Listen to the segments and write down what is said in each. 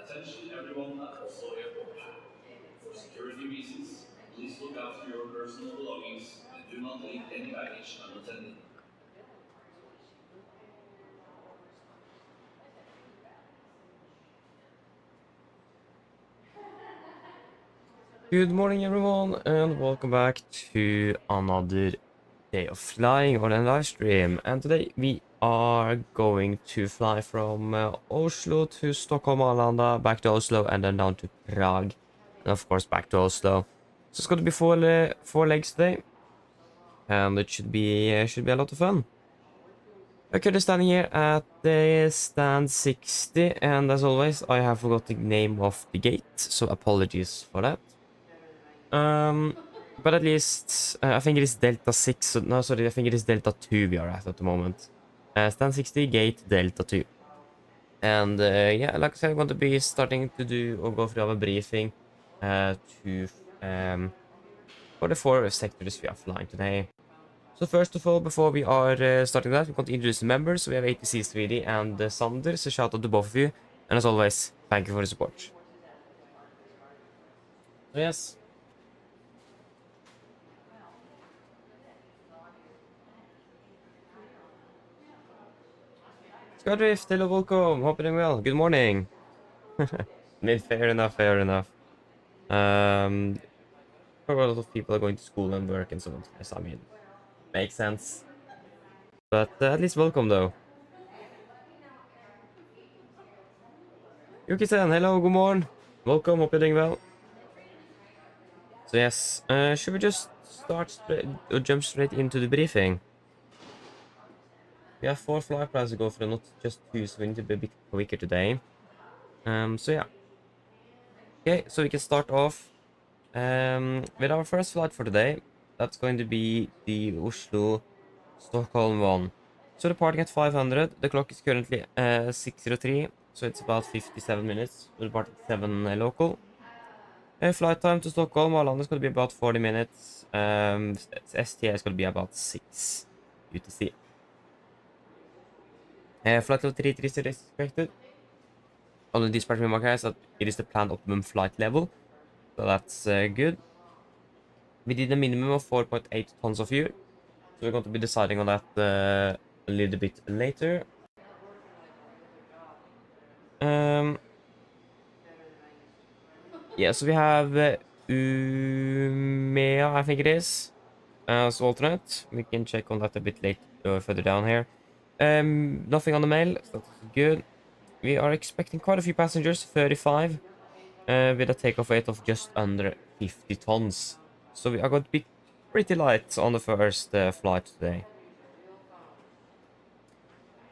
Attention everyone at Oslo Airport. For security reasons, please look after your personal belongings and do not leave any baggage unattended. Good morning everyone and welcome back to another day of flying on a live stream, and today we are going to fly from Oslo to Stockholm, Arlanda, back to Oslo and then down to Prague, and of course back to Oslo. So it's going to be four legs today, and it should be a lot of fun. I'm currently standing here at the stand 60, and as always I have forgot the name of the gate, so apologies for that. But at least I think it is Delta 6. No, sorry, I think it is Delta 2 we are at the moment. Stand 60, gate Delta 2. And yeah, like I said, I'm going to be starting to do or go through our briefing to for the four sectors we are flying today. So first of all, before we are starting that, we're going to introduce the members. We have ATC3D and Sander, so shout out to both of you. And as always, thank you for the support. So yes. Squadrift, hello, welcome. Hope you're doing well. Good morning. Fair enough, fair enough. Probably a lot of people are going to school and work and so on. Yes, I mean, makes sense. But at least welcome, though. Yuki-san, hello, good morning. Welcome, hope you're doing well. So yes, should we just start or jump straight into the briefing? We have 4 flight plans to go through, not just 2, so we need to be a bit quicker today. So yeah. Okay, so we can start off with our first flight for today. That's going to be the Oslo Stockholm one. So departing at 500. The clock is currently 6:03, so it's about 57 minutes. We'll depart at 7 local. Flight time to Stockholm, Arlanda is going to be about 40 minutes. STA is going to be about 6 UTC. Flight level 330 is expected. On the dispatch remark is that it is the planned optimum flight level, so that's good. We did a minimum of 4.8 tons of fuel, so we're going to be deciding on that a little bit later. Yeah, so we have Umea, I think it is, as alternate. We can check on that a bit later, further down here. Nothing on the mail, so that's good. We are expecting quite a few passengers, 35, with a takeoff weight of just under 50 tons. So we are going to be pretty light on the first flight today.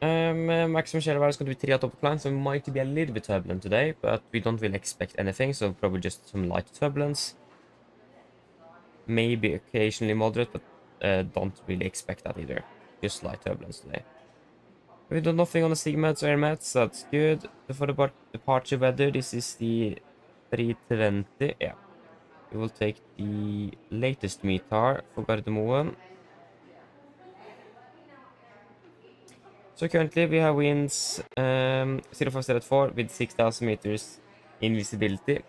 Maximum share is going to be 3 out of climb, so we might be a little bit turbulent today, but we don't really expect anything, so probably just some light turbulence. Maybe occasionally moderate, but don't really expect that either. Just light turbulence today. We do nothing on the SIGMATs or AirMats, that's good. For the departure weather, this is the 320, yeah. We will take the latest METAR for Gardermoen. So currently we have winds 0504 with 6,000 meters in visibility.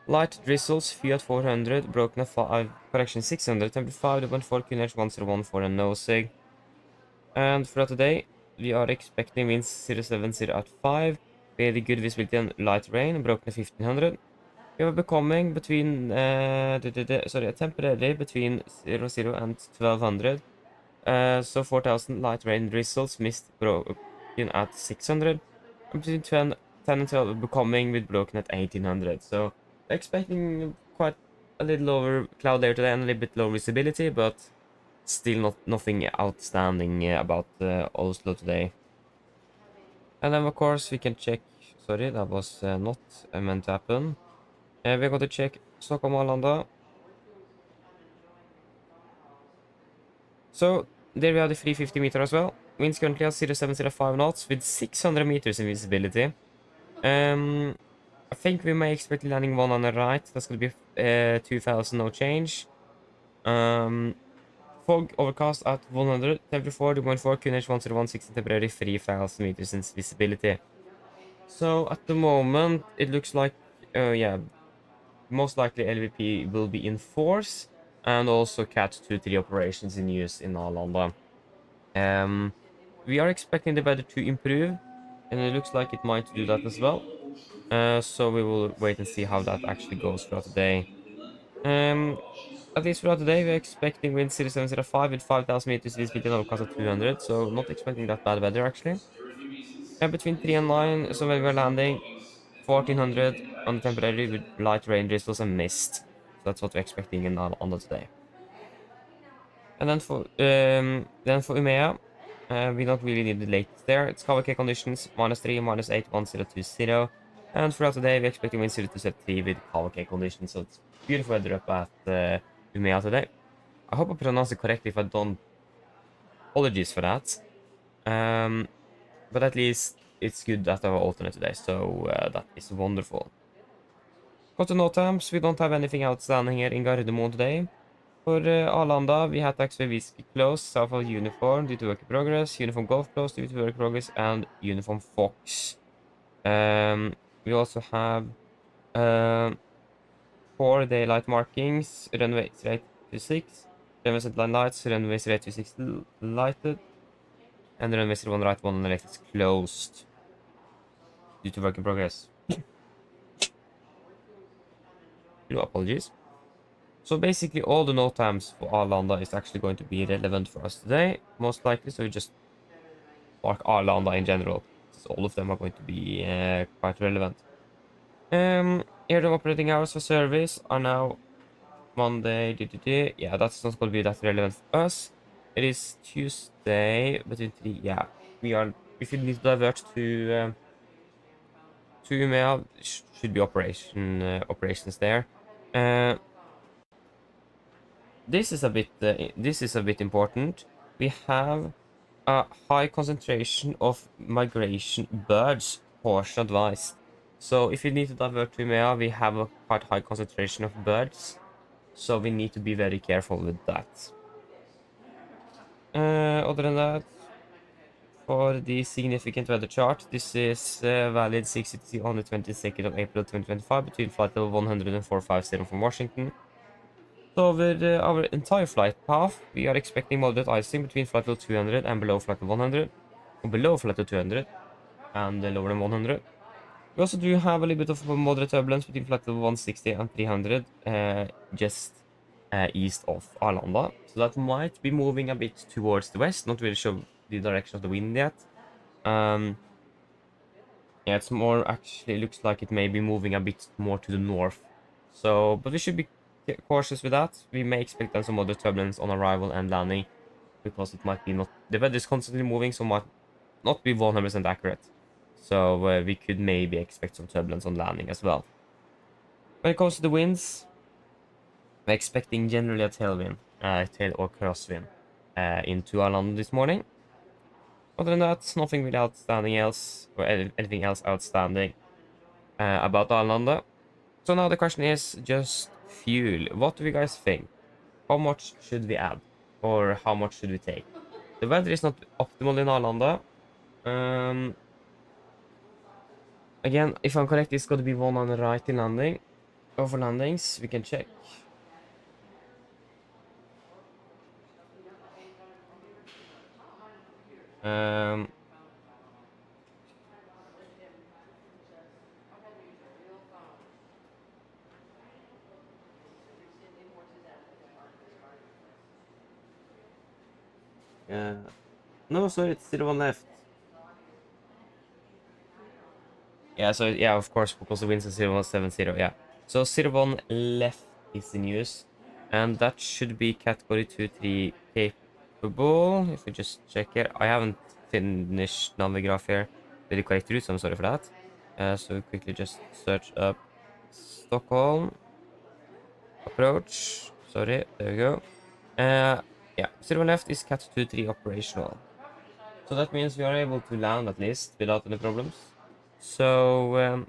Light drizzles, few at 400, broken at 5, correction 600, temperature 5, 2.4, QNH 1014 and no sig. And for today, we are expecting winds 070 at 5, with good visibility and light rain, broken at 1500. We have becoming between, temporarily between 00 and 1200. So 4,000 light rain drizzles, mist broken at 600, and between 10 and 12 becoming with broken at 1800. So expecting quite a little lower cloud layer today and a little bit lower visibility, but still nothing outstanding about Oslo today. And then of course we can check. Sorry, that was not meant to happen. We're going to check Stockholm Arlanda. So there we have the 350 meter as well. Winds currently at 0705 knots with 600 meters in visibility. I think we may expect landing one on the right. That's going to be 2000, no change. Fog overcast at 100, temperature 4, 2.4, QNH 101, 16, temporary 3000 meters in visibility. So at the moment, it looks like, yeah, most likely LVP will be in force, and also Cat 2-3 operations in use in Arlanda. We are expecting the weather to improve, and it looks like it might do that as well. So we will wait and see how that actually goes throughout the day. At least throughout the day, we're expecting wind 0705 with 5,000 meters speed and overcast of 200, so not expecting that bad weather actually. Between 3 and 9, so when we're landing, 1400 on the temporary with light rain drizzles and mist. So that's what we're expecting in Arlanda today. And then for Umea, we don't really need the latest there. It's KVK conditions -3, -8, 1020. And throughout the day, we're expecting wind 0273 with KVK conditions. So it's beautiful weather up at Umea today. I hope I pronounced it correctly. If I don't, apologies for that. But at least it's good that I have alternate today, so that is wonderful. Got to NOTAMs, we don't have anything outstanding here in Gardermoen today. For Arlanda, we had taxi Whiskey closed, south of Uniform due to work in progress, Uniform Golf closed due to work in progress, and Uniform Fox. We also have 4 daylight markings, runway 826, runway centerline lights, runway 826 lighted, and runway 01 right 1 left is closed due to work in progress. Apologies. So basically all the NOTAMs for Arlanda is actually going to be relevant for us today, most likely, so we just mark Arlanda in general, since all of them are going to be quite relevant. Airtime operating hours for service are now Monday, yeah, that's not going to be that relevant for us. It is Tuesday, between 3, yeah, if we need to divert to Umea, should be operations there. This is a bit important. We have a high concentration of migration birds, caution advised. So if you need to divert to Umea, we have a quite high concentration of birds, so we need to be very careful with that. Other than that, for the significant weather chart, this is valid 6 on the 22nd of April 2025 between flight level 100 and 450 from Washington. So over our entire flight path, we are expecting moderate icing between flight level 200 and below flight level 100, or below flight level 200 and lower than 100. We also do have a little bit of a moderate turbulence between flight level 160 and 300, just east of Arlanda. So that might be moving a bit towards the west, not really sure the direction of the wind yet. Yeah, it's more actually looks like it may be moving a bit more to the north. So, but we should be cautious with that. We may expect then some other turbulence on arrival and landing, because it might be not, the weather is constantly moving, so might not be 100% accurate. So we could maybe expect some turbulence on landing as well. When it comes to the winds, we're expecting generally a tailwind, tail or crosswind, into Arlanda this morning. Other than that, nothing really outstanding else, or anything else outstanding about Arlanda. So now the question is just fuel. What do you guys think? How much should we add? Or how much should we take? The weather is not optimal in Arlanda. Again, if I'm correct, it's got to be 1 on the right in landing. Over landings, we can check. No, sorry, it's still one left. Yeah, so yeah, of course, because the winds is 0170, yeah. So 01 left is in use, and that should be category 2-3 capable. If we just check here, I haven't finished Navigraph here with the correct route, so I'm sorry for that. So we quickly just search up Stockholm approach. Sorry, there we go. Yeah, 01 left is cat 2-3 operational. So that means we are able to land at least without any problems. So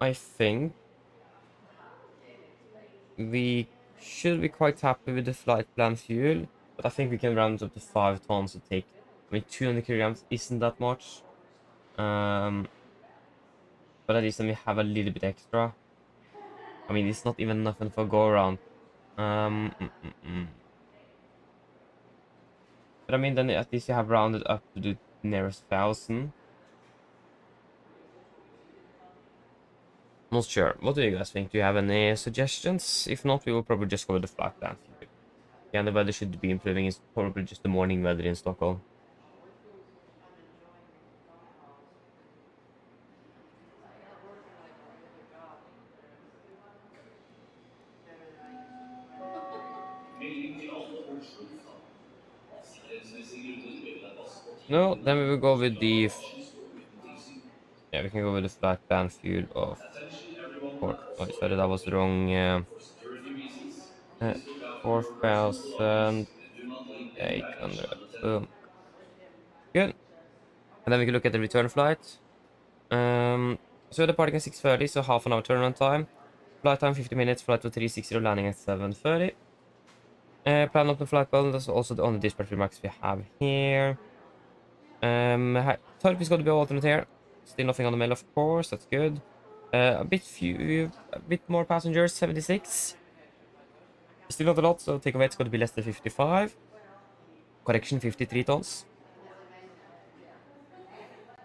I think we should be quite happy with the flight plan fuel, but I think we can round it up to 5 tons to take. I mean, 200 kilograms isn't that much. But at least then we have a little bit extra. I mean, it's not even nothing for go around. But I mean, then at least you have rounded up to the nearest 1,000. Not sure. What do you guys think? Do you have any suggestions? If not, we will probably just go with the flat plan. Yeah, and the weather should be improving. It's probably just the morning weather in Stockholm. No, then we will go with the... Yeah, we can go with the flat plan fuel of... Oh, sorry, that was wrong. 4,800. Boom. Good. And then we can look at the return flight. So departing at 6:30, so half an hour turnaround time. Flight time 50 minutes, flight to 360, landing at 7:30. Plan up the flight well, that's also the only dispatch remarks we have here. Tarp is going to be alternate here. Still nothing on the mail, of course, that's good. A bit more passengers, 76. Still not a lot, so takeaway is going to be less than 55. Correction, 53 tons.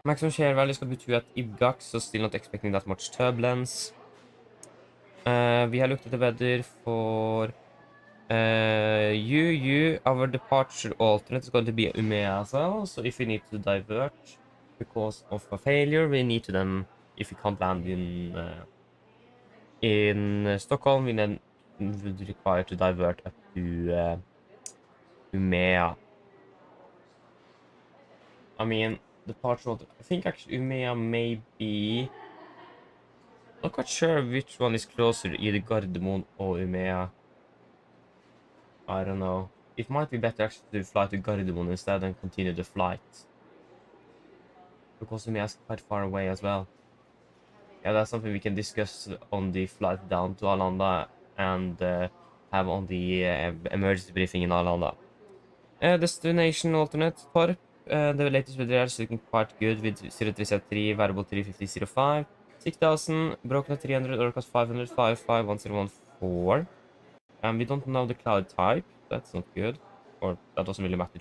Maximum share value is going to be 2 at IBGAX, so still not expecting that much turbulence. We have looked at the weather for our departure alternate is going to be Umea as well, so if we need to divert because of a failure, we need to then, if we can't land in Stockholm, we then would require to divert up to Umea. I mean, departure alternate, I think actually Umea may be... Not quite sure which one is closer, either Gardermoen or Umea. I don't know. It might be better actually to fly to Gardermoen instead and continue the flight. Because Umea is quite far away as well. Yeah, that's something we can discuss on the flight down to Arlanda and have on the emergency briefing in Arlanda. Destination alternate, Torp. The latest weather is looking quite good with 0373, variable 350.05. 6,000, broken at 300, Orcas 500, 551014. And we don't know the cloud type. That's not good. Or that doesn't really matter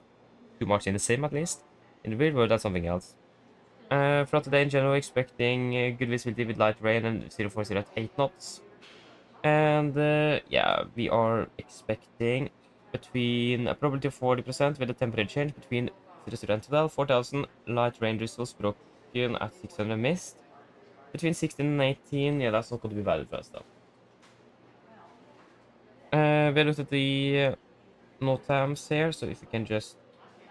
too much in the sim, at least. In the real world, that's something else. For today in general, expecting good visibility with light rain and 0408 at 8 knots. And yeah, we are expecting between a probability of 40% with a temperature change between 00 and 12, 4,000 light rain drizzles broken at 600 mist. Between 16 and 18, yeah, that's not going to be valid for us though. We looked at the NOTAMs here, so if we can just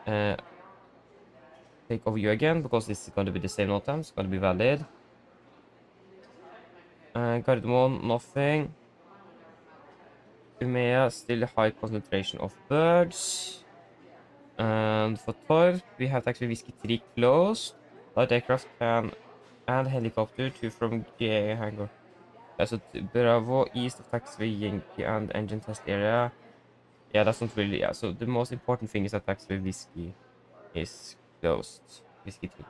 take over you again, because this is going to be the same NOTAMs, it's going to be valid. Gardermoen, nothing. Umea, still a high concentration of birds. And for Torp, we have taxi Whiskey 3 closed. Light aircraft can and helicopter to from GA hangar. So Bravo, east of taxiway Yankee and engine test area. Yeah, that's not really... Yeah, so the most important thing is that taxiway Whiskey is closed. Whiskey 3.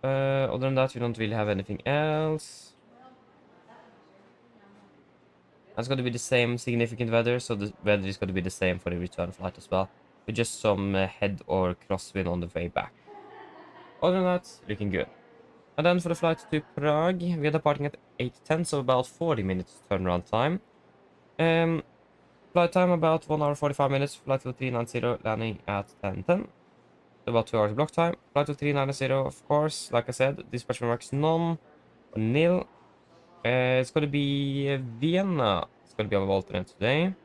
Other than that, we don't really have anything else. That's going to be the same significant weather, so the weather is going to be the same for the return flight as well. With just some head or crosswind on the way back. Other than that, looking good. And then for the flight to Prague, we are departing at 8:10, so about 40 minutes turnaround time. Flight time about 1 hour 45 minutes. Flight to 390, landing at 10:10. So about 2 hours block time. Flight to 390, of course, like I said, dispatch remarks none or nil. It's going to be Vienna. It's going to be on alternate today.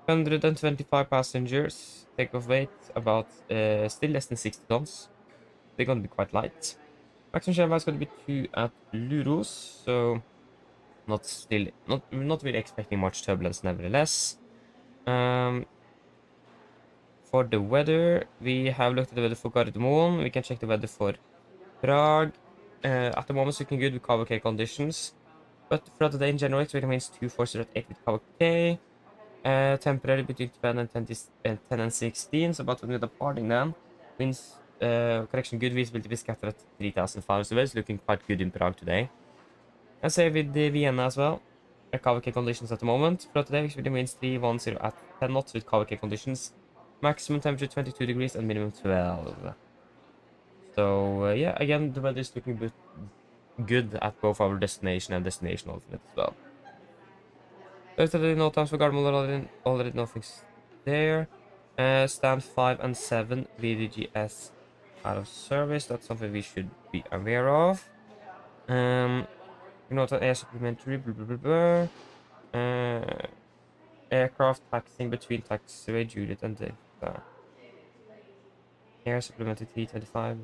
125 passengers. Takeoff weight about still less than 60 tons. They're going to be quite light. Maximum share is going to be 2 at Luros, so not really expecting much turbulence nevertheless. For the weather, we have looked at the weather for Gardermoen. We can check the weather for Prague. At the moment, it's looking good with cover K conditions. But throughout the day in general, it remains 2408 with cover K. Temporary between 10 and 16, so about when we're departing then. Winds correction, good visibility with scattered at 3,500, so it's looking quite good in Prague today. And same with the Vienna as well. Kavak conditions at the moment. For today, we winds 310 at 10 knots with Kavak conditions. Maximum temperature 22 degrees and minimum 12. So, yeah, again, the weather is looking good at both our destination and destination alternate as well. There's already NOTAMs for Garmin, already nothing's there. Stand 5 and 7 VDGS out of service. That's something we should be aware of. You know, air supplementary, blah, blah, blah, blah. Aircraft taxiing between taxiway, Juliet and Delta. Air supplementary 325.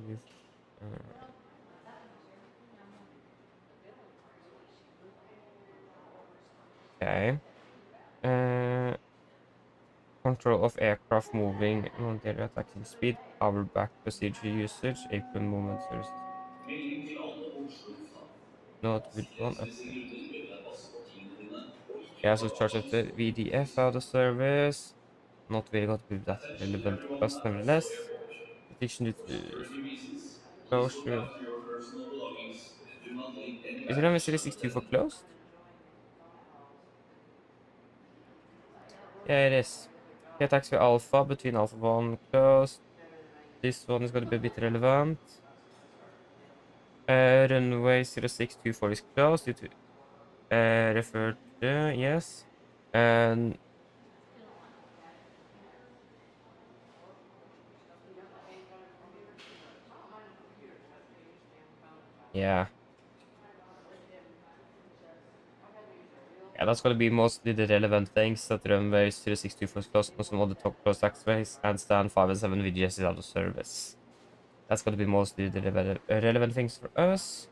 Okay. Control of aircraft moving, non-area taxiing speed, power back procedure usage, apron movement services. Melding til alle Oslo lufthavn. Not with one up. Sikkerhetsmessige grunner bør dere passe på tingene dine og ikke Yeah, so charge of the VDF out of service. Not really going to be that Attention relevant to everyone us also nevertheless. airport. Addition to For security reasons, please look closure. after your personal belongings and do not leave any Is it baggage MSFS2020 for unattended. closed? Yeah, it is. Yeah, taxi Alpha between Alpha 1 closed. This one is going to be a bit relevant. Runway 0624 is closed due to referred to, yes. And yeah. Yeah, that's going to be mostly the relevant things that runway 0624 is closed and some other top closed taxiways and stand 5 and 7 VGS is out of service. That's going to be mostly the relevant things for us.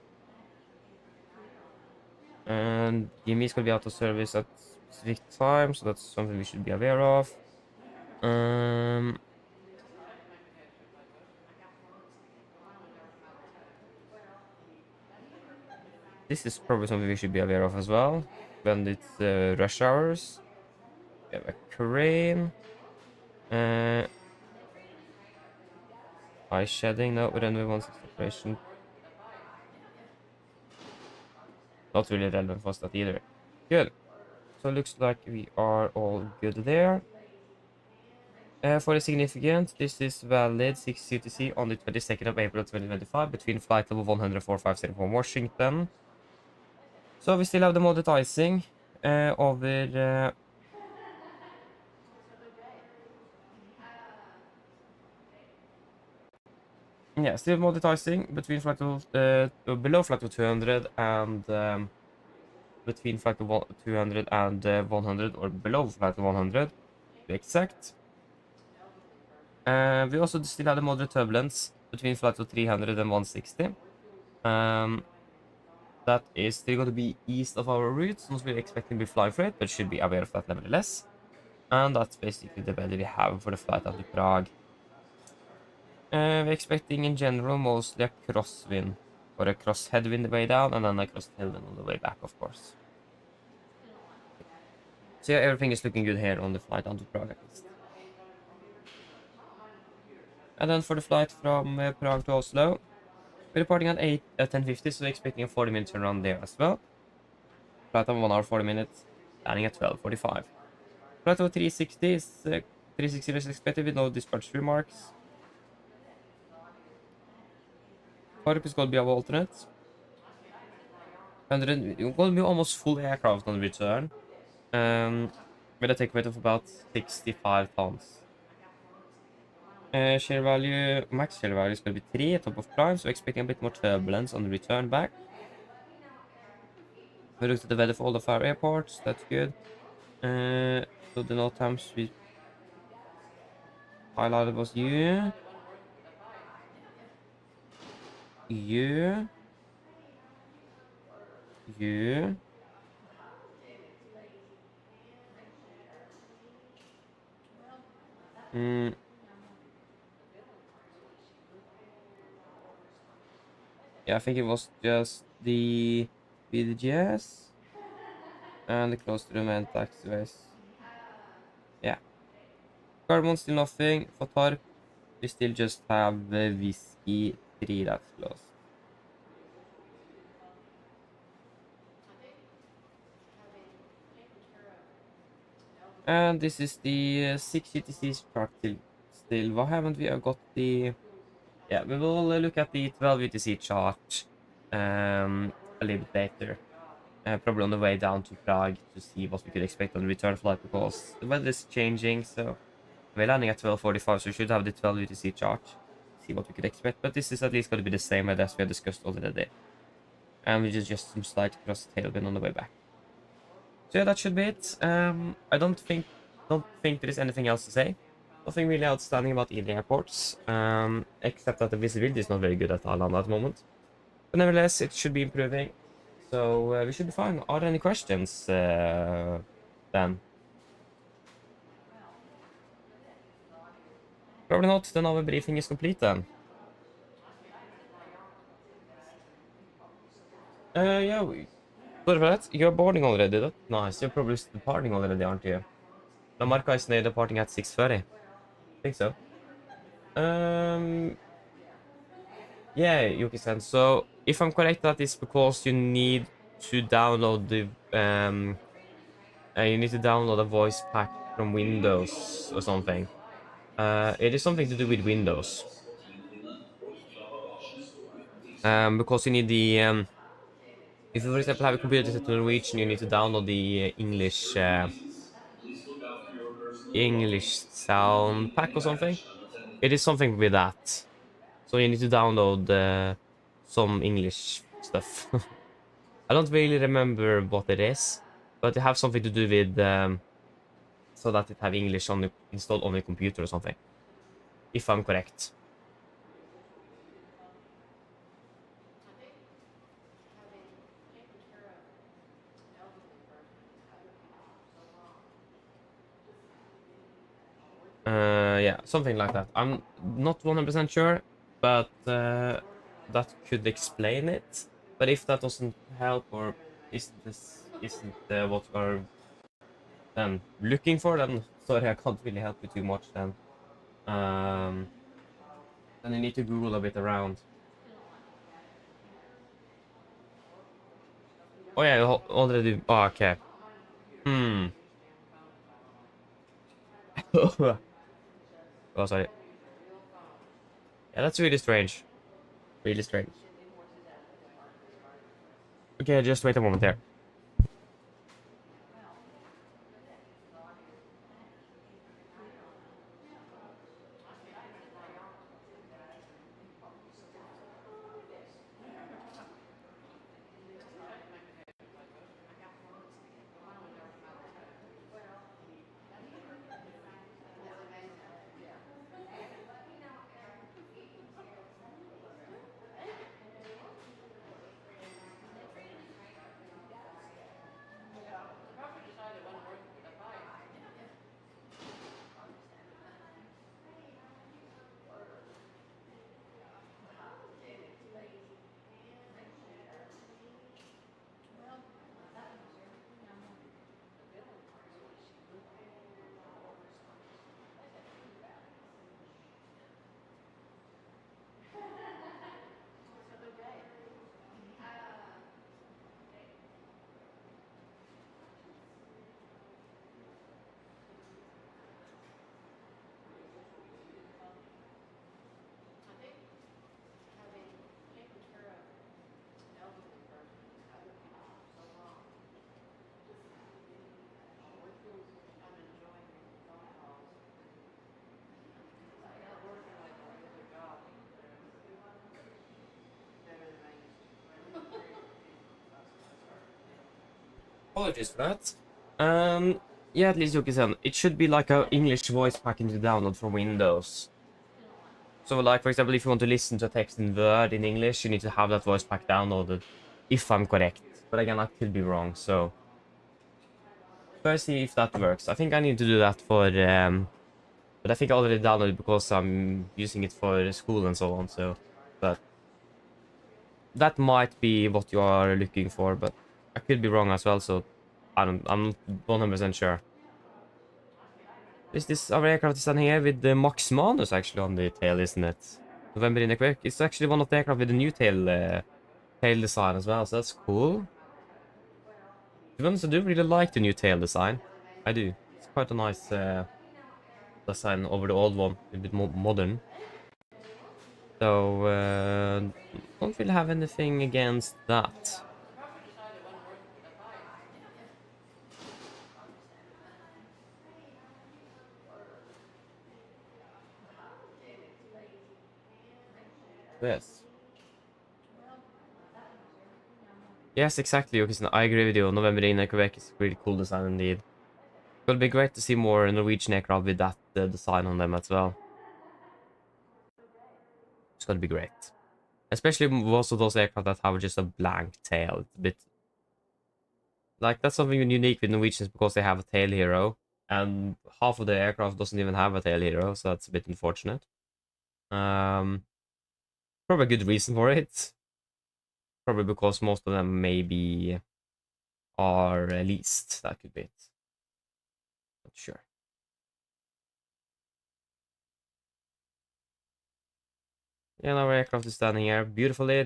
And Jimmy is going to be out of service at specific time, so that's something we should be aware of. This is probably something we should be aware of as well when it's rush hours. We have a crane. Ice shedding, no, runway 16 operation. Not really relevant for us that either. Good. So it looks like we are all good there. For the significant, this is valid 6 UTC on the 22nd of April 2025 between flight level 10450 from Washington. So we still have the modded icing over yeah, still modded icing between flight level below flight level 200 and between flight level 200 and 100 or below flight level 100 to be exact. We also still have the moderate turbulence between flight level 300 and 160. That is still going to be east of our route, since we're expecting to be flying for it, but should be aware of that nevertheless. And that's basically the weather we have for the flight out to Prague. We're expecting in general mostly a crosswind, or a cross headwind the way down, and then a cross tailwind on the way back, of course. So yeah, everything is looking good here on the flight out to Prague at least. And then for the flight from Prague to Oslo, we're reporting at 10:50, so we're expecting a 40-minute turnaround there as well. Flight of 1 hour 40 minutes, landing at 12:45. Flight of 360 is expected with no dispatch remarks. Corp is going to be our alternate. 100, going to be almost full aircraft on return. With a take weight of about 65 tons. Share value, max share value is going to be 3 at top of climb, so expecting a bit more turbulence on the return back. We looked at the weather for all of our airports, that's good. So the NOTAMs we highlighted was you. Yeah, I think it was just the PMDGs and the close to the main taxiways. Yeah. Carbon still nothing. For Tarp, We still just have whiskey 3 that's lost. And this is the 6 UTC chart still. Why haven't we got the... Yeah, we will look at the 12 UTC chart a little bit later. Probably on the way down to Prague to see what we could expect on the return flight, because the weather is changing, so we're landing at 12:45, so we should have the 12 UTC chart. See what we could expect, but this is at least going to be the same weather as we had discussed already. And we just some slight cross tailwind on the way back. So yeah, that should be it. I don't think there is anything else to say. Nothing really outstanding about either airports, except that the visibility is not very good at Arlanda at the moment. But nevertheless, it should be improving. So we should be fine. Are there any questions then? Probably not. Then our briefing is complete then. Yeah, sorry for that. You're boarding already. That's nice. You're probably departing already, aren't you? La Marca is now departing at 6:30. I think so. Yeah, Yuki-san. So if I'm correct, that is because you need to download the a voice pack from Windows or something. It is something to do with Windows. Because you need the if you, for example, have a computer set to Norwegian, you need to download the English sound pack or something. It is something with that. So you need to download some English stuff. I don't really remember what it is, but it has something to do with so that it have English on installed on the computer or something. If I'm correct. Yeah, something like that. I'm not 100% sure, but that could explain it. But if that doesn't help, or isn't what we're looking for, then sorry, I can't really help you too much then. Then you need to Google a bit around. Oh yeah, already. Oh, okay. Oh, sorry. Yeah, that's really strange. Really strange. Okay, just wait a moment there. Apologies for that. Yeah, at least Yuki-san, it should be like a English voice pack into download from Windows. So, like, for example, if you want to listen to a text in Word in English, you need to have that voice pack downloaded, if I'm correct. But again, I could be wrong, so... First, see if that works. I think I need to do that for, but I think I already downloaded because I'm using it for school and so on, so... But... That might be what you are looking for, but I could be wrong as well, so... I'm not 100% sure. Is this our aircraft is standing here with the Max Manus actually on the tail, isn't it? November in the Quebec. It's actually one of the aircraft with the new tail design as well, so that's cool. To be honest, I do really like the new tail design. I do. It's quite a nice design over the old one, a bit more modern. So, don't really have anything against that. Yes. Yes, exactly. Okay, so I agree with you. November in Quebec is really cool design indeed. It'll be great to see more Norwegian aircraft with that design on them as well. It's gonna be great. Especially most of those aircraft that have just a blank tail. It's a bit like that's something unique with Norwegians because they have a tail hero, and half of the aircraft doesn't even have a tail hero, so that's a bit unfortunate. Probably a good reason for it. Probably because most of them maybe are leased. That could be it. Not sure. Yeah, our aircraft is standing here beautifully.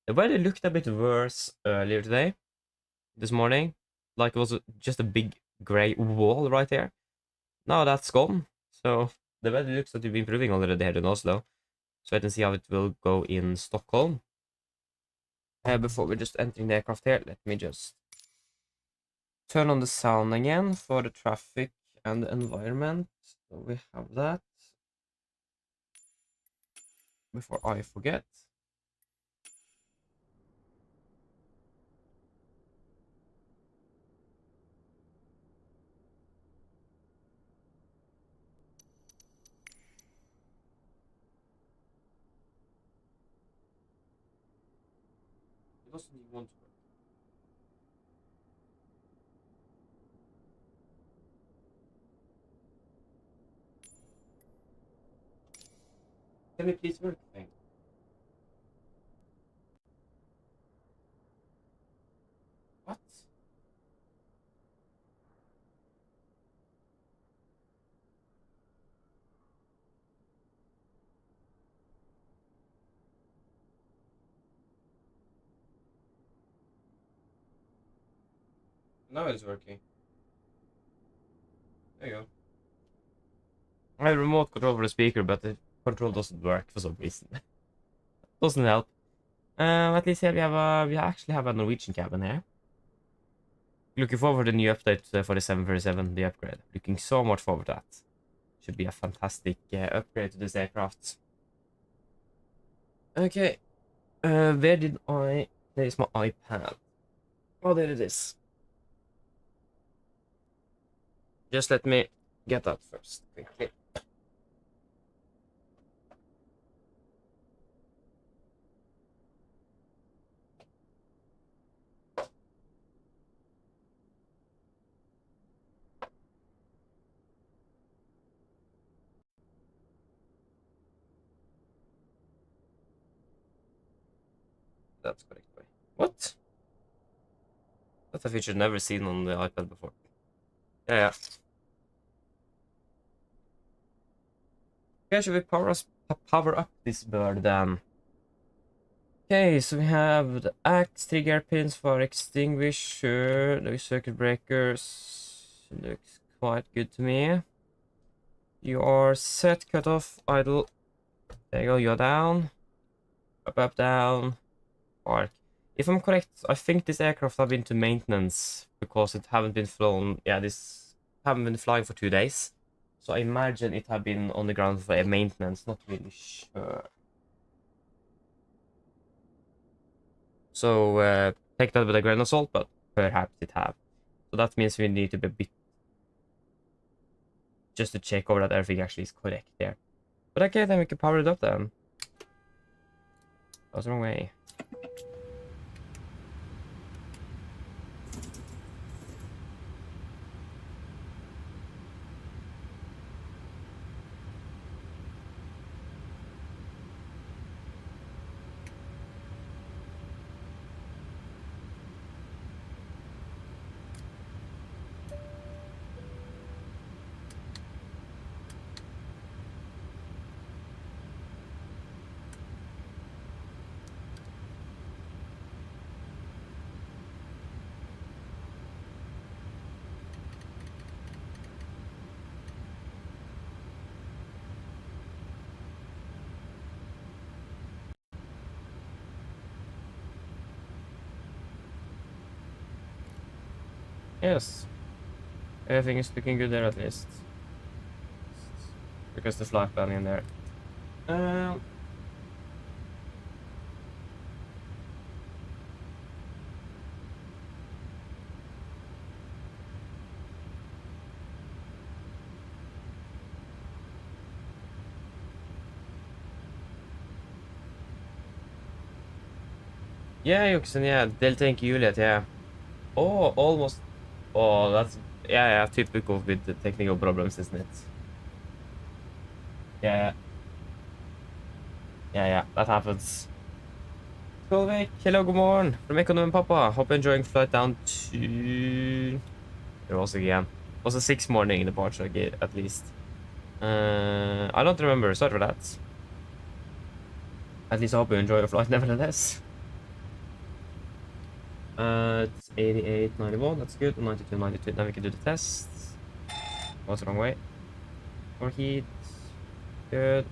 The weather looked a bit worse earlier today, this morning. Like it was just a big grey wall right there. Now that's gone. So the weather looks to be improving already here in Oslo. So I can see how it will go in Stockholm. Before we're just entering the aircraft here, let me just turn on the sound again for the traffic and the environment. So we have that. Before I forget. It doesn't even want to work. Can it please work? Thanks. What? Now it's working. There you go. I have remote control for the speaker, but the control doesn't work for some reason. Doesn't help. At least here we actually have a Norwegian cabin here. Looking forward to the new update for the 737, the upgrade. Looking so much forward to that. Should be a fantastic upgrade to this aircraft. Okay. Where did I place my iPad? Oh, there it is. Just let me get up first, quickly. That's correct way. What? That's a feature never seen on the iPad before. Yeah. Okay, should we power up this bird then? Okay, so we have the axe, trigger pins for extinguisher, the circuit breakers. Looks quite good to me. You are set, cut off, idle. There you go, you're down. Up, down. Park. If I'm correct, I think this aircraft have been to maintenance because it haven't been flown. Yeah, this haven't been flying for 2 days. So I imagine it have been on the ground for a maintenance, not really sure. So take that with a grain of salt, but perhaps it have. So that means we need to be a bit just to check over that everything actually is correct there. But okay, then we can power it up then. That was the wrong way. Yes. Everything is looking good there at least. Because the flight plan in there. Yeah, Juxen, yeah. Delta Juliet, yeah. Oh, almost. Oh, that's yeah, typical with the technical problems, isn't it? Yeah, yeah, that happens. Solveig, hello, good morning from Econom Papa. Hope you're enjoying flight down to. There was again. It was a 6 morning in the departure gate at least. I don't remember. Sorry for that. At least I hope you enjoy your flight nevertheless. It's 88.91. That's good. 92.92. Now we can do the test. Was the wrong way. Overheat. Good.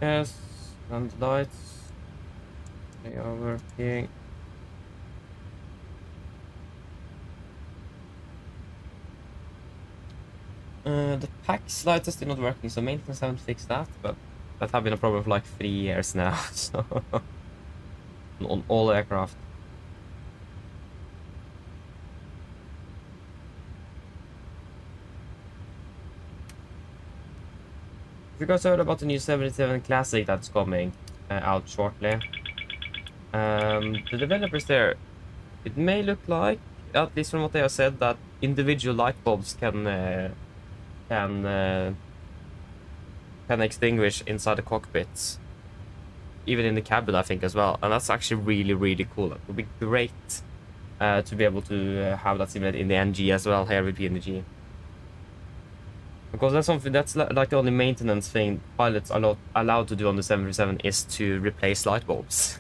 Yes. And the lights. They are working. The PAX lights are still not working, so maintenance haven't fixed that, but that have been a problem for like 3 years now, so on all aircraft. If you guys heard about the new 77 Classic that's coming out shortly, the developers there, it may look like, at least from what they have said, that individual light bulbs can extinguish inside the cockpit, even in the cabin, I think, as well. And that's actually really, really cool. It would be great to be able to have that simulated in the NG as well here with PMDG. Because that's something that's like the only maintenance thing pilots are allowed to do on the 737 is to replace light bulbs.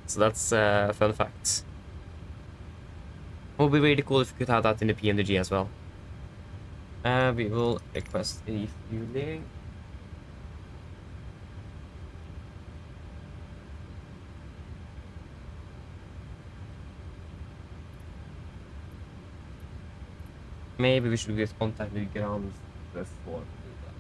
So that's a fun fact. It would be really cool if we could have that in the PMDG as well. We will request refueling. Maybe we should get contact with ground before we do that.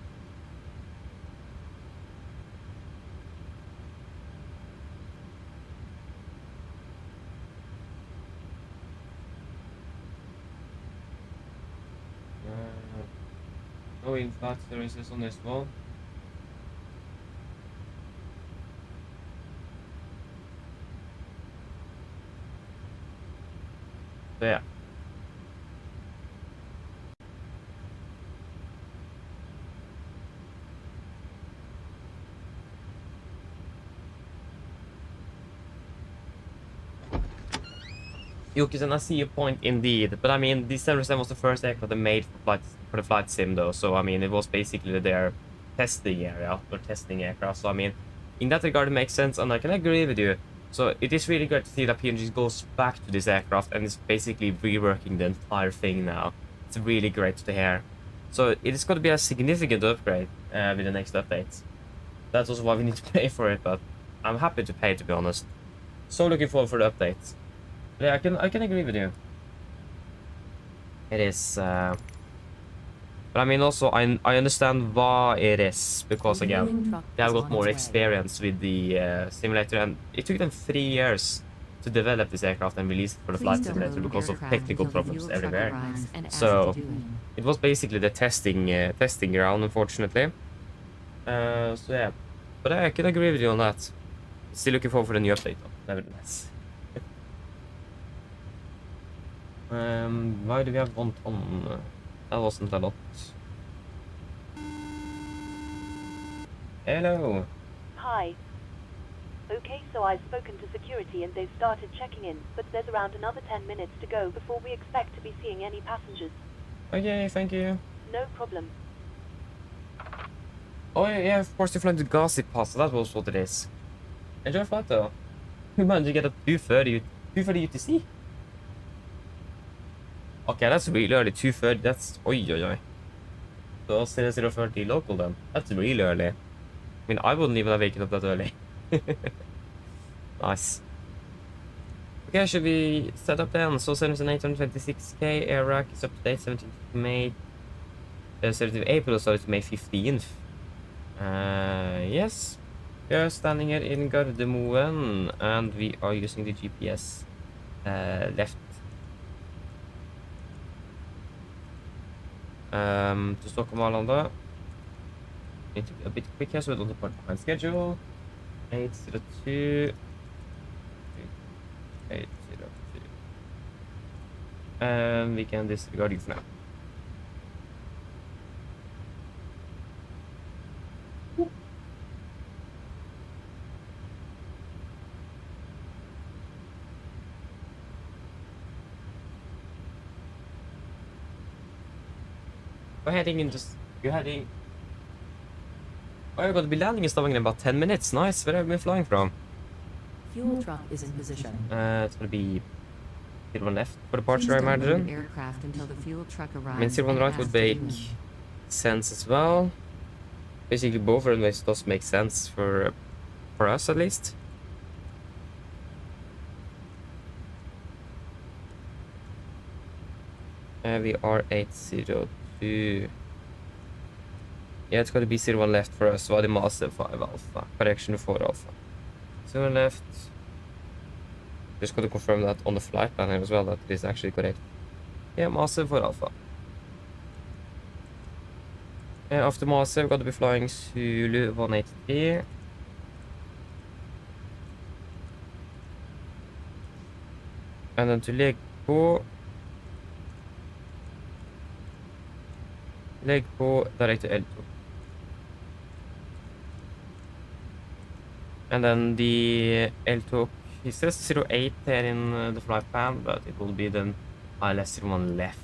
No impact services on this one. So yeah. Yukisen, I see your point indeed, but I mean, the 737 was the first aircraft they made for the flight sim though, so I mean, it was basically their testing area, or testing aircraft, so I mean, in that regard it makes sense, and I can agree with you. So it is really great to see that PMG goes back to this aircraft and is basically reworking the entire thing now. It's really great to hear. So it is going to be a significant upgrade with the next update. That's also why we need to pay for it, but I'm happy to pay, to be honest. So looking forward for the update. Yeah, I can agree with you. It is, but I mean also I understand why it is, because again they have got more experience with the simulator, and it took them 3 years to develop this aircraft and release it for the flight simulator because of technical problems everywhere. So it was basically the testing ground, unfortunately. So yeah, but I can agree with you on that. Still looking forward for the new update though, nevertheless. Why do we have 1 ton? That wasn't a lot. Hello. Hi. Okay, so I've spoken to security and they've started checking in, but there's around another 10 minutes to go before we expect to be seeing any passengers. Okay, thank you. No problem. Oh yeah, of course you're flying to Gossip Pass, so that was what it is. Enjoy flight though. We managed to get a 230 UTC. Okay, that's really early. 230, that's... Oi, oi, oi. So 030 local then. That's really early. I mean, I wouldn't even have waken up that early. Nice. Okay, should we set up then? So 7826K, air rack is up to date, 17th May. 17th April, so it's May 15th. Yes. We are standing here in Gardermoen, and we are using the GPS left. To Stockholm Arlanda. Need to be a bit quick here so we don't depart behind schedule. 802. 802. And we can disregard you for now. We're heading in just... You're heading... Oh, you're going to be landing in Stavanger in about 10 minutes. Nice. Where have you been flying from? Fuel truck is in position. It's going to be... Zero one left for departure, I imagine. Aircraft until the fuel truck arrives. I mean, zero one right would make sense as well. Basically, both runways does make sense for us, at least. We are 802. Yeah, it's going to be 01 left for us. Var det Master 5 Alpha? Correction 4 Alpha. 01 left. Just got to confirm that on the flight plan here as well, that it is actually correct. Yeah, Master 4 Alpha. After Master, we're going to be flying Zulu 183. And then to Legpo. Legpo, direct to L2. And then the L2, it says 08 here in the flight plan, but it will be then ILS 01 left.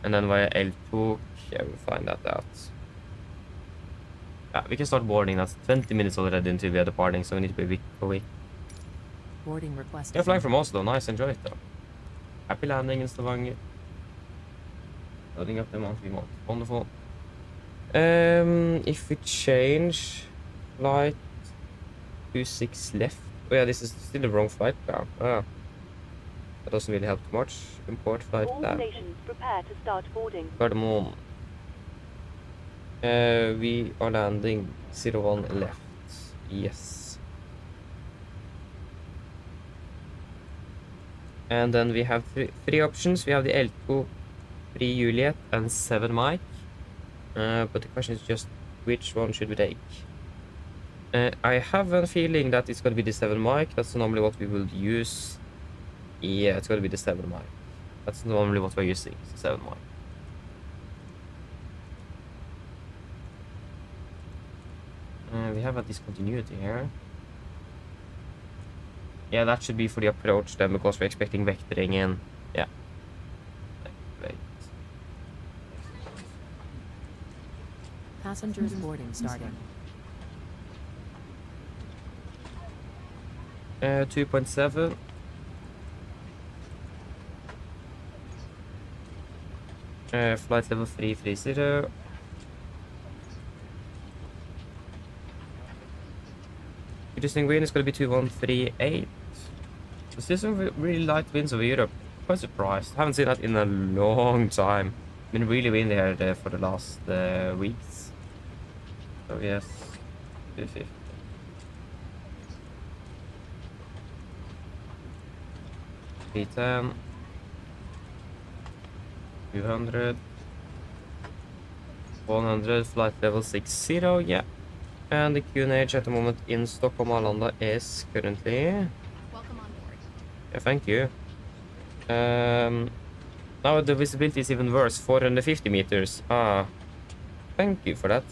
And then via L2, yeah, we'll find that out. Yeah, we can start boarding. That's 20 minutes already until we are departing, so we need to be a bit quick. Boarding request. Yeah, flying from Oslo. Nice, enjoy it though. Happy landing in Stavanger. Loading up the monthly month. Wonderful. If we change flight 26 left. Oh yeah, this is still the wrong flight plan. Ah. That doesn't really help too much. Import flight All plan. stations prepare to start boarding. Gardermoen. We are landing 01 left. Yes. And then we have three options. We have the L2, 3 Juliet, and 7 Mike. But the question is just which one should we take? I have a feeling that it's going to be the 7 Mike. That's normally what we will use. Yeah, it's going to be the 7 Mike. That's normally what we're using, it's the 7 Mike. We have a discontinuity here. Yeah, that should be for the approach then, because we're expecting vectoring in. Yeah. Wait. Passengers boarding starting. 2.7. Flight level 330. Interesting wind is going to be 2138. So still some really light winds over Europe. Quite surprised. Haven't seen that in a long time. Been really windy here there for the last weeks. So yes, 250. P10. 200. 100. Flight level 60. Yeah. And the QNH at the moment in Stockholm Arlanda is currently... Welcome on board. Yeah, thank you. Now the visibility is even worse, 450 meters. Ah, thank you for that.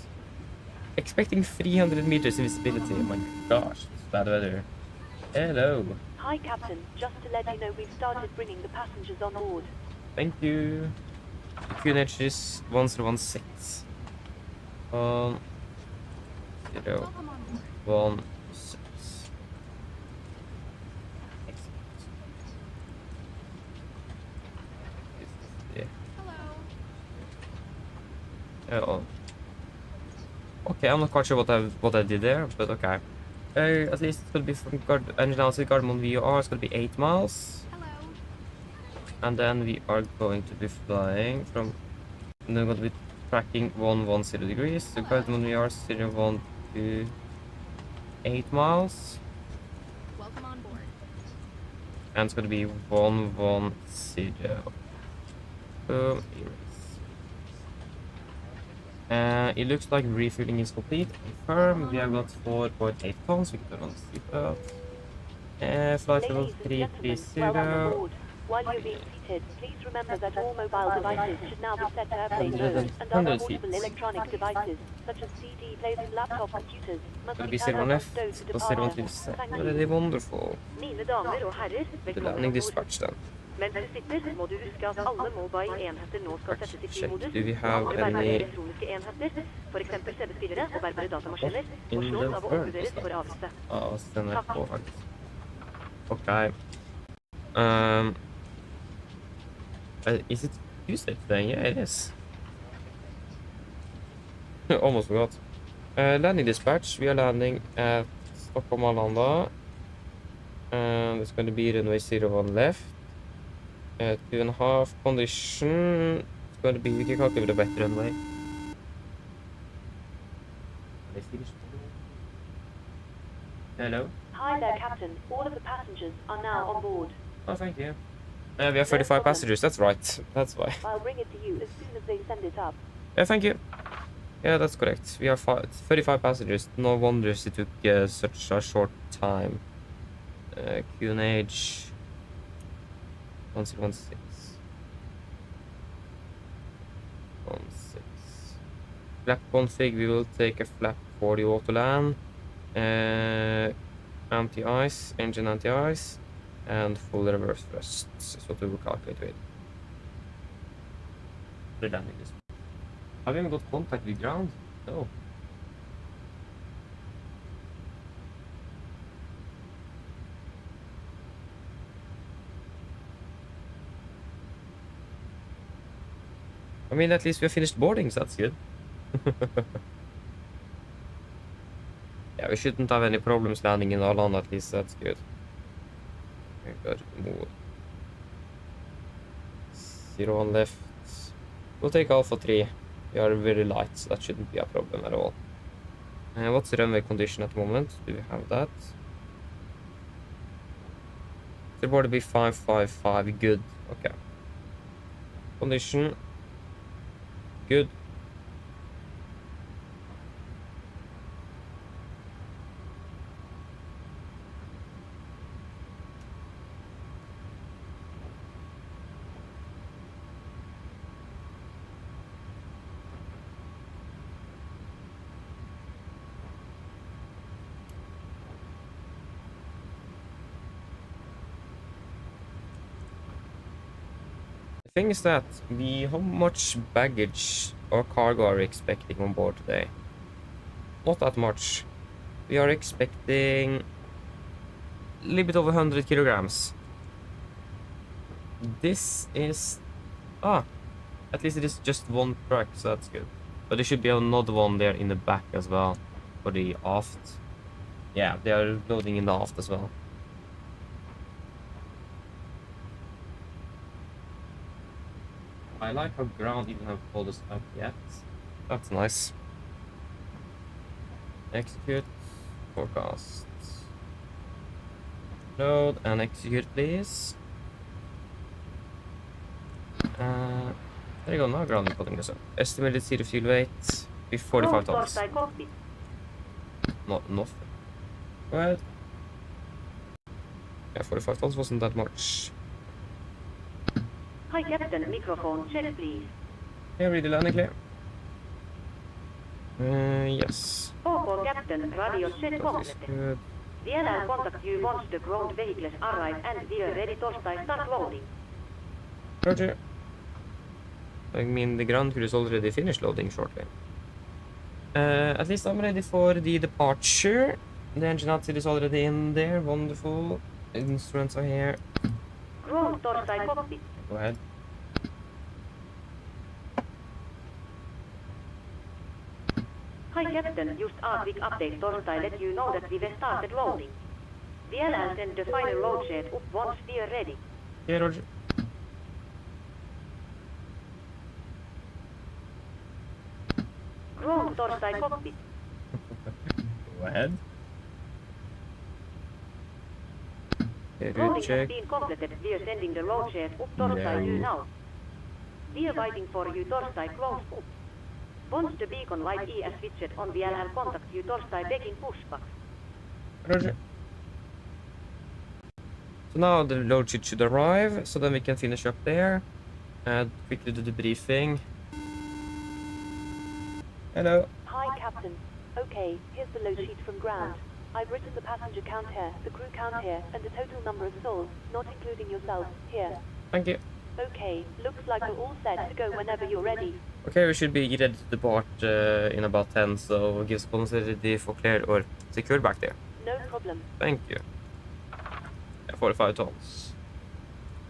Expecting 300 meters visibility. Oh my gosh, it's bad weather. Hello. Hi, Captain. Just to let you know, we've started bringing the passengers on board. Thank you. QNH is 1016. 0, Welcome on board. 1, 6. Oh. Okay, I'm not quite sure what I did there, but okay. At least it's gonna be from engine out to Gardermoen VOR. It's gonna be 8 miles. And then we are going to be flying from. And then we're going to be tracking 110 degrees. So Gardermoen VOR 0 to 8 miles. Welcome on board. And it's going to be 110. Boom. It looks like refueling is complete. Confirm. We have got 4.8 tons. We can turn on the seatbelt. Flight level Ladies and gentlemen, 330. welcome aboard. While you're being seated, please remember that all mobile devices should now be set to airplane mode, and other portable electronic devices, such as CD players and laptop computers, must Will be be turned 0 off left. and stowed to Och 0 departure. till set. Thank Already you. wonderful. Mine damer og herrer, The velkommen landing ombord. dispatch then. Mens du sitter, må du huske at alle mobile-enheter nå skal settes i Check. flymodus. Do we have Andre bærbare any elektroniske enheter, for eksempel CD-spillere og bærbare datamaskiner, in foreslås the av å first? oppgraderes for avgifte. Oh, den är på faktiskt. Okay. Um, is it Tuesday today? Yeah, it is. Almost forgot. Landing dispatch. We are landing at Stockholm Arlanda. And it's going to be runway 01 left. 2.5 condition. It's going to be, we can calculate a better runway. Are they finished? Hello? Hi there, Captain. All of the passengers are now on board. Oh, thank you. We have 35 passengers, that's right. That's why. I'll bring it to you as soon as they send it up. Yeah, thank you. Yeah, that's correct. We are 35 passengers. No wonders it took such a short time. QNH 1616. 16. Flap config, we will take a flap for the auto land. Anti-ice, engine anti-ice, and full reverse thrust is what we will calculate with. The landing is. Have we got contact with ground? No. I mean, at least we have finished boarding, so that's good. Yeah, we shouldn't have any problems landing in Arlanda, at least that's good. Okay, good. Move. 01 left. We'll take Alpha 3. We are very light, so that shouldn't be a problem at all. What's the runway condition at the moment? Do we have that? There would be 555. Good. Okay. Condition. Good. The thing is that how much baggage or cargo are we expecting on board today? Not that much. We are expecting a little bit over 100 kilograms. This is at least it is just one truck, so that's good. But there should be another one there in the back as well for the aft. Yeah, they are loading in the aft as well. I like how ground even have pulled us up yet. That's nice. Execute. Forecast. Load and execute, please. There you go, now ground is putting this up. Estimated zero fuel weight be 45 tons. Torstai Cockpit. Not nothing. Go ahead. Yeah, 45 tons wasn't that much. Hi Captain, microphone check please. Yeah, read the landing clear. Yes. OK Captain, radio check That is completed. good. The airline contact you once the ground vehicles arrive and we are ready Torstai start loading. Roger. I mean, the ground crew is already finished loading shortly. At least I'm ready for the departure. The engine outfit is already in there. Wonderful. Instruments are here. Ground Torstai Cockpit. Go ahead. Hi Captain, just a quick update torstai let you know that we've started loading. We'll send the final load set up once we're ready. Yeah, Roger. Ground torstai cockpit. Go ahead. Loading has Check. been completed. We're sending the load set up torstai you now. We're waiting for you torstai close up. Once the beacon light is switched on, we'll have contact you torstai back in Pushback. Roger. So now the load sheet should arrive, so then we can finish up there and quickly do the briefing. Hello. Hi, Captain. Okay, here's the load sheet from ground. I've written the passenger count here, the crew count here, and the total number of souls, not including yourself, here. Thank you. Okay, looks like we're all set to go whenever you're ready. Okay, we should be ready to depart in about 10, so give us possibility for cleared or secured back there. No problem. Thank you. Yeah, 45 tons.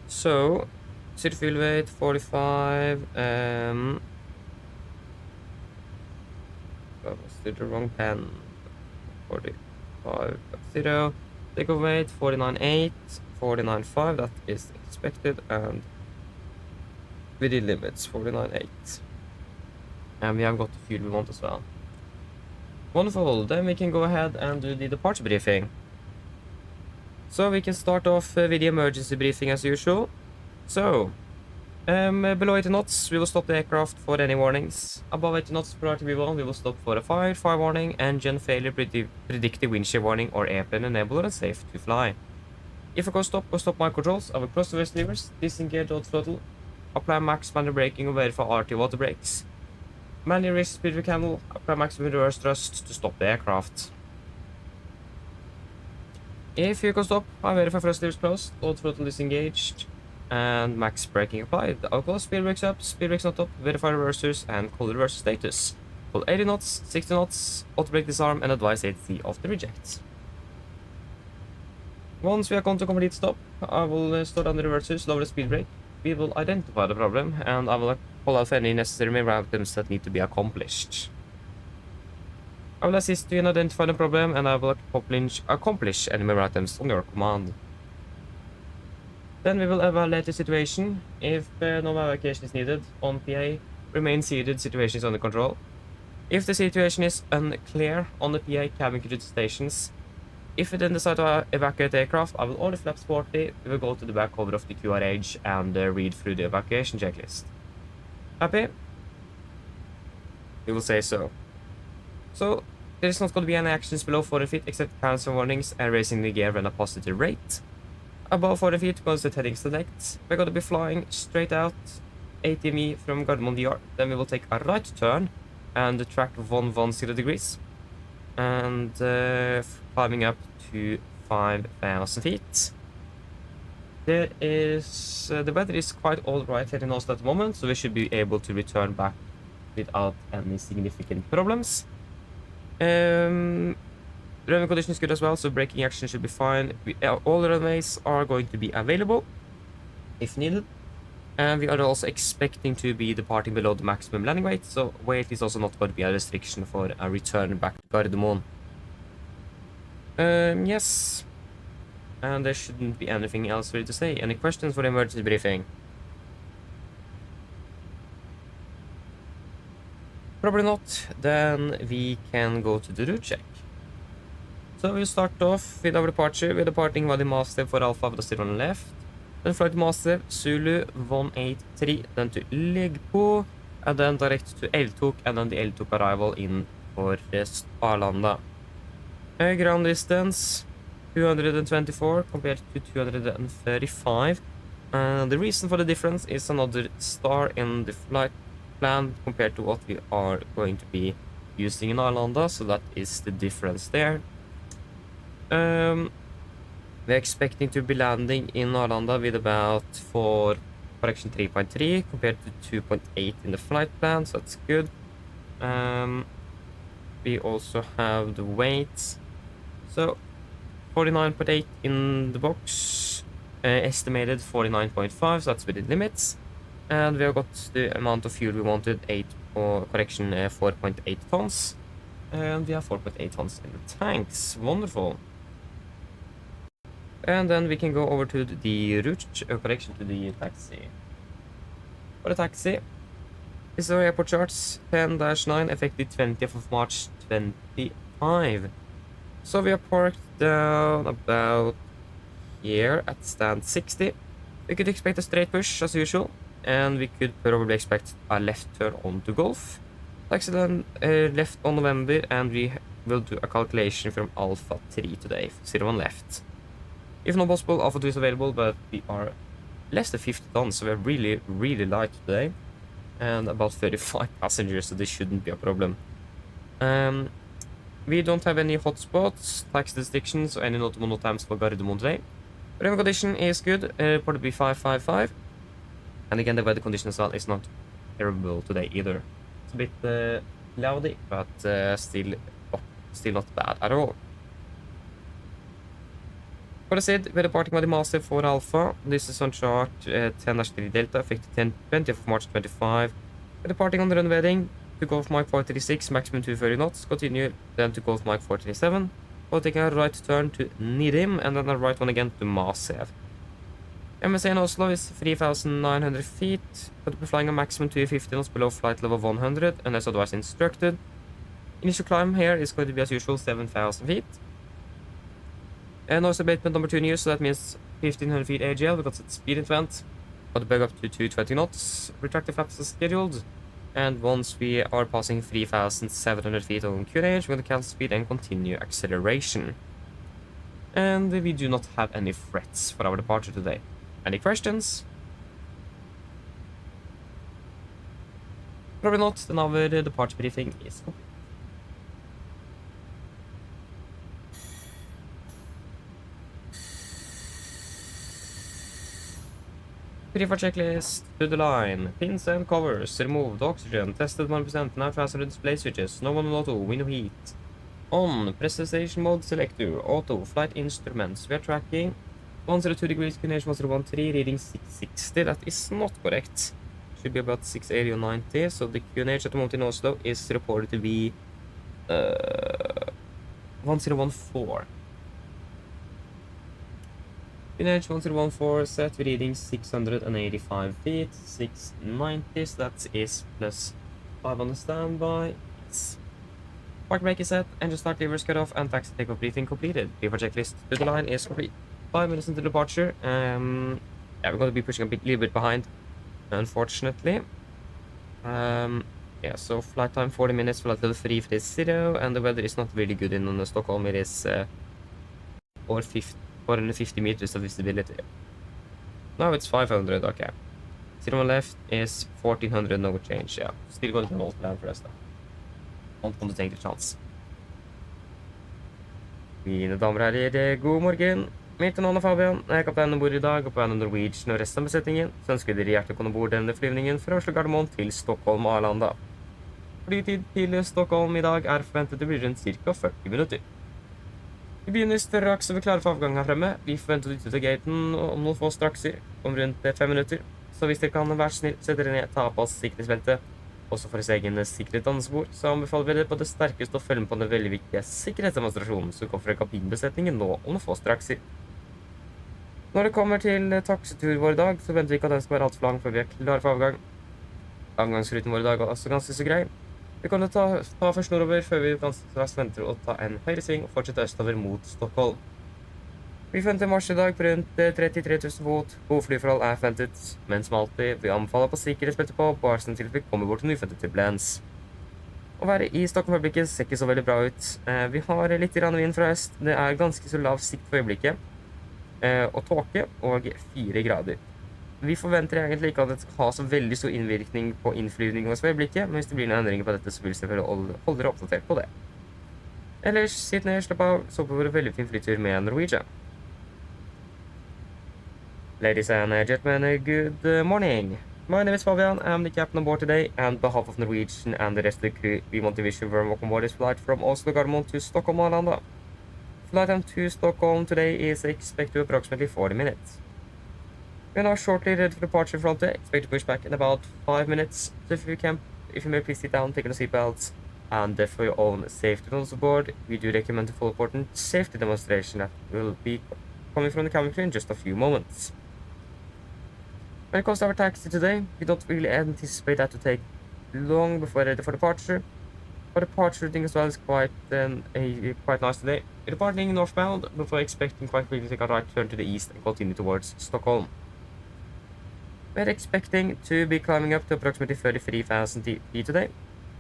So, city fuel weight 45. Oh, was the wrong pen? 45.0. Takeoff weight 49.8, 49.5. That is expected, and within limits 49.8. And we have got the fuel we want as well. Wonderful. Then we can go ahead and do the departure briefing. So we can start off with the emergency briefing as usual. So, below 80 knots, we will stop the aircraft for any warnings. Above 80 knots priority V1, we will stop for a fire warning, engine failure, predictive windshield warning, or airplane enabler and safe to fly. If I go stop my controls, I will cross the waist levers, disengage out throttle, apply max manual braking, or verify RT water brakes. Manual wrist speed candle, apply maximum reverse thrust to stop the aircraft. If you go stop, I verify thrust levers closed, load throttle disengaged, and max braking applied. I'll call speed brakes up, speed brakes not up, verify reversers, and call reverse status. Call 80 knots, 60 knots, auto brake disarm, and advise ATC of the rejects. Once we are going to complete stop, I will start on the reversers, lower the speed brake. We will identify the problem, and I will call out any necessary mirror items that need to be accomplished. I will assist you in identifying the problem, and I will accomplish any mirror items on your command. Then we will evaluate the situation. If no evacuation is needed on PA, remain seated, situation is under control. If the situation is unclear on the PA, cabin crew to stations. If we then decide to evacuate the aircraft, I will order flaps 40, we will go to the back cover of the QRH and read through the evacuation checklist. Happy? We will say so. So, there is not going to be any actions below 40 feet except cancel warnings and raising the gear when a positive rate. Above 40 feet, once the heading select, we're going to be flying straight out ATME from Gardermoen DR. Then we will take a right turn and track 110 degrees. And climbing up to 5,000 feet. There is the weather is quite alright here in Oslo at the moment, so we should be able to return back without any significant problems. Driving condition is good as well, so braking action should be fine. All the runways are going to be available if needed, and we are also expecting to be departing below the maximum landing weight, so weight is also not going to be a restriction for a return back to Gardermoen. Yes, and there shouldn't be anything else really to say. Any questions for the emergency briefing? Probably not. Then we can go to the route check. So we'll start off with our departure. We're departing via the master for Alpha with the still on the left. Then flight master Zulu 183, then to Legpo, and then direct to Eltok, and then the Eltok arrival in for Arlanda. Ground distance 224 compared to 235. The reason for the difference is another star in the flight plan compared to what we are going to be using in Arlanda, so that is the difference there. We're expecting to be landing in Arlanda with about correction 3.3 compared to 2.8 in the flight plan, so that's good. We also have the weight, so 49.8 in the box, estimated 49.5, so that's within limits, and we have got the amount of fuel we wanted, 4.8 tons. And we have 4.8 tons in the tanks. Wonderful. And then we can go over to the route correction to the taxi. For the taxi, this is our airport charts 10-9 effective 20th of March 25. So we are parked down about here at stand 60. We could expect a straight push as usual, and we could probably expect a left turn onto Golf. Taxi then left on November, and we will do a calculation from Alpha 3 today, 01 left. If not possible, Alpha 2 is available, but we are less than 50 tons, so we're really light today. And about 35 passengers, so this shouldn't be a problem. We don't have any hotspots, taxi restrictions, or any notable NOTAMs for Gardermoen today. Weather condition is good, reported to be 555. And again, the weather condition as well is not terrible today either. It's a bit cloudy, but still not bad at all. For the SID, we're departing by the Master for Alpha. This is on chart 10-3 Delta, effective 20th of March 25. We're departing on the runway heading to Golf Mike 436, maximum 230 knots. Continue then to Golf Mike 437. We'll take a right turn to Nidim, and then a right one again to Masev. MSA in Oslo is 3,900 feet. We'll be flying a maximum 250 knots below flight level 100, unless otherwise instructed. Initial climb here is going to be as usual 7,000 feet. And noise abatement number 2 new, so that means 1,500 feet AGL because it's speed event. Got to bug up to 220 knots. Retractor flaps as scheduled. And once we are passing 3,700 feet on QNH, we're going to cancel speed and continue acceleration. And we do not have any threats for our departure today. Any questions? Probably not, then our departure briefing is complete. Prefer checklist to the line. Pins and covers. Removed oxygen. Tested 1%. Now transferred display switches. No one auto. Window heat. On. Presentation mode selector. Auto. Flight instruments. We are tracking 102 degrees. QNH 1013. Reading 660. That is not correct. Should be about 680 or 90. So the QNH at the moment in Oslo is reported to be 1014. QNH 1014 set reading 685 feet, 690, so that is plus 5 on the standby. Yes. Park brake is set, engine start levers cut off, and taxi takeoff briefing completed. Prefer checklist to the line is complete. 5 minutes into departure. Yeah, we're going to be pushing a little bit behind, unfortunately. Yeah, so flight time 40 minutes, flight level 3 if it is 0, and the weather is not really good in Stockholm. It is 450 meters of visibility. Now it's 500, okay. 01 left is 1400, no change, yeah. Still going to be an old plan for us, da. Don't want to take the chance. Mine damer og herrer, god morgen. Mitt navn er Fabian, jeg er kaptein ombord i dag, og på vegne av Norwegian og resten av besetningen, så ønsker dere hjertelig velkommen ombord denne flyvningen fra Oslo Gardermoen til Stockholm og Arlanda. Flytid til Stockholm i dag er forventet å bli rundt ca. 40 minutter. Vi begynner straks og vi klarer for avgang her fremme. Vi forventer å dytte til gaten om noen få strakser, om rundt 5 minutter. Så hvis dere kan være snill, sette dere ned, ta på oss sikkerhetsbelte. Også for sin egen sikkerhet dansebord, så anbefaler vi dere på det sterkeste å følge med på den veldig viktige sikkerhetsdemonstrasjonen som kommer fra kabinbesetningen nå om noen få strakser. Når det kommer til taxitur vår i dag, så venter vi ikke at den skal være alt for lang før vi er klare for avgang. Avgangsruten vår i dag er også ganske så grei. Vi kan ta først nordover før vi ganske raskt venter å ta en høyresving og fortsette østover mot Stockholm. Vi forventer marsj i dag på rundt 33 000 fot. Gode flyforhold er forventet, men som alltid, vi anbefaler på sikkerhetsbelte på varsen til vi kommer bort til nyforventet turbulens. Å være i Stockholm-øyeblikket ser ikke så veldig bra ut. Vi har litt vind fra øst, det er ganske så lav sikt for øyeblikket, og tåke og 4 grader. Vi forventer egentlig ikke at det skal ha så veldig stor innvirkning på innflyvning hos øyeblikket, men hvis det blir noen endringer på dette, så vil vi selvfølgelig holde dere oppdatert på det. Ellers, sitt ned, slapp av, så på vår veldig fin flytur med Norwegian. Ladies and gentlemen, good morning. My name is Fabian, I'm the captain on board today, and on behalf of Norwegian and the rest of the crew, we want to wish you a warm welcome aboard this flight from Oslo Gardermoen to Stockholm Arlanda. Flight time to Stockholm today is expected to approximately 40 minutes. We are now shortly ready for departure from the expect to push back in about 5 minutes. So if you may please sit down, take on the seatbelts, and for your own safety rules aboard, we do recommend a full important safety demonstration that will be coming from the camera crew in just a few moments. When it comes to our taxi today, we don't really anticipate that to take long before we're ready for departure. Our departure routing as well is quite nice today. We're departing northbound before expecting quite quickly to take a right turn to the east and continue towards Stockholm. We're expecting to be climbing up to approximately 33,000 feet today.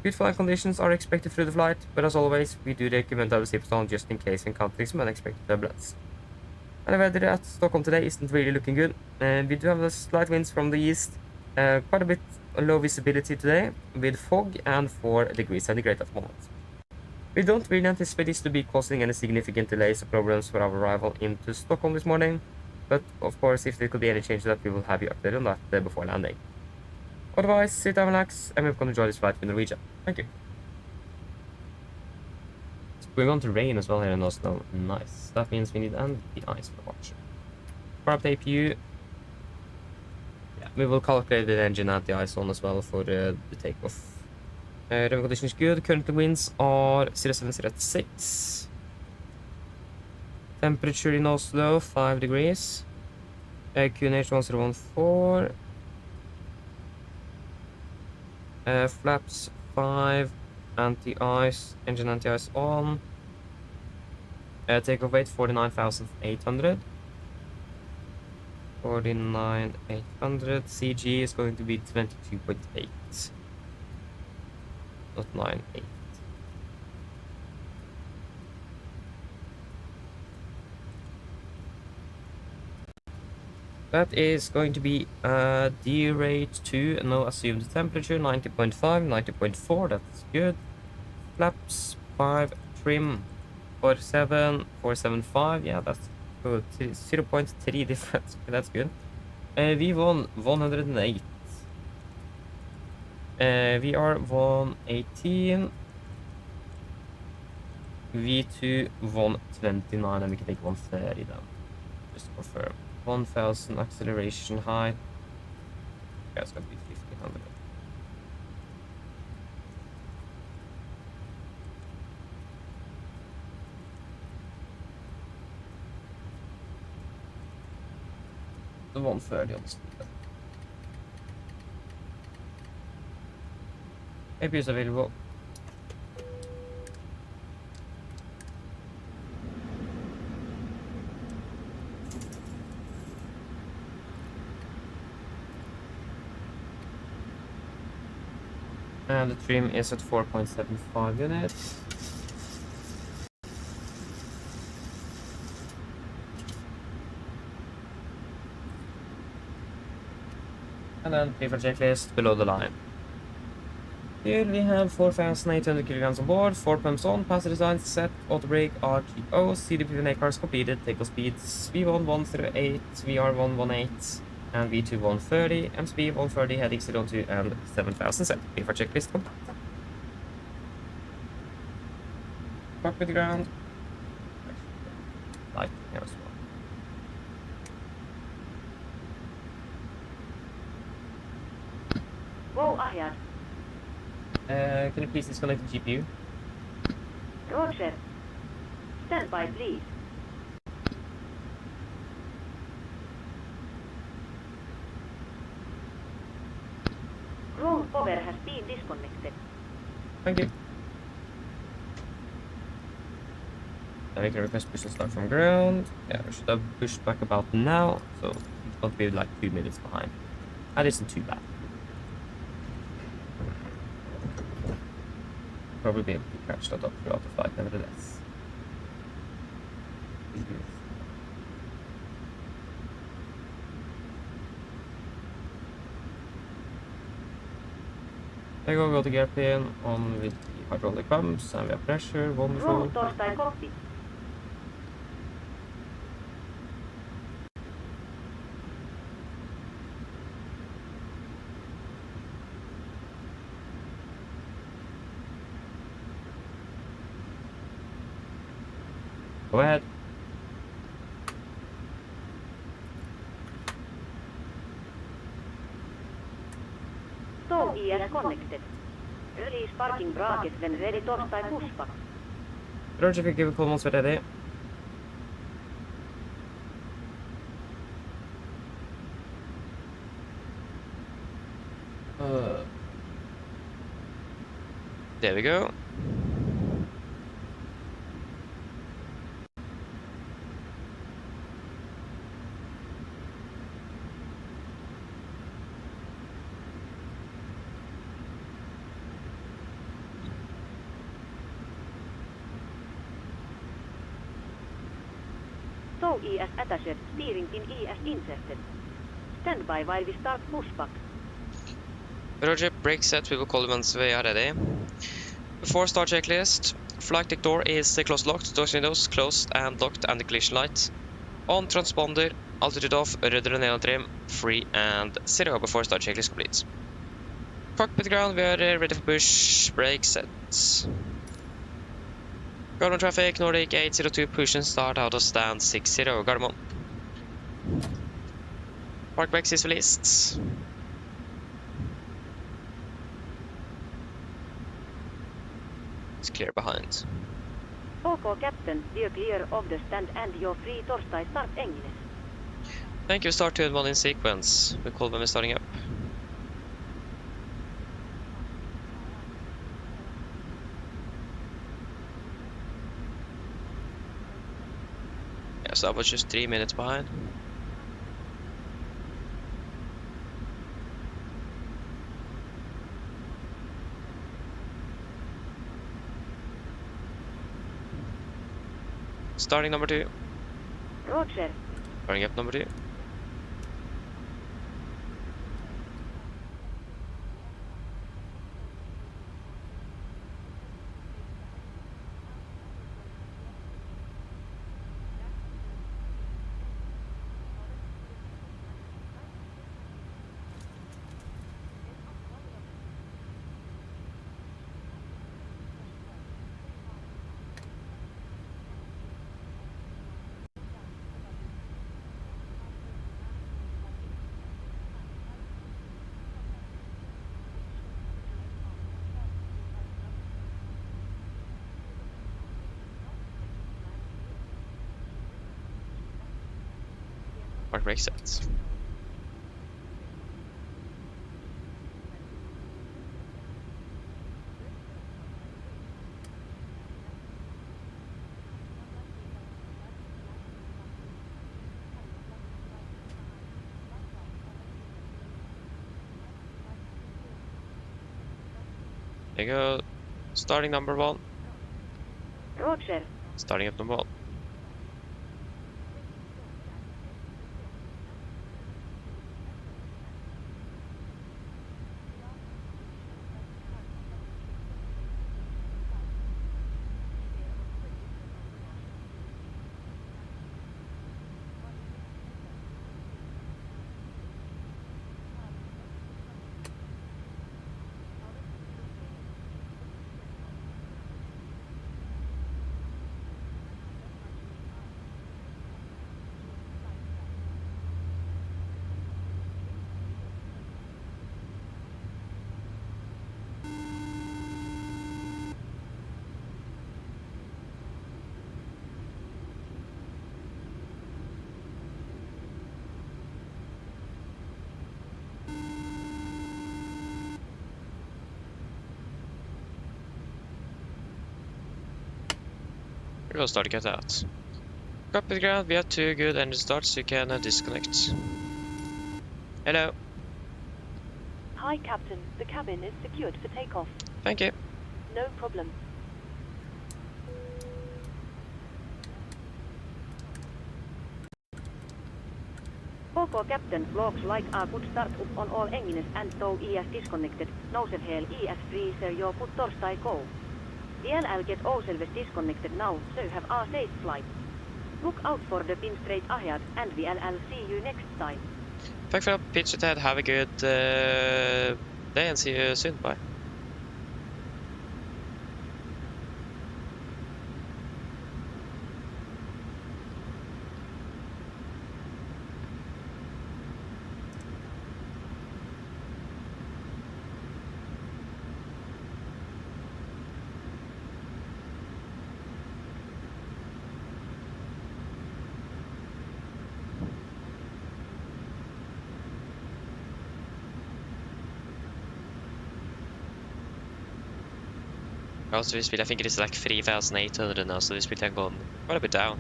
Good flight conditions are expected through the flight, but as always, we do recommend our zips on just in case we encounter some unexpected turbulence. And the weather at Stockholm today isn't really looking good. We do have a slight winds from the east, quite a bit low visibility today, with fog and 4 degrees centigrade at the moment. We don't really anticipate this to be causing any significant delays or problems for our arrival into Stockholm this morning, but of course, if there could be any change to that, we will have you updated on that before landing. Otherwise, sit down, relax, and we're going to enjoy this flight with Norwegian. Thank you. We're going to rain as well here in Oslo. Nice. That means we need anti-ice for the watch. For up the APU, yeah, we will calculate the engine anti-ice on as well for the takeoff. Revenue condition is good. Currently winds are 0706. Temperature in Oslo 5 degrees. QNH 1014. Flaps 5. Anti-ice, engine anti-ice on. Takeoff weight 49,800. 49,800. CG is going to be 22.8. Not 9.8. That is going to be D rate 2, no assumed temperature, 90.5, 90.4, that's good. Flaps 5, trim 47, 475, yeah, that's good. 0.3 difference, okay, that's good. V1 108. VR 118. V2 129, and we can take 130 then. Just to confirm. 1000 acceleration height. Yeah, it's gonna be 1500. The 130 on the speed. APU is available. And the trim is at 4.75 units. And then pay for checklist below the line. Here we have 4,800 kilograms on board, 4 pumps on, passenger design set, auto brake, RTO, CDP cars completed, takeoff speeds V1 138, VR 118. And V2 130, MSP 130, heading 0-2 and 7,000 set. Pay for checklist complete. Cockpit ground. Light here as Go ahead. well. Can you please disconnect the GPU? Roger. Stand by, please. Ground power has been disconnected. Thank you. Then we can request push and start from ground. Yeah, we should have pushed back about now, so it's going to be like 2 minutes behind. That isn't too bad. Probably be able to catch that up throughout the flight, nevertheless. There we go to gear pin on with the hydraulic pumps, and we have pressure, wonderful. Roll Torstai cockpit. Go ahead. Tow ES connected. Release parking bracket when ready torstai Pushback. Roger, if you give a call once we're ready. There we go. So ES attached, steering pin ES inserted. Stand by while we start Pushback. Roger, brake set, we will call you once we are ready. Before start checklist, flight deck door is closed locked, doors windows closed and locked and the collision light. On transponder, altitude off, rudder and neo trim, 3 and 0 before start checklist complete. Cockpit ground, we are ready for push, brake set. Garmin traffic, Nordic 802, push and start out of stand 60, Garmin. Park brakes is released. It's clear behind. OK Captain, we're clear of the stand and you're free torstai start engines. Thank you, start 2 and 1 in sequence. We call when we're starting up. Yeah, so I was just 3 minutes behind. Starting number 2. Roger. Starting up number 2. Park brake sets. There you go. Starting number 1. Roger. Starting up number 1. We'll start to get out. Cockpit ground, we have 2 good engine starts, so you can disconnect. Hello. Hi, Captain. The cabin is secured for takeoff. Thank you. No problem. OK Captain, looks like a good start up on all engines and though ES disconnected. Nousehel ES freezer your put torstai go. DLL get all service disconnected now, so have a safe flight. Look out for the pin straight ahead and VLL see you next time. Thanks for the pitch ahead. Have a good day and see you soon. Bye. Also, this speed, I think it is like 3,800 now, so this speed can go quite a bit down.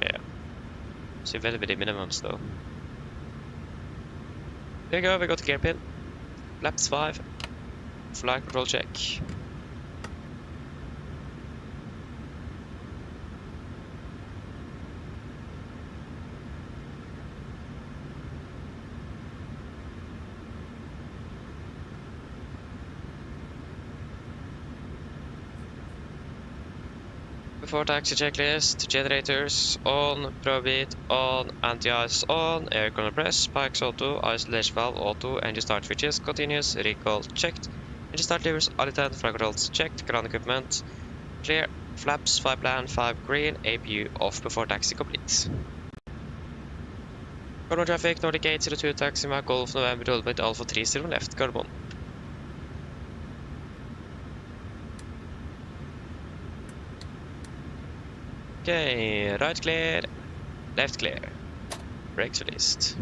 Yeah. So very, very minimums though. There you go, we got the gear pin. Flaps 5. Flight control check. Before taxi checklist, generators on, probeat on, anti-ice on, air compress, spikes auto, isolation valve auto, engine start switches continuous, recall checked, engine start levers, alitant, flight controls checked, ground equipment clear, flaps 5 plan, 5 green, APU off before taxi complete. Carbon traffic, Nordic 802 taxi, Mac Golf, November, Ultimate, Alpha 30 left, carbon. Okay, right clear, left clear, brakes released.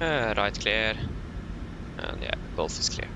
Right clear, and yeah, Golf is clear.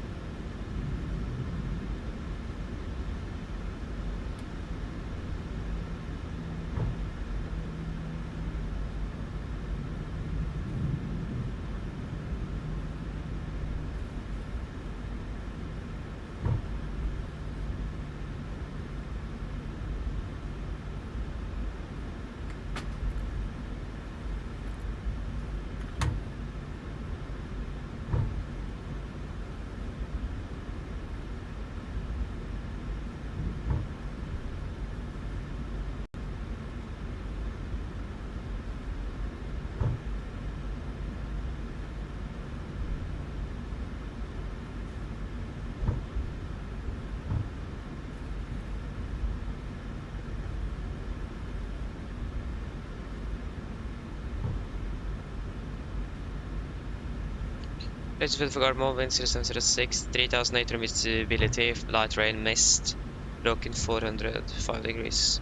Let's fill for Garmon, wind 0706, 3800 visibility, light rain, mist, broken 405 degrees.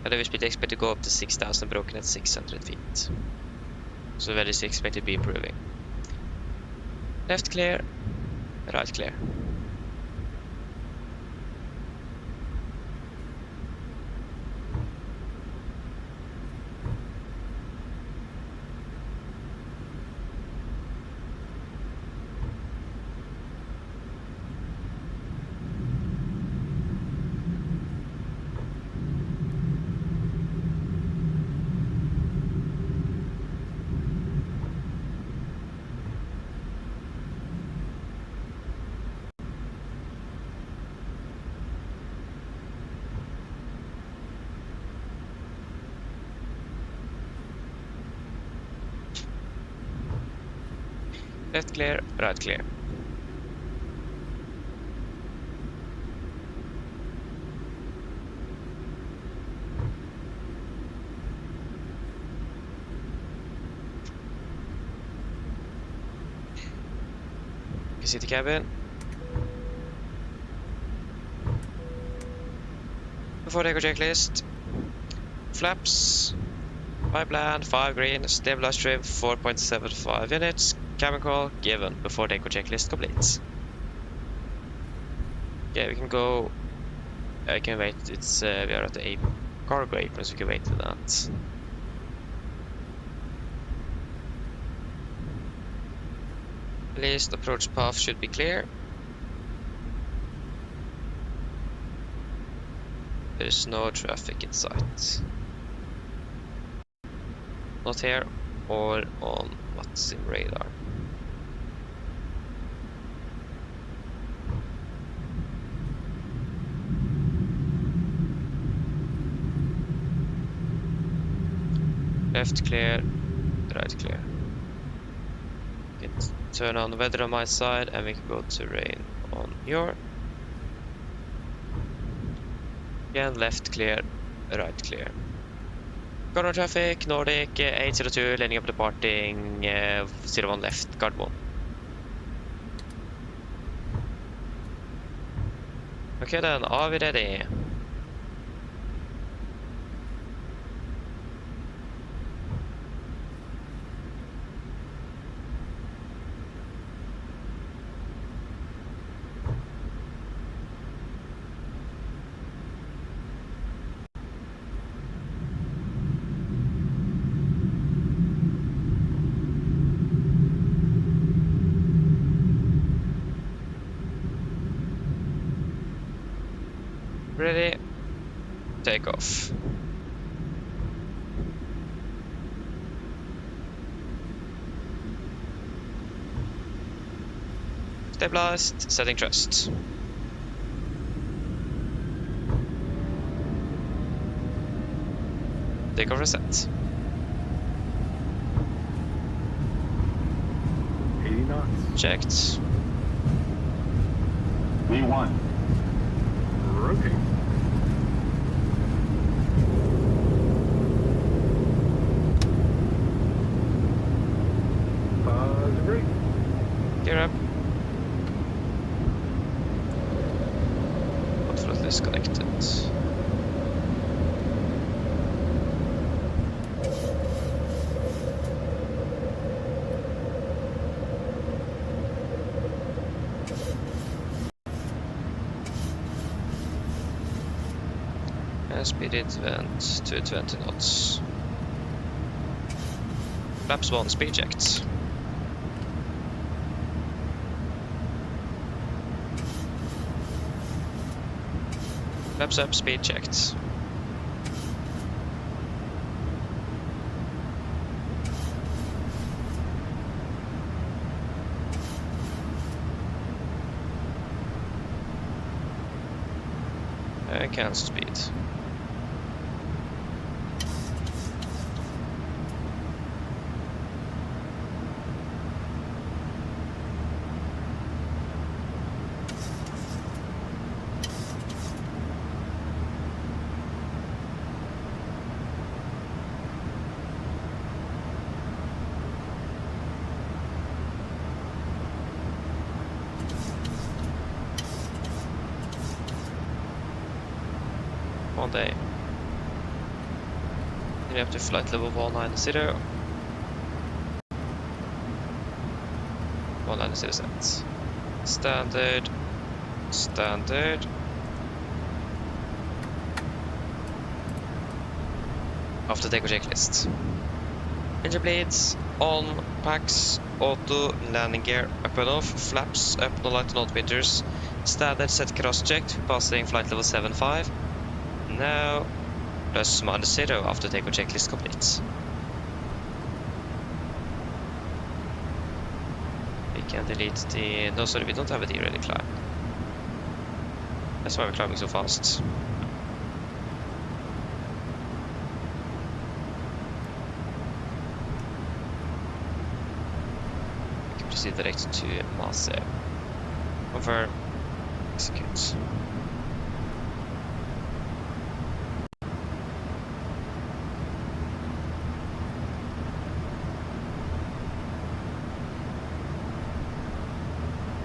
Elevator speed expected to go up to 6000, broken at 600 feet. So that is expected to be improving. Left clear, right clear. Left clear, right clear. You see the cabin. Before deco checklist. Flaps. 5 land, 5 green, stabilized trim 4.75 units. Cabin call given before deco checklist complete. Yeah, we can go. I can wait. It's we are at the cargo apron, so we can wait for that. Least approach path should be clear. There is no traffic in sight. Not here or on what's in radar. Left clear, right clear. We can turn on weather on my side and we can go terrain on your. Again, left clear, right clear. Guard 1 traffic, Nordic 802, landing up departing 01 left, guard 1. Okay then, are we ready? Ready? Takeoff. Stabilized, setting thrust. Takeoff reset. 80 knots. Checked. V1. Rotate. Positive brake. Gear up. Hot throttle is connected. Speed it went to 20 knots. Flaps 1, speed checked. Flaps up, speed checked. Cancel speed. One day. Then we have to flight level 190. 190 set. Standard. Standard. After takeoff checklist. Engine bleeds. On. Packs. Auto. Landing gear. Up and off. Flaps. Up. No light. No meters. Standard set cross checked. Passing flight level 75. Now, plus minus 0 after takeoff checklist complete. We can delete the... No, sorry, we don't have a D-ready climb. That's why we're climbing so fast. We can proceed direct to Masse. Confirm. Execute.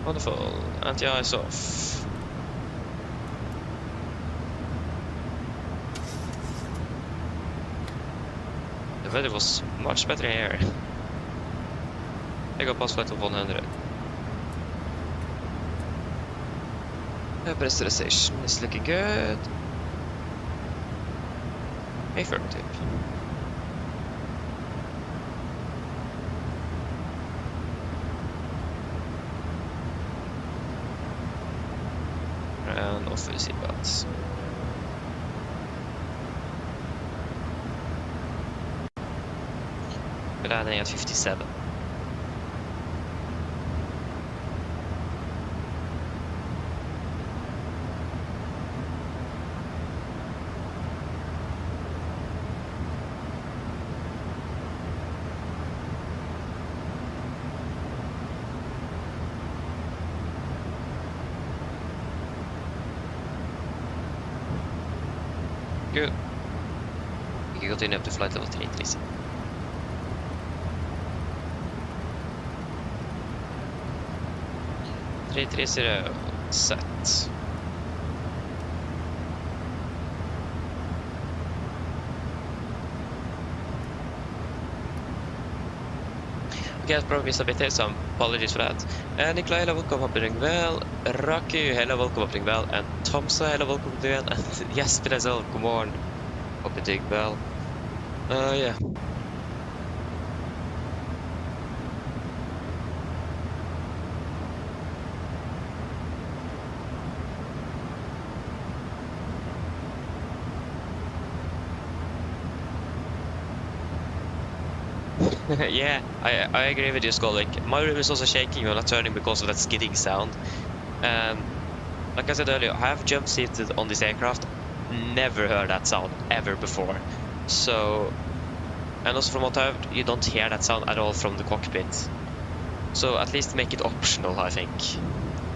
Wonderful. Anti-ice off. The weather was much better here. I got past flight of 100. Pressurization is looking good. Affirmative. And off with the seatbelts. We're landing at 57. Good. We can continue up to flight level 330. Set. Okay, I probably missed a bit here, so apologies for that. Nikolai, hello, welcome up doing well. Raku, hello, welcome up doing well. And Tomsa, hello, welcome doing well. And Jesper as well, come on. Hope you're doing well. Yeah. Yeah, I agree with you, Skull. Like, my room is also shaking when I'm turning because of that skidding sound. Like I said earlier, I have jump seated on this aircraft. Never heard that sound ever before. So, and also from what I heard, you don't hear that sound at all from the cockpit. So at least make it optional, I think,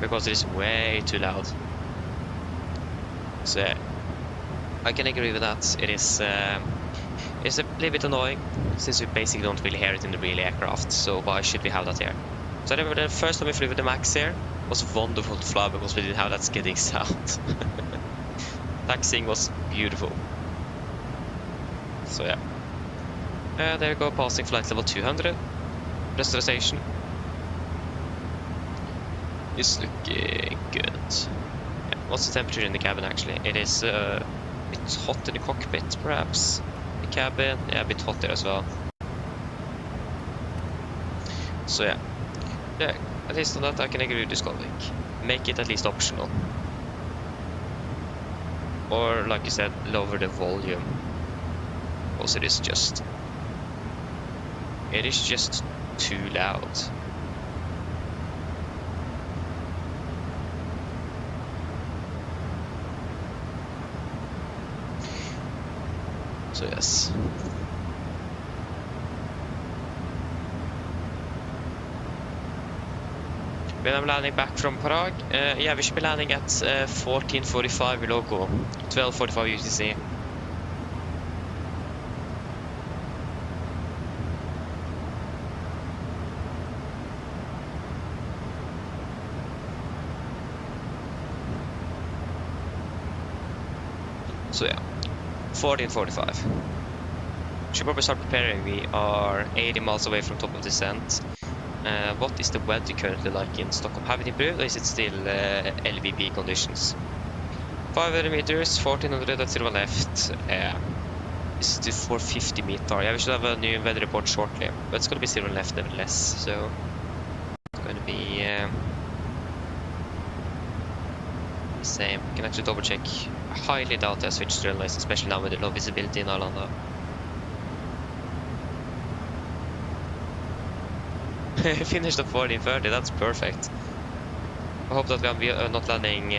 because it is way too loud. So yeah, I can agree with that. It's a little bit annoying, since we basically don't really hear it in the real aircraft, so why should we have that here? So I remember the first time we flew with the Max here, it was wonderful to fly because we didn't have that skidding sound. Taxiing was beautiful. So yeah. There we go, passing flight level 200. Pressurization is looking good. Yeah. What's the temperature in the cabin actually? It is it's hot in the cockpit perhaps. Cabin, yeah, a bit hot there as well. So yeah, at least on that I can agree with this colleague. Make it at least optional, or like you said, lower the volume, because it is just too loud. So yes. When I'm landing back from Prague, yeah, we should be landing at 14:45 local, 12:45 UTC. So yeah. 14:45. Should probably start preparing. We are 80 miles away from top of descent. What is the weather currently like in Stockholm? Have it improved, or is it still LVP conditions? 500 meters, 1400 at 0 left. Is it 450 meter? Yeah, we should have a new weather report shortly, but it's going to be 0 left nevertheless. So it's going to be same. I can actually double check. I highly doubt I switched to real lights, especially now with the low visibility in Arlanda. Finished at 14:30, that's perfect. I hope that we are not landing.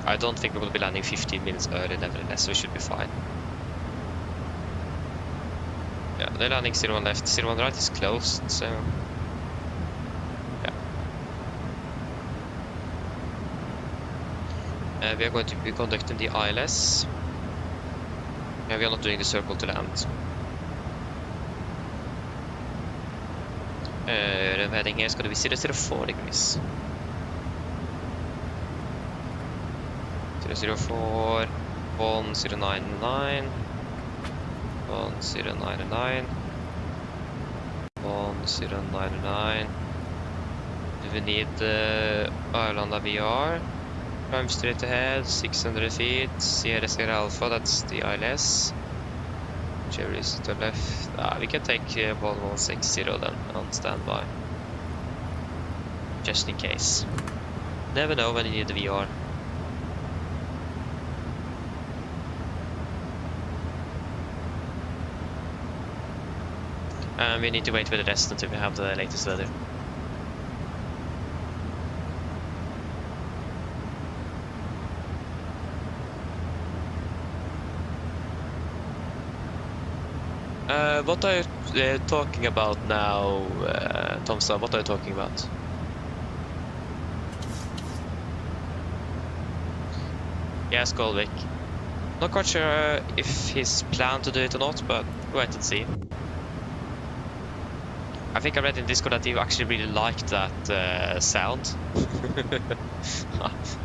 I don't think we're going to be landing 15 minutes early, nevertheless, so we should be fine. Yeah, they're landing 01 left, 01 right is closed, so. We are going to be conducting the ILS. We are not doing the circle to land. The heading here is going to be 004 degrees. 004, 1099, 1099, 1099. Do we need the Arlanda VR? Climb straight ahead, 600 feet, Sierra Sierra Alpha, that's the ILS. Jerry is to the left. We can take 1160 then on standby. Just in case. Never know when you need the VR. And we need to wait with the rest until we have the latest weather. What are you talking about now, Tomsa? What are you talking about? Yes, Golvik. Not quite sure if he's planned to do it or not, but wait and see. I think I read in Discord that you actually really liked that sound.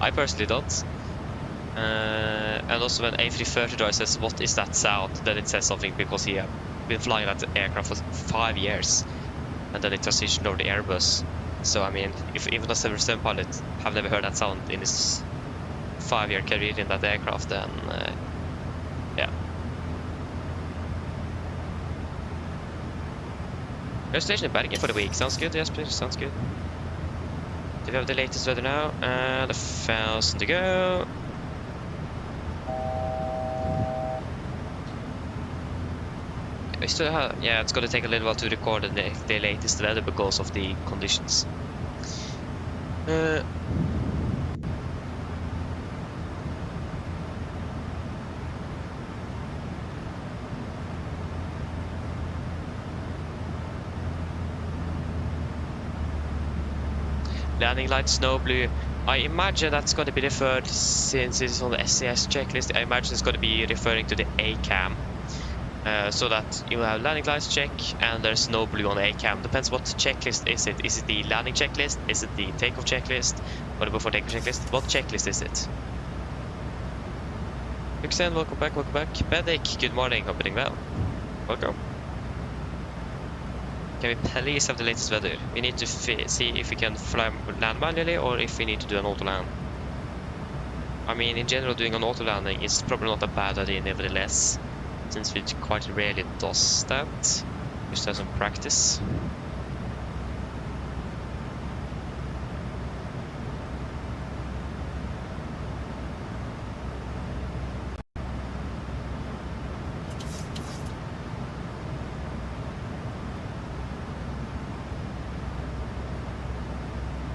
I personally don't. And also when A330 says, what is that sound? Then it says something because he has been flying that aircraft for 5 years. And then it transitioned over to Airbus. So I mean, if even a 737 pilot have never heard that sound in his 5-year career in that aircraft, then yeah. We're stationed in Bergen for the week. Sounds good, yes please, sounds good. Do we have the latest weather now? And 1,000 to go. We still have, yeah, it's gonna take a little while to record the latest weather because of the conditions. Landing light snow blue. I imagine that's going to be referred, since it's on the SCS checklist, I imagine it's going to be referring to the ACAM. So that you have landing lights check and there's snow blue on the ACAM. Depends what checklist is it. Is it the landing checklist? Is it the takeoff checklist? Or the before takeoff checklist? What checklist is it? Yuxen, welcome back, welcome back. Bendik, good morning, hope you're doing well. Welcome. Can we please have the latest weather? We need to see if we can land manually or if we need to do an auto land. I mean, in general, doing an auto landing is probably not a bad idea nevertheless, since we quite rarely does that. Just have some practice.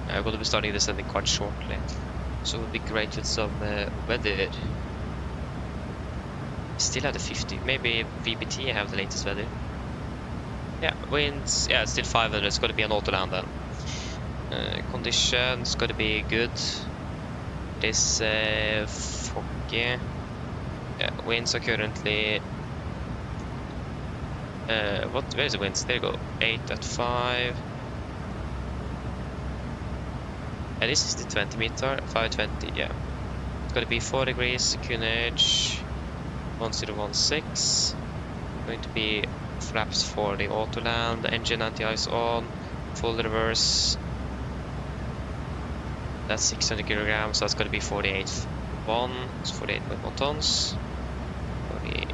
I'm going to be starting descending quite shortly, so it would be great with some weather. Still have the 50, maybe VBT have the latest weather. Yeah, winds, yeah, it's still 500, it's going to be an auto land then. Conditions, going to be good. It is foggy. Yeah, winds are currently... where is the winds? There you go, 8 at 5. And this is the 20 meter, 520, yeah. It's going to be 4 degrees, secundage. 1016. Going to be flaps for the auto land, the engine anti-ice on, full reverse. That's 600 kilograms, so that's going to be 48.1, it's 48.1 tons. 48,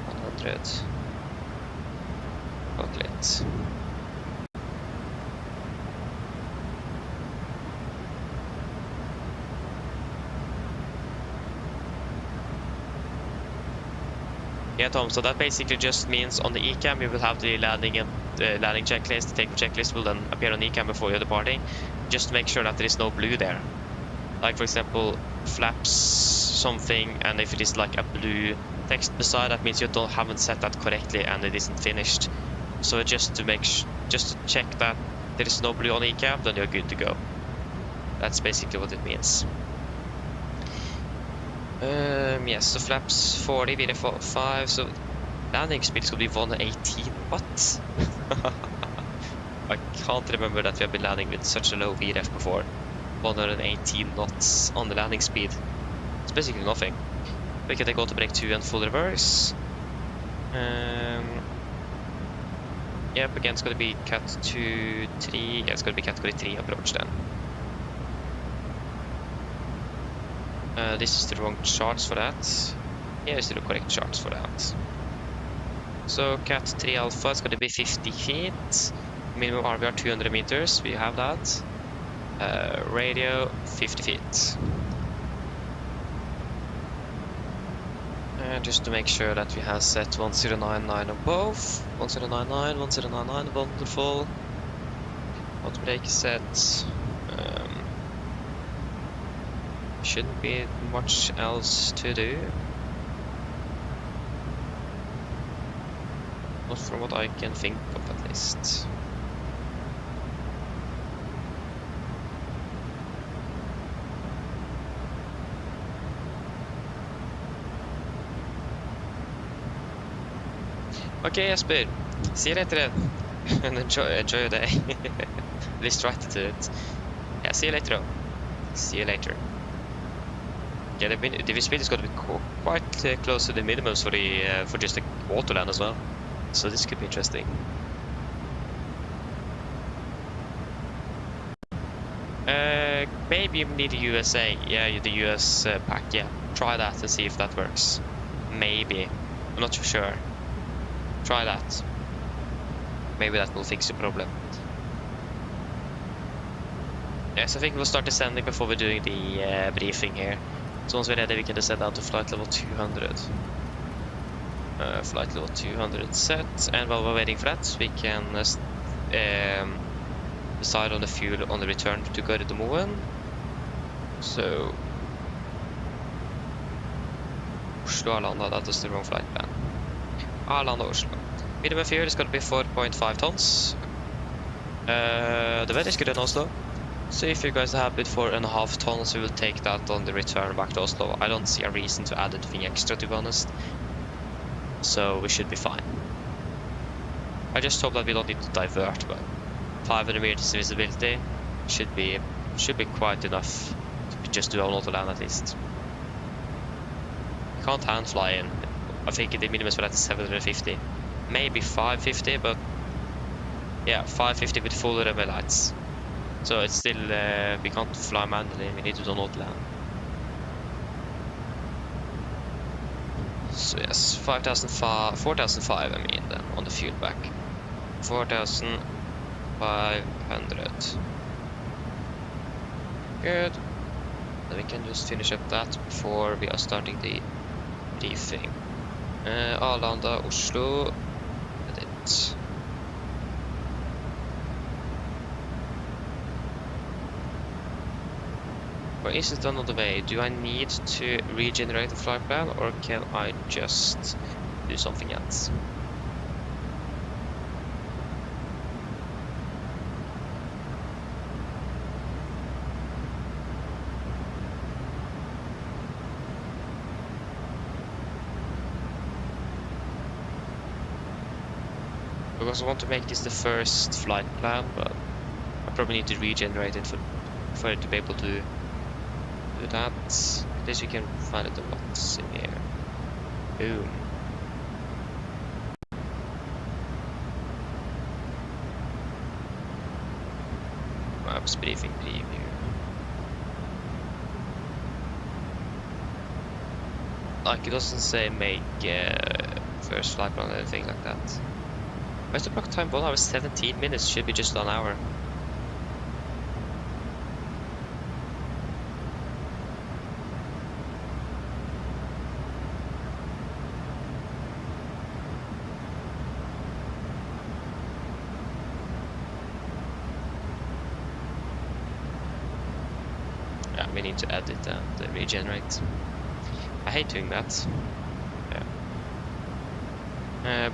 100. Calculate. Yeah, Tom, so that basically just means on the ECAM you will have the landing and landing checklist, the takeoff checklist will then appear on ECAM before you're departing. Just make sure that there is no blue there. Like for example, flaps something, and if it is like a blue text beside, that means you haven't set that correctly and it isn't finished. So just to just to check that there is no blue on ECAM, then you're good to go. That's basically what it means. Yes, so flaps 40, VD 5, so landing speed is going to be 118. What? I can't remember that we have been landing with such a low VREF before. 118 knots on the landing speed. It's basically nothing. We can take auto brake 2 and full reverse. Yep, again it's going to be cat 2, 3. Yeah, it's going to be category 3 approach then. This is the wrong charts for that. Yeah, it's the correct charts for that. So cat 3 alpha is going to be 50 feet. Minimum RVR 200 meters. We have that. Radio 50 feet. And just to make sure that we have set 1099 on both. 1099, 1099, wonderful. Hot brake is set. Shouldn't be much else to do. Not from what I can think of, at least. Okay, Jesper. See you later then. And enjoy your day. At least try to do it. Yeah, see you later though. See you later. Yeah, the visibility is going to be quite close to the minimums for just the Autoland as well. So this could be interesting. Maybe you need the USA. Yeah, the US pack. Yeah, try that and see if that works. Maybe. I'm not sure. Try that. Maybe that will fix the problem. Yes, I think we'll start descending before we're doing the briefing here. So once we're ready, we can descend down to flight level 200. Flight level 200 set, and while we're waiting for that, we can decide on the fuel on the return to Gardermoen. So Oslo Arlanda, that was the wrong flight plan. Arlanda Oslo. Minimum fuel is going to be 4.5 tons. The weather is good in Oslo. So if you guys have it 4.5 tons, we will take that on the return back to Oslo. I don't see a reason to add anything extra, to be honest. So we should be fine. I just hope that we don't need to divert, but 500 meters visibility should be quite enough to just do an autoland at least. You can't hand fly in. I think the minimum for that is 750. Maybe 550, but yeah, 550 with full rebel lights. So it's still, we can't fly manually, we need to do an autoland. So yes, 4,500 I mean then, on the fuel back. 4,500. Good. Then we can just finish up that before we are starting the briefing. Arlanda, Oslo. That's it. Or is it another way? Do I need to regenerate the flight plan, or can I just do something else? Because I want to make this the first flight plan, but I probably need to regenerate it for it to be able to do that. At least we can find it a lot in here. Boom. Maps briefing preview. Like it doesn't say make first flight plan or anything like that. Where's the block time? 1 hour 17 minutes, should be just 1 hour. Yeah, we need to edit and regenerate. I hate doing that.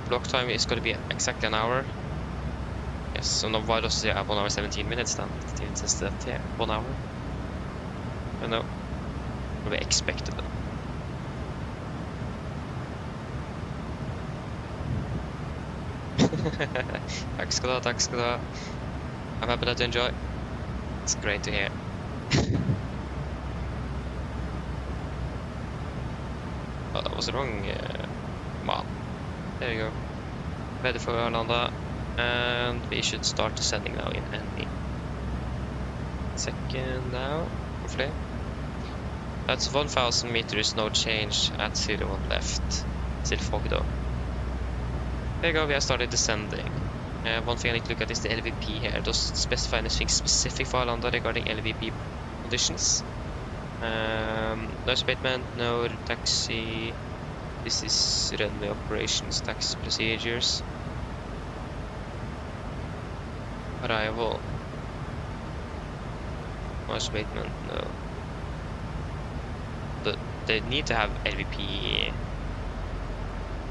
Block time is going to be exactly 1 hour. Yes, so now why does it have 1 hour 17 minutes then? It even says that here, 1 hour. I don't know. We expected them. Tack ska du ha, tack ska du ha. I'm happy that you enjoy. It's great to hear. Oh, that was the wrong map. There you go. Ready for Arlanda, and we should start descending now in any second now, hopefully. That's 1,000 meters, no change at 01 left. Still foggy though. There you go, we have started descending. One thing I need to look at is the LVP here. Does it specify anything specific for Arlanda regarding LVP conditions? No abatement, no taxi. This is runway operations, taxi procedures. Arrival. Mass abatement, no. But they need to have LVP.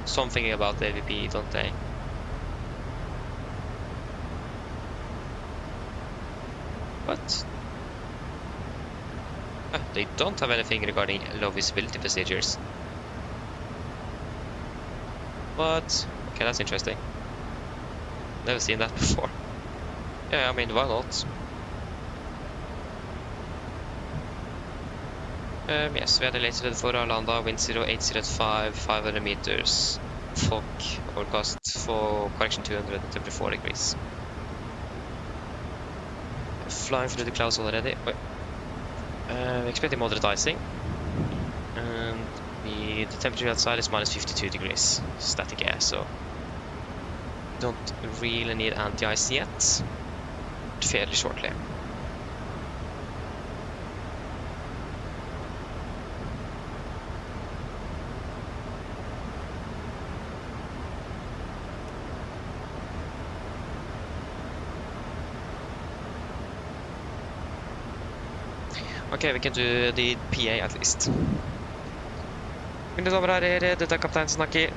Something about the LVP, don't they? What? Ah, they don't have anything regarding low visibility procedures. What? Okay, that's interesting. Never seen that before. Yeah, I mean, why not? Yes, we had a later for Arlanda, wind 0805, 500 meters, fog, overcast for correction 234 degrees. Flying through the clouds already. Expecting moderate icing. And the temperature outside is minus 52 degrees, static air, so don't really need anti-ice yet. Fairly shortly. Okay, we can do the PA at least. Mine damer og herrer, dette er kaptein som snakker.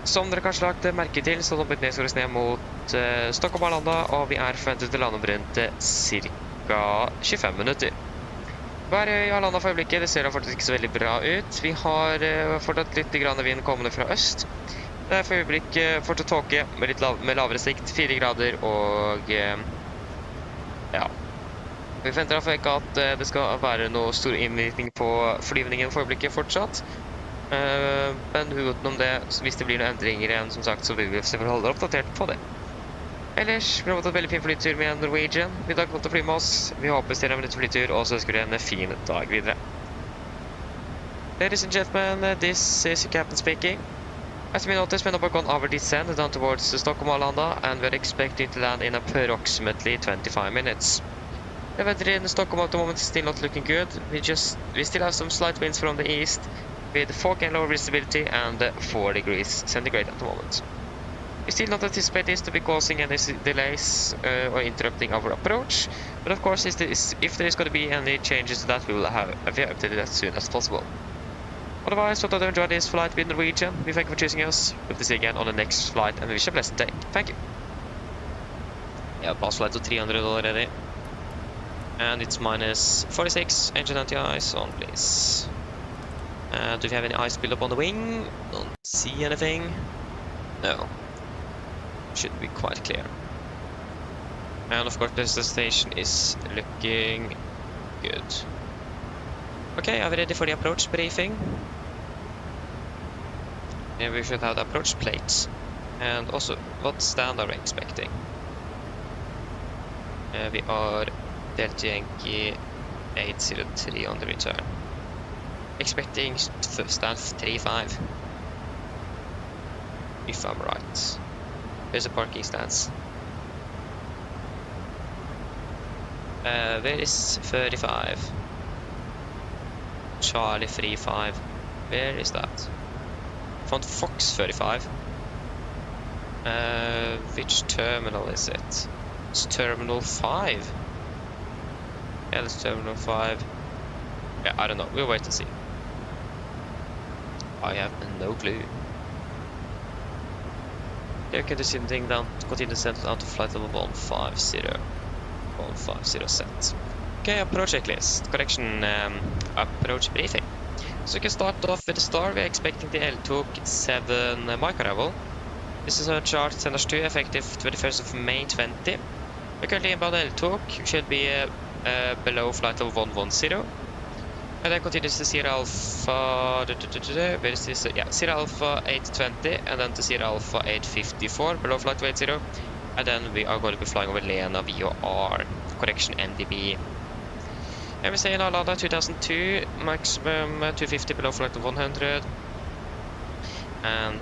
Som dere kanskje lagt merke til, så har det nedsåres ned mot Stockholm Arlanda, og vi er forventet til å lande om rundt ca. 25 minutter. Været i Arlanda for øyeblikket, det ser fortsatt ikke så veldig bra ut. Vi har fortsatt litt grann vind kommende fra øst. Det er for øyeblikket fortsatt tåke med lavere sikt, 4 grader, og ja. Vi forventer derfor ikke at det skal være noe stor innvirkning på flyvningen for øyeblikket fortsatt. Men utenom det, hvis det blir noen endringer igjen, som sagt, så vil vi selvfølgelig holde oppdatert på det. Ellers, vi har fått en veldig fin flytur med Norwegian. Vi har godt å fly med oss. Vi håper stille en minutt flytur, og så ønsker vi en fin dag videre. Ladies and gentlemen, this is your captain speaking. As we noticed, we have gone over descent down towards Stockholm Arlanda, and we are expecting to land in approximately 25 minutes. The weather in Stockholm at the moment is still not looking good. We still have some slight winds from the east, with fog and lower visibility and 4 degrees centigrade at the moment. We still not anticipate this to be causing any delays or interrupting our approach, but of course if there is going to be any changes to that, we will have updated as soon as possible. Otherwise, hope that you enjoyed this flight with Norwegian. We thank you for choosing us. Hope to see you again on the next flight, and we wish you a pleasant day. Thank you. Yeah, pass flight to $300 already. And it's minus 46, engine anti-ice on, please. Do we have any ice build-up on the wing? Don't see anything. No. Should be quite clear. And of course, the station is looking good. Okay, are we ready for the approach briefing? And we should have the approach plates. And also, what stand are we expecting? We are Delta Yankee 803 on the return. Expecting stand 35. If I'm right. There's a parking stance. Where is 35? Charlie 35. Where is that? Found Fox 35. Which terminal is it? It's Terminal 5. Yeah, that's Terminal 5. Yeah, I don't know. We'll wait and see. I have no clue. Here can descending down, continue descent down to flight level 150. 150 set. Okay, approach checklist. Correction, approach briefing. So we can start off with the star. We're expecting the L2 7 mic arrival. This is a chart Senders 2 effective 21st of May 20. We're currently inbound L2, should be below flight level 110. And then continues to Sierra Alpha, where is this? Yeah, Sierra Alpha 820, and then to Sierra Alpha 854, below flight level 80. And then we are going to be flying over Lena VOR, correction MDB. And we say in Arlanda 2002, maximum 250 below flight level 100. And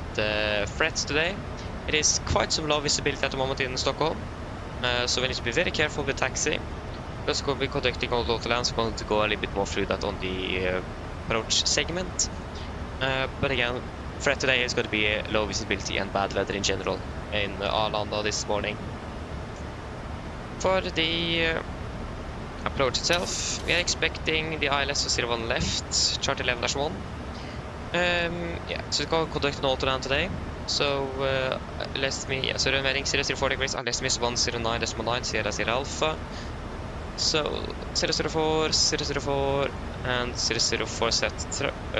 threats today, it is quite some low visibility at the moment in Stockholm. So we need to be very careful with taxi. Because we'll be conducting all local lands, we're going to go a little bit more through that on the approach segment. But again, threat today is going to be low visibility and bad weather in general in Arlanda this morning. For the approach itself, we are expecting the ILS 01 left, chart 11-1. Yeah, so we're going to conduct an auto-land today. So so remaining 004 degrees, ILS 109.9, Sierra Sierra Alpha. So 004, 004, and 004 set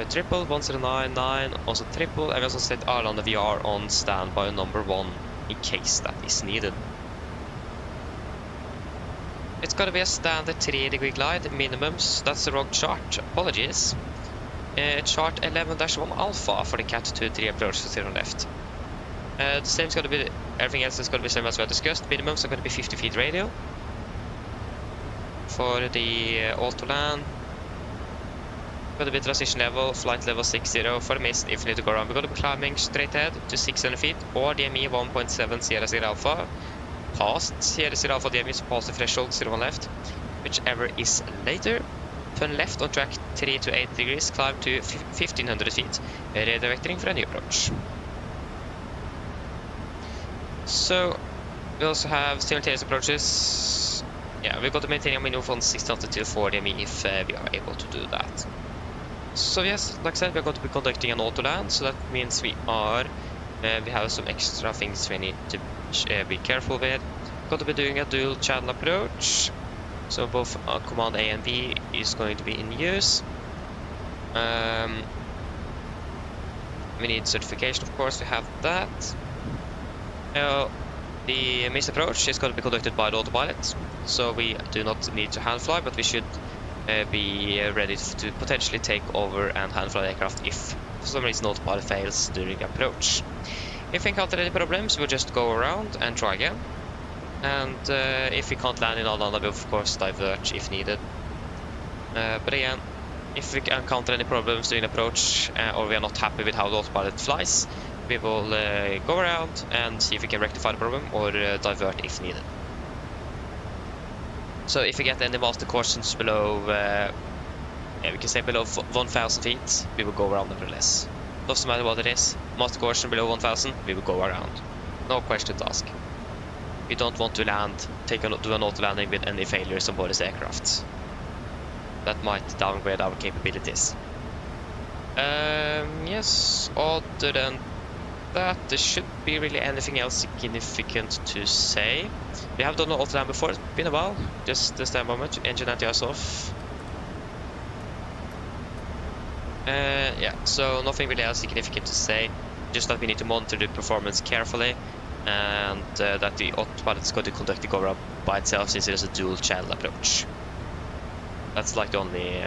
triple, 1099, also triple, and we also set Arlanda VR on standby number 1 in case that is needed. It's gonna be a standard 3-degree glide minimums. That's the wrong chart. Apologies. Chart 11-1 alpha for the Cat 2-3 approach to 0 left. The same is gonna be everything else is gonna be same as we discussed. Minimums are gonna be 50 feet radial. For the auto land, gonna be transition level, flight level 60 for the mist. If we need to go around, we're gonna be climbing straight ahead to 600 feet or DME 1.7 Sierra Sierra Alpha. Past Sierra Sierra Alpha DME, so past the threshold 01 left, whichever is later. Turn left on track 3 to 8 degrees, climb to 1500 feet, redirecting for a new approach. So we also have simultaneous approaches. Yeah, we've got to maintain a minimum from 600 to 4 DME if we are able to do that. So yes, like I said, we're going to be conducting an auto land, so that means we have some extra things we need to be careful with. We're going to be doing a dual channel approach, so both command A and B is going to be in use. We need certification, of course, we have that. The missed approach is going to be conducted by the autopilot, so we do not need to hand fly, but we should be ready to potentially take over and hand fly the aircraft if for some reason autopilot fails during the approach. If we encounter any problems, we'll just go around and try again. And if we can't land in Arlanda, we'll of course divert if needed. But again, if we encounter any problems during the approach or we are not happy with how the autopilot flies, we will go around and see if we can rectify the problem or divert if needed. So if we get any master courses below, we can say below 1000 feet, we will go around nevertheless. Doesn't matter what it is, master caution below 1000, we will go around. No question to ask. We don't want to land, do an auto landing with any failures on board this aircraft. That might downgrade our capabilities. Yes, other than that, there should be really anything else significant to say. We have done an auto land before, it's been a while. Just a moment, engine anti-ice off. Yeah, so nothing really else significant to say, just that we need to monitor the performance carefully, and that the autopilot is going to conduct the go-around by itself since it is a dual channel approach. That's like the only,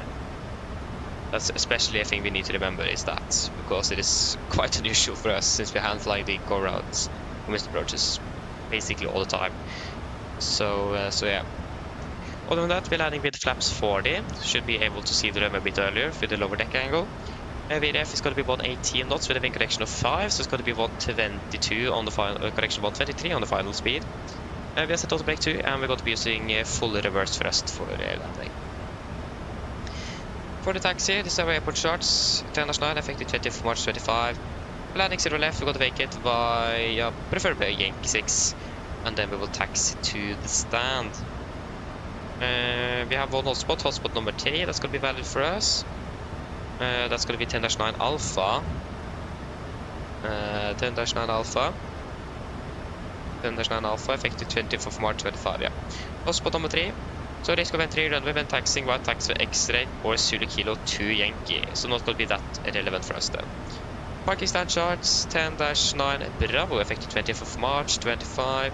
that's especially a thing we need to remember is that, because it is quite unusual for us since we hand fly the go-rounds and missed approaches basically all the time. So yeah. Other than that, we're landing with flaps 40, should be able to see the runway a bit earlier with the lower deck angle. VDF is going to be 118 knots with a wind correction of 5, so it's going to be 122 on the final, correction 123 on the final speed. We have set auto brake 2, and we're going to be using full reverse thrust for landing. For the taxi, this is our airport charts, 10-9, effective 20th March 25. Landing 0 left, we're going to vacate via preferably Yankee 6, and then we will taxi to the stand. We have one hotspot number 3, that's going to be valid for us. That's going to be 10-9 Alpha. 10-9 Alpha. 10-9 Alpha, effective 20th of March 25, yeah. Hotspot number 3. So risk of entry, runway when taxiing via taxi X-ray or Zulu Kilo 2 Yankee. So not going to be that relevant for us then. Parking stand charts, 10-9 Bravo, effective 20th of March 25.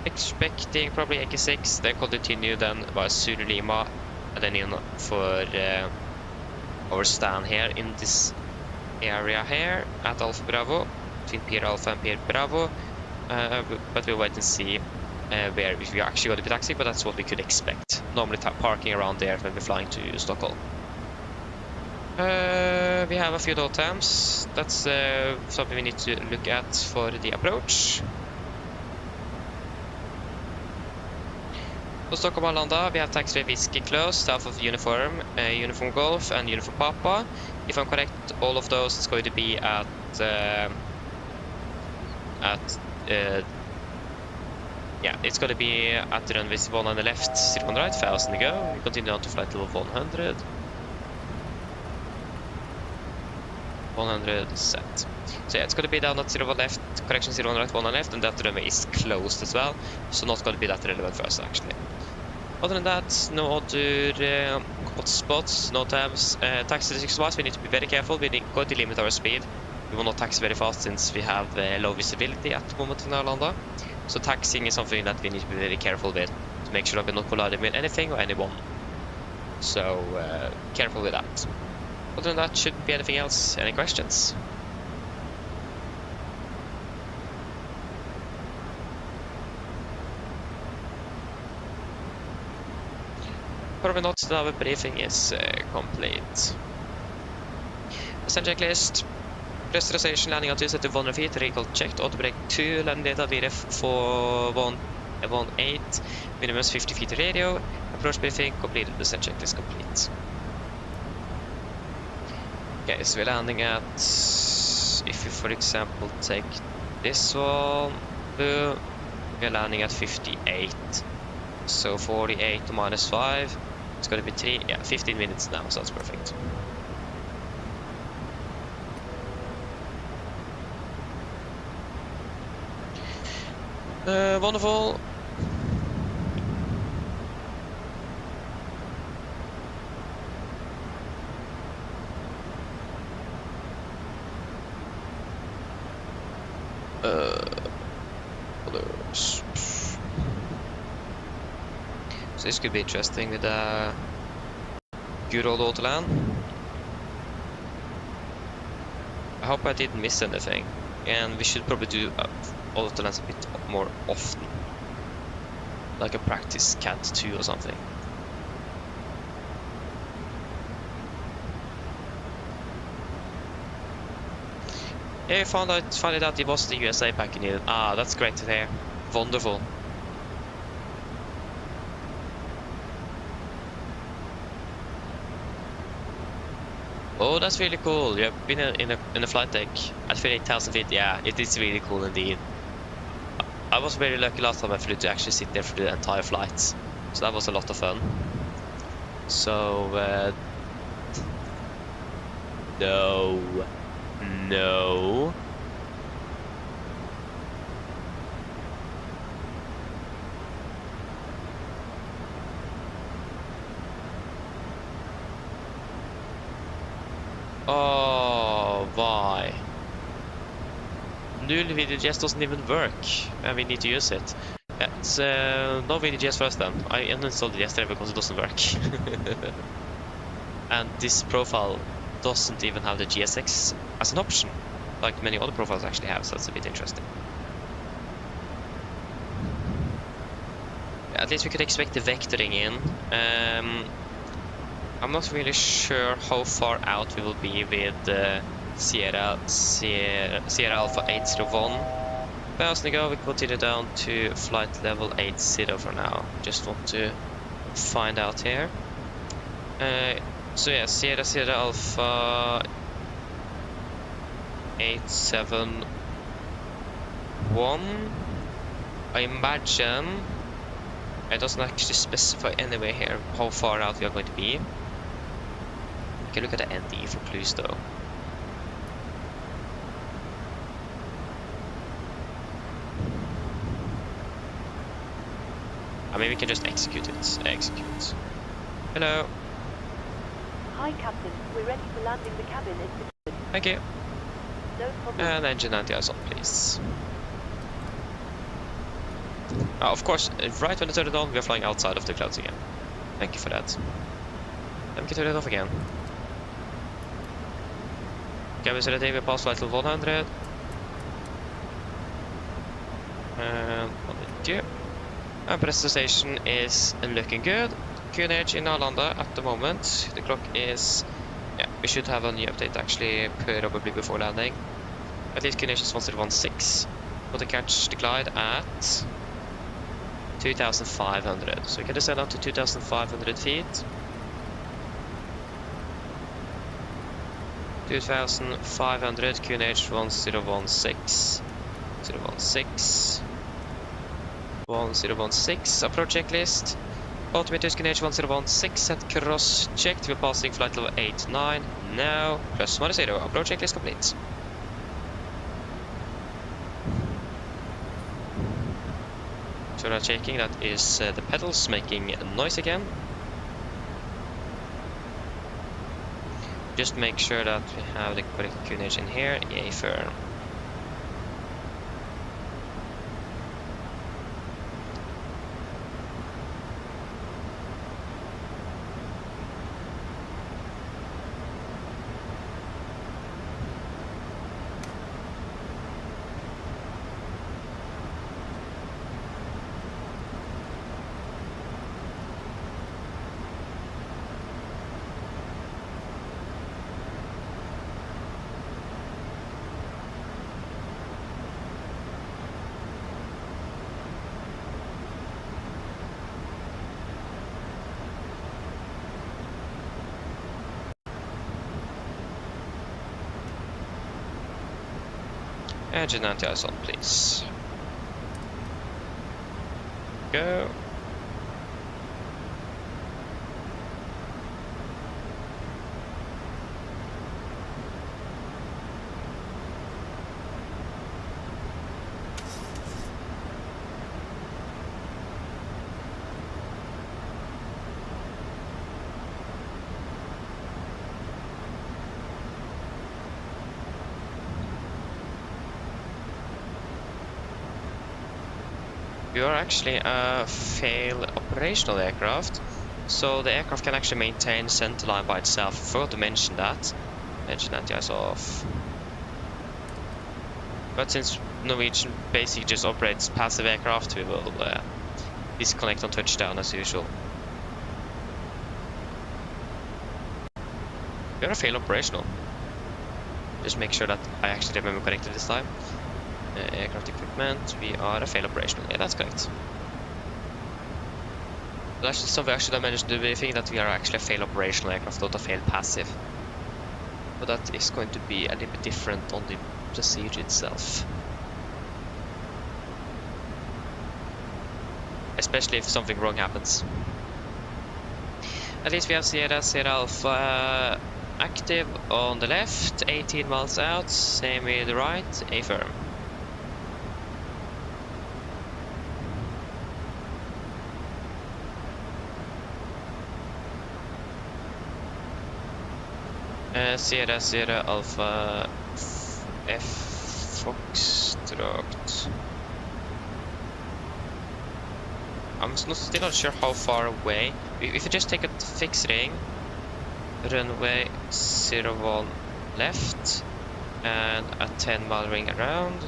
Expecting probably Yankee 6, then continue then via Zulu Lima, and then in for our stand here in this area here at Alpha Bravo, between Pier Alpha and Pier Bravo. But we'll wait and see where if we are actually going to be taxiing, but that's what we could expect. Normally parking around there when we're flying to Stockholm. We have a few NOTAMs. That's something we need to look at for the approach. So Stockholm Arlanda, we have taxiway Whiskey close, south of Uniform, Uniform Golf, and Uniform Papa. If I'm correct, all of those is going to be at yeah, it's going to be at the runway 1 on the left, 0 on the right, 1000 to go. We continue on to flight level 100. 100 set. So yeah, it's going to be down at 0 on left, correction 0 on the right, 1 on the left, and that runway is closed as well, so not going to be that relevant for us actually. Other than that, no other hot spots, no tabs. Taxi wise, we need to be very careful. We need to limit our speed. We will not taxi very fast since we have low visibility at the moment in Arlanda. So taxiing is something that we need to be very careful with to make sure that we're not colliding with anything or anyone. So careful with that. Other than that, shouldn't be anything else. Any questions? Probably not. Now the briefing is complete. Ascent checklist. Pressurization landing altitude set to 100 feet. Recall checked. Auto brake 2. Landing data VRF for 118. Minimum 50 feet radio. Approach briefing completed. Ascent checklist complete. Okay, so we're landing at, if you for example take this one, we're landing at 58. So 48 to minus 5, it's going to be 15 minutes now, so that's perfect. Wonderful. Others. So this could be interesting with a good old autoland. I hope I didn't miss anything, and we should probably do autolands a bit more often, like a practice Cat 2 or something. Yeah, I found out it was the USA pack you needed. Ah, that's great to hear. Wonderful. Oh, that's really cool. You have been in a flight deck at 58,000 feet. Yeah, it is really cool indeed. I was very lucky last time I flew to actually sit there for the entire flight, so that was a lot of fun. So no. Oh, why? Null VDGS doesn't even work, and we need to use it. Yeah, it's no VDGS for us then. I uninstalled it yesterday because it doesn't work. And this profile doesn't even have the GSX as an option, like many other profiles actually have, so that's a bit interesting. At least we could expect the vectoring in. I'm not really sure how far out we will be with Sierra Alpha 801. But as we go, we continue down to flight level 80 for now. Just want to find out here. So yeah, Sierra Alpha 871. I imagine it doesn't actually specify anywhere here how far out we are going to be. We can look at the ND for clues though. I mean, we can just execute it. Execute. Hello. Hi, Captain. We're ready for landing. The cabin is secured. Thank you. No problem. And engine anti-ice on, please. Of course, right when I turn it on, we are flying outside of the clouds again. Thank you for that. Then we can turn it off again. Cabin is ready. We pass flight level 100. And thank you. And pressurization is looking good. QNH in Arlanda at the moment. The clock is... yeah, we should have a new update actually probably before landing. At least QNH is 1016. Got to catch the glide at 2,500. So we can descend up to 2,500 feet. 2,500 QNH 1016. 1016. Approach checklist. Altimeter QNH 1016 set cross checked. We're passing flight level 89. Now, +10. Approach checklist complete. So we're checking that is the pedals making noise again. Just make sure that we have the correct QNH in here. Yay, firm. Engine anti-ice on, please. Go. We are actually a fail operational aircraft, so the aircraft can actually maintain centerline by itself. I forgot to mention that. Engine anti-ice off. But since Norwegian basically just operates passive aircraft, we will disconnect on touchdown as usual. We are a fail operational. Just make sure that I actually remember correctly this time. Aircraft equipment, we are a fail operational. Yeah, that's correct. But actually, so we actually mentioned the briefing that we are actually a fail operational aircraft, not a fail passive. But that is going to be a little bit different on the procedure itself. Especially if something wrong happens. At least we have Sierra Alpha active on the left, 18 miles out, same with the right, A firm. Sierra Alpha F Foxtrot. I'm still not sure how far away. If you just take a fixed ring, runway 01 left, and a 10-mile ring around.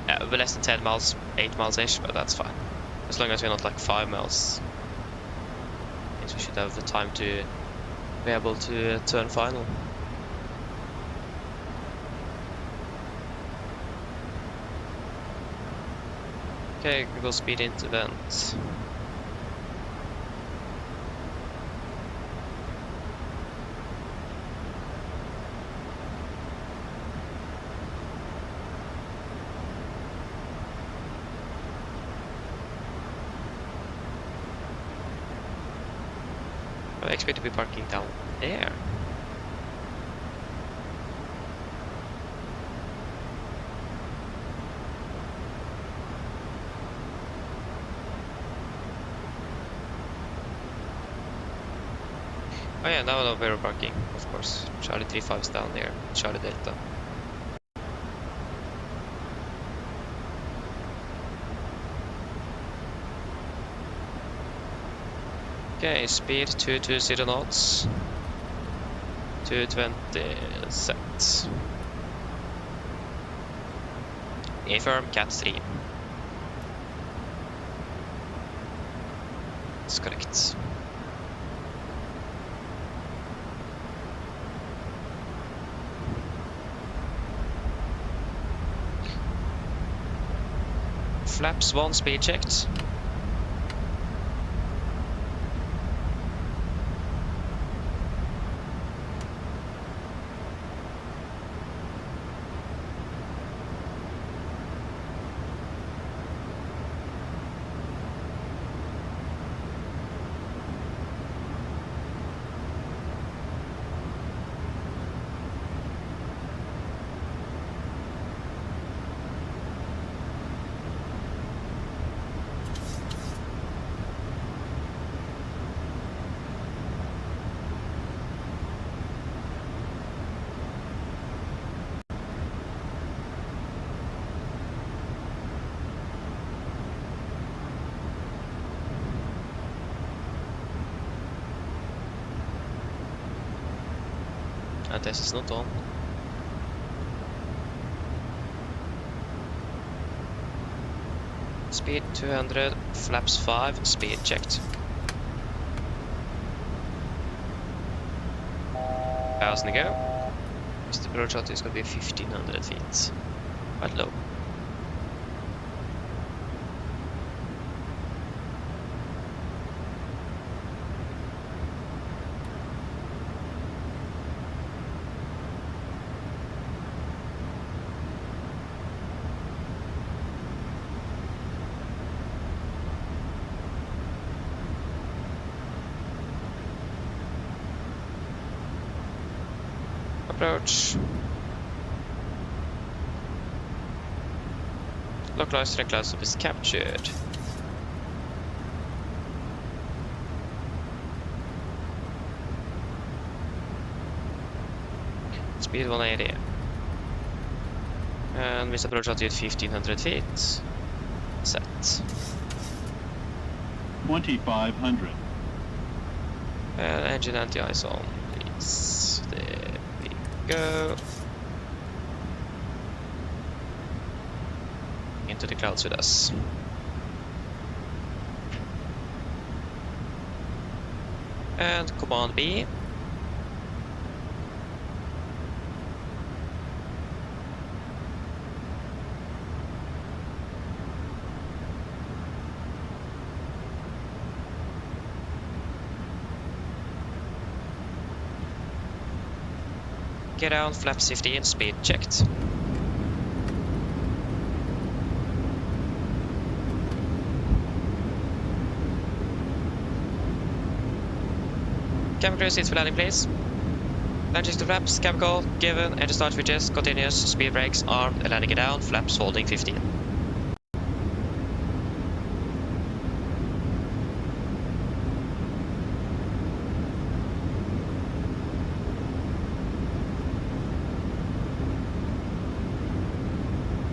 Yeah, we're less than 10 miles, 8 miles-ish, but that's fine. As long as we're not like 5 miles. We should have the time to be able to turn final. Okay, Google speed into vent. I expect to be parking down there. Oh yeah, now I know where we're parking, of course. Charlie 35 is down there, Charlie Delta. Okay, speed 220 knots. 220 set. A firm, cat 3. That's correct. Flaps 1 speed checked. And this is not on. Speed 200, flaps 5, speed checked. 1000 to go. This approach shot is going to be 1500 feet. Quite low. Approach. Localized and close-up is captured. Speed 180. And we approach altitude 1500 feet. Set. 2500. And engine anti-ice on, please. There we go. Into the clouds with us. And command B. Get down, flaps 15, speed checked. Cabin crew seats for landing, please. Landing to flaps, cabin call, given, engine start switches, continuous, speed brakes, armed, and landing it down, flaps holding 15.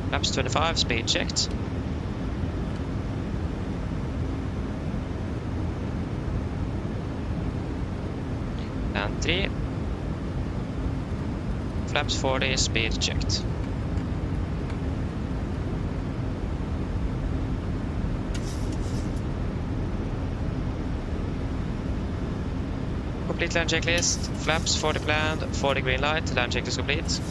Flaps 25, speed checked. And 3. Flaps 40, speed checked. Complete land checklist. Flaps 40 planned, 40 green light, land checklist complete.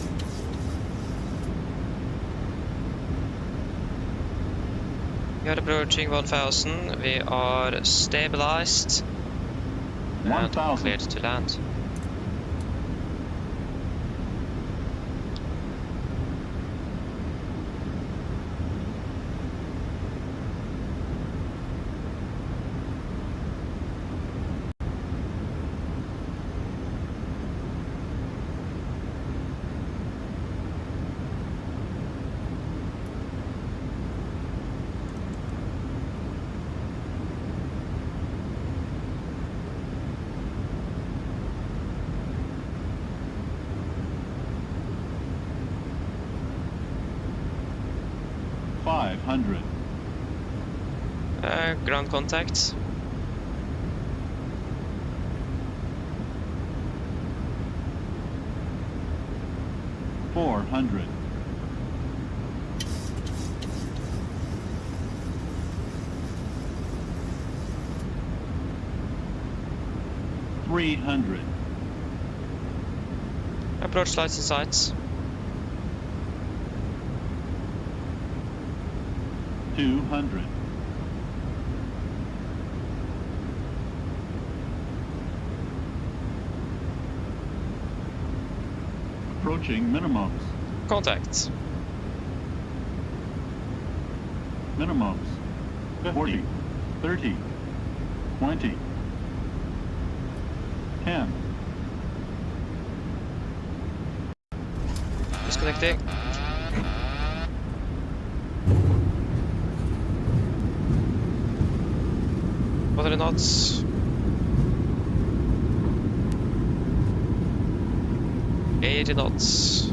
We are approaching 1000, we are stabilized and 1000. cleared to land. Ground contact. $400. 300. Approach lights and sights. 200. Approaching minimums. Contact. Minimums. 40, 30, 20, 10. Disconnecting. What are the knots? 80 knots.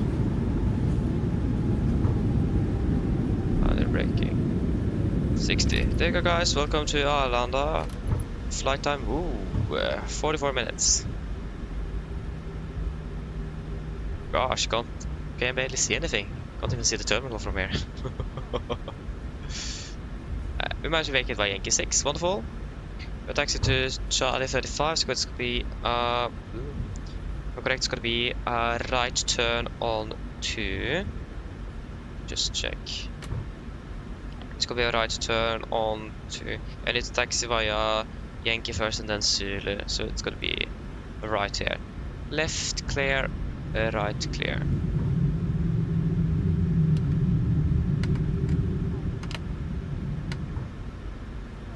And they're braking. 60. There you go, guys. Welcome to Arlanda. Flight time, 44 minutes. Gosh, can't barely see anything. Can't even see the terminal from here. We managed to make it by Yankee 6. Wonderful. We're taxi to Charlie 35, so it's going to be correct, it's going to be a right turn on 2. Just check. It's going to be a right turn on 2. I need to taxi via Yankee first and then Zulu, so it's going to be right here. Left clear, right clear.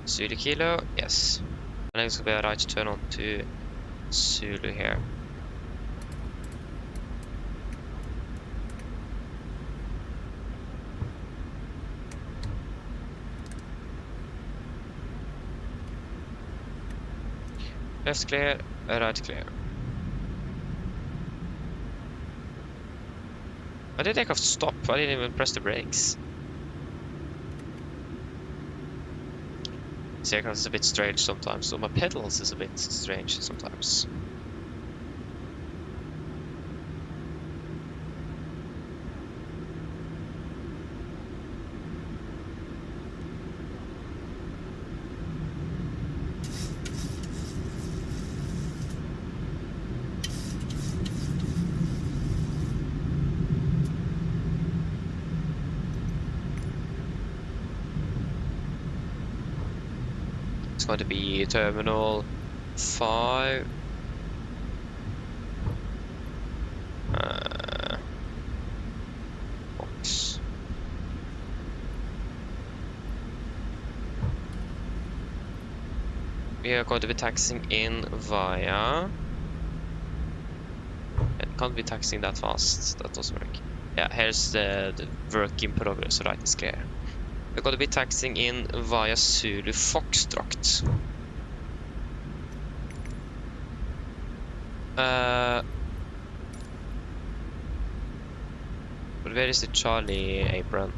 Zulu Kilo, yes. And it's going to be a right turn on to Zulu here. Left clear, right clear. I did takeoff stop, I didn't even press the brakes. This aircraft is a bit strange sometimes, so my pedals is a bit strange sometimes. It's going to be Terminal 5. Box. We are going to be taxing in via... It can't be taxing that fast, that doesn't work. Yeah, here's the work in progress, right is clear. We're going to be taxing in via Zulu Foxtrot. But where is the Charlie apron?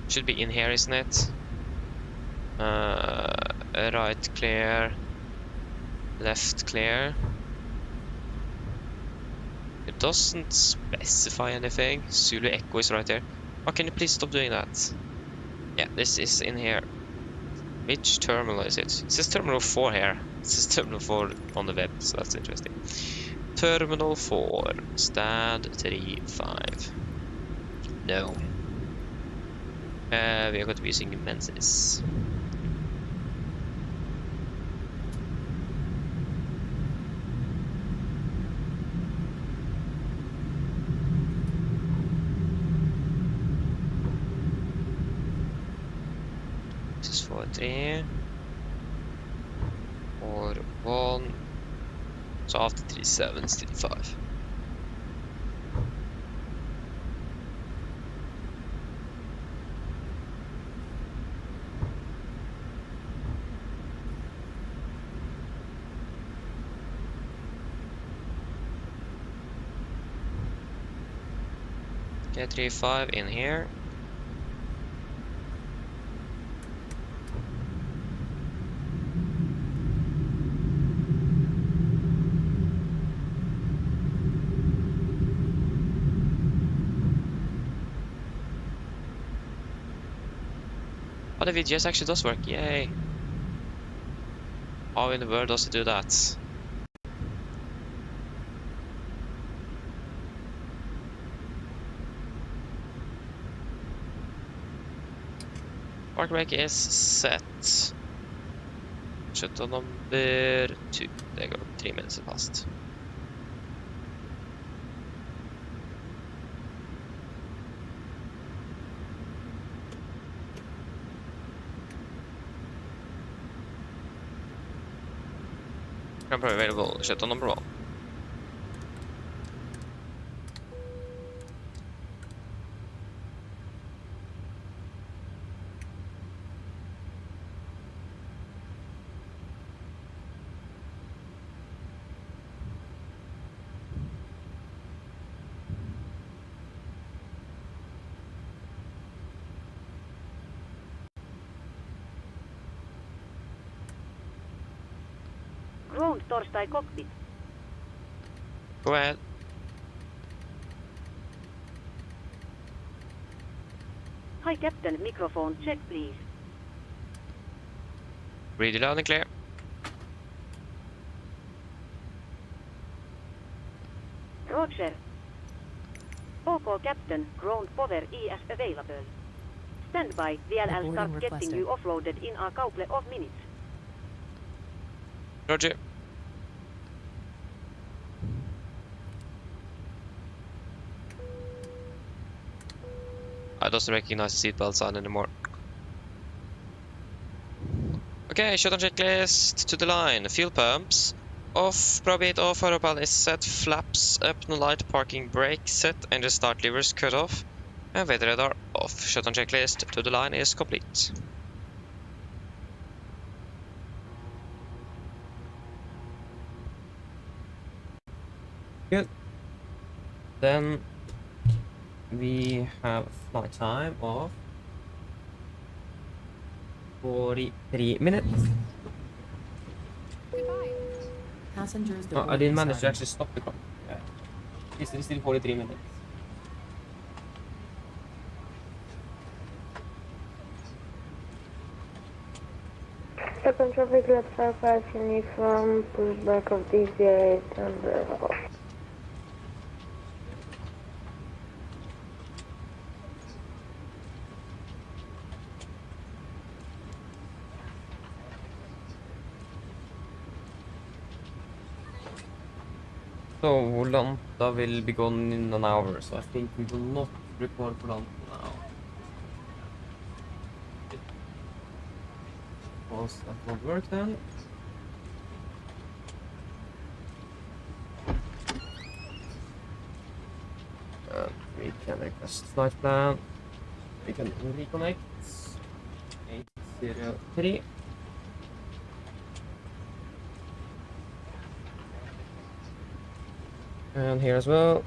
Should be in here, isn't it? Right clear, left clear. It doesn't specify anything. Zulu Echo is right there. Oh, can you please stop doing that? Yeah, this is in here. Which terminal is it? It says Terminal 4 here. It says Terminal 4 on the web, so that's interesting. Terminal 4, stand 35. No. We are going to be using Menzies. This is 4-3 or 1. So after 37 is 35. Okay, 35 in here. Oh, the VGS actually does work, yay! How in the world does it do that? Park brake is set. Shutdown number 2. Det går 3 minutes past. Camper available. Shutdown number 1. Ground torstai cockpit. Go ahead. Hi Captain, microphone check please. Read it loud and clear. Roger. OK Captain, ground power is available. Stand by, VLL Reporting start getting requested. you offloaded in a couple of minutes. Roger. I doesn't recognize the seatbelt sign anymore. Okay, shutdown checklist to the line. Fuel pumps off, probate off, autopilot is set, flaps up, no light, parking brake set, engine start levers cut off, and weather radar off. Shutdown checklist to the line is complete. Good. Then we have flight time of 43 minutes. Goodbye. Passengers Oh, I departing didn't manage to starting. actually stop the clock. Yeah. It's still 43 minutes. Second traffic, let's verify if you need from pushback of DCA and the So Volanta will be gone in an hour, so I think we will not record Volanta now. Because that won't work then. And we can request flight plan. We can reconnect. 803. And here as well.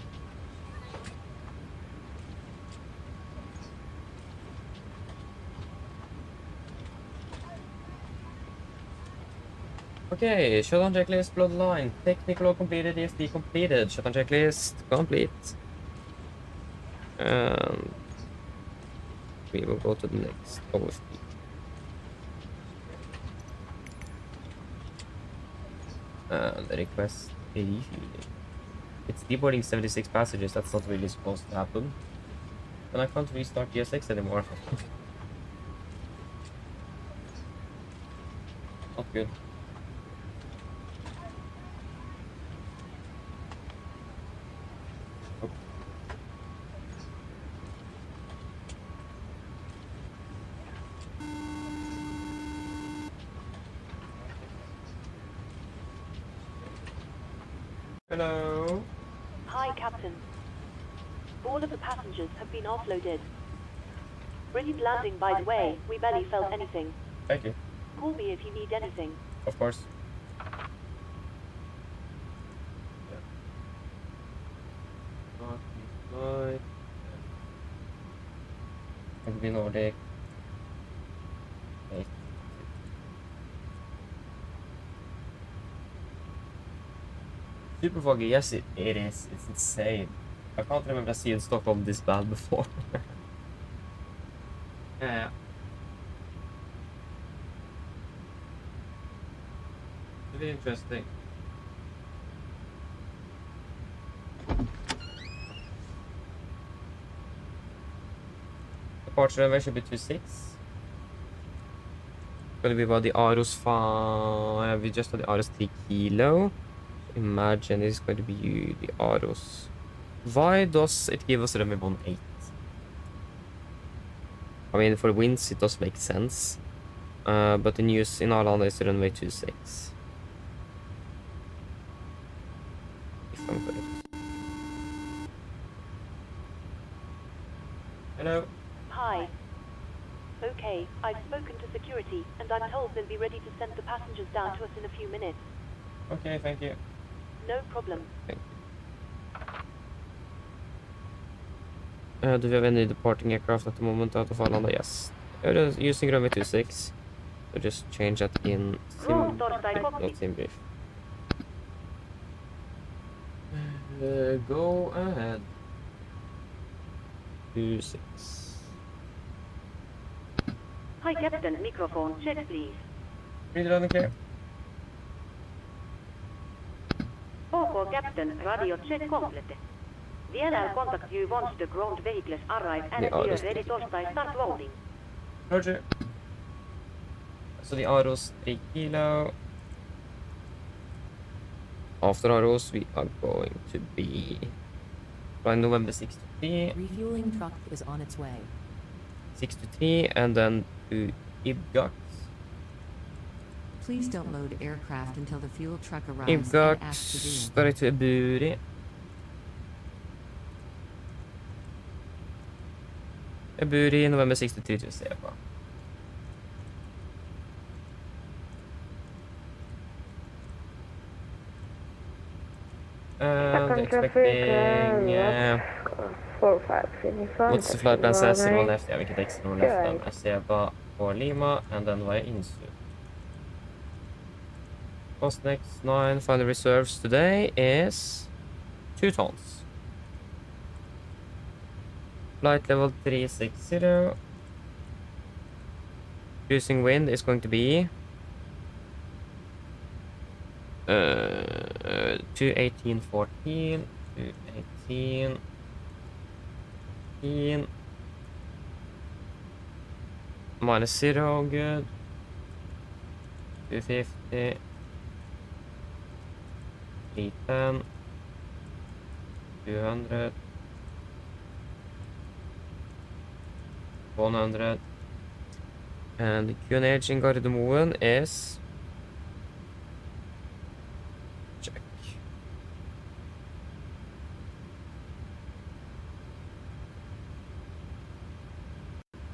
Okay, shutdown checklist, bloodline. Technical completed, EFD completed. Shutdown checklist complete. And we will go to the next OFD. And the request refueling. It's deboarding 76 passengers, that's not really supposed to happen. And I can't restart GSX anymore. Not good. Oh. Hello. Hi, Captain. All of the passengers have been offloaded. Brilliant landing, by the way. We barely felt anything. Thank you. Call me if you need anything. Of course. Yeah. AMD Nordic. Okay. Super foggy, yes it is. It's insane. I can't remember seeing Stockholm this bad before. Yeah. Very interesting. Departure runway should be 26. Gonna be about the Aros 5. We just had the Aros 3 kilo. Imagine it's going to be the Aros. Why does it give us runway 18? I mean, for winds it does make sense. But the news in Arlanda is runway 26. If I'm correct. Hello. Hi. Okay, I've spoken to security, and I'm told they'll be ready to send the passengers down to us in a few minutes. Okay, thank you. No problem. Thank you. Do we have any departing aircraft at the moment out of Arlanda? Yes. We're using runway 26. So just change that in sim, not sim brief. Go ahead. 26. Hi Captain, microphone check please. Read it on the clear. OK Captain, radio check complete. DLR contact you once the ground vehicles arrive and we are ready to start loading. Roger. So the Aros 3 kilo. After Aros we are going to be flying November 6 to 3. Refueling truck is on its way. 6 to 3 and then to Ibgak. Please don't load aircraft until the fuel truck arrives and asks to do it. Ibgak, to Eburi. Eburi, November 6 to 3 to Seba. And expecting 4525. what's the flight plan says? Roll left, yeah, we can take roll left then. Seba or Lima and then via Insu. Cost next 9, final reserves today is 2 tons. Flight level 360. Cruising wind is going to be 218.14, 218. -0, good. 250. 310. 200. 100. And the QNH in Gardermoen is... check.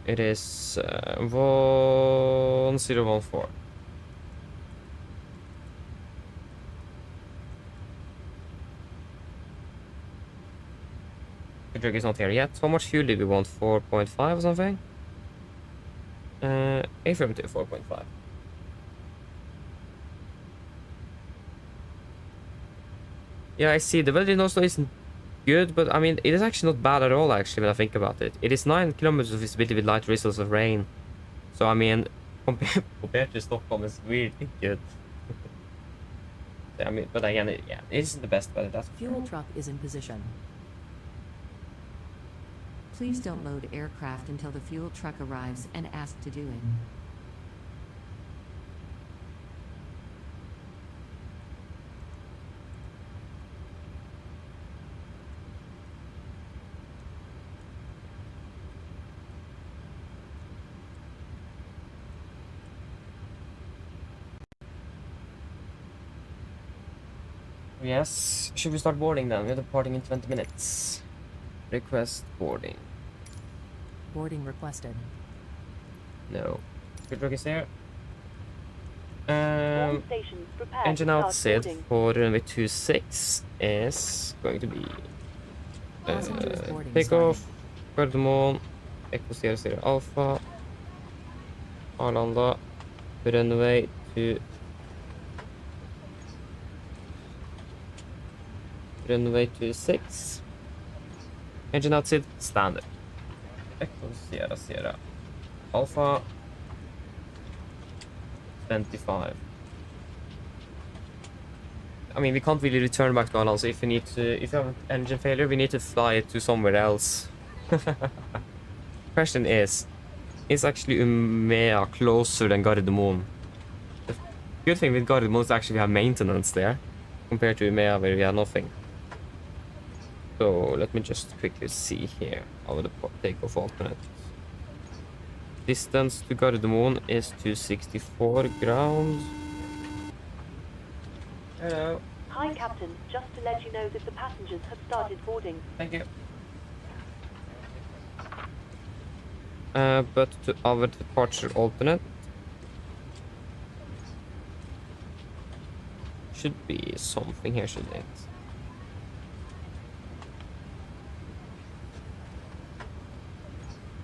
It is 1014. The drug is not here yet. How much fuel did we want? 4.5 or something? Affirmative 4.5. Yeah, I see. The weather in Oslo isn't good, but I mean, it is actually not bad at all, actually, when I think about it. It is 9 kilometers of visibility with light drizzles of rain. So, I mean, compared to Stockholm, it's really good. I mean, but again, it isn't the best weather, that's Fuel truck is in position. Please don't load aircraft until the fuel truck arrives and ask to do it. Yes, should we start boarding then? We're departing in 20 minutes. Request boarding. Boarding requested. No. Good drug is here. All stations prepared Engine to start outset boarding. for runway 26 is going to be Passengers boarding takeoff, Gardermoen, Echo 00 Alpha, Arlanda, runway to runway 26. Engine outset standard. Echo 00 Alpha 25. I mean, we can't really return back to Ireland, so if you have an engine failure, we need to fly it to somewhere else. Question is actually Umea closer than Gardermoen? The good thing with Gardermoen is actually we have maintenance there, compared to Umea where we have nothing. So let me just quickly see here over the takeoff alternate. Distance to Gardermoen is 264 ground. Hello. Hi, Captain. Just to let you know that the passengers have started boarding. Thank you. But to our departure alternate should be something here, shouldn't it?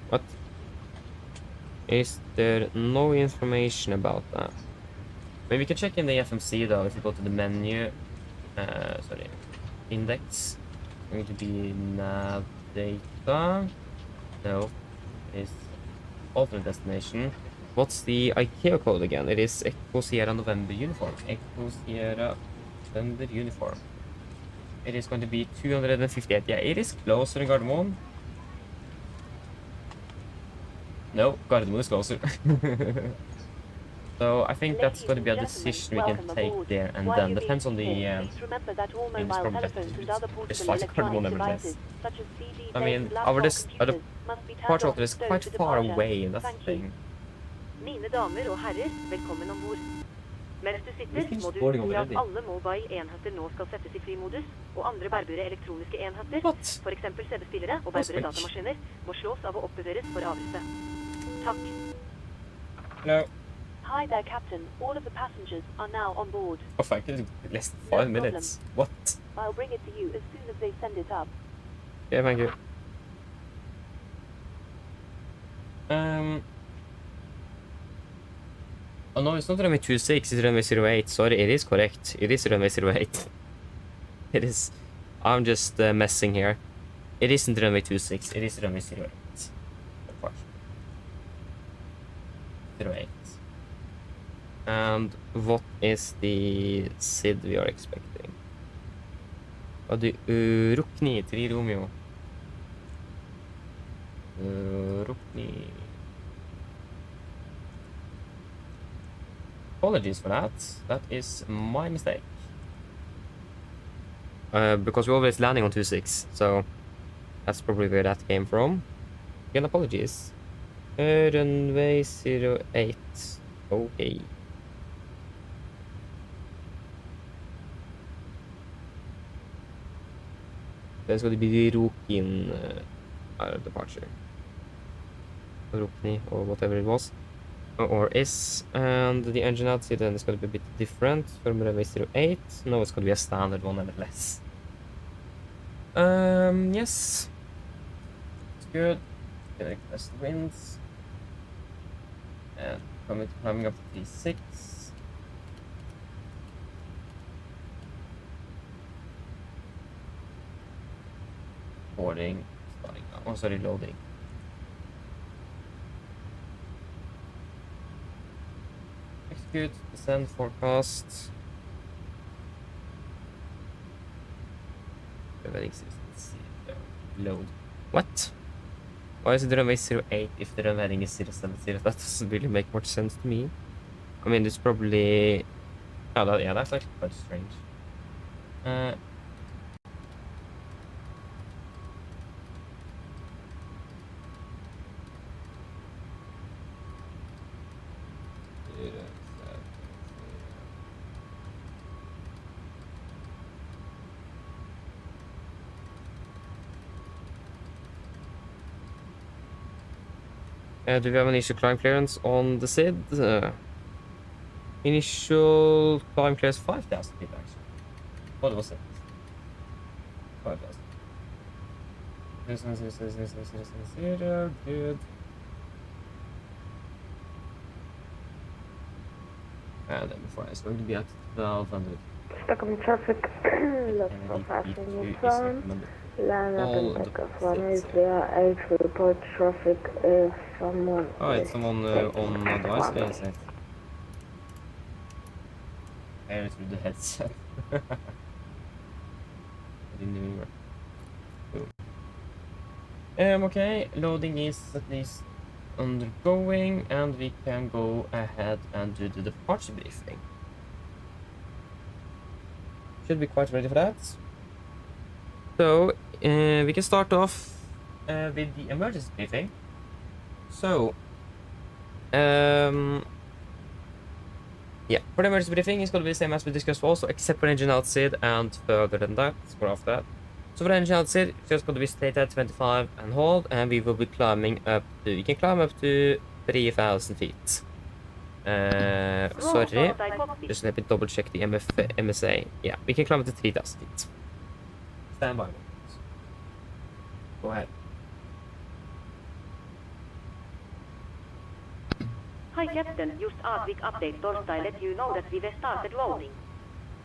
What? Is there no information about that? Maybe we can check in the FMC though. If you go to the menu, sorry, index, it's going to be nav data. No. Is alternate destination. What's the IKEA code again? It is Echo Sierra November uniform. Echo Sierra November uniform. It is going to be 258. Yeah, it is closer than Gardermoen. No, Gardermoen is closer. So I think that's going to be a decision we can take there, and then depends on the it's like Gardermoen nevertheless. I mean, our departure is quite far away, and that's the thing. Mine damer og herrer, velkommen ombord. Mens du sitter, må du huske at alle mobile-enheter nå skal settes i flymodus, og andre bærbare elektroniske enheter, for eksempel CD-spillere og bærbare datamaskiner, må slås av og oppbevares for avliste. Takk. Hello. Hi there, Captain. All of the passengers are now on board. Oh, thank you. Less than 5 minutes. What? I'll bring it to you as soon as they send it up. Yeah, thank you. Oh no, it's not runway 26, it's runway 08. Sorry, it is correct. It is runway 08. It is. I'm just messing here. It isn't runway 26, it is runway 08. 08. And what is the SID we are expecting? The Rukni 3 Romeo. Rukni. Apologies for that. That is my mistake. Because we're always landing on 26, so that's probably where that came from. Again, apologies. Runway 08. Okay. That's going to be the Rukin departure. Rukni, or whatever it was. Or is, and the engine outside then is going to be a bit different from runway 08. No, it's going to be a standard one, nevertheless. Yes. It's good. Getting best winds. And climbing up to 36. Boarding, starting now. Oh, sorry, loading. Execute, descend, forecast. Load. What? Why is it runway 08 if the runway is 070? That doesn't really make much sense to me. I mean, it's probably... Oh, yeah, that's actually quite strange. Do we have an initial climb clearance on the SID? Initial climb clearance 5,000 feet actually. What was it? 5,000. Good. And then before it's going to be at 1200. Stockholm traffic, lost for passing phone. Line up and take off. One is there, 8 report traffic if someone... Oh, it's someone on device, yes. I through the headset. Okay, loading is at least undergoing, and we can go ahead and do the departure briefing. Should be quite ready for that. So, we can start off with the emergency briefing. So, yeah, for the emergency briefing, it's going to be the same as we discussed also, except for engine outside and further than that, more after that. So for the engine outside, it's just going to be straight at 25 and hold, and we will be climbing up to, we can climb up to 3,000 feet. Sorry, just let me double check the MSA. Yeah, we can climb up to 3,000 feet. Stand by. Go ahead. Hi Captain, just Arctic update torstai let you know that we have started loading.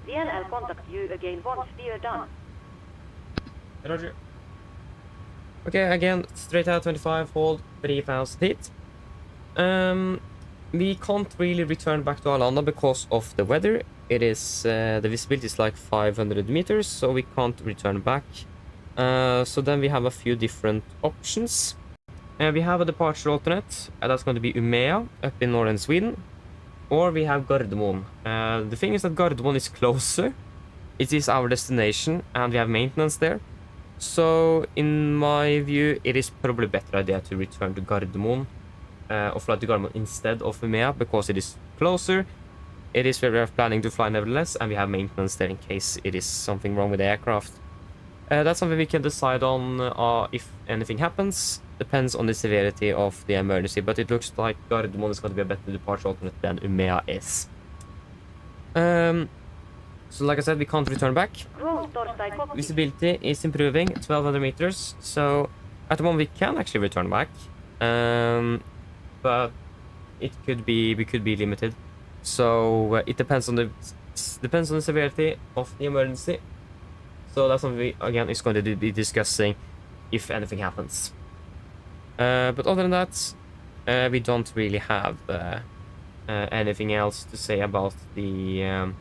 I'll contact you again once we are done. Roger. Okay, again, straight out 25, hold 3,000 feet. We can't really return back to Arlanda because of the weather. It is, the visibility is like 500 meters, so we can't return back. So then we have a few different options. We have a departure alternate, that's going to be Umeå up in northern Sweden. Or we have Gardermoen. The thing is that Gardermoen is closer. It is our destination, and we have maintenance there. So, in my view, it is probably a better idea to return to Gardermoen, or fly to Gardermoen instead of Umeå, because it is closer. It is where we are planning to fly nevertheless, and we have maintenance there in case it is something wrong with the aircraft. That's something we can decide on if anything happens. Depends on the severity of the emergency, but it looks like Gardermoen is going to be a better departure alternate than Umeå is. So like I said, we can't return back. Visibility is improving, 1,200 meters. So at the moment we can actually return back, but we could be limited. So it depends on the severity of the emergency. So that's something we again is going to be discussing if anything happens. But other than that, we don't really have anything else to say about the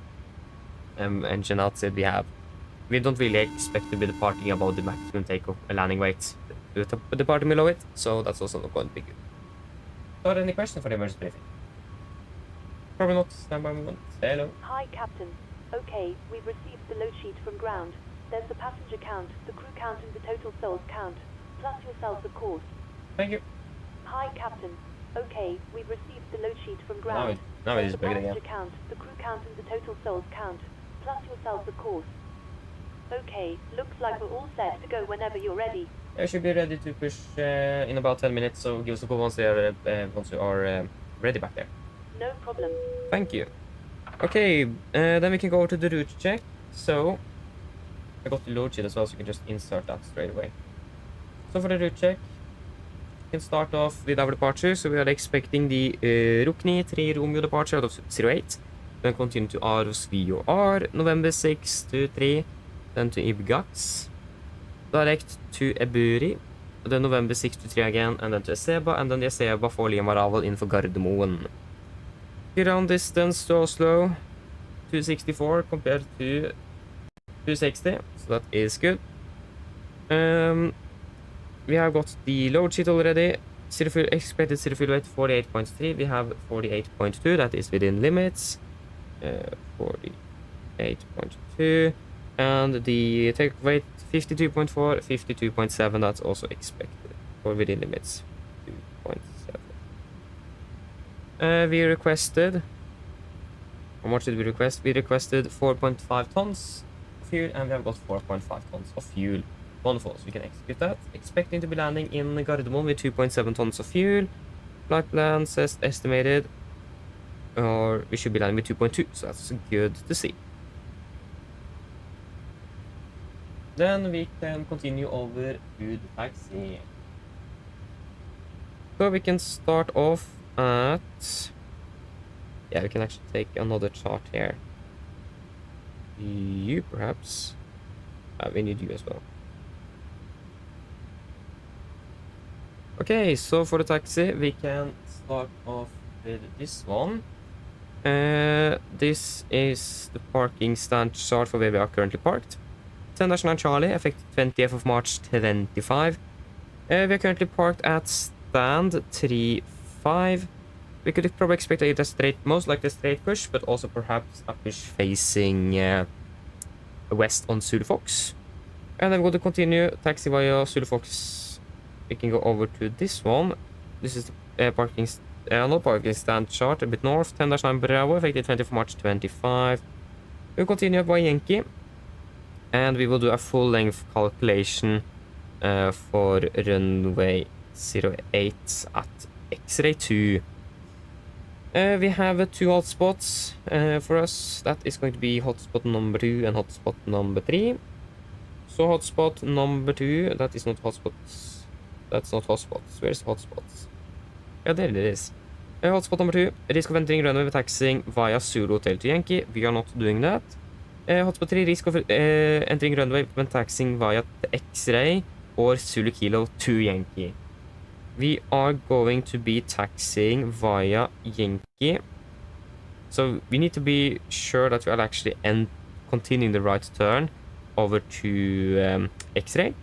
engine outside we have. We don't really expect to be departing above the maximum takeoff landing weight. We're departing below it, so that's also not going to be good. Are there any questions for the emergency briefing? Probably not. Stand by a moment. Hello. Hi, Captain. Okay, we've received the load sheet from ground. There's the passenger count, the crew count, and the total souls count, plus yourselves, of course. Thank you. Hi, Captain. Okay, we've received the load sheet from ground. Now it is the big again. passenger count, the crew count, and the total souls count, plus yourselves, of course. Okay, looks like we're all set to go whenever you're ready. I should be ready to push in about 10 minutes, so give us a call once you are ready back there. No problem. Thank you. Okay, then we can go to the route check. So I got the load sheet as well, so you can just insert that straight away. So for the route check, we can start off with our departure. So we are expecting the Rukni 3 Romeo departure out of 08. Then continue to Aros VOR, November 6 to 3, then to Ibgax, direct to Eburi, then November 6 to 3 again, and then to Eseba, and then the Eseba for Lima Raval in for Gardermoen. Ground distance to Oslo, 264 compared to 260, so that is good. We have got the load sheet already. Expected zero fuel weight 48.3. We have 48.2. That is within limits. 48.2, and the take weight 52.4, 52.7. That's also expected or within limits. 2.7. We requested. How much did we request? We requested 4.5 tons of fuel, and we have got 4.5 tons of fuel. Wonderful, so we can execute that. Expecting to be landing in Gardermoen with 2.7 tons of fuel. Flight plan says estimated, or we should be landing with 2.2, so that's good to see. Then we can continue over to the taxi. So we can start off at... Yeah, we can actually take another chart here. You, perhaps? We need you as well. Okay, so for the taxi, we can start off with this one. This is the parking stand chart for where we are currently parked. 10-9 Charlie, effective 20th of March 25. We are currently parked at stand 3-5. We could probably expect a straight, most likely a straight push, but also perhaps a push facing west on Zulu Fox. And then we're going to continue taxi via Zulu Fox. We can go over to this one. This is the parking stand chart a bit north. 10-9 Bravo, effective 20th of March 25. We'll continue by Yankee. And we will do a full-length calculation for runway 08 at X-ray 2. We have 2 hotspots for us. That is going to be hotspot number 2 and hotspot number 3. So hotspot number 2, that is not hotspots. That's not hotspots. Where's hotspots? Yeah, there it is. Hotspot number 2, risk of entering runway with taxiing via Zulu Hotel to Yankee. We are not doing that. Hotspot 3, risk of entering runway when taxiing via the X-ray or Zulu Kilo to Yankee. We are going to be taxiing via Yankee. So we need to be sure that we are actually continuing the right turn over to X-ray.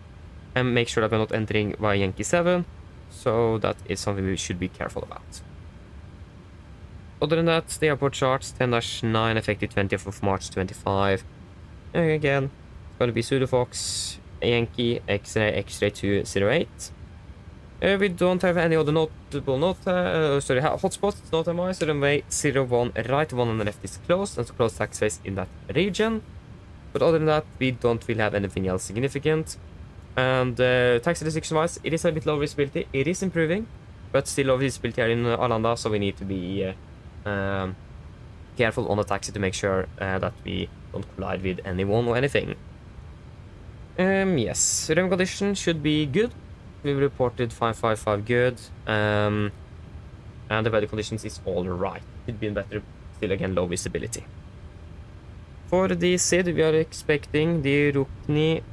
And make sure that we're not entering via Yankee 7. So that is something we should be careful about. Other than that, the airport charts 10-9 effective 20th of March 25. And again, it's going to be Zulu Fox, Yankee, X-ray 208. We don't have any other notable hotspots, NOTAMs. So runway 01 right, 1 on the left is closed, and so closed taxiways in that region. But other than that, we don't really have anything else significant. And taxi restriction-wise, it is a bit low visibility. It is improving, but still low visibility here in Arlanda, so we need to be careful on the taxi to make sure that we don't collide with anyone or anything. Yes, runway condition should be good. We reported 555 good, and the weather conditions is all right. It'd been better, still again low visibility. For the SID, we are expecting the Rukni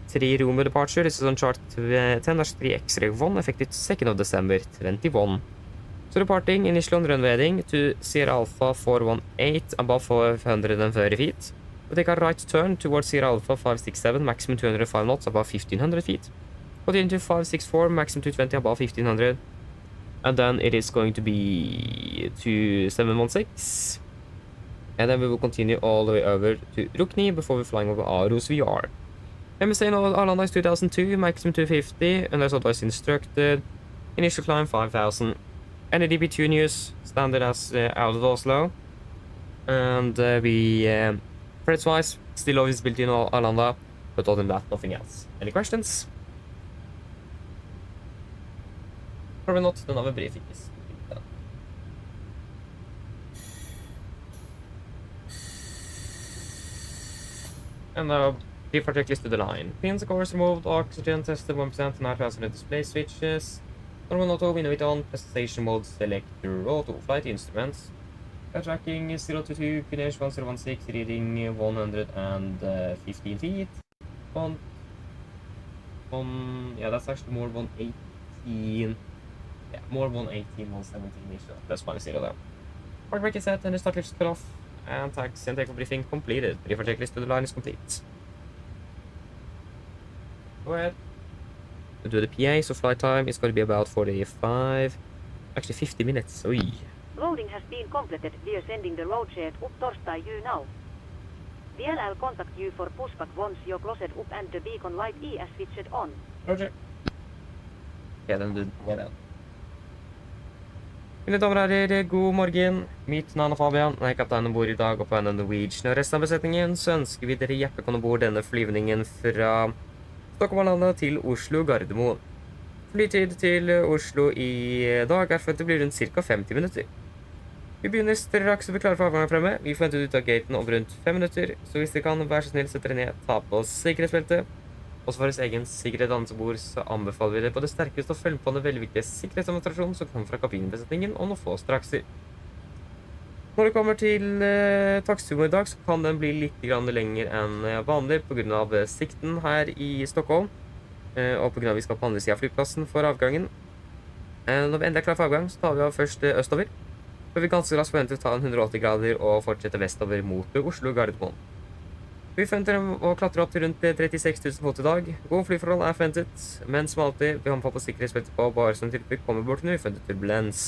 3 Romeo departure. This is on chart 10-3 X-ray 1, effective 2nd of December 21. So departing initially on runway heading to Sierra Alpha 418 above 530 feet. We'll take a right turn towards Sierra Alpha 567, maximum 205 knots above 1500 feet. Continue to 564, maximum 220 above 1500. And then it is going to be to 716. And then we will continue all the way over to Rukni before we're flying over Aarhus VR. MSA in Arlanda is 2002, maximum 250, unless otherwise instructed. Initial climb 5000. Any DB2 news, standard as out of Oslo. And threats-wise, still low visibility in Arlanda, but other than that, nothing else. Any questions? Probably not, then our briefing is done. And now, default checklist to the line. Pins, cores removed, oxygen tested 1%, night passenger display switches. Normal auto, innovate on, presentation mode, selector, auto, flight instruments. Tracking is 022, Kinesh 1016, reading 115 feet. Yeah, that's actually more 118. Yeah, more 118, 117-ish. That's 10 there. Park brake is set, and the start lift is cut off. And taxi and takeoff briefing completed. Brief checklist to the line is complete. Go ahead. To do the PA, so flight time is going to be about 45, actually 50 minutes. Oi. Loading has been completed. We are sending the road share up Torstai you now. VLL contact you for pushback once you're closed up and the beacon light is switched on. Roger. Ja, den du den. Mine damer og herrer, god morgen. Mitt navn er Fabian. Jeg er kaptein om bord i dag, og på en Norwegian og resten av besetningen så ønsker vi dere hjertelig velkommen bord denne flyvningen fra Stockholm til Oslo Gardermoen. Flytid til Oslo i dag er forventet å bli rundt ca. 50 minutter. Vi begynner straks å bli klare for avgangen fremme. Vi forventer ut av gaten om rundt 5 minutter, så hvis dere kan være så snill sette dere ned, ta på sikkerhetsbeltet. Også for deres egen sikkerhet ansebord så anbefaler vi dere på det sterkeste å følge på den veldig viktige sikkerhetsdemonstrasjonen som kommer fra kabinbesetningen om noen få strakser. Når det kommer til taksituren i dag, så kan den bli litt lenger enn vanlig på grunn av sikten her i Stockholm, og på grunn av at vi skal på andre siden av flyplassen for avgangen. Når vi endelig er klar for avgang, så tar vi av først østover. På før vi ganske raskt forventer å ta en 180 grader og fortsette vestover mot Oslo Gardermoen. Vi forventer å klatre opp til rundt 36 000 fot i dag. God flyforhold er forventet, men som alltid vil han få sikkerhetsbeltet på bare som tilbygg kommer bort til en uforventet turbulens.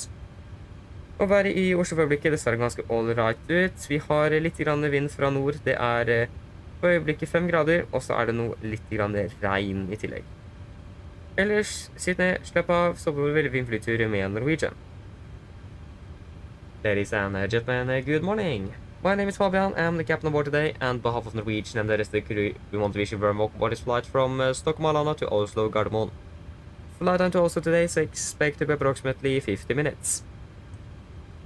Å være i Oslo for øyeblikket, det ser ganske all right ut. Vi har litt grann vind fra nord, det er på øyeblikket 5 grader, og så er det litt grann regn i tillegg. Ellers, sitt ned, slapp av, så blir det veldig fin flytur med Norwegian. Ladies and gentlemen, good morning. My name is Fabian, I'm the captain on board today, and on behalf of Norwegian and the rest of the crew, we want to wish you a very welcome aboard this flight from Stockholm to Oslo Gardermoen. Flight time to Oslo today is expected to be approximately 50 minutes.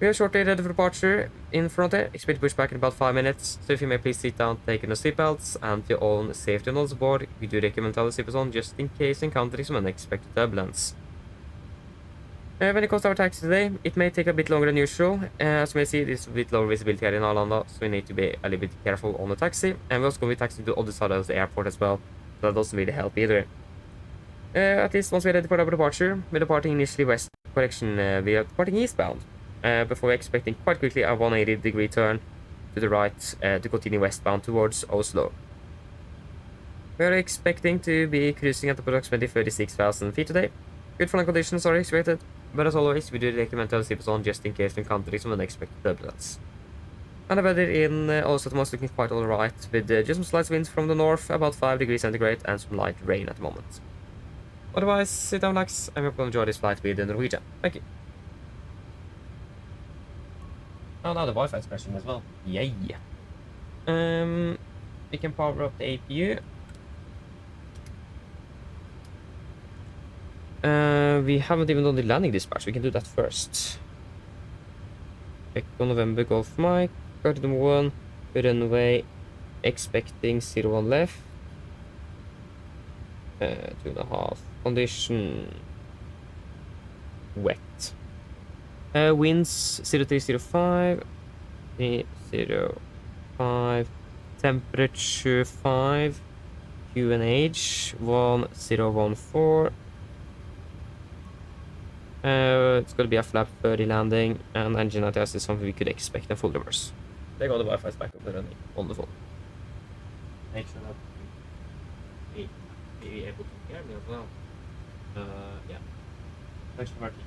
We are shortly ready for departure in front here, expect pushback in about 5 minutes, so if you may please sit down, take in your seatbelts, and for your own safety and knowledge aboard, we do recommend to have the seatbelts on just in case encountering some unexpected turbulence. When it comes to our taxi today, it may take a bit longer than usual. As you may see, there's a bit lower visibility here in Arlanda, so we need to be a little bit careful on the taxi. And we're also going to be taxiing to the other side of the airport as well, so that doesn't really help either. At least once we're ready for our departure, we're departing initially west, we are departing eastbound, before we're expecting quite quickly a 180-degree turn to the right to continue westbound towards Oslo. We're expecting to be cruising at approximately 36,000 feet today. Good flying conditions are expected, but as always, we do recommend to have the seatbelts on just in case we encounter some unexpected turbulence. And the weather in Oslo tomorrow is looking quite alright, with just some slight winds from the north, about 5 degrees centigrade, and some light rain at the moment. Otherwise, sit down, relax, and we hope you enjoy this flight with Norwegian. Thank you. Oh, now the Wi-Fi is crashing as well. Yay! We can power up the APU. We haven't even done the landing dispatch, we can do that first. Echo November Golf Mike, Gardermoen, runway, expecting 01 left. 2.5, condition, wet. Winds 0305, 305, temperature 5, QNH 1014. It's going to be a flap 30 landing, and engine ATS is something we could expect in full reverse. There go the Wi-Fi is back up and running on the phone. Make sure that we be able to hear me as well. Yeah. Thanks for working.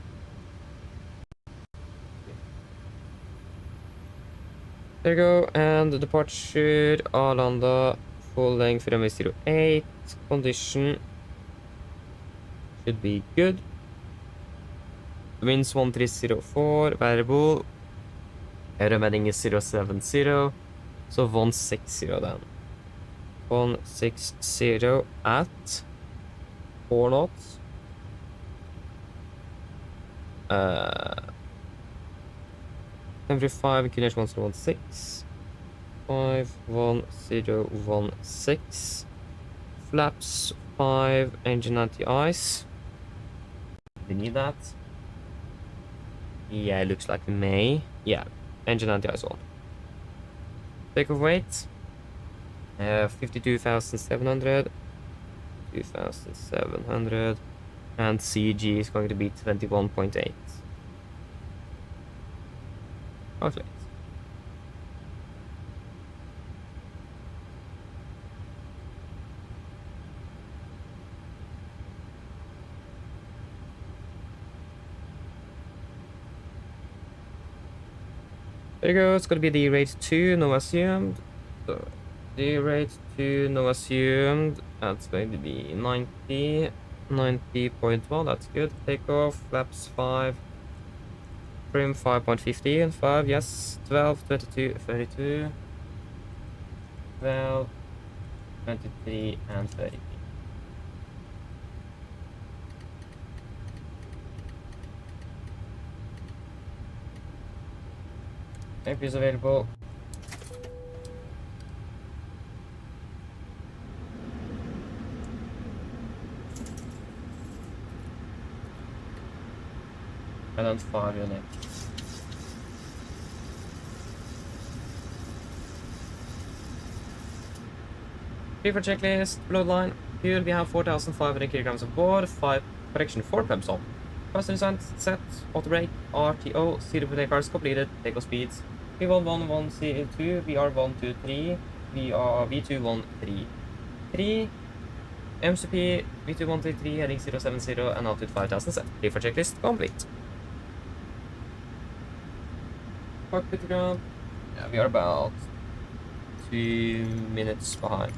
There you go, and the departure Arlanda, full length runway 08, condition should be good. Winds 1304, variable. Error heading is 070, so 160 then. 160 at 4 knots. Temperature 5, QNH 1016. 51016. Flaps 5, engine anti-ice. We need that. Yeah, it looks like we may. Yeah, engine anti-ice on. Takeoff weight 52,700. 2,700. And CG is going to be 21.8. Okay. There you go, it's going to be the rate 2, no assumed. So, the rate 2, no assumed. That's going to be 90, 90.1, that's good. Takeoff, flaps 5. Trim 5.50 and 5, yes. 12, 22, 32. 12, 23, and 30. Tape is available. And then 5 units. For checklist, bloodline. Here we have 4,500 kilograms on board, 4 pumps on. Fasten design set, auto brake, RTO, zero brake cars completed, takeoff speeds, V1112, VR123, V2133. 3, MCP, V2133, heading 070, and altitude 5000 set. Clear for checklist, complete. Cockpit ground. Yeah, we are about 2 minutes behind.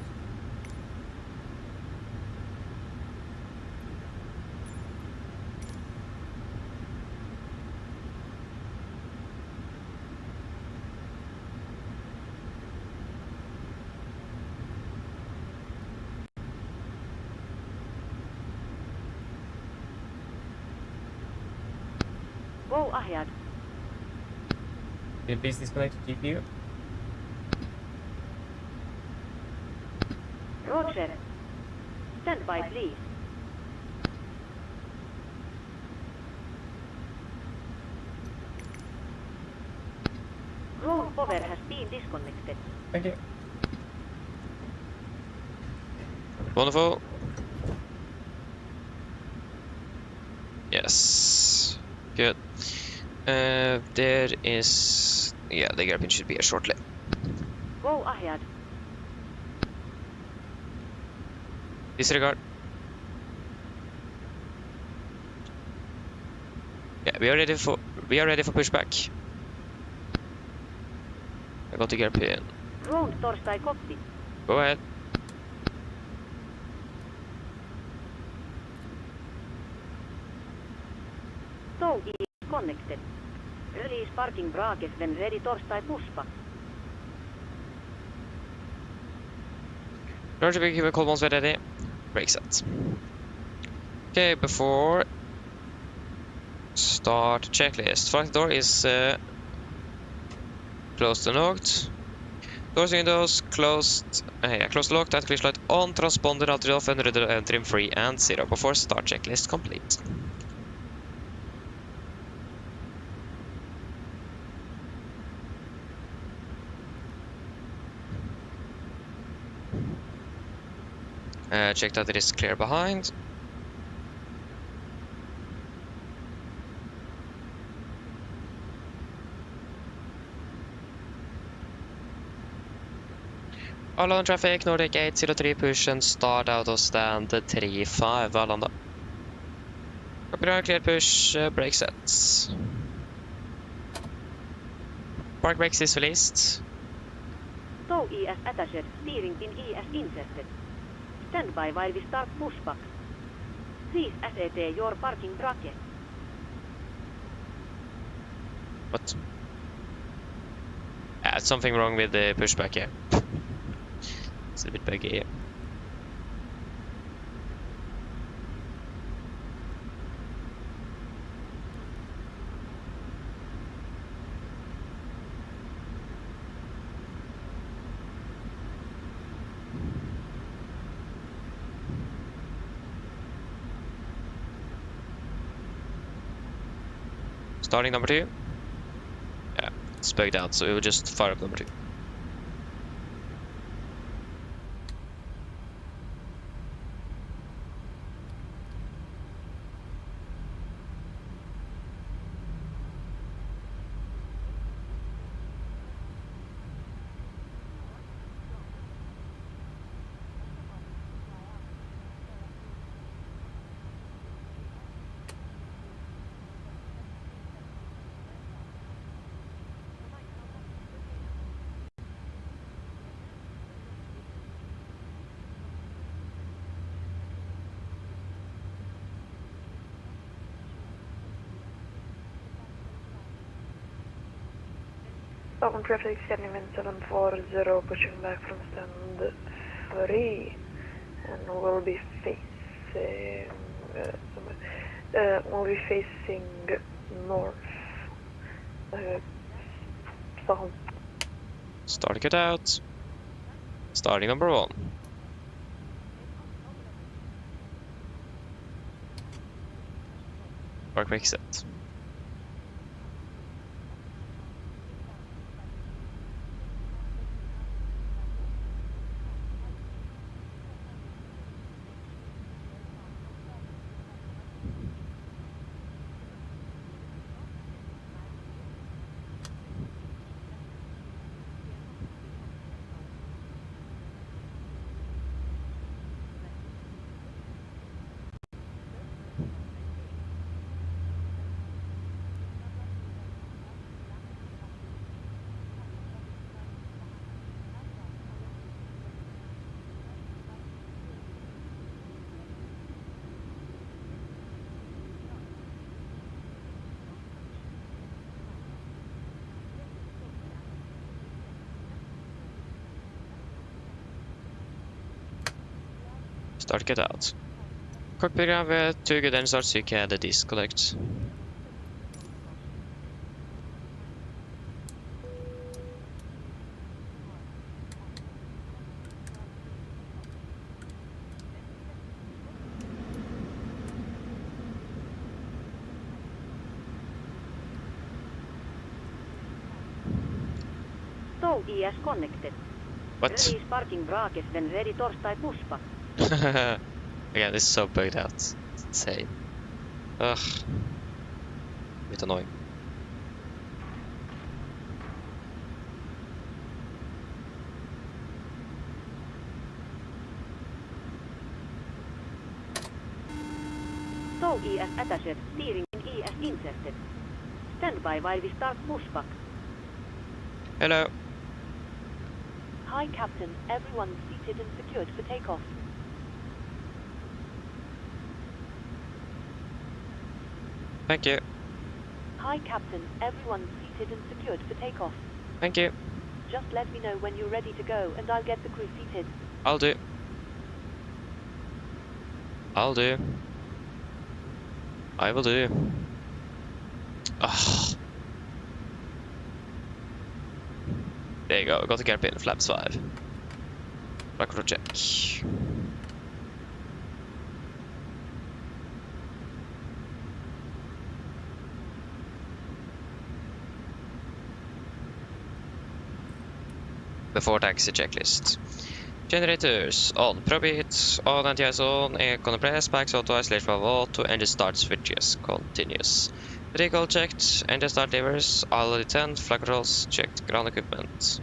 Go ahead. Can you please disconnect the GPU? Roger. Stand by, please. Ground power has been disconnected. Thank you. Wonderful. Yes. Good. There is... Yeah, the gear pin should be here shortly. Go ahead. Disregard. Yeah, we are ready for pushback. I got the gear pin. Ground torstai cockpit. Go ahead. Tow is connected. Release parking bracket when ready torstai pushback. Roger, we give a call once we're ready. Brake set. Okay, before start checklist. Front door is closed and locked. Doors and windows closed. Closed locked. That clear light on. Transponder outer off and rudder trim free and 0 before start checklist complete. Check that it is clear behind. All on traffic, Nordic 803 push and start out of stand 35. Arlanda. Copy down, clear push, brake sets. Park brakes is released. Tow ES attached. Steering pin ES inserted. Stand by while we start pushback. Please asset your parking bracket. What? Something wrong with the pushback here. It's a bit buggy here. Starting number 2. Yeah, it's bugged out, so we will just fire up number 2. Stockholm traffic, standing wind 740, pushing back from stand 3, and we'll be facing north. Stockholm. Starting it out. Starting number 1. Park brake set. Start get out. Cockpit program ved 2 good and start CK the disconnect. Tow ES connected. What? Release parking Prague, then ready torstai Pushback. Again, this is so bugged out. It's insane. Ugh. Bit annoying. Tow ES attached, steering in ES inserted. Stand by while we start Pushback. Hello. Hi, Captain. Everyone's seated and secured for takeoff. Thank you. Hi, Captain. Everyone's seated and secured for takeoff. Thank you. Just let me know when you're ready to go, and I'll get the crew seated. I'll do. I'll do. I will do. Ugh. There you go. Got the carpet in flaps 5. Macro check. Before taxi checklist. Generators on. Probit on, anti-ice on, air gonna press, packs auto, isolate valve auto, engine start switches continuous. Recall checked, engine start levers, all detent, flag controls checked, ground equipment.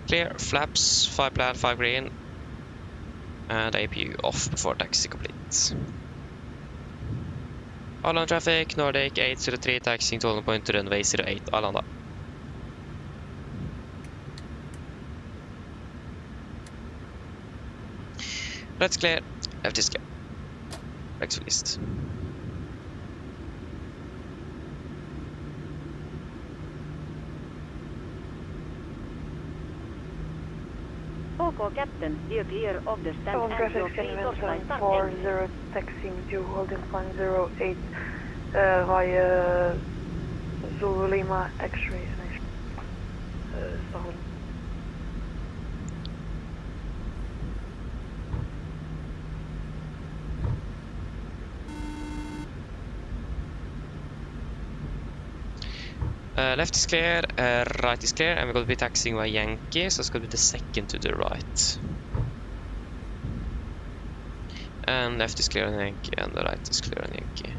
Clear, flaps, 5 plan, 5 green, and APU off before taxi complete. All on traffic, Nordic 803, taxiing to point to runway 08, Arlanda. Right is clear, left is clear. Flags released. OK, Captain, you're clear of the stand and your free torstai start 40 taxiing to holding point 08 via Zulu Lima X-ray Stockholm. Left is clear, right is clear, and we're going to be taxiing by Yankee, so it's going to be the second to the right. And left is clear on Yankee, and the right is clear on Yankee.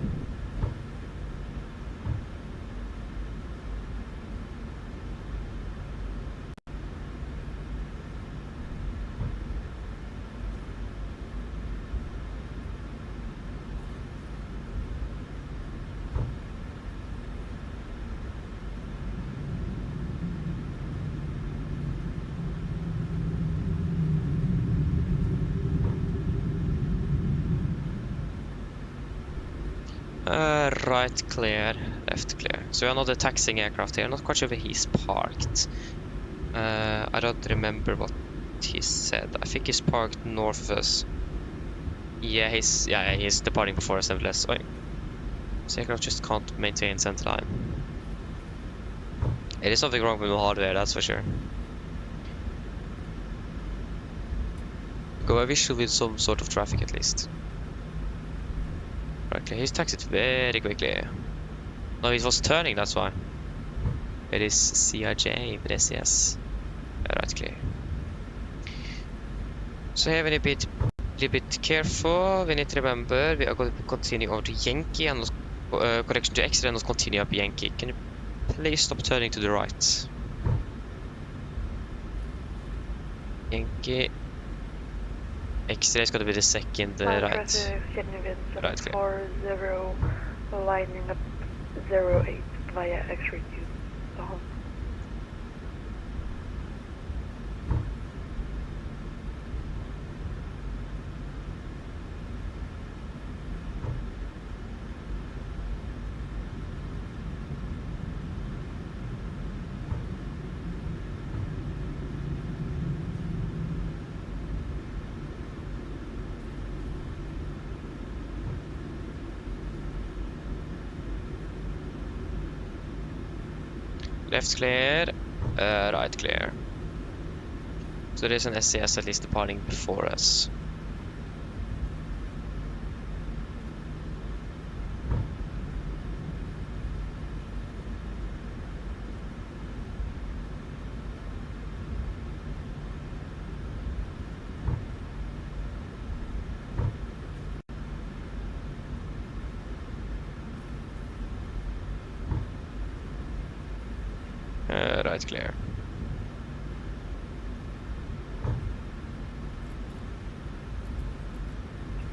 Right clear, left clear. So we are not a taxiing aircraft here. I'm not quite sure where he's parked. I don't remember what he said. I think he's parked north of us. Yeah, he's departing before us nevertheless. Oh, this aircraft just can't maintain center line. It is something wrong with the hardware, that's for sure. Go a visual with some sort of traffic at least. Right, clear. He's taxied very quickly. No, he was turning, that's why. It is CRJ with SES. Right, clear. So here we need to be a little bit careful. We need to remember we are going to continue over to Yankee and not, correction to X-ray and not continue up Yankee. Can you please stop turning to the right? Yankee. X-ray is going to be the second right. Right, clear. 40 lining up 08 via X-ray 2 Stockholm. Left clear, right clear. So there's an SCS at least departing before us. Right clear.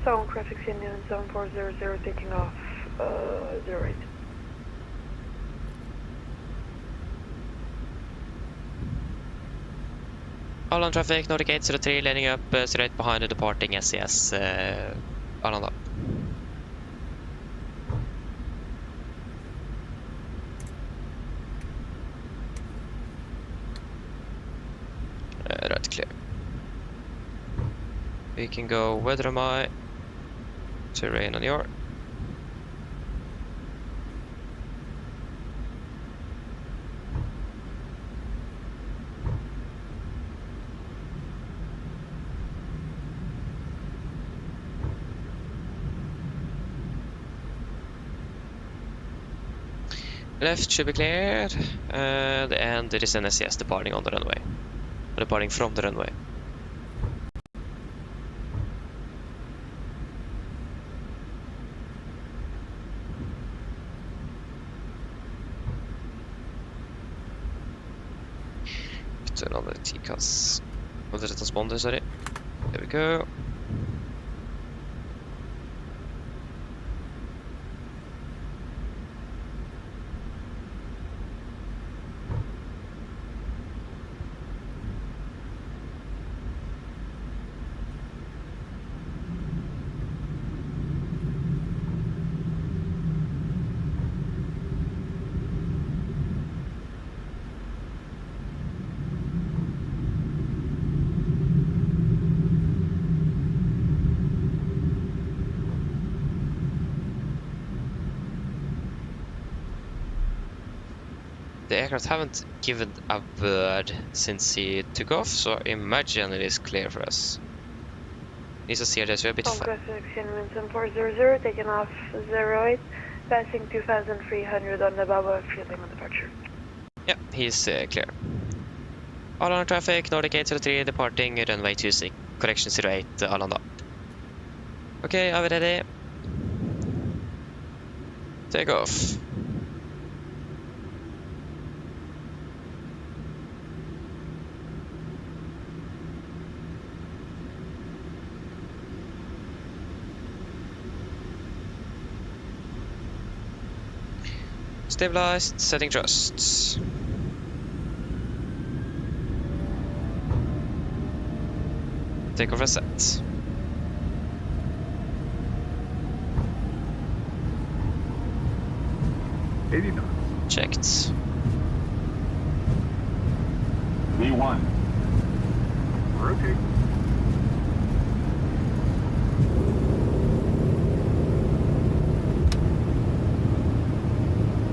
Zone traffic in zone 400 taking off 08. All on traffic, Nordic 803 landing up straight behind the departing SCS Arlanda. Right clear. We can go weather am I? Terrain on your. Left should be cleared, and there is an SCS departing on the runway. Departing from the runway. Turn on the TCAS. What is it, transponder, sorry. There we go. The aircraft haven't given a word since he took off, so I imagine it is clear for us. Needs to steer this way a bit Zone traffic in zone 400 taking off 08, passing 2300 on the Baba fueling on departure. Yeah, he's clear. All on traffic, Nordic 803 departing runway 26, correction 08 Arlanda. Okay, are we ready? Take off. Stabilized, setting thrusts. Takeoff is set. Checked. V1. Rotate.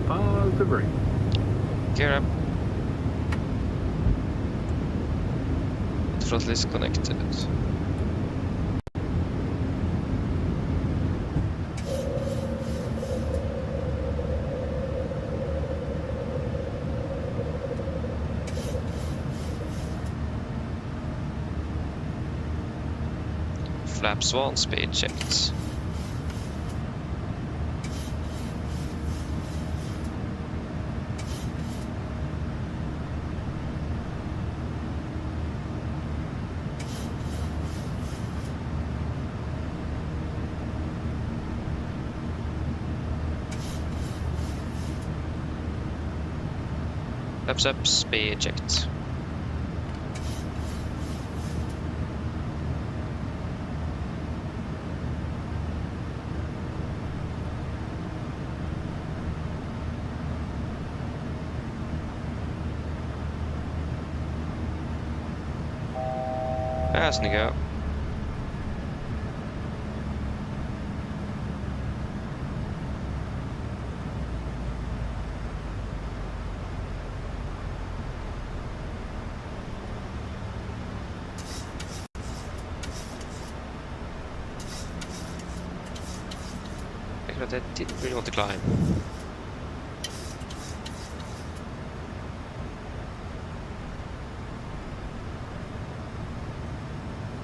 Positive brake. Gear up. Throttle is connected. Flaps 1, speed checked. Flaps up, speed checked. As we go. that I didn't really want to climb.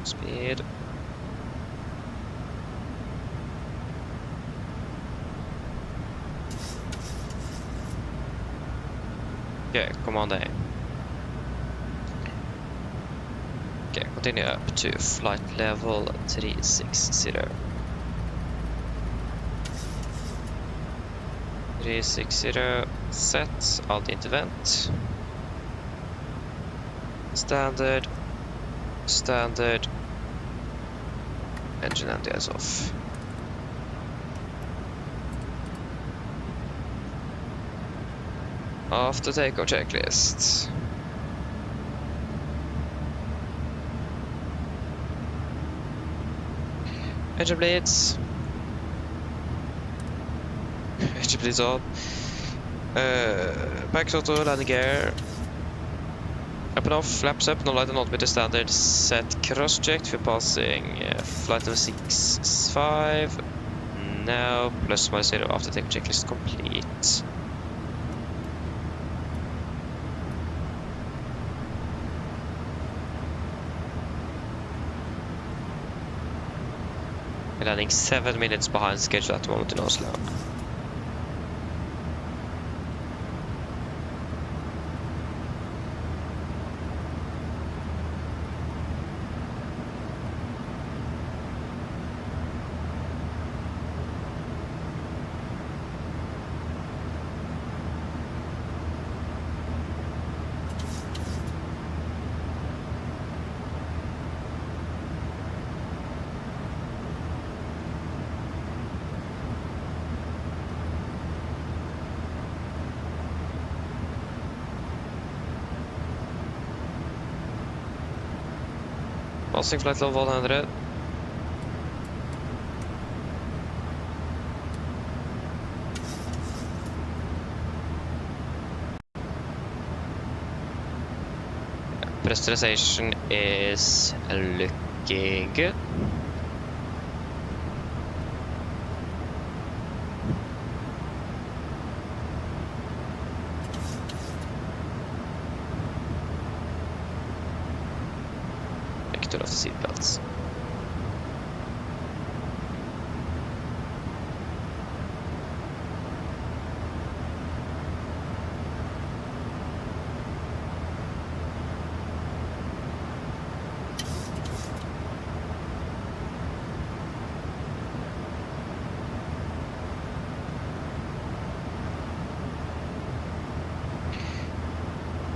Speed. Okay, come on there. Okay, continue up to flight level 360. 360, set, alt intervent. Standard. Standard. Engine anti-ice off. Off the takeoff checklist. Engine bleeds. Engine bleeds on. Back auto, landing gear. Up and off, flaps up, no light and not with the standard set cross checked for passing flight level 65. Now plus minus 0 after takeoff checklist complete. We're landing 7 minutes behind schedule at the moment in Oslo. Passing flight level 100. Pressurization is looking good. Turn off the seatbelts.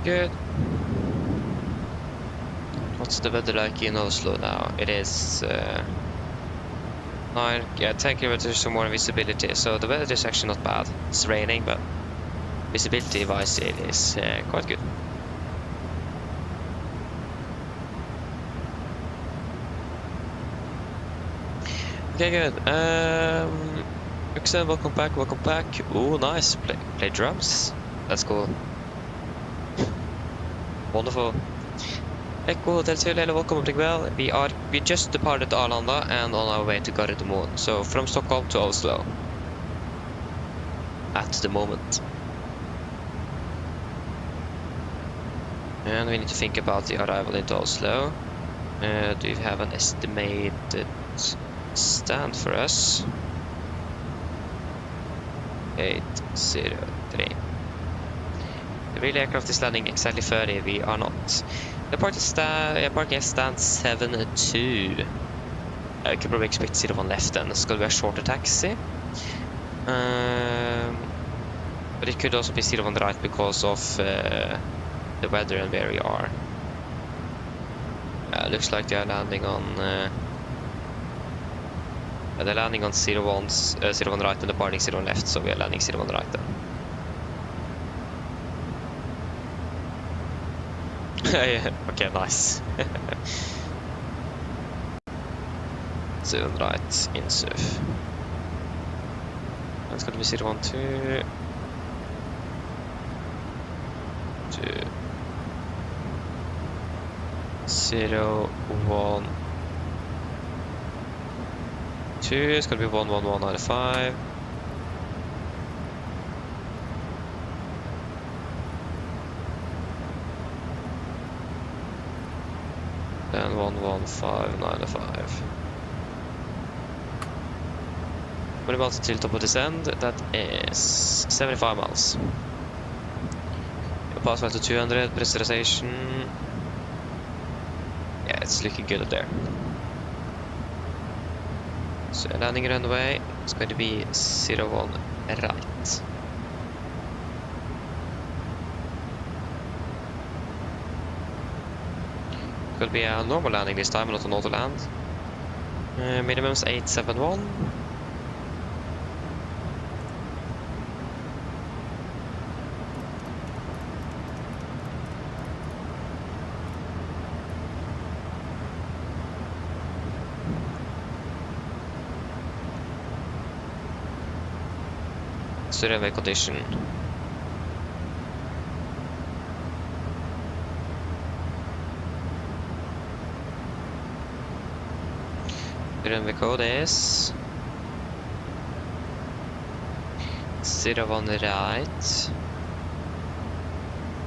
Good. What's the weather like in Oslo now? It is 10 kilometers or more visibility, so the weather is actually not bad. It's raining, but visibility wise it is quite good. Okay, good. Excellent, welcome back, welcome back. Oh, nice. Play drums. That's cool. Wonderful. Echo Hotel Sørlandet, welcome aboard well. We just departed Arlanda and on our way to Gardermoen. So from Stockholm to Oslo. At the moment. And we need to think about the arrival into Oslo. Do you have an estimated stand for us? 803. The real aircraft is landing exactly 30. We are not. The parking at stand 72. I could probably expect 01 left then. It's going to be a shorter taxi. But it could also be 01 right because of the weather and where we are. Looks like they are landing on... they're landing on 01 right and departing 01 left, so we are landing 01 right then. Okay, nice. 01 right in surf. That's gonna be 01 2. 01 2 is gonna be 11195. Then 11595. We're about to tilt up of descend. That is 75 miles. Pass flight to 200, pressurization. Yeah, it's looking good up there. So landing runway is going to be 01 right. Could be a normal landing this time, not an auto land. Minimum is 871. Runway condition. Runway code is 01 right,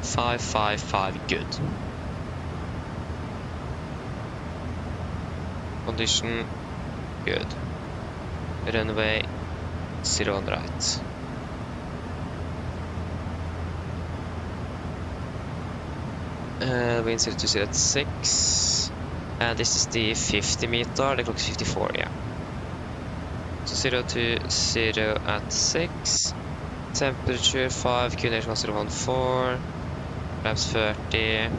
555 good. Condition good. Runway 01 right. Wind 02 at 6, and this is the 50 meter, the clock is 54, yeah. So 020 at 6, temperature 5, QNH 1014, flaps 30.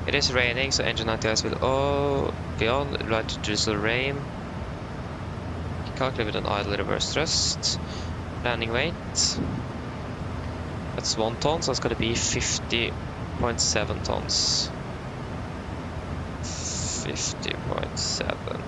It is raining, so engine 90 eyes will be on, light to drizzle rain. Calculate with an idle reverse thrust. Landing weight. That's 1 ton, so it's going to be 50.7 tons. 50.7.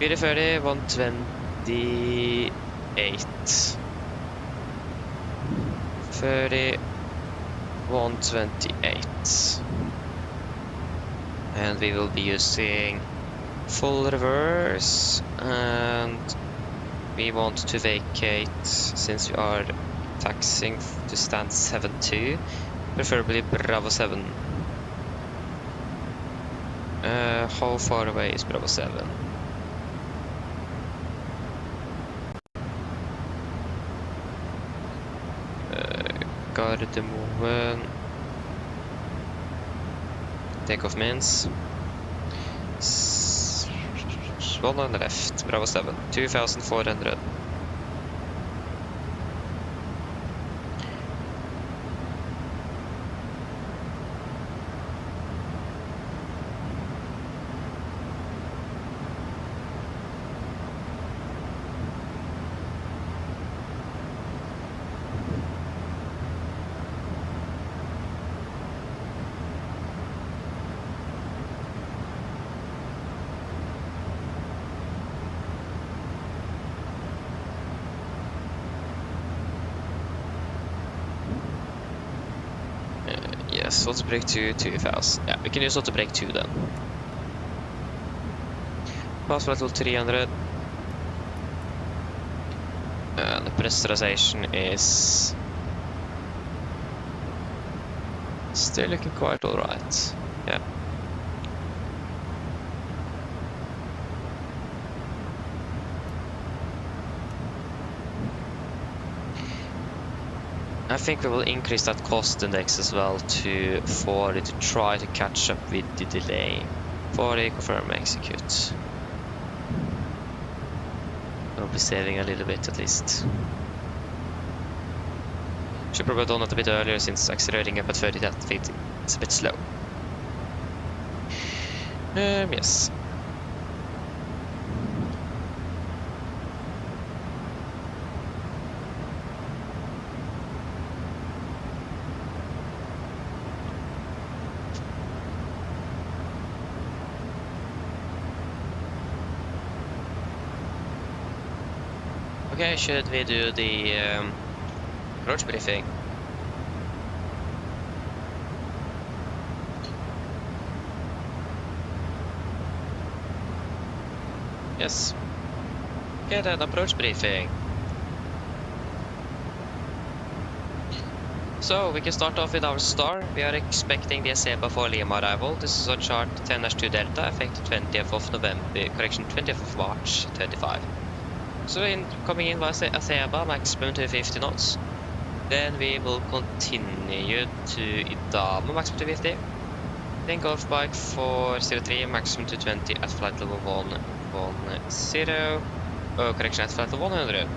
Speed 30, 128. 30, 128. And we will be using full reverse, and we want to vacate since we are taxiing to stand 7-2, preferably Bravo 7. How far away is Bravo 7? Gardermoen. Takeoff means 1 on the left, Bravo 7, 2400. Yes, auto brake to 2000. Yeah, we can use auto brake 2 then. Pass flight to 300. And the pressurization is still looking quite alright. Yeah. I think we will increase that cost index as well to 40 to try to catch up with the delay. 40, confirm, execute. We'll be saving a little bit at least. Should probably have done it a bit earlier since accelerating up at 30 that feet is a bit slow. Yes. Okay, should we do the approach briefing. Yes. Okay, then approach briefing. So we can start off with our star. We are expecting the ASEBA for Lima arrival. This is on chart 10-2 Delta, effective 20th of November, correction 20th of March 25. So coming in by ASEBA, maximum to 50 knots. Then we will continue to Idama, maximum to 50. Then Golf Bike for 03, maximum to 20 at flight level 110. Correction at flight level 100.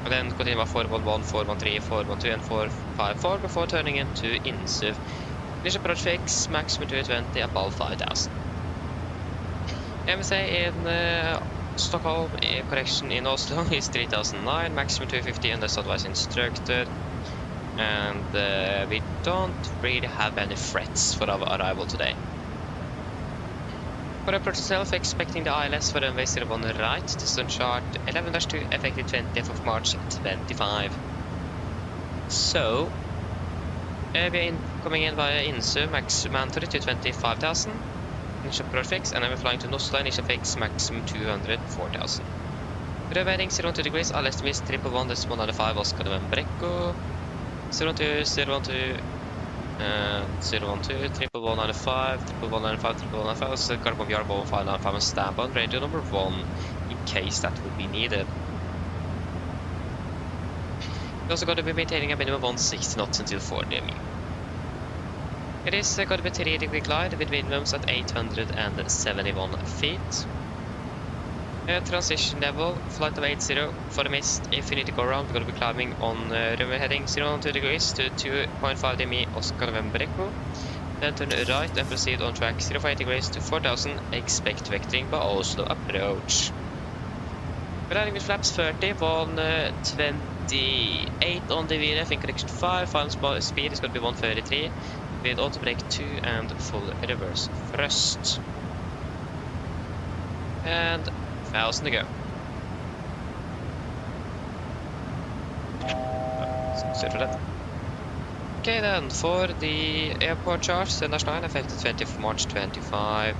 And then continue by 411, 413, 412 and 454 before turning into Insuv. Initial approach fix, maximum to 20 above 5000. MSA in Stockholm, correction in Oslo is 3009, maximum 250 unless otherwise instructed. And we don't really have any threats for our arrival today. For approach itself, expecting the ILS for runway 01 right, this is on chart 11-2, effective 20th of March 25. So, we are coming in via Insu, maximum mandatory to 25,000, initial approach fix, and then we're flying to Oslo, initial fix, maximum 204,000. Rødværing 02 degrees, ILS miss 111.5, Oscar November Echo, 02, 012, and 012, 11195, 11195, 11195, so carbon yard 1595 and stamp on radio number 1 in case that would be needed. We're also going to be maintaining a minimum 160 knots until 4 DME. It is going to be 3-degree glide with minimums at 871 feet. Transition level, flight of 80 for the mist. If you need to go around, we're going to be climbing on runway heading 012 degrees to 2.5 DME Oscar November Echo. Then turn right and proceed on track 058 degrees to 4000. Expect vectoring by Oslo approach. We're landing with flaps 30, 128 on the VRF in correction 5. Final speed is going to be 133 with auto brake 2 and full reverse thrust. And 1000 to go. Sorry for that. Okay then, for the airport charge, Senders 9, effective 20th March 25.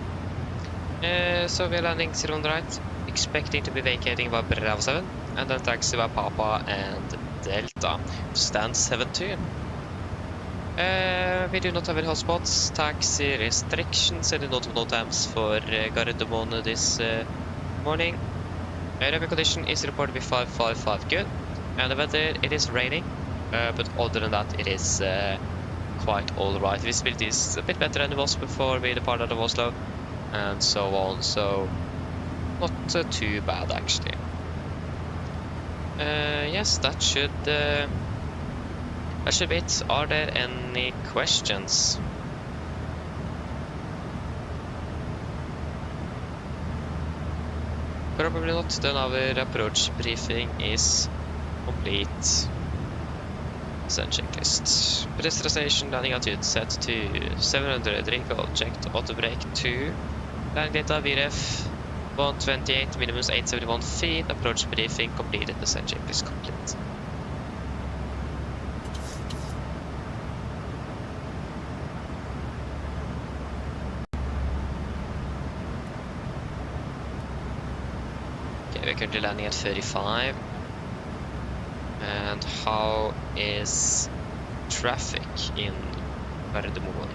So we're landing 01 right, expecting to be vacating by Bravo 7, and then taxi by Papa and Delta. Stand 72. We do not have any hotspots, taxi restrictions, and no NOTAMs for Gardermoen this morning. Runway condition is reported to be 555 good, and the weather, it is raining, but other than that it is quite alright. Visibility is a bit better than it was before we departed out of Oslo, and so on, so not too bad actually. Yes, that should be it. Are there any questions? Probably not, then our approach briefing is complete. Send checklist. Pressurization, landing altitude set to 700, recall checked, auto brake 2. Landing data, VRF 128, minimums 871 feet, approach briefing completed, the send checklist complete. We're currently landing at 35. And how is traffic in Gardermoen?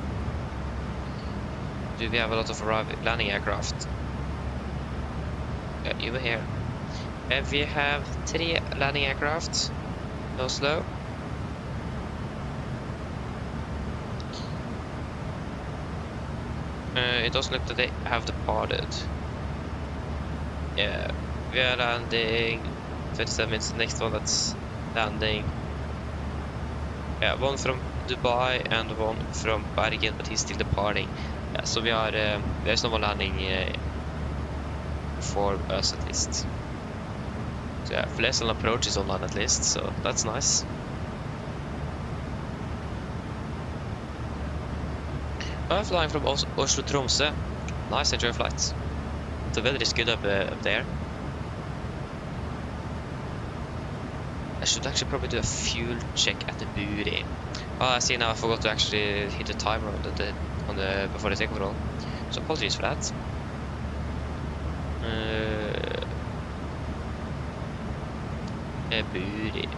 Do we have a lot of landing aircraft? Yeah, you were here. We have 3 landing aircraft in Oslo. It doesn't look that they have departed. Yeah. We are landing 27 minutes, the next one that's landing. Yeah, one from Dubai and one from Bergen, but he's still departing. Yeah, so we are, there's no one landing for us at least. So yeah, Flesland approach is online at least, so that's nice. I'm flying from Oslo Tromsø. Nice, enjoy flights. The weather is good up there. I should actually probably do a fuel check at the booty. Oh, I see now I forgot to actually hit the timer on the before the takeoff roll. So apologies for that. A booty.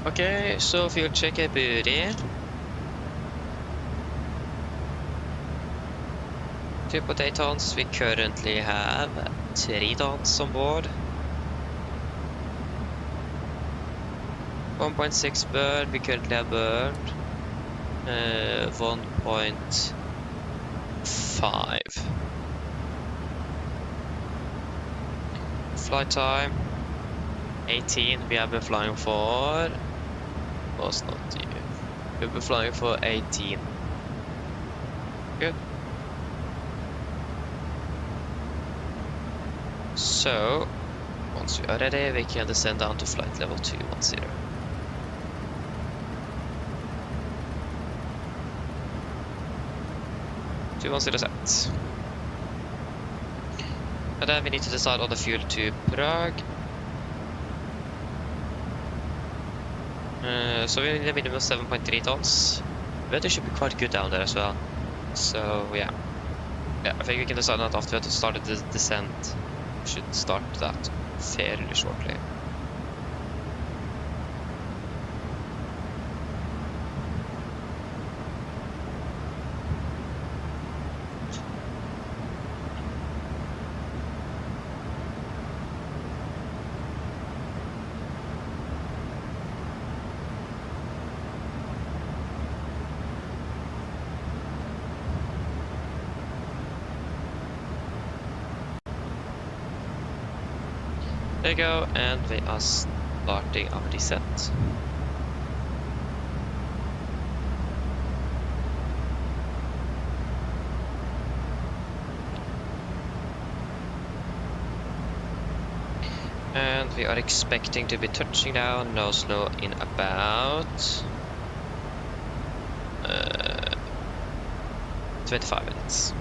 Okay, so fuel check a booty. 2.8 tons, we currently have 3 tons on board. 1.6 burn, we currently have burned 1.5. Flight time 18, we have been flying for... was not you. We've been flying for 18. Good. So, once we are ready, we can descend down to flight level 210. Set. And then we need to decide on the fuel to Prague. So we need a minimum of 7.3 tons. But it should be quite good down there as well. So yeah. Yeah, I think we can decide that after we have started the descent. We should start that fairly shortly. There you go, and we are starting our descent. And we are expecting to be touching down in Oslo in about 25 minutes.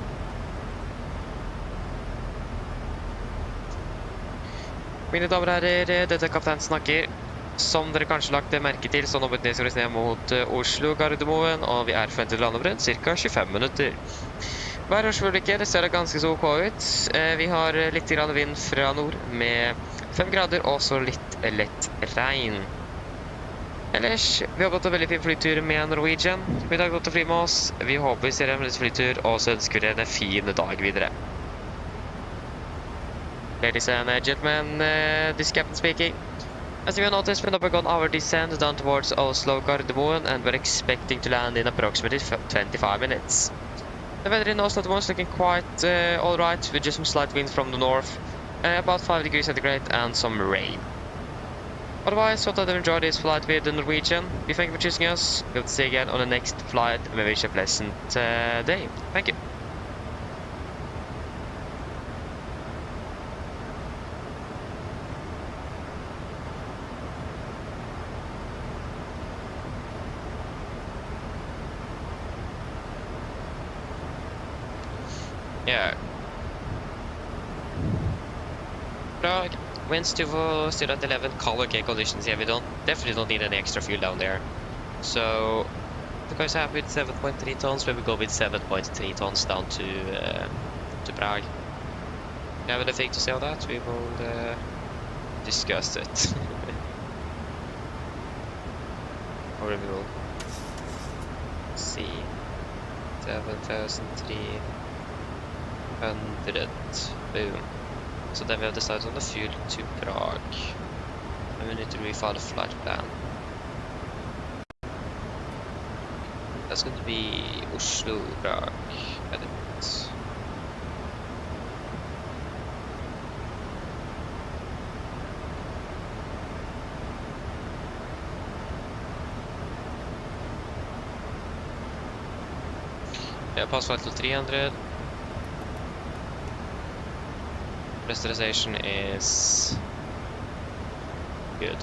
Mine damer og herrer, dette er kaptein snakker. Som dere kanskje lagt merke til, så nå beveger vi oss ned mot Oslo Gardermoen, og vi er forventet landområdet ca. 25 minutter. Værårsforholdet ser det ganske så ok ut. Vi har litt grann vind fra nord med 5 grader, og så litt lett regn. Ellers, vi har gått en veldig fin flytur med Norwegian. Vi har gått å fly med oss. Vi håper vi ser en veldig flytur, og så ønsker dere en fin dag videre. Ladies and gentlemen, this is Captain speaking. As you will notice, we have begun our descent down towards Oslo Gardermoen, and we're expecting to land in approximately 25 minutes. The weather in Oslo at the moment is looking quite alright, with just some slight winds from the north, about 5 degrees centigrade, and some rain. Otherwise, hope that you enjoyed this flight with the Norwegian. We thank you for choosing us. We hope to see you again on the next flight, and we wish you a pleasant day. Thank you. Yeah. Prague, winds to still at 11, color okay conditions. Yeah, we definitely don't need any extra fuel down there. So the guys happy with 7.3 tons, but we go with 7.3 tons down to Prague. You have anything to say on that? We will discuss it. Or we will see 7,300. Boom. So then we have decided on the fuel to Prague. And we need to refile the flight plan. That's going to be Oslo, Prague, edit. Yeah, pass flight to 300. Pressurization is good.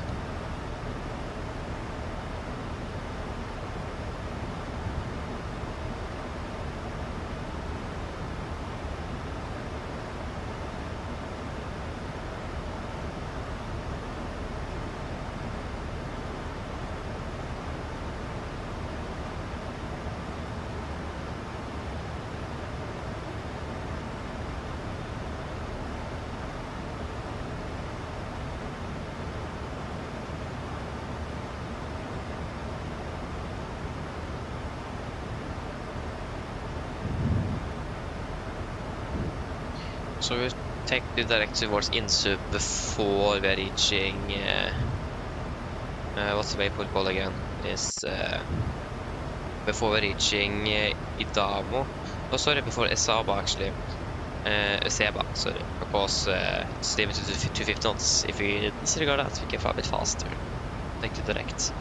So we take the direct towards Insub before we're reaching what's the waypoint called again? Is before we're reaching Idamo. Oh, sorry, before Esaba actually. Seba, sorry, because it's limited to 250 knots. If we disregard that, we can fly a bit faster. Take the direct.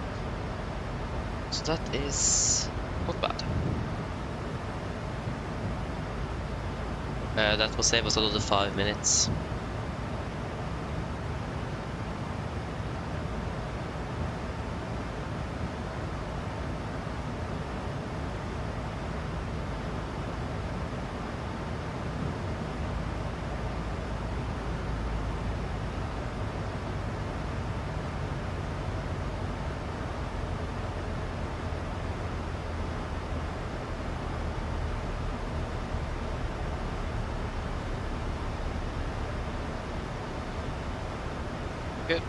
So that is not bad. That will save us another 5 minutes. Good.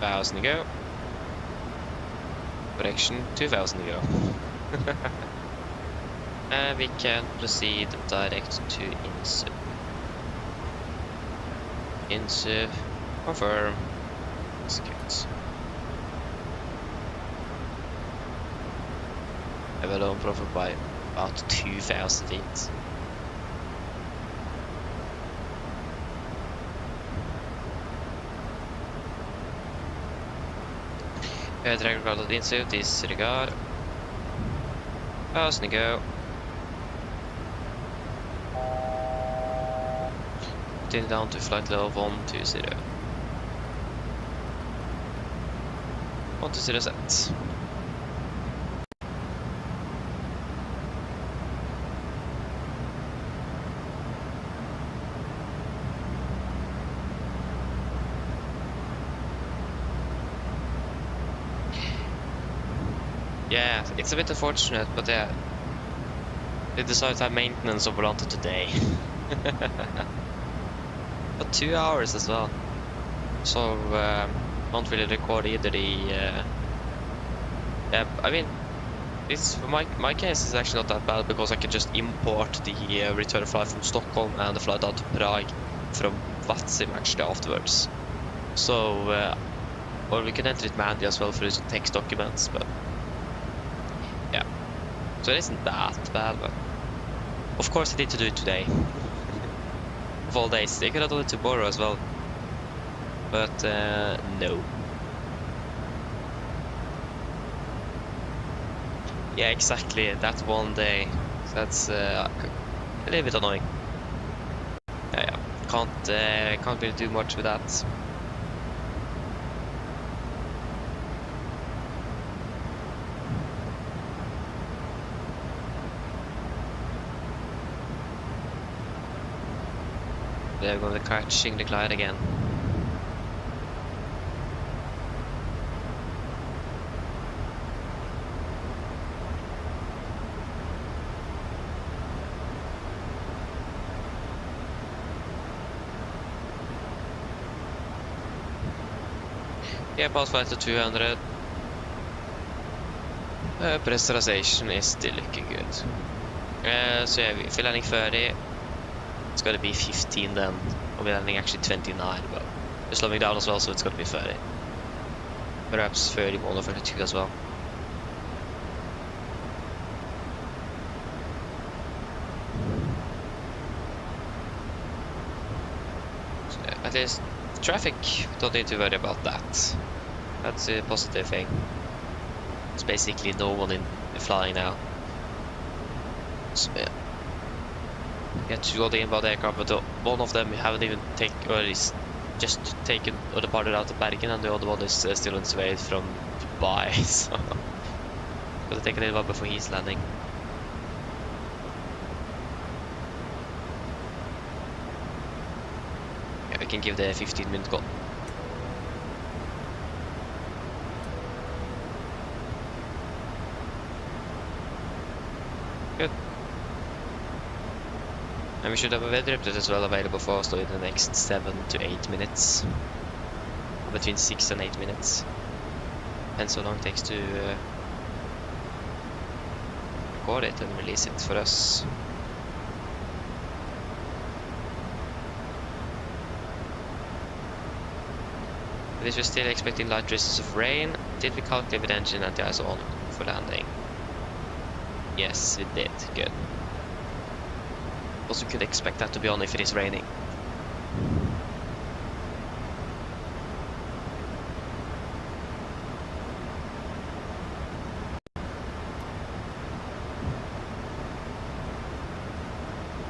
Thousand to go. Correction, 2,000 to go. And we can proceed direct to Insub. Insub, confirm, execute. I will own profit by about 2,000 feet. Drag regard Insub, disregard. 1,000 to go. Continue down to flight level 120. 120 set. Yeah, it's a bit unfortunate, but yeah, they decided to have maintenance of Volante today. But 2 hours as well. So, don't really record either the... yeah, I mean, it's, my case is actually not that bad because I can just import the return flight from Stockholm and the flight out to Prague from Vatsim actually afterwards. So, or we can enter it manually as well for some text documents, but... yeah, so it isn't that bad, but of course I need to do it today. Of all days, they could have done it tomorrow as well, but no. Yeah, exactly, that's one day, so that's a little bit annoying. Yeah, can't really do much with that. They're going to catching the glide again. Yeah, past flight to 200. Pressurization is still looking good. So yeah, if we're landing 30, it's going to be 15 then. Or we're landing actually 29, but we're slowing down as well, so it's going to be 30. Perhaps 31 or 32 as well. So, at least traffic, don't need to worry about that. That's a positive thing. It's basically no one in flying now. So yeah. Get to go the inbound aircraft, but one of them haven't even taken, or is just taken or departed out of Bergen, and the other one is still on its way from Dubai. So gotta take a little while before he's landing. Yeah, we can give the 15-minute call. Good. And we should have a weather update as well available for Oslo in the next 7 to 8 minutes. Between 6 and 8 minutes. Depends how long it takes to record it and release it for us. At least we're still expecting light drizzles of rain. Did we calculate with engine anti-ice on for landing? Yes, we did. Good. Also could expect that to be on if it is raining.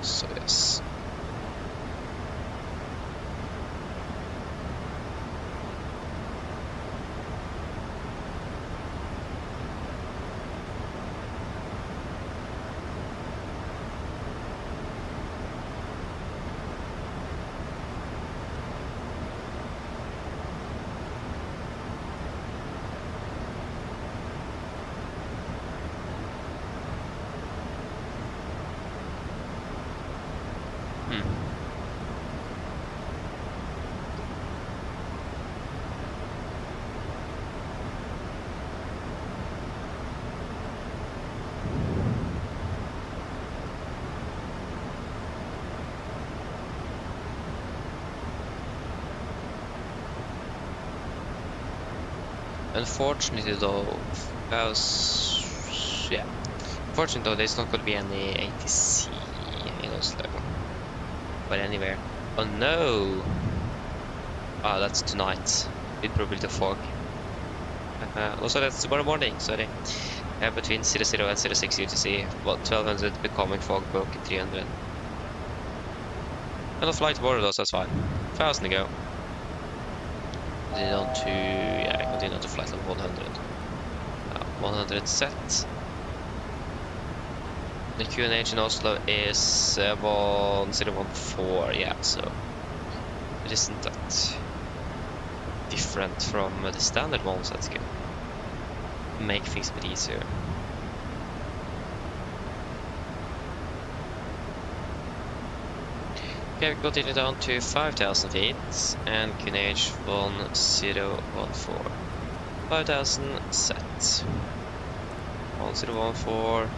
So yes. Unfortunately though, unfortunately though, there's not going to be any ATC in Oslo. But anywhere. Oh no! Ah, that's tonight. With probability of fog. Also that's tomorrow morning, sorry. Between 00 and 06 UTC, what 1200 becoming fog broke at 300. And a flight tomorrow though, so that's fine. 1000 to go. Continue on to, continue on to flight level 100. 100 set. The QNH in Oslo is 1014, yeah, so it isn't that different from the standard ones, that's good. Make things a bit easier. Okay, we continue down to 5,000 feet and QNH 1014. 5,000 set. 1014.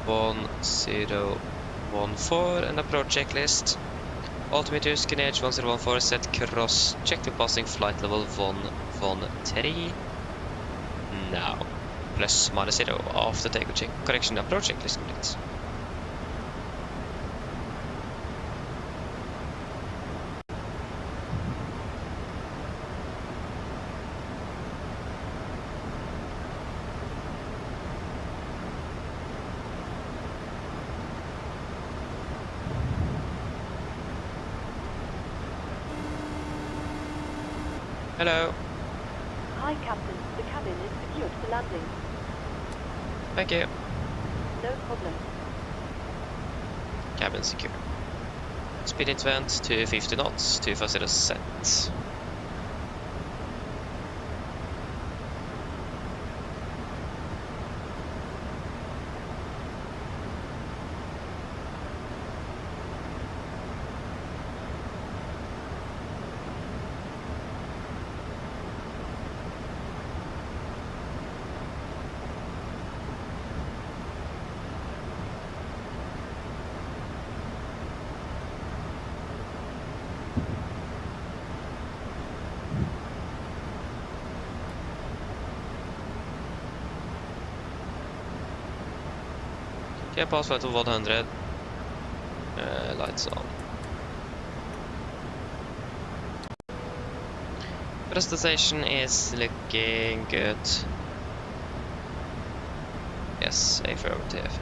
1014 and approach checklist. Altimeters QNH 1014 set cross. Check the passing flight level 113. Now. Plus minus 0 after takeoff check. Correction approach checklist complete. Hello. Hi, Captain. The cabin is secured for landing. Thank you. No problem. Cabin secure. Speed invent to 50 knots, 250 set. Okay, pass to 100. Lights on. Rest of the station is looking good. Yes, affirmative.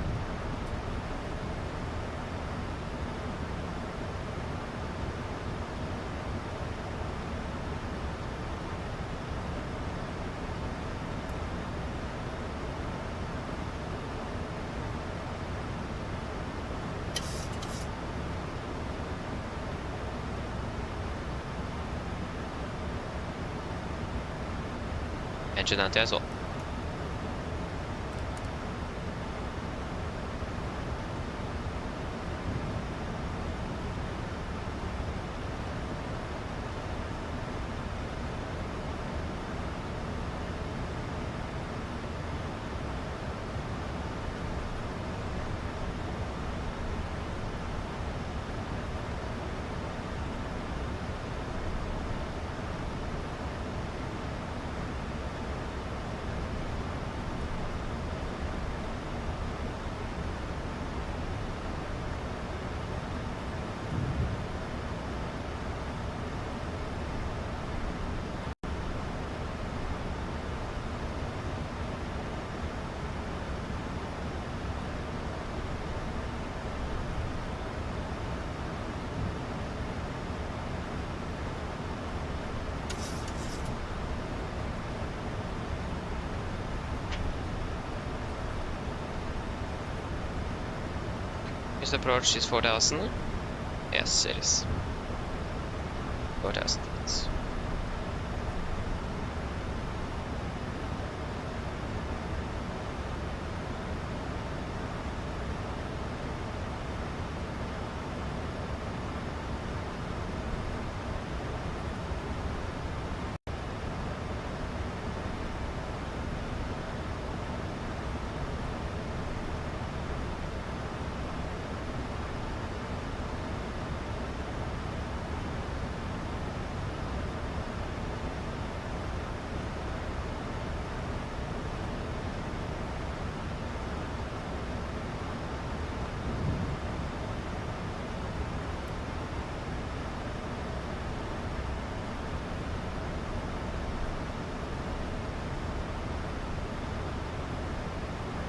Engine anti-ice on. This approach is 4,000. Yes, it is. 4,000.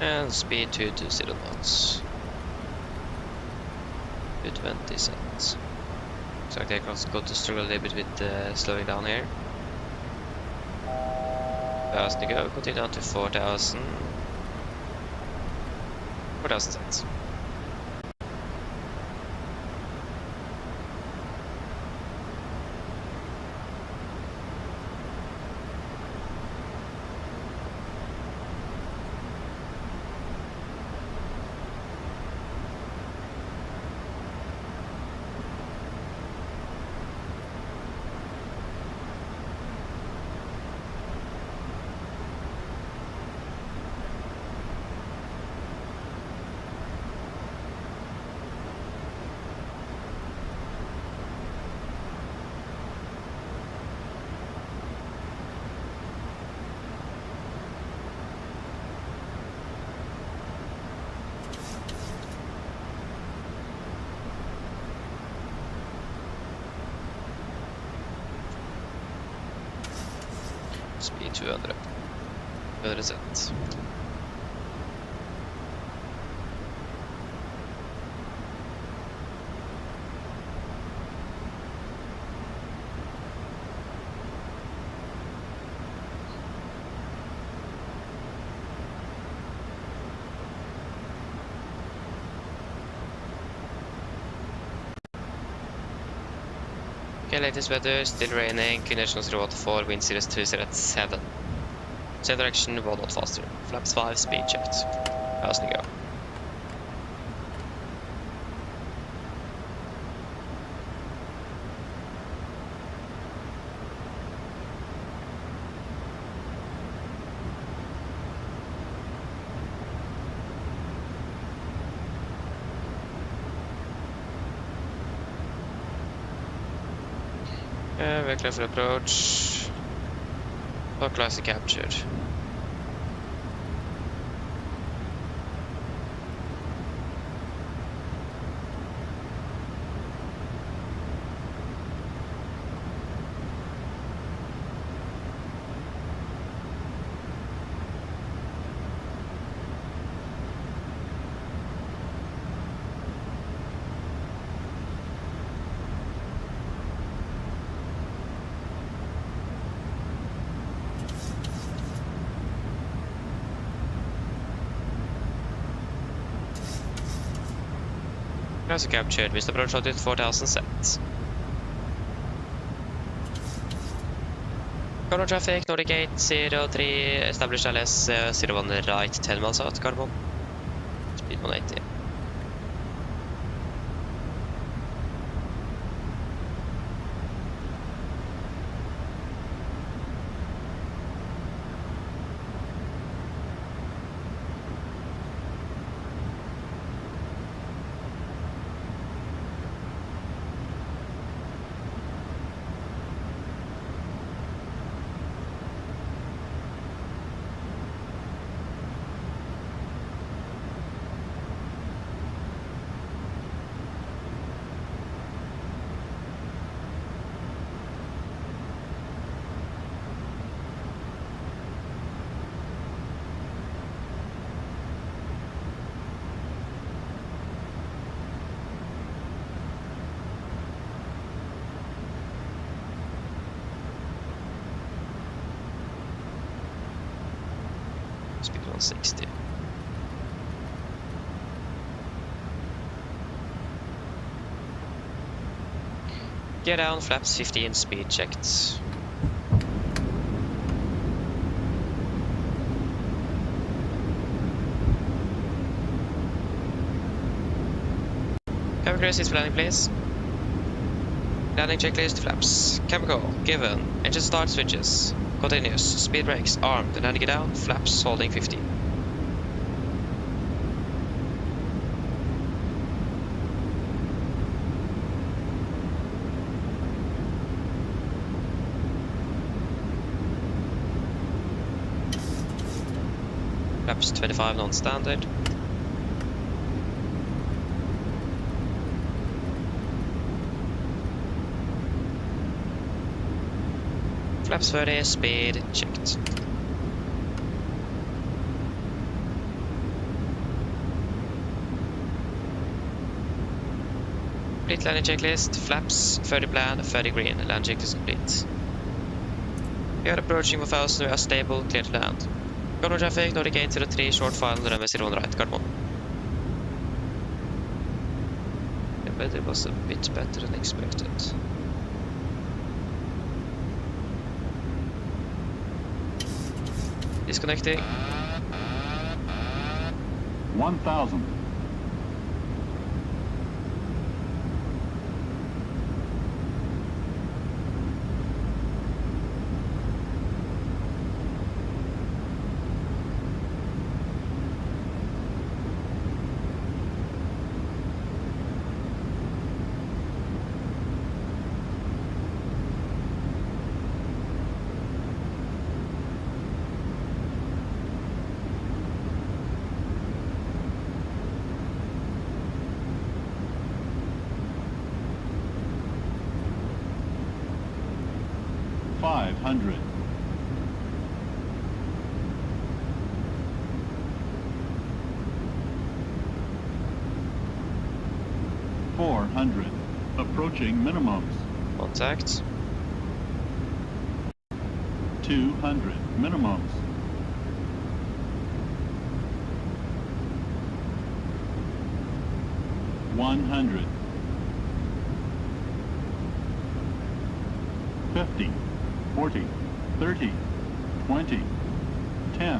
And speed 220 knots. 220 cents. So I think I'm going to struggle a little bit with slowing down here. 1,000 to go, continue down to 4,000. 4,000 cents. Speed 200. 200 cents. Okay, latest weather, still raining, conditions 0 at 4, wind series 20 at 7. Same direction, 1 knot faster. Flaps 5, speed checked. How's it go? We're clear for approach. Localize captured. Classic captured, with approach altitude 4000 set. Corner traffic, Nordic Gate 03, established LS 01 right, 10 miles out, carbon. Speed 180. Speed 160. Gear down, flaps 15, speed checked. Cabin crew, seats for landing, please. Landing checklist, flaps. Chemical, given. Engine start switches. Continuous. Speed brakes, armed. Landing gear down, flaps holding 15. Flaps 25 non-standard. Flaps 30, speed checked. Complete landing checklist, flaps 30 plan, 30 green, land check is complete. We are approaching 1000, we are stable, clear to land. Corner traffic, Nordic Gate 03, short final, runway 01 right, carbon. The weather was a bit better than expected. Disconnecting. 1000. $500. $400. Approaching minimums. Contact. 200. Minimums. 100. 50, 40, 30, 20, 10.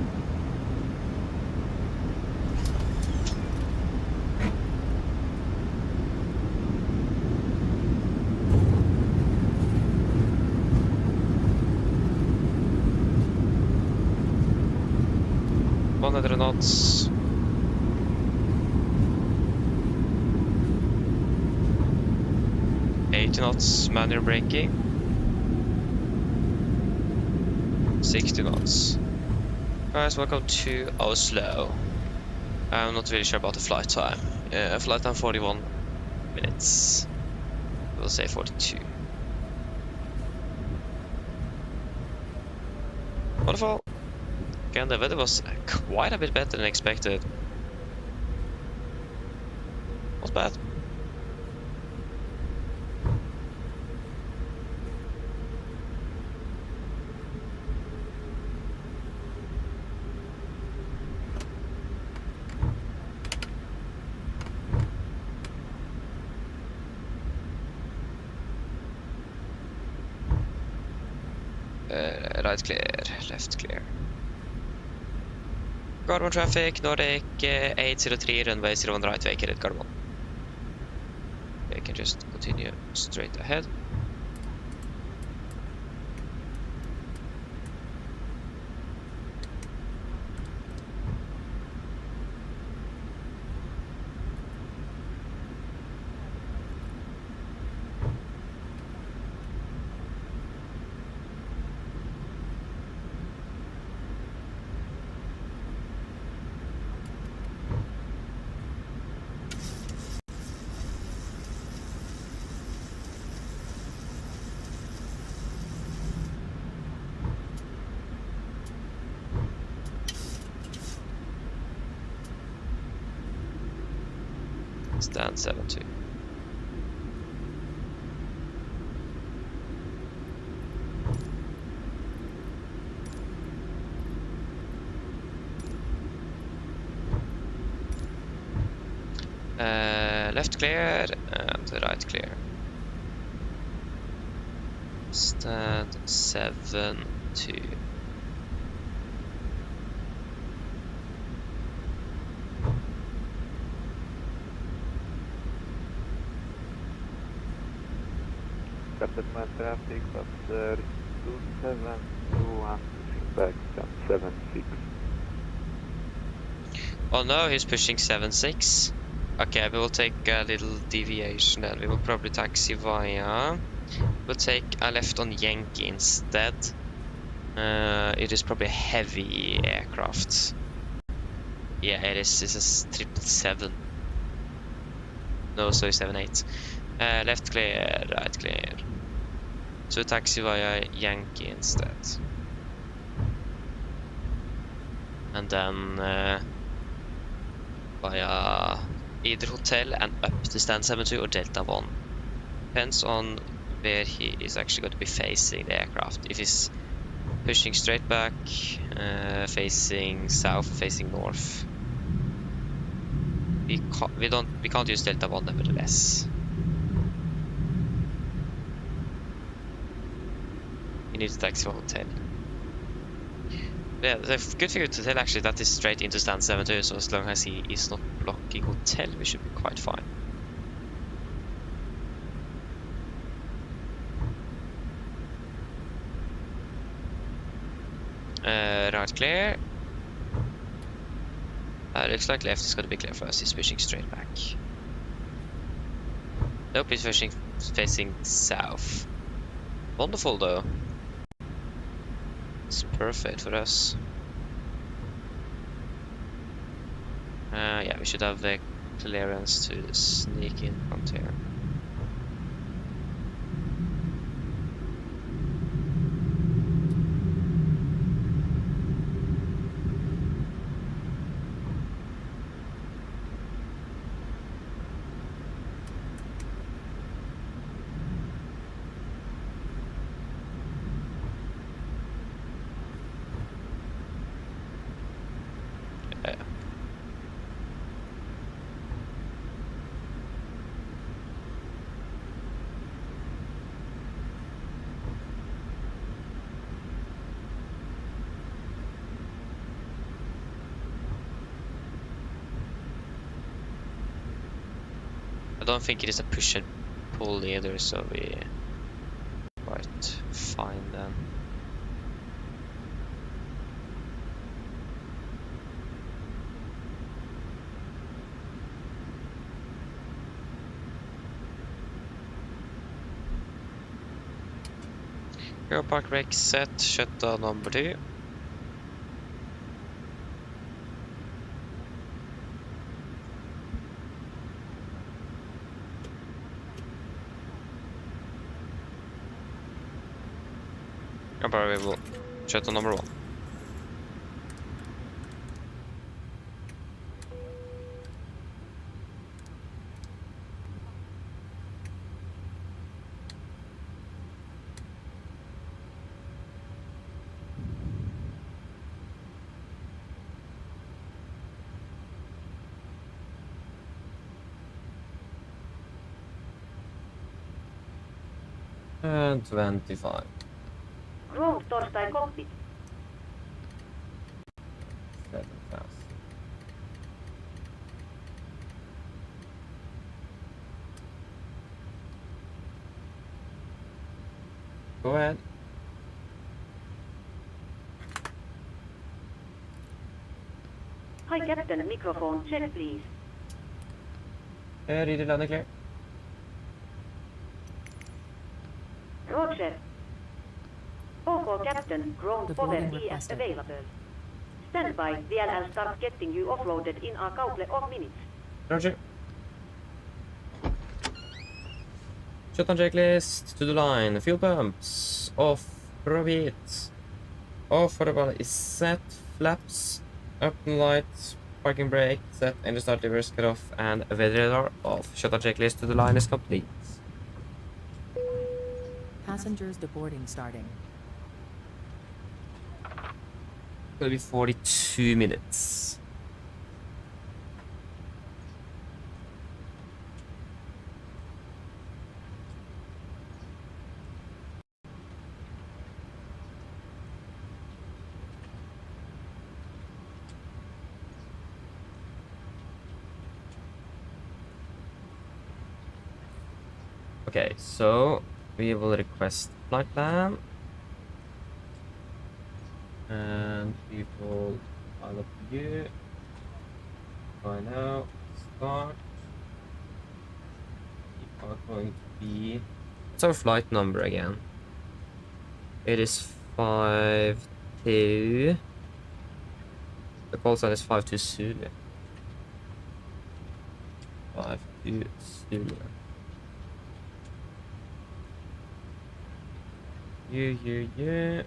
One hundred knots. Knots, manual braking. 60 knots. Guys, welcome to Oslo. I'm not really sure about the flight time. Flight time 41 minutes. We'll say 42. Wonderful. Again, the weather was quite a bit better than expected. Not bad. Right clear, left clear. Gardermoen traffic, Nordic 803, runway 01 right, vacated Gardermoen. We can just continue straight ahead. Stand 72. Left clear and right clear. Stand 72. Cockpit traffic after 2721, pushing back 76. Oh no, he's pushing 76. Okay, we will take a little deviation then. We will probably taxi via... We'll take a left on Yankee instead. It is probably a heavy aircraft. Yeah, it is. This is 777. No, sorry, 78. Left clear, right clear. So taxi via Yankee instead. And then via either hotel and up to stand 72 or Delta 1. Depends on where he is actually going to be facing the aircraft. If he's pushing straight back, facing south, facing north. We can't use Delta 1 nevertheless. You need to taxi for hotel. Yeah, the good thing with hotel actually that is straight into stand 72, so as long as he is not blocking hotel, we should be quite fine. Right clear. Looks like left is going to be clear for us. He's pushing straight back. Nope, he's facing south. Wonderful though. It's perfect for us. Yeah, we should have the clearance to sneak in front here. I don't think it is a push and pull either, so we quite fine then. Aero park rec set, shutdown number 2. Jag bara vill shutdown number 1. And 25. Grove torstai cockpit. 7,000. Go ahead. Hi Captain, microphone check please. Read it loud and clear. Roger. OK Captain, ground The power boarding ES requested. available. Stand by, VLL start getting you offloaded in a couple of minutes. Roger. Shutdown checklist to the line. Fuel pumps off. Prohibit. Off. Horizontal is set. Flaps up and light. Parking brake set. Engine start levers cut off and weather radar off. Shutdown checklist to the line is complete. Passengers deboarding starting. It'll be 42 minutes. Okay, so we will request flight plan. And we will file up here. Right now, start. We are going to be. What's our flight number again? It is 52. The call sign is 52 Zulu. 52 Zulu. Yeah.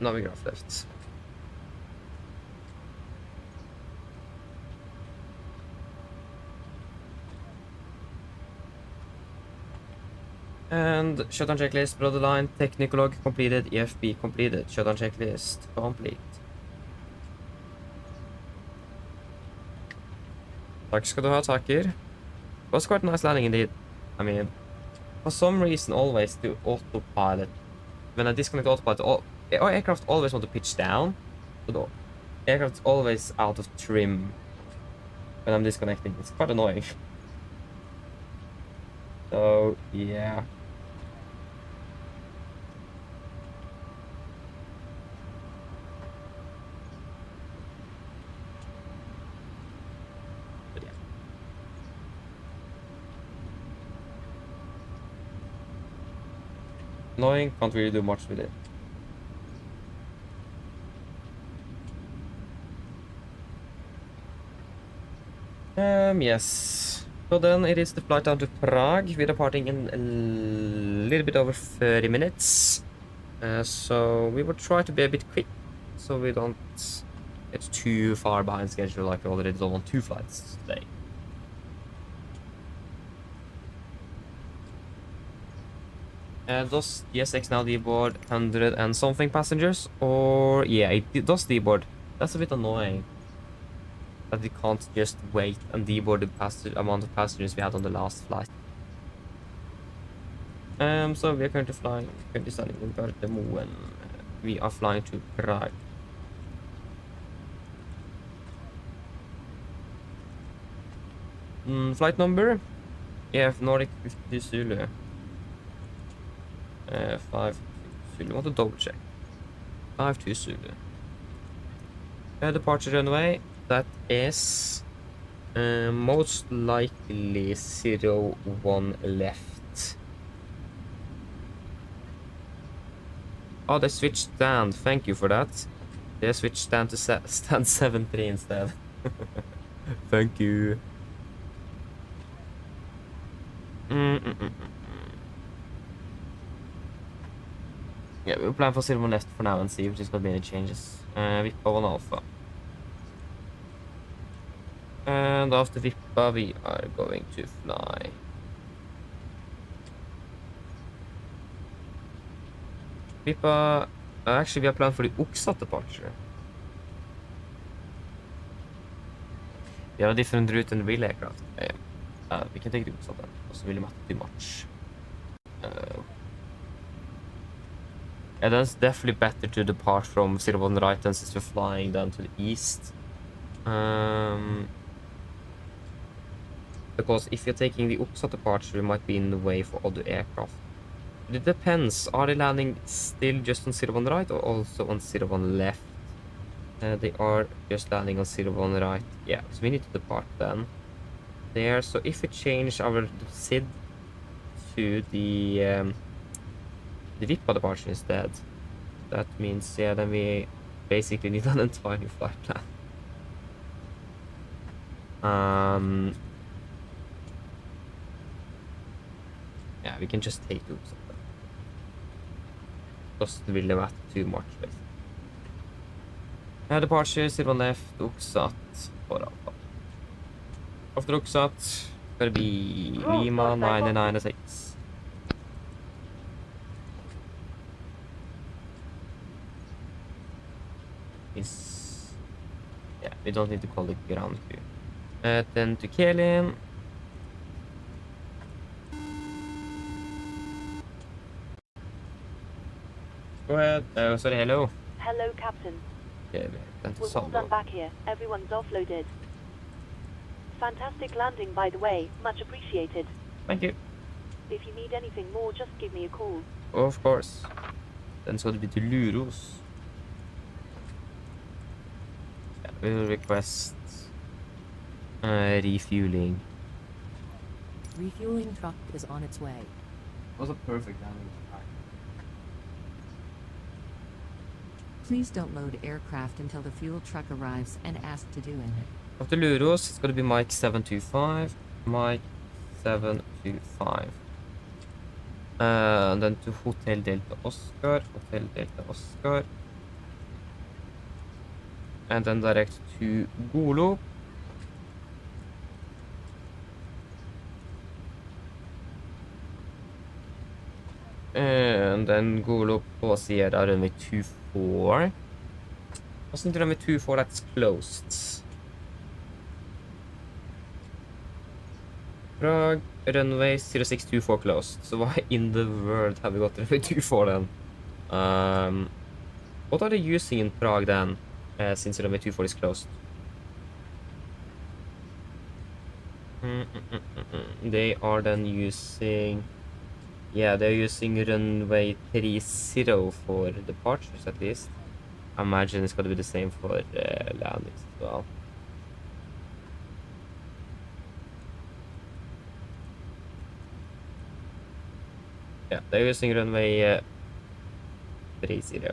Now we off left. And shutdown checklist below the line. Technical log completed. EFB completed. Shutdown checklist complete. Tack ska du ha, tacker. It was quite a nice landing indeed. I mean, for some reason always do autopilot. When I disconnect autopilot, our aircraft always want to pitch down. So the aircraft's always out of trim when I'm disconnecting. It's quite annoying. So yeah. But yeah. Annoying, can't really do much with it. Yes. So then it is the flight down to Prague. We're departing in a little bit over 30 minutes. So we will try to be a bit quick so we don't get too far behind schedule like we already did on 2 flights today. Does ESX now deboard 100 and something passengers? Or yeah, it does deboard. That's a bit annoying. That we can't just wait and deboard the amount of passengers we had on the last flight. So we are currently starting in Gardermoen. We are flying to Prague. Flight number Yeah, Nordic 52 Zulu. 5 Zulu. I want to double check. 5-2 Zulu. Departure runway. That is most likely 01 left. Oh, they switched stand. Thank you for that. They switched stand to stand 7-3 instead. Thank you. Yeah, we'll plan for 01 left for now and see if there's gonna be any changes. Vippa 1 Alpha. And after Vippa, we are going to fly. Vippa, actually, we are planned for the Oxat departure. We have a different route than the real aircraft. We can take the Oxat then. It doesn't really matter too much. Yeah, that's definitely better to depart from 01 right than since we're flying down to the east. Because if you're taking the Oxat departure, we might be in the way for other aircraft. But it depends. Are they landing still just on 01 right or also on 01 left? They are just landing on 01 right. Yeah, so we need to depart then. There. So if we change our SID to the Vippa departure instead, that means, yeah, then we basically need an entire new flight plan. Yeah, we can just take the Oxat. Doesn't really matter too much, basically. Departure, 01 left, Oxat for Alpha. After Oxat, gonna be Lima 996. Yeah, we don't need to call it ground crew. Then to Kelin. Go ahead. Sorry, hello. Hello, Captain. Yeah, then to We're all done back here. Everyone's offloaded. Fantastic landing, by the way. Much appreciated. Thank you. If you need anything more, just give me a call. Of course. Then so det blir till Luros. Yeah, we will request refueling. Refueling truck is on its way. It was a perfect landing. Please don't load aircraft until the fuel truck arrives and ask to do it. After Luros, it's gonna be Mike 725. Mike 725. And then to Hotel Delta Oscar. Hotel Delta Oscar. And then direct to Golo. And then Golo på Sierra runway 24. Wasn't runway 24 that's closed? Prague runway 0624 closed. So why in the world have we got runway 24 then? What are they using in Prague then? Since runway 24 is closed. They are then using... Yeah, they're using runway 30 for departures at least. I imagine it's going to be the same for landings as well. Yeah, they're using runway 30. Yeah.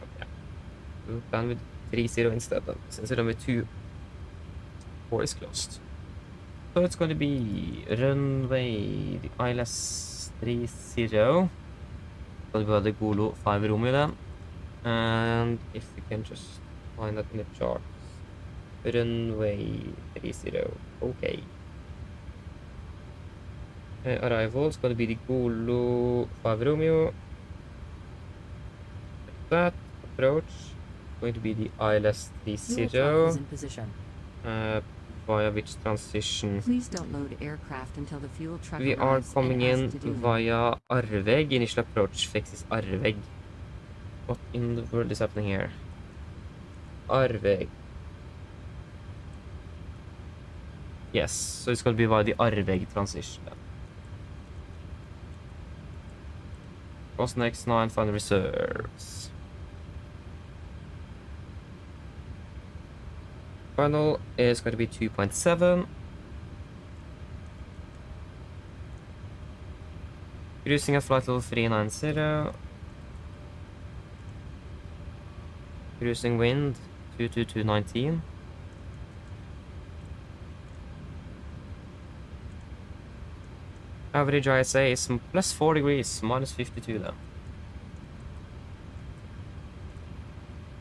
We'll plan with 30 instead then, since runway 24 is closed. So it's going to be runway the ILS 30. So we have the Golo 5 Romeo then. And if we can just find that in the charts. Runway 30. Okay. Arrival is going to be the Golo 5 Romeo. That approach going to be the ILS 30. Is in position. Via which transition? Please don't load aircraft until the fuel truck We are arrives coming and in ask to do it. via Arveg. Initial approach fixes Arveg. What in the world is happening here? Arveg. Yes, so it's going to be via the Arveg transition then. What's next? 9 final reserves. Final is going to be 2.7. Cruising at flight level 390. Cruising wind 22219. Average ISA is plus 4 degrees, minus 52 though.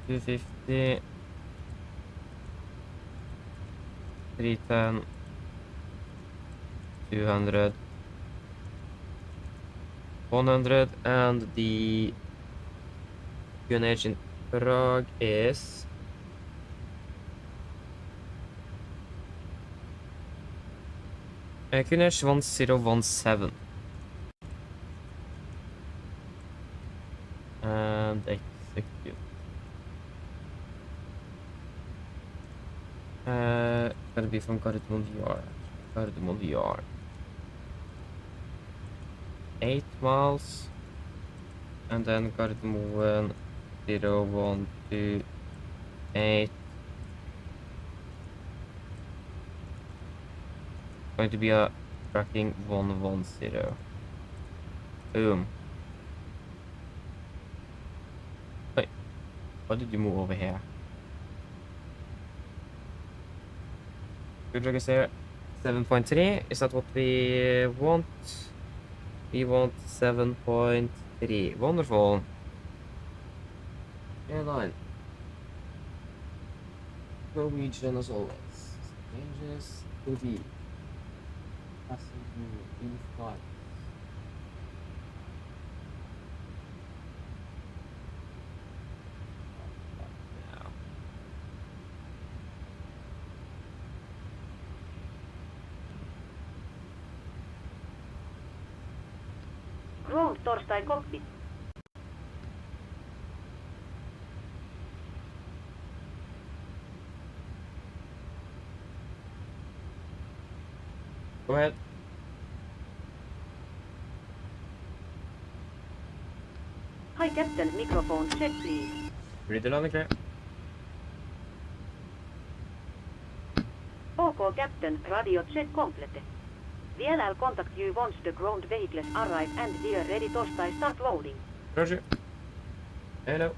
250. 310. 200. 100, and the QNH in Prague is QNH 1017 and execute. Gotta be from Gardermoen VR. Gardermoen VR. 8 miles, and then Gardermoen 0128. Going to be a tracking 110. Boom. Wait, why did you move over here? Good drag is here. 7.3. Is that what we want? We want 7.3. Wonderful. Airline. Norwegian as always. Changes to the passenger in flight. Ground torstai cockpit. Go ahead. Hi Captain, microphone check please. Read it on the clear. OK Captain, radio check complete. The LL contact you once the ground vehicles arrive and we are ready torstai start loading. Roger. Hello.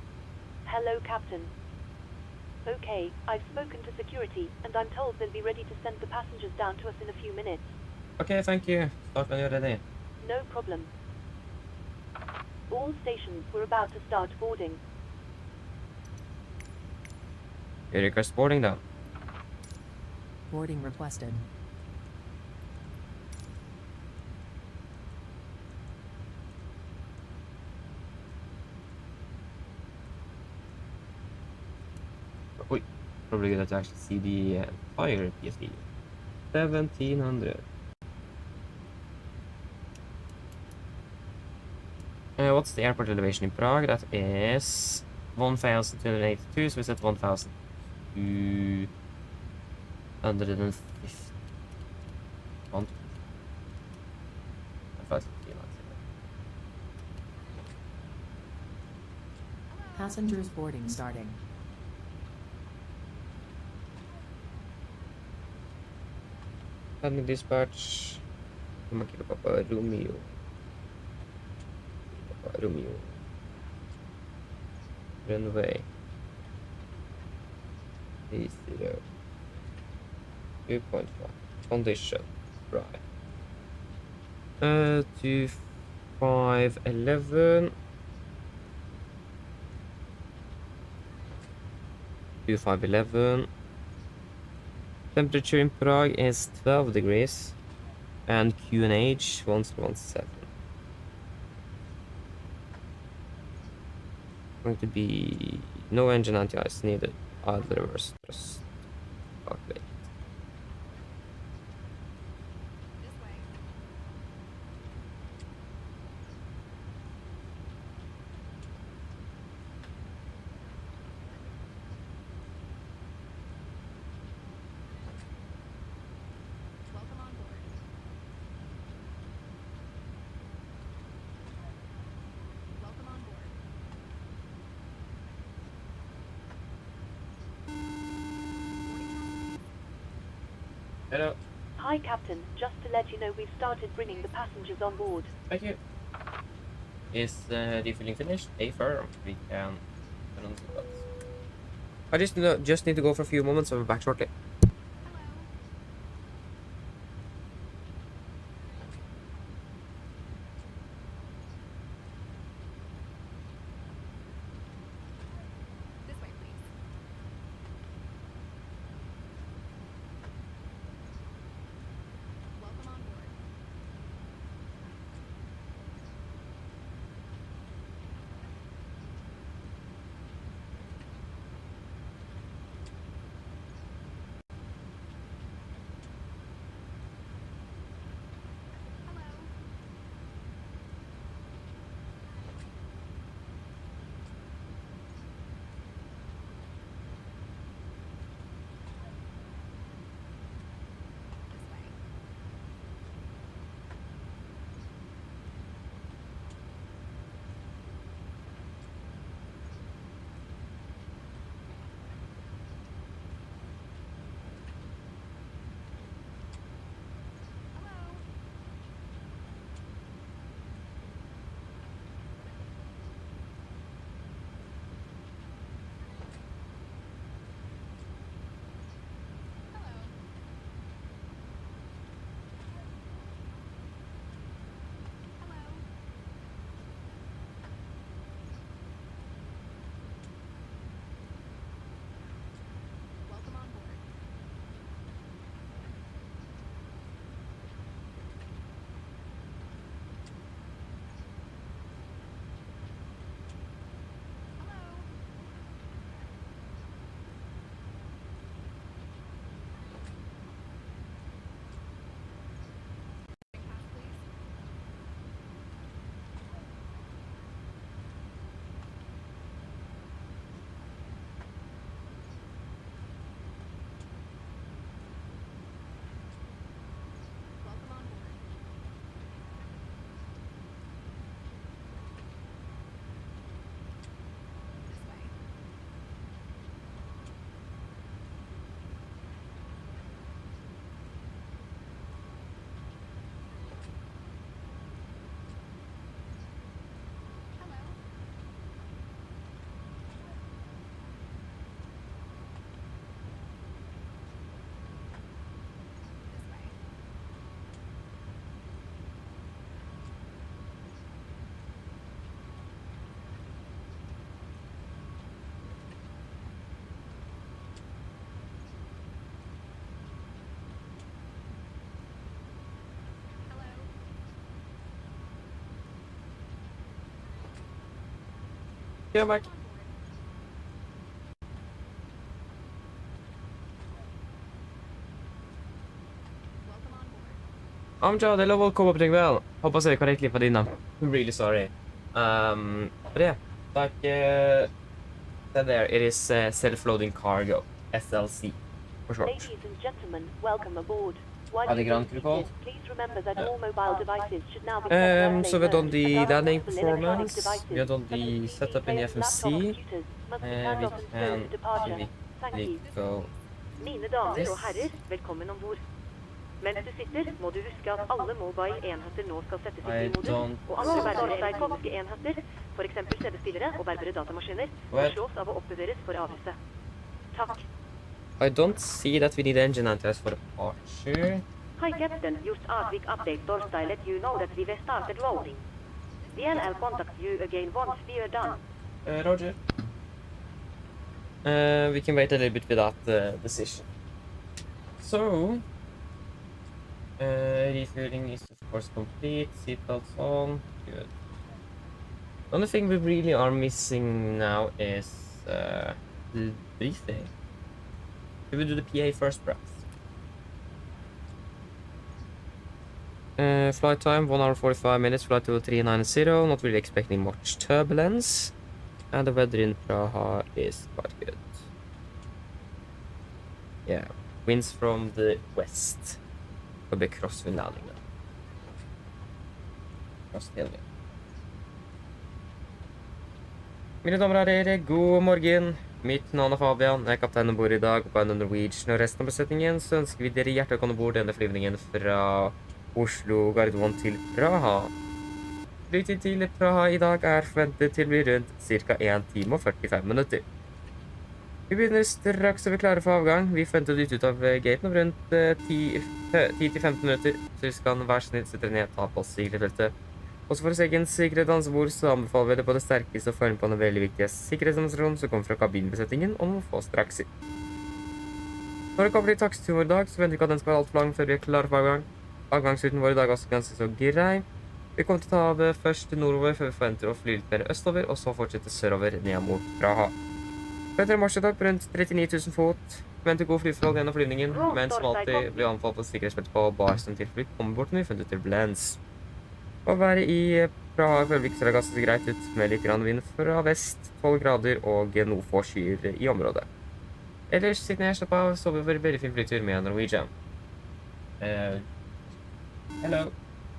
Hello, Captain. Okay, I've spoken to security, and I'm told they'll be ready to send the passengers down to us in a few minutes. Okay, thank you. Start when you're ready. No problem. All stations were about to start boarding. You request boarding down. Boarding requested. Wait, probably good to actually see the fire PSD. 1700. What's the airport elevation in Prague? That is 1282, so we set 1250. 150. Passengers boarding starting. Landing dispatch. Kilo Papa Romeo. Papa Romeo. Runway. 30. 2.5. Condition. Right. 2511. 2511. Temperature in Prague is 12 degrees and QNH 1017. Going to be no engine anti-ice needed. Idle reverse thrust. Calculate. This way. Welcome on board. Hello. Hi, Captain. Just to let you know, we've started bringing the passengers on board. Thank you. Is refilling finished? Affirm. We can turn on the seatbelts. I just need to go for a few moments. I'll be back shortly. This way, please. Welcome on board. Hello. This way. Hello. Hello. Hello. Welcome on board. Hello. Takeoff, please. Welcome on board. This way. Hello. This way. Hello. Yeah, Mike. On board. Welcome on board. Amjad, hello, welcome up doing well. Hope I said it correctly for dinner. I'm really sorry. But yeah, like said there, it is self-loading cargo, SLC for short. Ladies and gentlemen, welcome aboard. While Are they you're ground crew called? seated, please remember that all mobile devices should now be set to airplane So we've done mode, the and other landing portable electronic performance, devices, we have done such as the TV setup in the players, laptop FMC, computers, must be turned we off and can slowed to departure. Thank you. go Mine damer Yes. og herrer, velkommen ombord. Mens du sitter, må du huske at alle mobile enheter nå skal settes i I fly-modus, don't og andre berbere elektroniske enheter, for eksempel CD-spillere og berbere datamaskiner, Well- foreslås av å oppbevares for avhelse. Takk. I don't see that we need engine anti-ice for departure. Hi Captain, just Arctic update torsday let you know that we have started loading. DLL contact you again once we are done. Roger. We can wait a little bit with that decision. So, refueling is of course complete, seatbelts on, good. The only thing we really are missing now is the briefing. Should we do the PA first, perhaps? Flight time 1 hour 45 minutes, flight to 390, not really expecting much turbulence. And the weather in Prague is quite good. Yeah, winds from the west. Will be crosswind landing now. Mine damer og herrer, god morgen. Mitt navn er Fabian, jeg er kaptein om bord i dag på Norwegian og resten av besetningen, så ønsker vi dere hjertelig velkommen bord denne flyvningen fra Oslo Gardermoen til Praha. Flytid til Praha i dag er forventet til å bli rundt ca. 1 time og 45 minutter. Vi begynner straks å være klare for avgang. Vi forventer ut av gaten om rundt 10-15 minutter, så vi skal være snill sette ned, ta på sikkerhetsbeltet. Også for egen sikkerhet ansvar så anbefaler vi det på det sterkeste å følge på en veldig viktig sikkerhetsdemonstrasjon som kommer fra kabinbesetningen om å få straks. Når det kommer til taxituren vår i dag, så venter vi ikke at den skal være alt for lang før vi er klare for avgang. Avgangsruten vår i dag er også ganske så grei. Vi kommer til å ta av først nordover før vi forventer å fly litt mer østover, og så fortsette sørover ned mot Praha. Venter en marsj i dag på rundt 39 000 fot. Venter god flyforhold gjennom flyvningen, men som alltid blir anbefalt på sikkerhetsbeltet på barsen til fly kommer bort når vi funnet turbulens. Å være i Praha føler vi ikke så ganske greit ut, med litt grann vind fra vest, 12 grader og noe få skyer i området. Ellers sitter jeg slapp av, så vi får veldig fin flytur med Norwegian. Hello.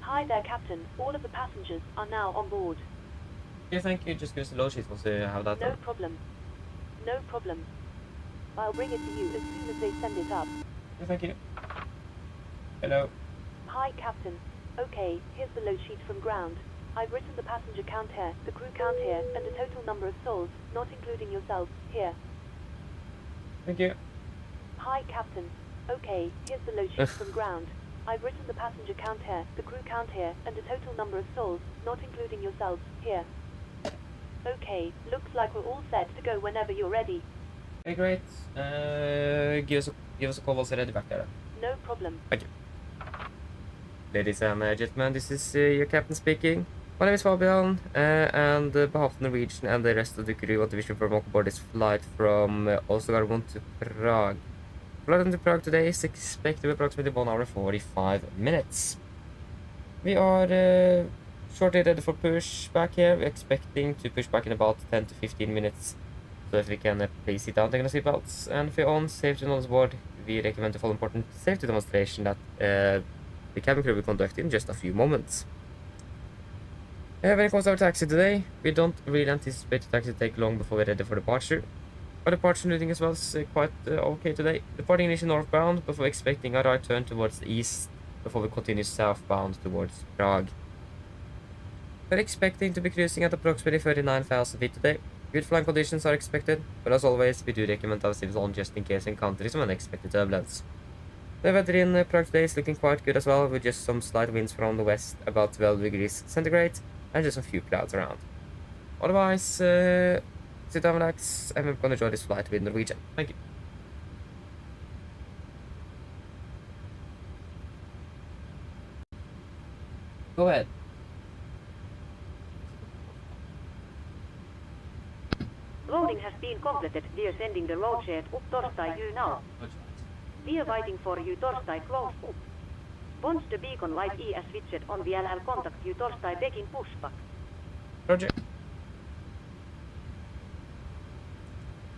Hi there, Captain. All of the passengers are now on board. Yeah, thank you. Just give us a load sheet once you have that No done. problem. No problem. I'll bring it to you as soon as they send it up. Yeah, thank you. Hello. Hi, Captain. Okay, here's the load sheet from ground. I've written the passenger count here, the crew count here, and the total number of souls, not including yourself, here. Thank you. Hi, Captain. Okay, here's the load sheet from ground. I've written the passenger count here, the crew count here, and the total number of souls, not including yourself, here. Okay, looks like we're all set to go whenever you're ready. Okay, great. Give us a call once you're ready back there. No problem. Thank you. Ladies and gentlemen, this is your captain speaking. My name is Fabian, and on behalf of Norwegian and the rest of the crew, I want to wish you welcome aboard this flight from Oslo Gardermoen to Prague. Flight into Prague today is expected to be approximately 1 hour and 45 minutes. We are shortly ready for pushback here. We're expecting to push back in about 10 to 15 minutes. So if we can please sit down, take the seatbelts, and for your own safety on board, we recommend to follow important safety demonstration that the cabin crew will conduct in just a few moments. When it comes to our taxi today, we don't really anticipate the taxi to take long before we're ready for departure. Our departure routing as well is quite okay today. Departing initially northbound before expecting a right turn towards the east before we continue southbound towards Prague. We're expecting to be cruising at approximately 39,000 feet today. Good flying conditions are expected, but as always, we do recommend our seatbelts on just in case we encounter some unexpected turbulence. The weather in Prague today is looking quite good as well, with just some slight winds from the west, about 12 degrees centigrade, and just a few clouds around. Otherwise, sit down, relax, and we're gonna enjoy this flight with Norwegian. Thank you. Go ahead. Loading has been completed. We are sending the load sheet up Torstai you now. We are waiting for you Torstai close up. Once the beacon light ES switched on, we'll contact you Torstai begin pushback. Roger.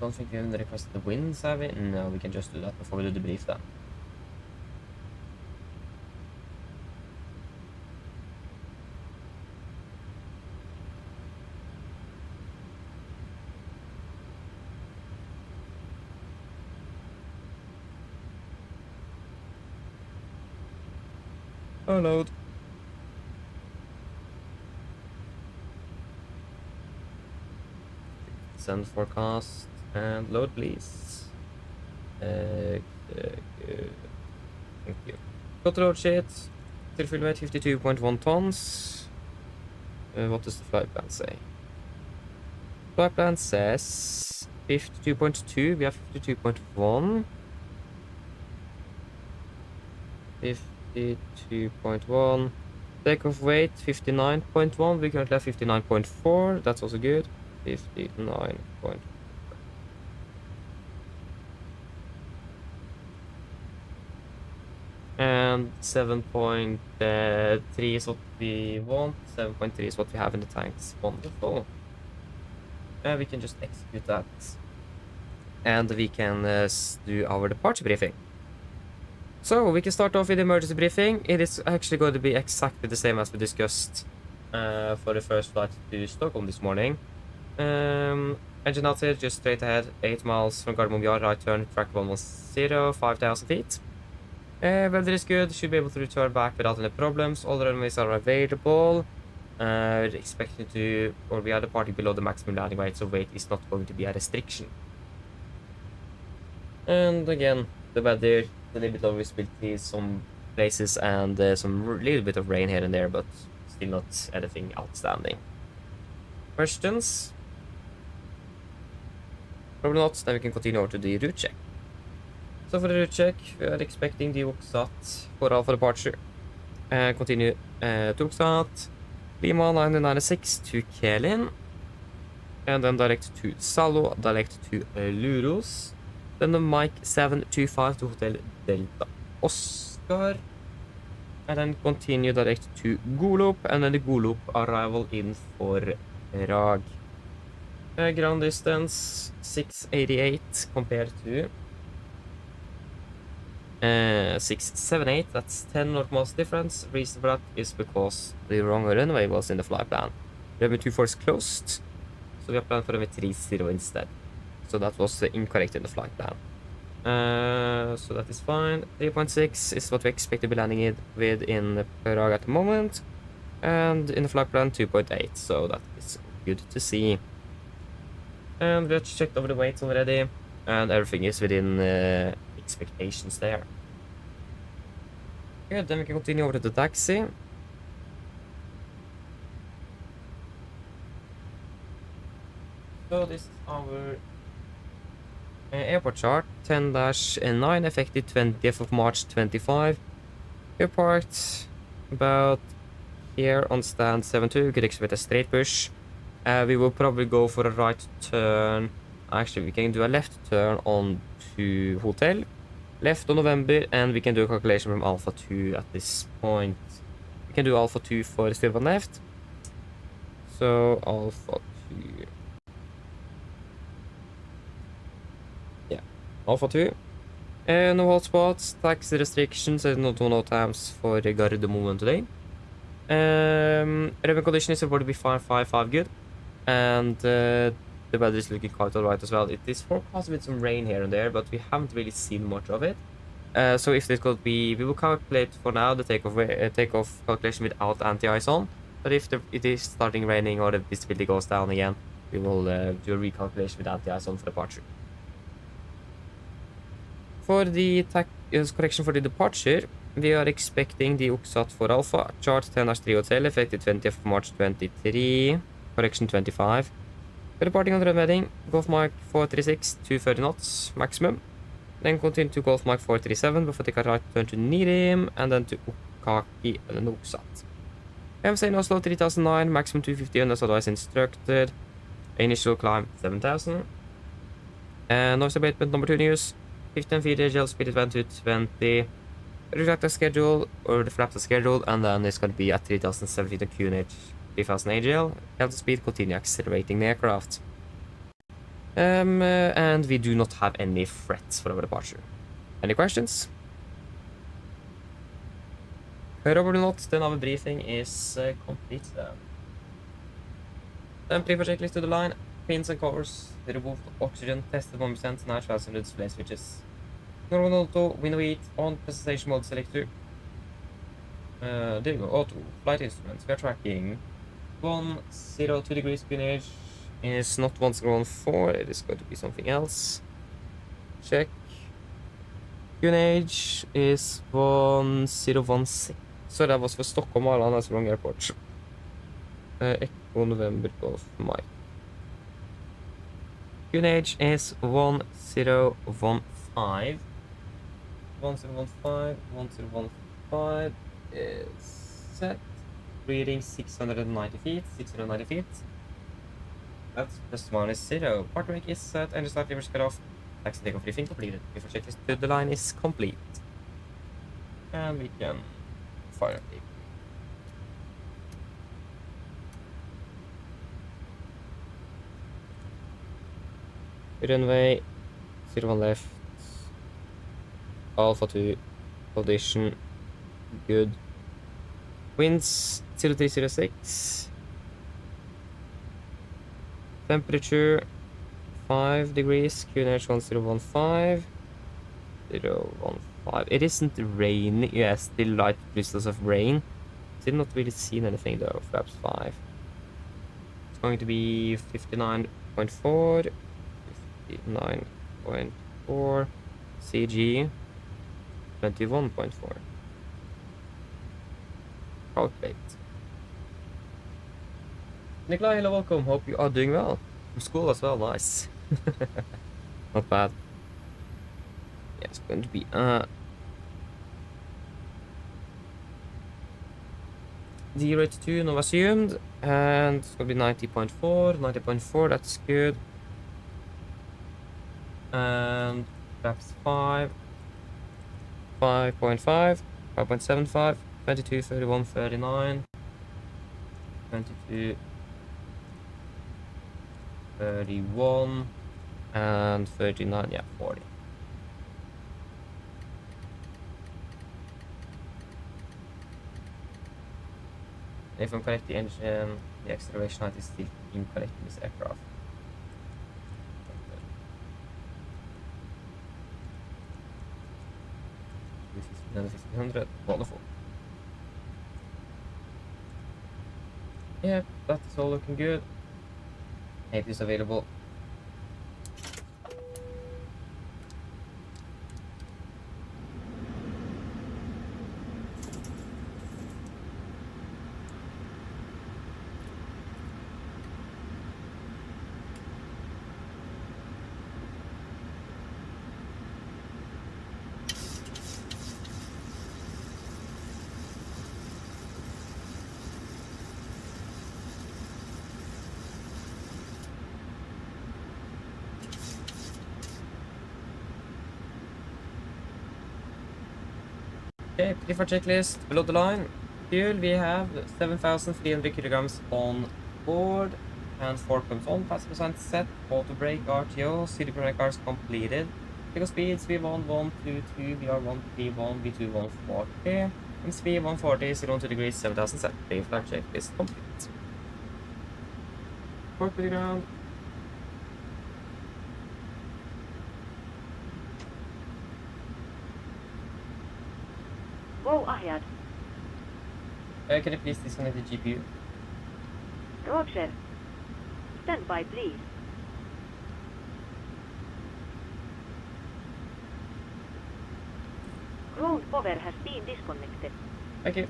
Don't think we haven't requested the winds, have we? No, we can just do that before we do the brief then. Oh, load. Send forecast and load, please. Thank you. Got the load sheet. Still fuel weight 52.1 tons. What does the flight plan say? Flight plan says 52.2. We have 52.1. 52.1. Takeoff weight 59.1. We currently have 59.4. That's also good. 59. And 7.3 is what we want. 7.3 is what we have in the tanks. Wonderful. And we can just execute that. And we can do our departure briefing. So we can start off with the emergency briefing. It is actually going to be exactly the same as we discussed for the first flight to Stockholm this morning. Engine outside, just straight ahead, 8 miles from Gardermoen Yard, right turn, track 110, 5,000 feet. Weather is good, should be able to return back without any problems. All the runways are available. We're expecting to, or we are departing below the maximum landing weight, so weight is not going to be a restriction. And again, the weather, a little bit of visibility, some places, and some little bit of rain here and there, but still not anything outstanding. Questions? Probably not, then we can continue over to the route check. So for the route check, we are expecting the Oxat for Alpha departure. Continue to Oxat, Lima 996 to Kelin, and then direct to Salo, direct to Luros, then the Mike 725 to Hotel Delta Oscar, and then continue direct to Golop, and then the Golop arrival in for Prague. Ground distance 688 compared to 678, that's 10 knot miles difference. Reason for that is because the wrong runway was in the flight plan. Runway 24 is closed, so we have planned for runway 30 instead. So that was incorrect in the flight plan. So that is fine. 3.6 is what we expect to be landing with in Prague at the moment. And in the flight plan 2.8, so that is good to see. And we have checked over the weights already, and everything is within expectations there. Good, then we can continue over to the taxi. So this is our airport chart, 10-9, effective 20th of March 25. We're parked about here on stand 72, we could expect a straight push. We will probably go for a right turn. Actually, we can do a left turn on to Hotel, left on November, and we can do a calculation from Alpha 2 at this point. We can do Alpha 2 for still on left. So Alpha 2. Yeah, Alpha 2. No hotspots, taxi restrictions, and no NOTAMs for Gardermoen today. Revenue condition is reported to be 555 good. And the weather is looking quite alright as well. It is forecast with some rain here and there, but we haven't really seen much of it. So if this could be, we will calculate for now the takeoff calculation without anti-ice on. But if it is starting raining or the visibility goes down again, we will do a recalculation with anti-ice on for departure. For the correction for the departure, we are expecting the Oxat for Alpha, chart 10-3 Hotel, effective 20th of March 23. Correction 25. We're departing on the runway, Golf Mike 436, 230 knots maximum. Then continue to Golf Mike 437 before taking a right turn to Nirim, and then to Ukaki and then Oxat. AMC in Oslo 3009, maximum 250 unless otherwise instructed. Initial climb 7000. And noise abatement number 2 news. 15 feet AGL speed is 1 to 20. Retractor schedule, or the flaps are scheduled, and then it's going to be at 3070 to QNH. 3000 AGL, health speed, continue accelerating the aircraft. And we do not have any threats for our departure. Any questions? Probably not, then our briefing is complete then. Then pre-for checklist to the line, pins and covers, removed oxygen, tested 1%, now trials and display switches. Normal auto, window heat, on presentation mode selector. There you go, auto, flight instruments, we are tracking 102 degrees QNH is not 114, it is going to be something else. Check. QNH is 1016. So that was for Stockholm, Arlanda, that's wrong airport. Echo November Golf Mike. QNH is 1015. 1015 is set. Reading 690 feet, 690 feet. That's +/-0. Part brake is set, and the start levers cut off. Taxi takeoff briefing completed. Before checklist to the line is complete. And we can fire up. Runway 01 left. Alpha 2 position. Good. Winds 0306. Temperature 5 degrees, QNH 1015. 015. It isn't raining. Yeah, still light drizzles of rain. Still not really seen anything though. Flaps 5. It's going to be 59.4. 59.4. CG 21.4. Calculate. Nikolai, hello, welcome. Hope you are doing well. From school as well, nice. Not bad. Yeah, it's going to be D-rate 2, no assumed, and it's going to be 90.4, 90.4, that's good. And flaps 5, 5.5, 5.75, 22, 31, 39, 22, 31, and 39, yeah, 40. If I'm correct, the engine, the acceleration height is still incorrect in this aircraft. This is 1500, wonderful. Yeah, that's all looking good. Tape is available. Okay, for checklist below the line. Fuel, we have 7,300 kilograms on board and 4 pumps on, passenger set, auto brake, RTO, city brake cars completed. Vehicle speeds V1 122, VR1 V1 V2 140, and speed 140, 0 to degrees 7,000 set. Flight checklist complete. Port to the ground. Go ahead. Can you please disconnect the GPU? Roger. Stand by, please. Ground power has been disconnected. Okay.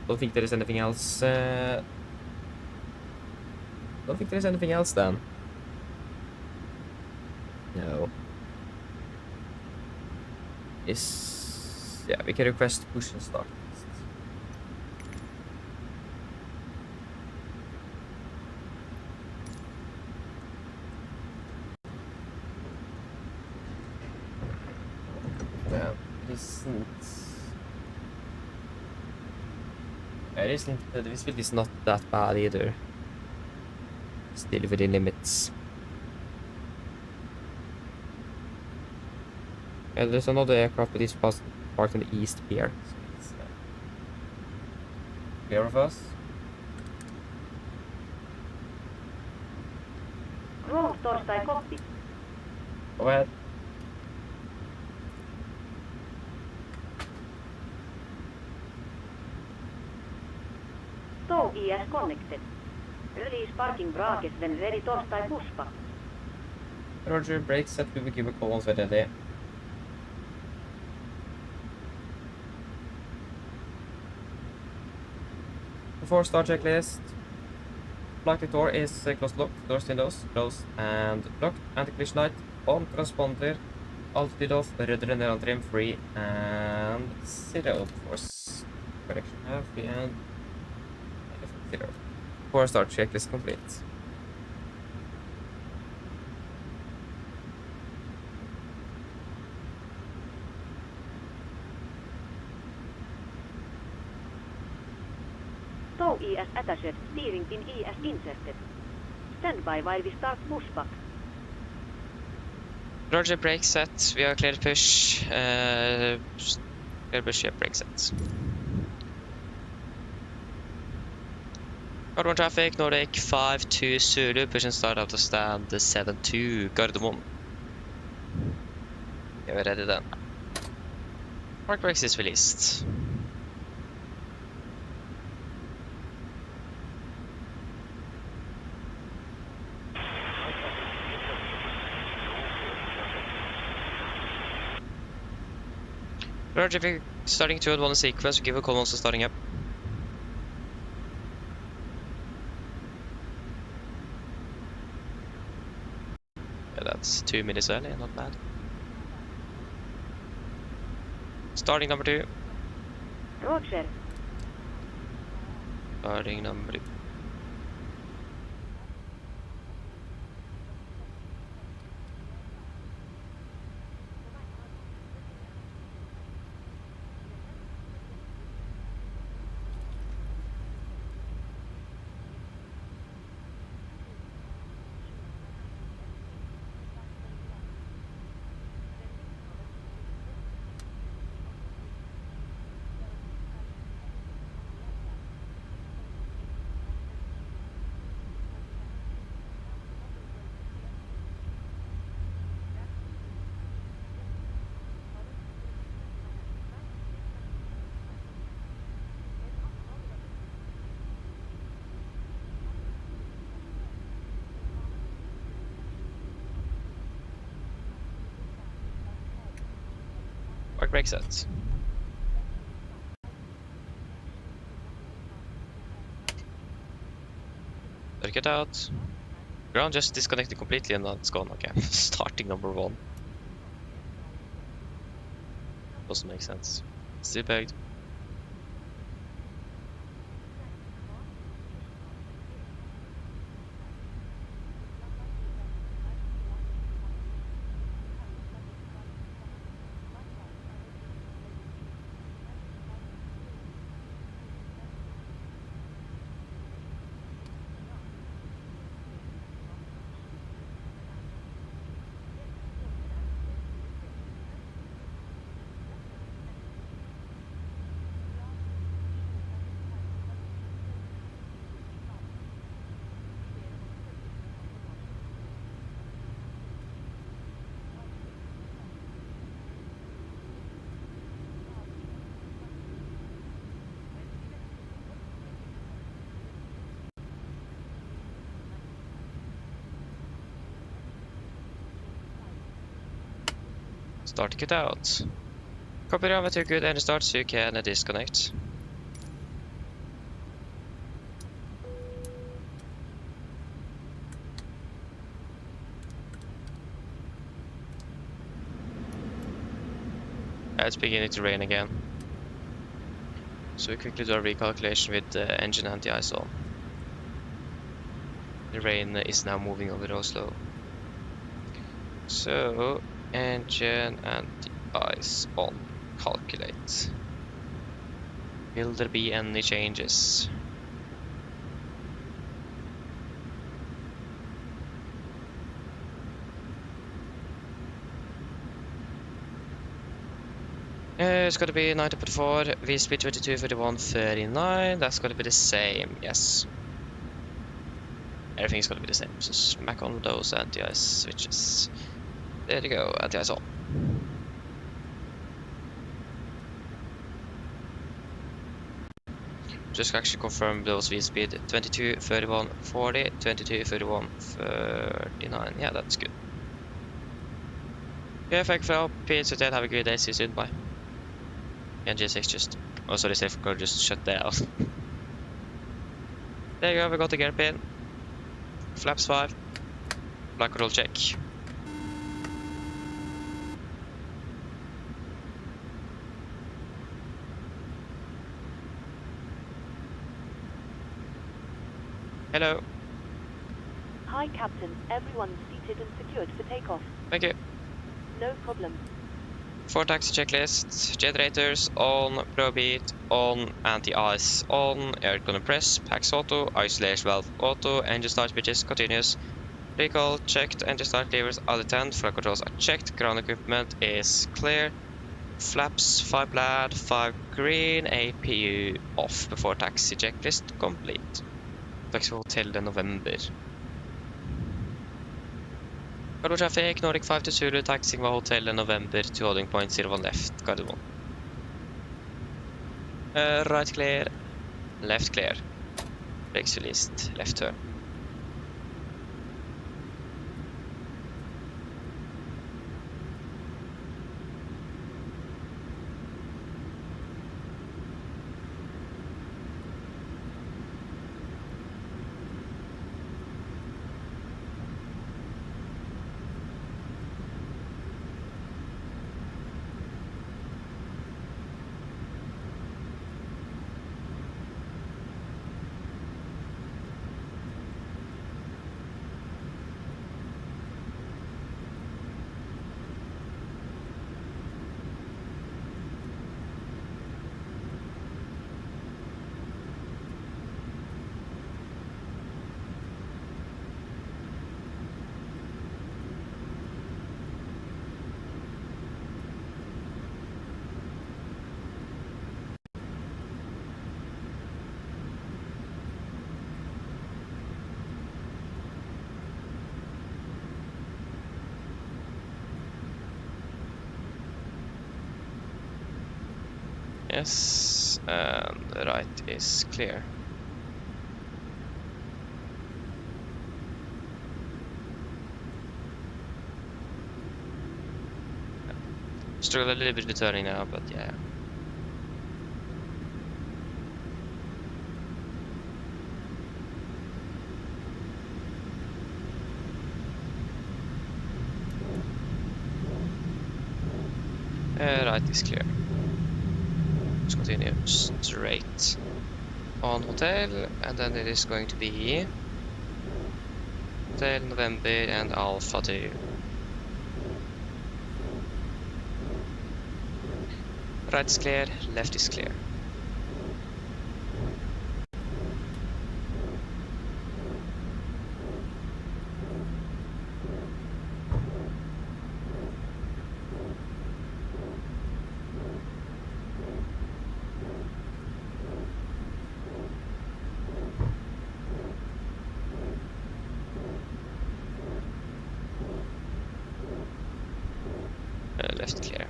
Don't think there is anything else. Don't think there's anything else then. No. Yeah, we can request push and start. Yeah, the speed is not that bad either. Still within limits. Yeah, there's another aircraft that is parked in the east here. So it's clear of us. Ground Torstai Cockpit. Go ahead. Tow ES connected. Release parking brackets when ready Torstai Pushback. Roger, brake set, we will give a call once we're ready. Before start checklist, flight door is closed locked, doors windows closed and locked, anti-collision light on, transponder, altitude off, rudder and air trim free, and 0 force correction half and 0. Before start checklist complete. Tow ES attached, steering pin ES inserted. Stand by while we start pushback. Roger, brake set. We are clear to push. Clear push, yeah, brake set. Card 1 traffic, Nordic 5-2 Zulu, push and start out of stand 7-2 Gardermoen. Okay, we're ready then. Park brakes is released. Roger, if you're starting 2 and 1 in sequence, give a call once starting up. Yeah, that's 2 minutes early, not bad. Starting number 2. Roger. Starting number 2. Park brake set. Circuit out. Ground just disconnected completely and now it's gone. Okay, starting number 1. Doesn't make sense. Still pegged. Start kit out. Copy RAM to good and start so you can disconnect. It's beginning to rain again. So we quickly do a recalculation with the engine anti-ice on. The rain is now moving over Oslo. So engine anti-ice on. Calculate. Will there be any changes? It's going to be 90.4, V-speed 22, 31, 39. That's going to be the same, yes. Everything's going to be the same. So smack on those anti-ice switches. There you go, anti-ice on. Just actually confirm those V-speed 22, 31, 40, 22, 31, 39. Yeah, that's good. Yeah, thank you for help. Peace out, have a good day. See you soon. Bye. And G6 just... Oh, sorry, safe car just shut down. There you go, we got the gear pin. Flaps 5. Black roll check. Hello. Hi, Captain. Everyone's seated and secured for takeoff. Thank you. No problem. For taxi checklist, generators on, probeat on, anti-ice on, air compress, packs auto, isolation valve auto, engine start switches continuous, recall checked, engine start levers are attend, flight controls are checked, ground equipment is clear, flaps 5 black, 5 green, APU off before taxi checklist complete. Taxi for Hotel November. Cargo traffic, Nordic 5 to Zulu, taxiing for Hotel November to holding point 01 left, Gardermoen. Right clear, left clear. Brakes released, left turn. Yes, and the right is clear. Struggle a little bit with turning now, but yeah. Right is clear. Let's continue straight on Hotel, and then it is going to be Hotel November and Alpha 2. Right is clear, left is clear. Left clear.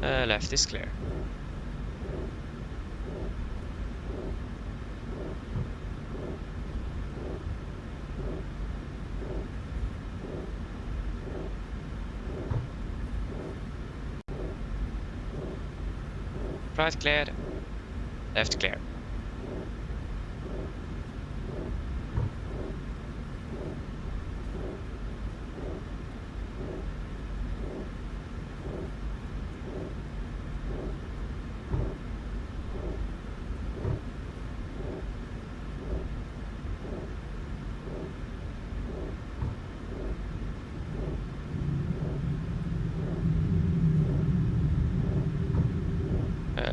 Left is clear. Right clear, left clear.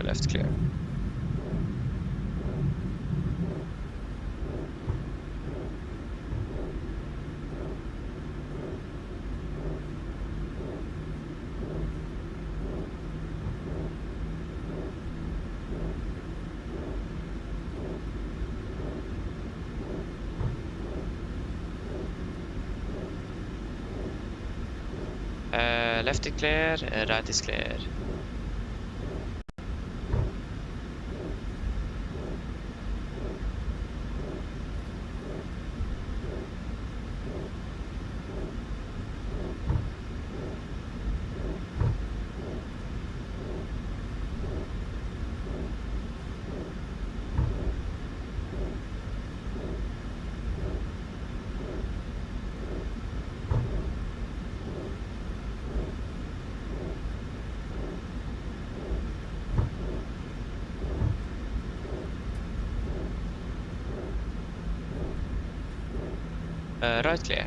Left clear. Left is clear, right is clear. Right clear.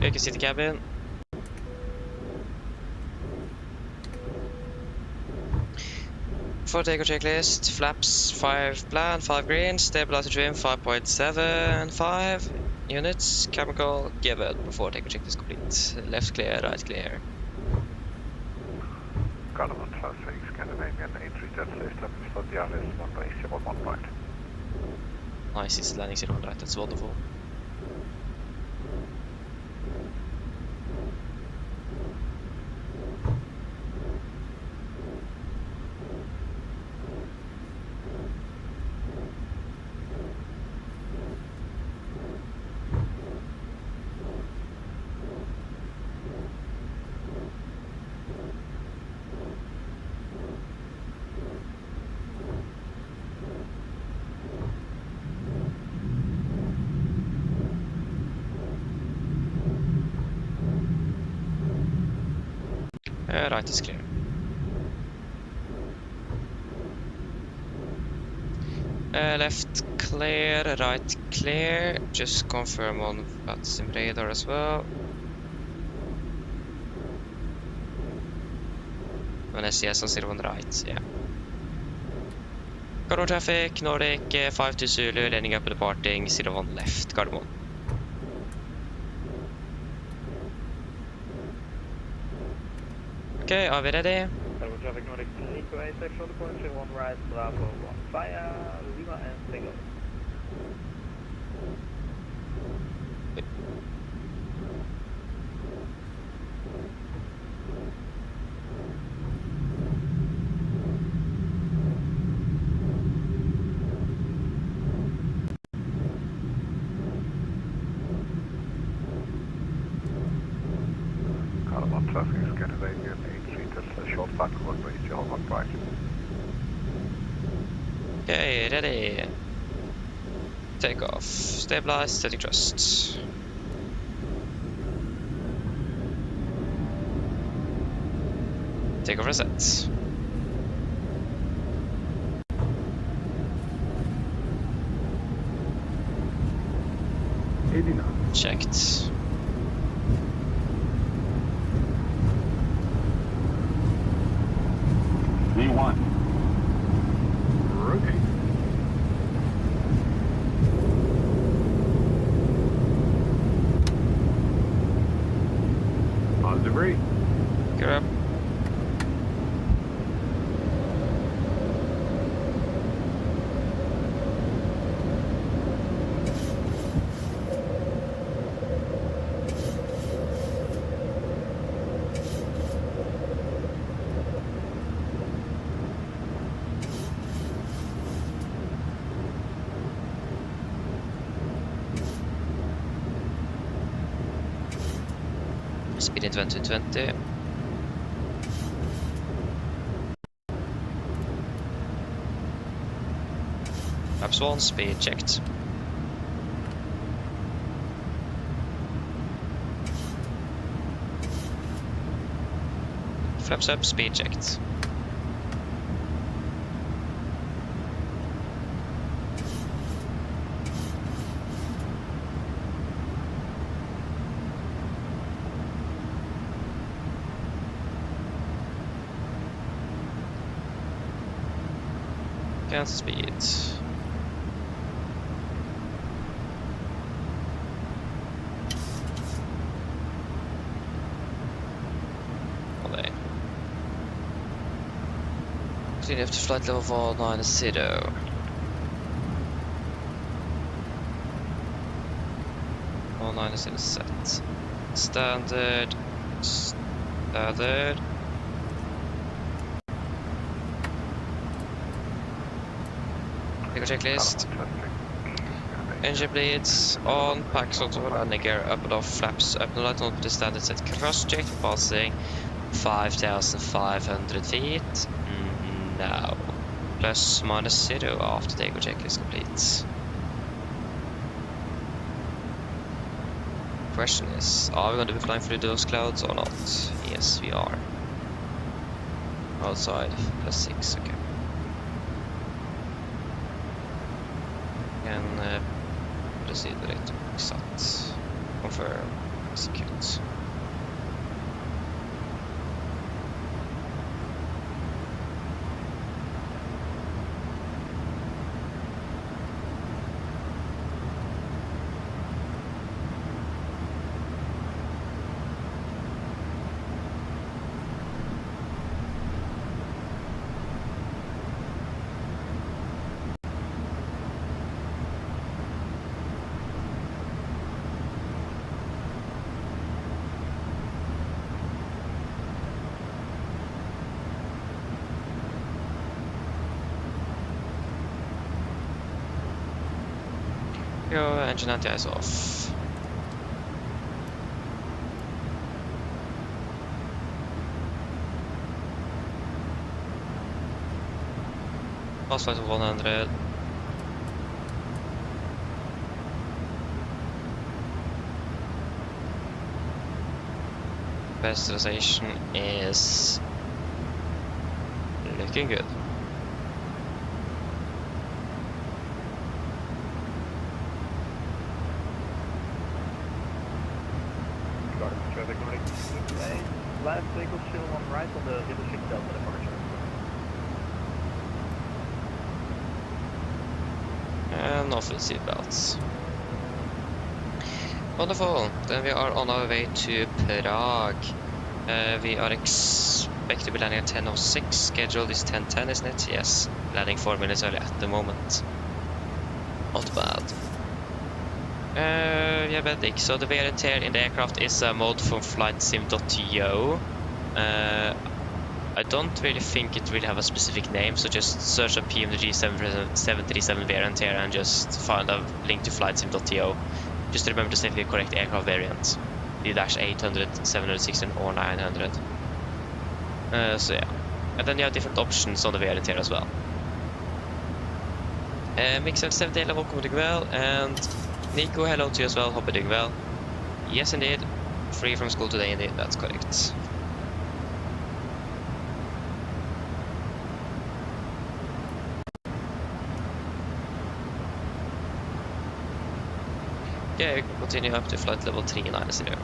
Click a city cabin. For takeoff checklist, flaps 5 plan, 5 green, stabilizer trim 5.75 units, chemical given before takeoff checklist complete. Left clear, right clear. Carnival traffic, Scandinavian 83 jet system, Stockholm, 1 race, 1 right. Nice, it's landing 0 right, that's wonderful. Right is clear. Left clear, right clear. Just confirm on flat sim radar as well. And SCS on 01 right, yeah. Gardermoen traffic, Nordic 52 Zulu, landing up and departing 01 left, Gardermoen. Okay, are we ready? Gardermoen traffic, Nordic, equal 6 on the point, 01 right, Bravo, 1 fire, Lima and Tango. Carnival traffic, Scandinavian 83 jet, short back, 1 race, 1 right. Okay, ready. Take off. Stabilize, setting thrust. Take off reset. Checked. V1. Rotate. Positive rate. Gear up. Speed in 2020. Flaps 1, speed checked. Flaps up, speed checked. Cancel speed. Holiday. Clean after flight level 490. All 9 is set. Standard. Standard. Checklist. Engine bleeds on, packs auto landing gear up and off, flaps up and light on the standard set cross check, passing 5,500 feet. No. Plus minus 0 after takeoff check is complete. Question is, are we going to be flying through those clouds or not? Yes, we are. Outside, plus 6, okay. Proceed rate set. Confirm Execute. Go, engine anti-ice off. Fast flight of 100. Pressurization is looking good. Traffic Nordic. Okay. Last vehicle still on right on the leadership delta departure. And off with seatbelts. Wonderful. Then we are on our way to Prague. We are expected to be landing at 10:06. Schedule is 10:10, isn't it? Yes. Landing 4 minutes early at the moment. Not bad. Yeah, Benedict. So the wear and tear in the aircraft is a mod from flightsim.to. I don't really think it will have a specific name, so just search up PMDG 737 wear and tear and just find a link to flightsim.to. Just remember to set the correct aircraft variant. The -800, 716 or 900. So yeah. And then you have different options on the wear and tear as well. Mix 77 level, hope you're doing well. And Nico, hello to you as well, hope you're doing well. Yes indeed. Free from school today indeed, that's correct. Yeah, you can continue up to flight level 390.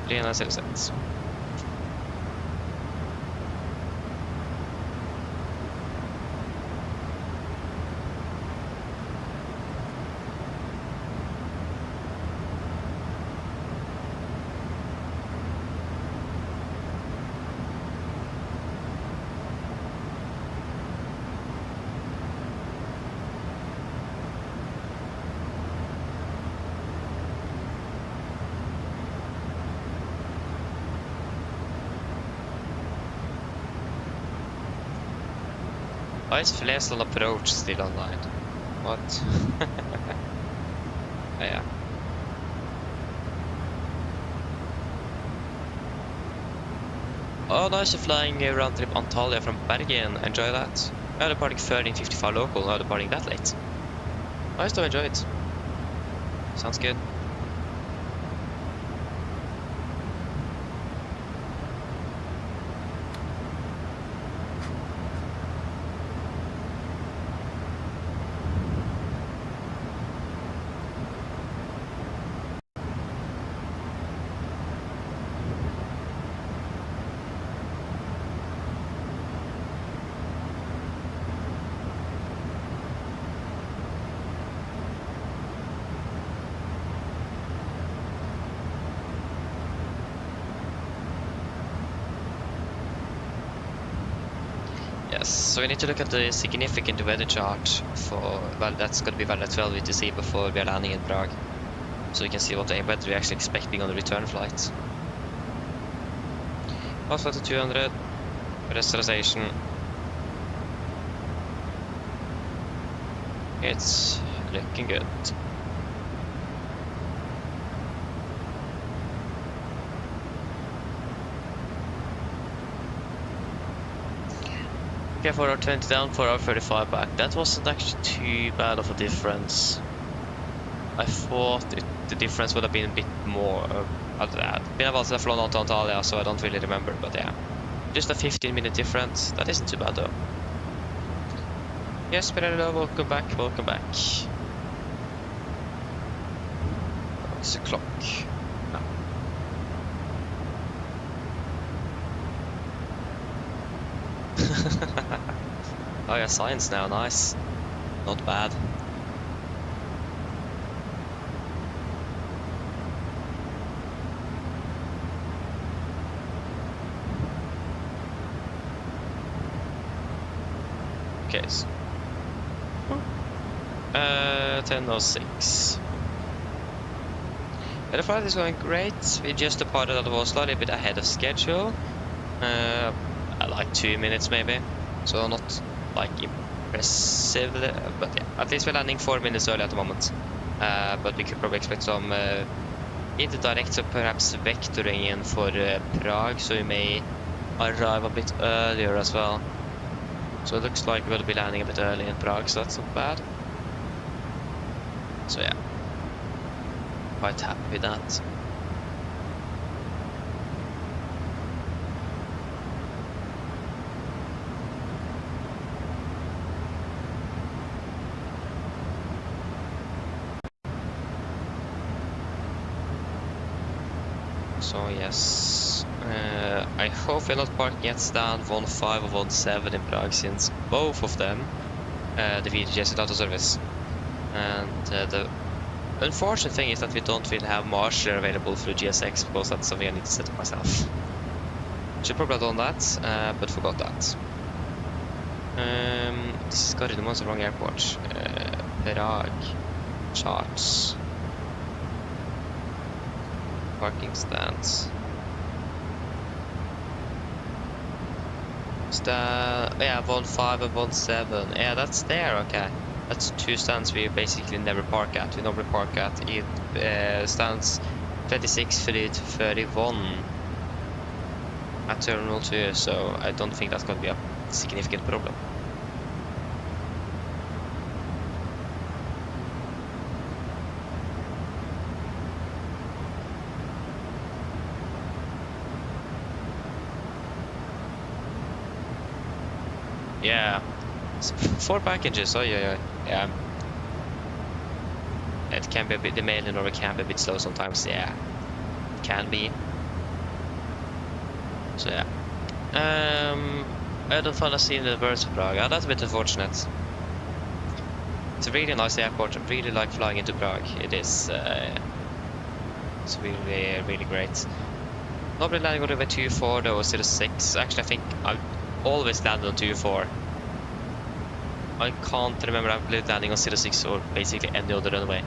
396. Why is Flesal approach still online? What? Yeah. Oh, nice, you're flying a round trip Antalya from Bergen. Enjoy that. Now departing 13:55 local. Now departing that late. Nice to enjoy it. Sounds good. Yes, so we need to look at the significant weather chart for, well, that's going to be valid at 12 to see before we are landing in Prague. So we can see what the weather we're actually expecting on the return flight. Fast flight to 200, pressurization. It's looking good. Okay, for our 20 down, for our 35 back. That wasn't actually too bad of a difference. I thought the difference would have been a bit more. Been a while since I've flown out to Antalya, so I don't really remember, but yeah. Just a 15-minute difference. That isn't too bad though. Yes, Pirello, welcome back, welcome back. What's the clock? No. Oh yeah, science now, nice. Not bad. Okay. 10:06. The flight is going great. We just departed out of Oslo a little bit ahead of schedule. Like 2 minutes maybe. So not like impressive, but yeah, at least we're landing 4 minutes early at the moment. But we could probably expect some indirects or perhaps vectoring in for Prague, so we may arrive a bit earlier as well. So it looks like we'll be landing a bit early in Prague, so that's not bad. So yeah, quite happy with that. So yes, I hope we're not parking at stand 15 or 17 in Prague, since both of them the VDGs is out of service. And the unfortunate thing is that we don't really have marshaller available through GSX, because that's something I need to set up myself. Should probably have done that, but forgot that. This is got the most wrong airport. Prague charts. Parking stands. Yeah, 15 and 17. Yeah, that's there. Okay, that's 2 stands we basically never park at. We normally park at stands 26, 30 to 31 at Terminal 2. So I don't think that's going to be a significant problem. Yeah, 4 packages. Oh yeah. It can be a bit, the mail in Norway can be a bit slow sometimes. Yeah, it can be. So yeah, I don't want to see the birds of Prague. That's a bit unfortunate. It's a really nice airport. I really like flying into Prague. It is. It's really great. Not really landing on runway 24 though, 06. Actually, I think I've always landed on 24. I can't remember I've been landing on 06 or basically any other runway.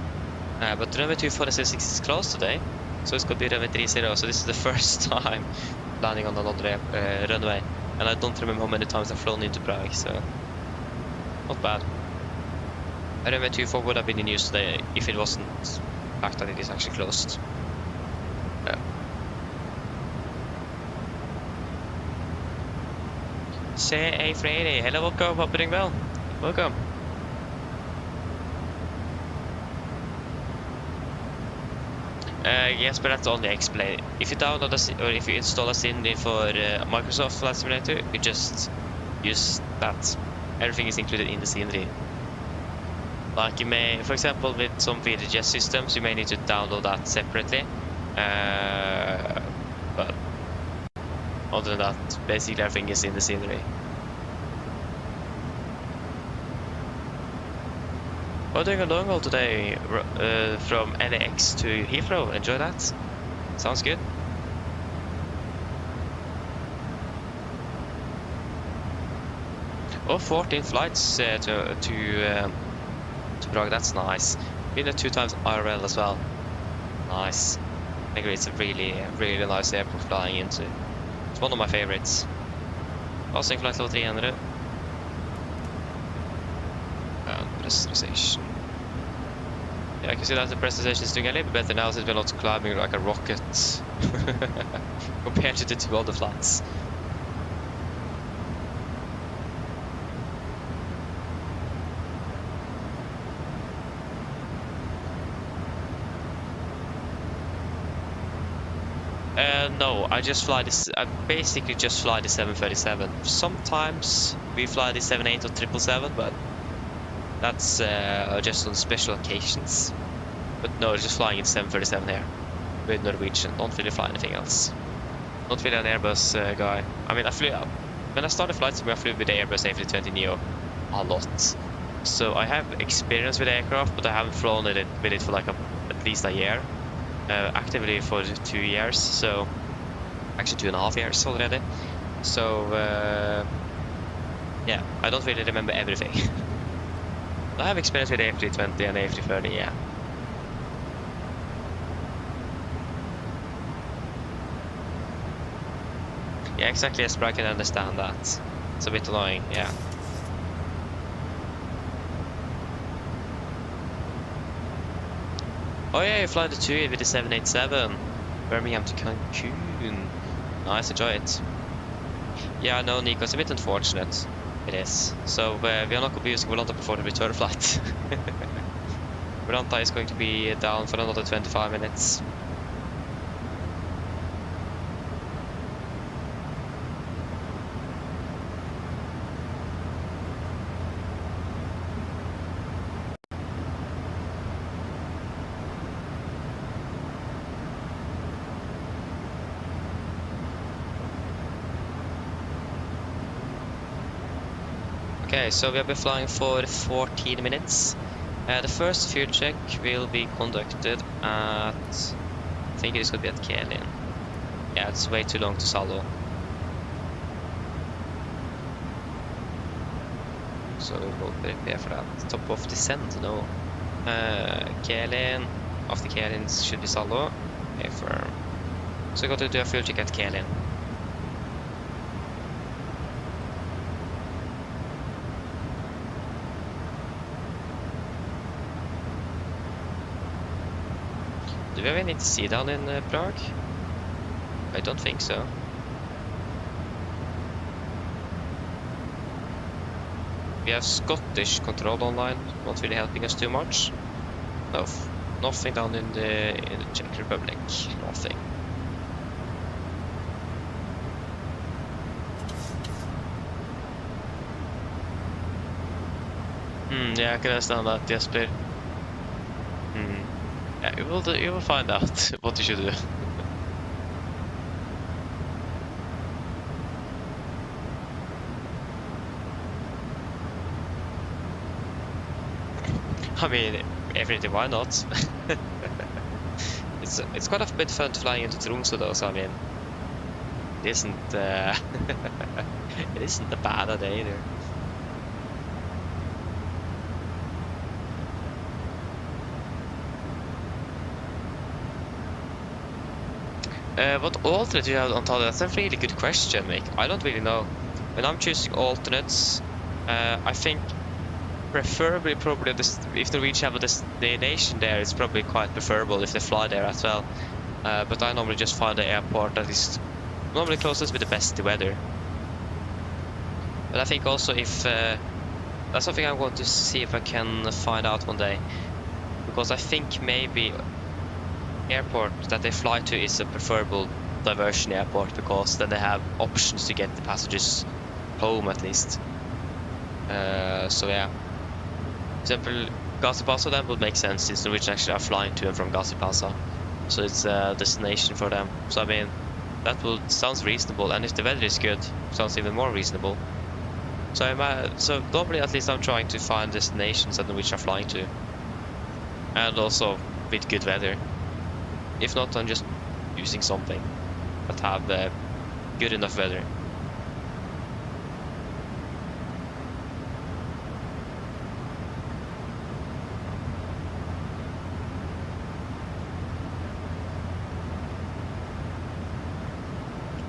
But runway 24 and 06 is closed today, so it's going to be runway 30. So this is the first time landing on another runway, and I don't remember how many times I've flown into Prague. So not bad. Runway 24 would have been in use today if it wasn't the fact that it is actually closed. Say Friday. Hello, welcome. Hope you're doing well. Welcome. Yes, but that's only explain. If you download or if you install a Cindy for Microsoft Flight Simulator, you just use that. Everything is included in the Cindy. Like you may, for example, with some VDGS systems, you may need to download that separately. But other than that, basically everything is in the scenery. We're doing a long haul today from LAX to Heathrow. Enjoy that. Sounds good. Oh, 14 flights to Prague. That's nice. Been there 2 times IRL as well. Nice. I agree. It's a really nice airport flying into. It's one of my favorites. Passing flight level 300. And pressurization. Yeah, I can see that the pressurization is doing a little bit better now since we're not climbing like a rocket compared to the 2 other flights. No, I just fly this. I basically just fly the 737. Sometimes we fly the 78 or 777, but that's just on special occasions. But no, just flying in 737 here with Norwegian. Don't really fly anything else. Not really an Airbus guy. I mean, when I started flight sim, I flew with the Airbus A320neo a lot. So I have experience with aircraft, but I haven't flown with it for like at least a year. Actively for 2 years, so actually 2.5 years already. So yeah, I don't really remember everything. I have experience with A320 and A330, yeah. Yeah, exactly, yes, but I can understand that. It's a bit annoying, yeah. Oh yeah, you fly the 2 with the 787. Birmingham to Cancun. Nice, enjoy it. Yeah, no, Nico, it's a bit unfortunate. It is. So we are not going to be using Volanta before the return flight. Volanta is going to be down for another 25 minutes. Okay, so we have been flying for 14 minutes. The first fuel check will be conducted at, I think it is going to be at Kelin. Yeah, it's way too long to Salo. So we will prepare for that. Top of descent, no. Kelin, after Kelin should be Salo. Affirm. So we got to do a fuel check at Kelin. Do we have any to see down in Prague? I don't think so. We have Scottish control online, not really helping us too much. No, nothing down in the Czech Republic. Nothing. Yeah, I can understand that, Jesper. Yeah, you will find out what you should do. I mean, everything, why not? It's quite a bit fun flying into Tromsø though, so I mean, it isn't it isn't a bad idea either. What alternate do you have on top? That's a really good question, Mick. I don't really know. When I'm choosing alternates, I think preferably probably if Norwegian have a destination there, it's probably quite preferable if they fly there as well. But I normally just find the airport that is normally closest with the best weather. But I think also if that's something I'm going to see if I can find out one day, because I think maybe airport that they fly to is a preferable diversion airport, because then they have options to get the passengers home at least. So yeah, for example, Gazipaza then would make sense since Norwegian actually are flying to and from Gazipaza, so it's a destination for them. So I mean, that sounds reasonable, and if the weather is good, sounds even more reasonable. So normally at least I'm trying to find destinations that Norwegian are flying to, and also with good weather. If not, I'm just using something that have good enough weather.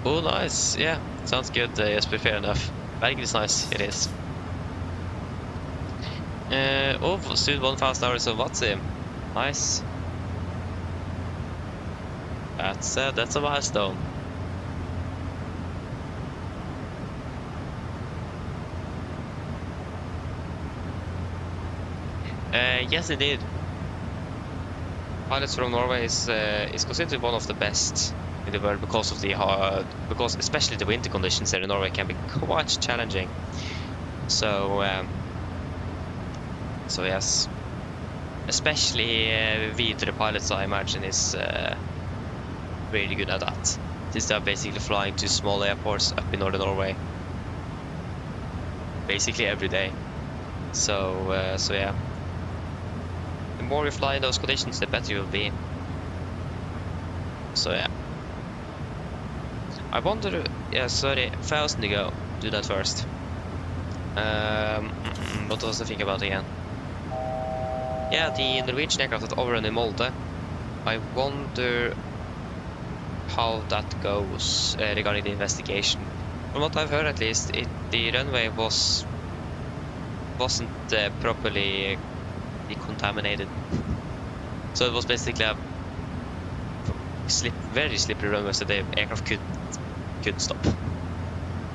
Oh, nice. Yeah, sounds good. Jesper, fair enough. Bergen is nice. It is. Oh, soon 1,000 hours of Watsim. Nice. That's a milestone. Yes, indeed. Pilots from Norway is considered one of the best in the world because of because especially the winter conditions here in Norway can be quite challenging. So yes. Especially Widerøe pilots, I imagine, is really good at that. Since they're basically flying to small airports up in northern Norway. Basically every day. So yeah. The more you fly in those conditions, the better you'll be. So yeah. I wonder... Yeah, sorry. 1,000 to go. Do that first. What was I think about again? Yeah, the Norwegian aircraft that overrun in Molde. I wonder how that goes regarding the investigation. From what I've heard, at least, the runway wasn't properly decontaminated. So it was basically a very slippery runway, so the aircraft couldn't stop.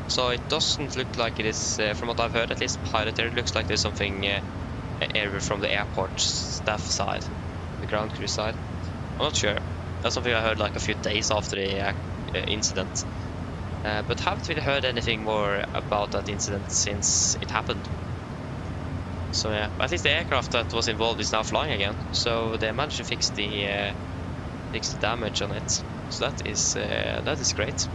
So it doesn't look like it is, from what I've heard, at least piloted. It looks like there's something error from the airport staff side, the ground crew side. I'm not sure. That's something I heard like a few days after the incident. But haven't really heard anything more about that incident since it happened. So yeah, at least the aircraft that was involved is now flying again. So they managed to fix the damage on it. So that is great.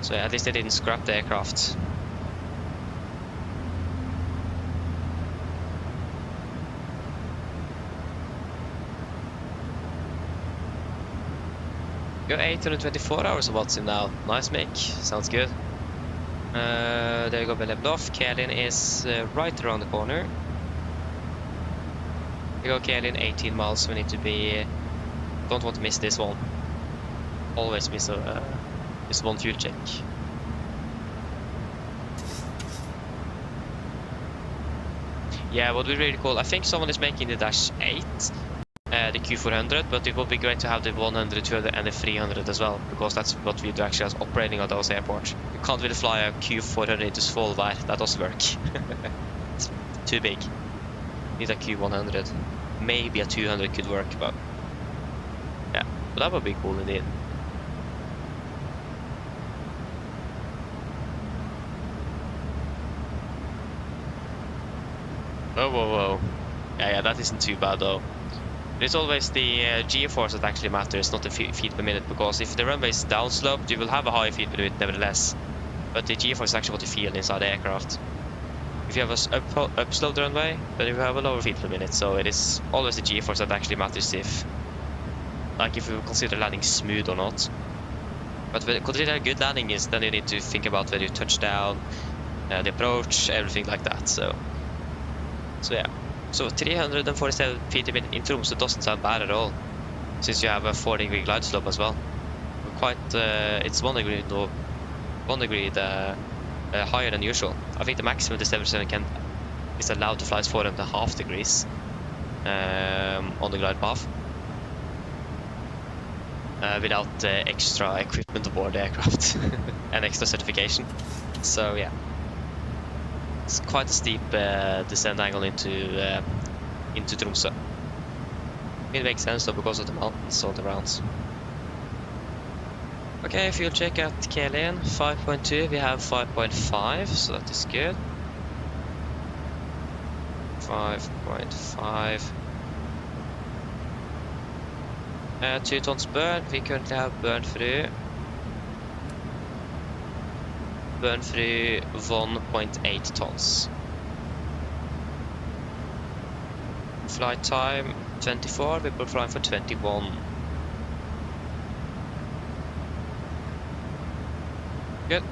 So yeah, at least they didn't scrap the aircraft. Got 824 hours of Watson now. Nice make. Sounds good. There you go, we leveled off. Kalin is right around the corner. We go Kalin, 18 miles. We need to be... don't want to miss this one. Always miss one fuel check. Yeah, what would be really cool. I think someone is making the Dash 8. The Q400, but it would be great to have the 100, 200 and the 300 as well, because that's what we do actually as operating at those airports. You can't really fly a Q400 into Svolvær, that doesn't work. It's too big. Need a Q100. Maybe a 200 could work, but yeah, but that would be cool indeed. Whoa, whoa, whoa. Yeah, that isn't too bad though. It's always the G-force that actually matters, not the feet per minute, because if the runway is downsloped, you will have a high feet per minute nevertheless. But the G-force is actually what you feel inside the aircraft. If you have a upsloped runway, then you have a lower feet per minute, so it is always the G-force that actually matters if you consider landing smooth or not. But when you consider a good landing is, then you need to think about whether you touch down, the approach, everything like that, so yeah. So 347 feet a minute in Tromsø doesn't sound bad at all, since you have a 4-degree glide slope as well. Quite, it's 1 degree higher than usual. I think the maximum the 777 is allowed to fly is 4.5 degrees on the glide path, without extra equipment aboard the aircraft and extra certification. So yeah. It's quite a steep descent angle into Tromsø. It makes sense though because of the mountains all around. Okay, fuel check at Kalin, 5.2, we have 5.5, so that is good. 5.5. 2 tons burn, we currently have burn through. Burn through 1.8 tons. Flight time 24, we will fly for 21. Good.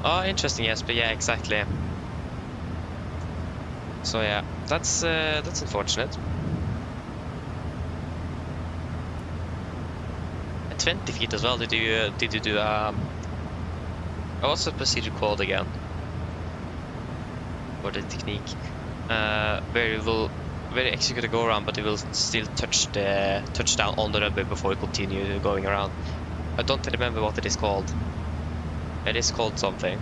Oh, interesting, yes, but yeah, exactly. So yeah, that's unfortunate. At 20 feet as well. Did you do what's the procedure called again? Or the technique? Where you will execute a go around, but you will still touch down on the runway before you continue going around. I don't remember what it is called. It is called something.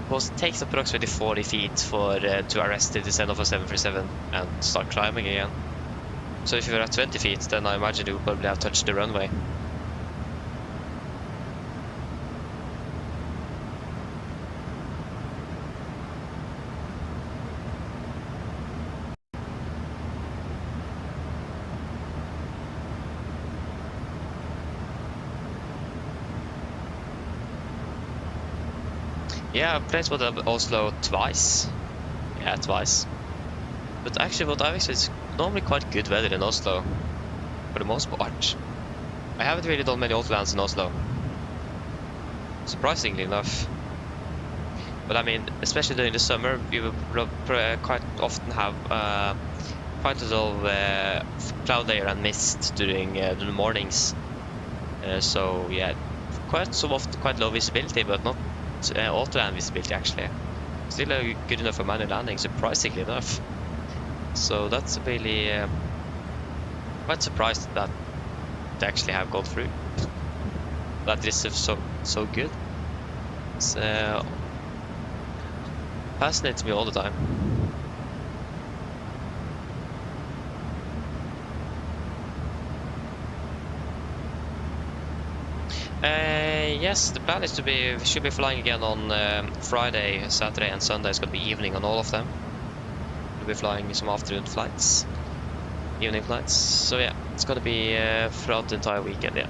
Because it takes approximately 40 feet for to arrest the descent of a 737 and start climbing again. So if you were at 20 feet, then I imagine you would probably have touched the runway. Yeah, I've played with Oslo twice. Yeah, twice. But actually what I've experienced is normally quite good weather in Oslo, for the most part. I haven't really done many autolands in Oslo, surprisingly enough. But I mean, especially during the summer, you will quite often have quite a lot of cloud layer and mist during the mornings. So yeah, quite so often quite low visibility, but not autoland visibility actually. Still good enough for manual landing, surprisingly enough. So that's really quite surprised that they actually have gone through. That is so good. It's fascinates me all the time. Yes, the plan is we should be flying again on Friday, Saturday and Sunday. It's going to be evening on all of them. We'll be flying some afternoon flights, evening flights. So yeah, it's going to be throughout the entire weekend, yeah.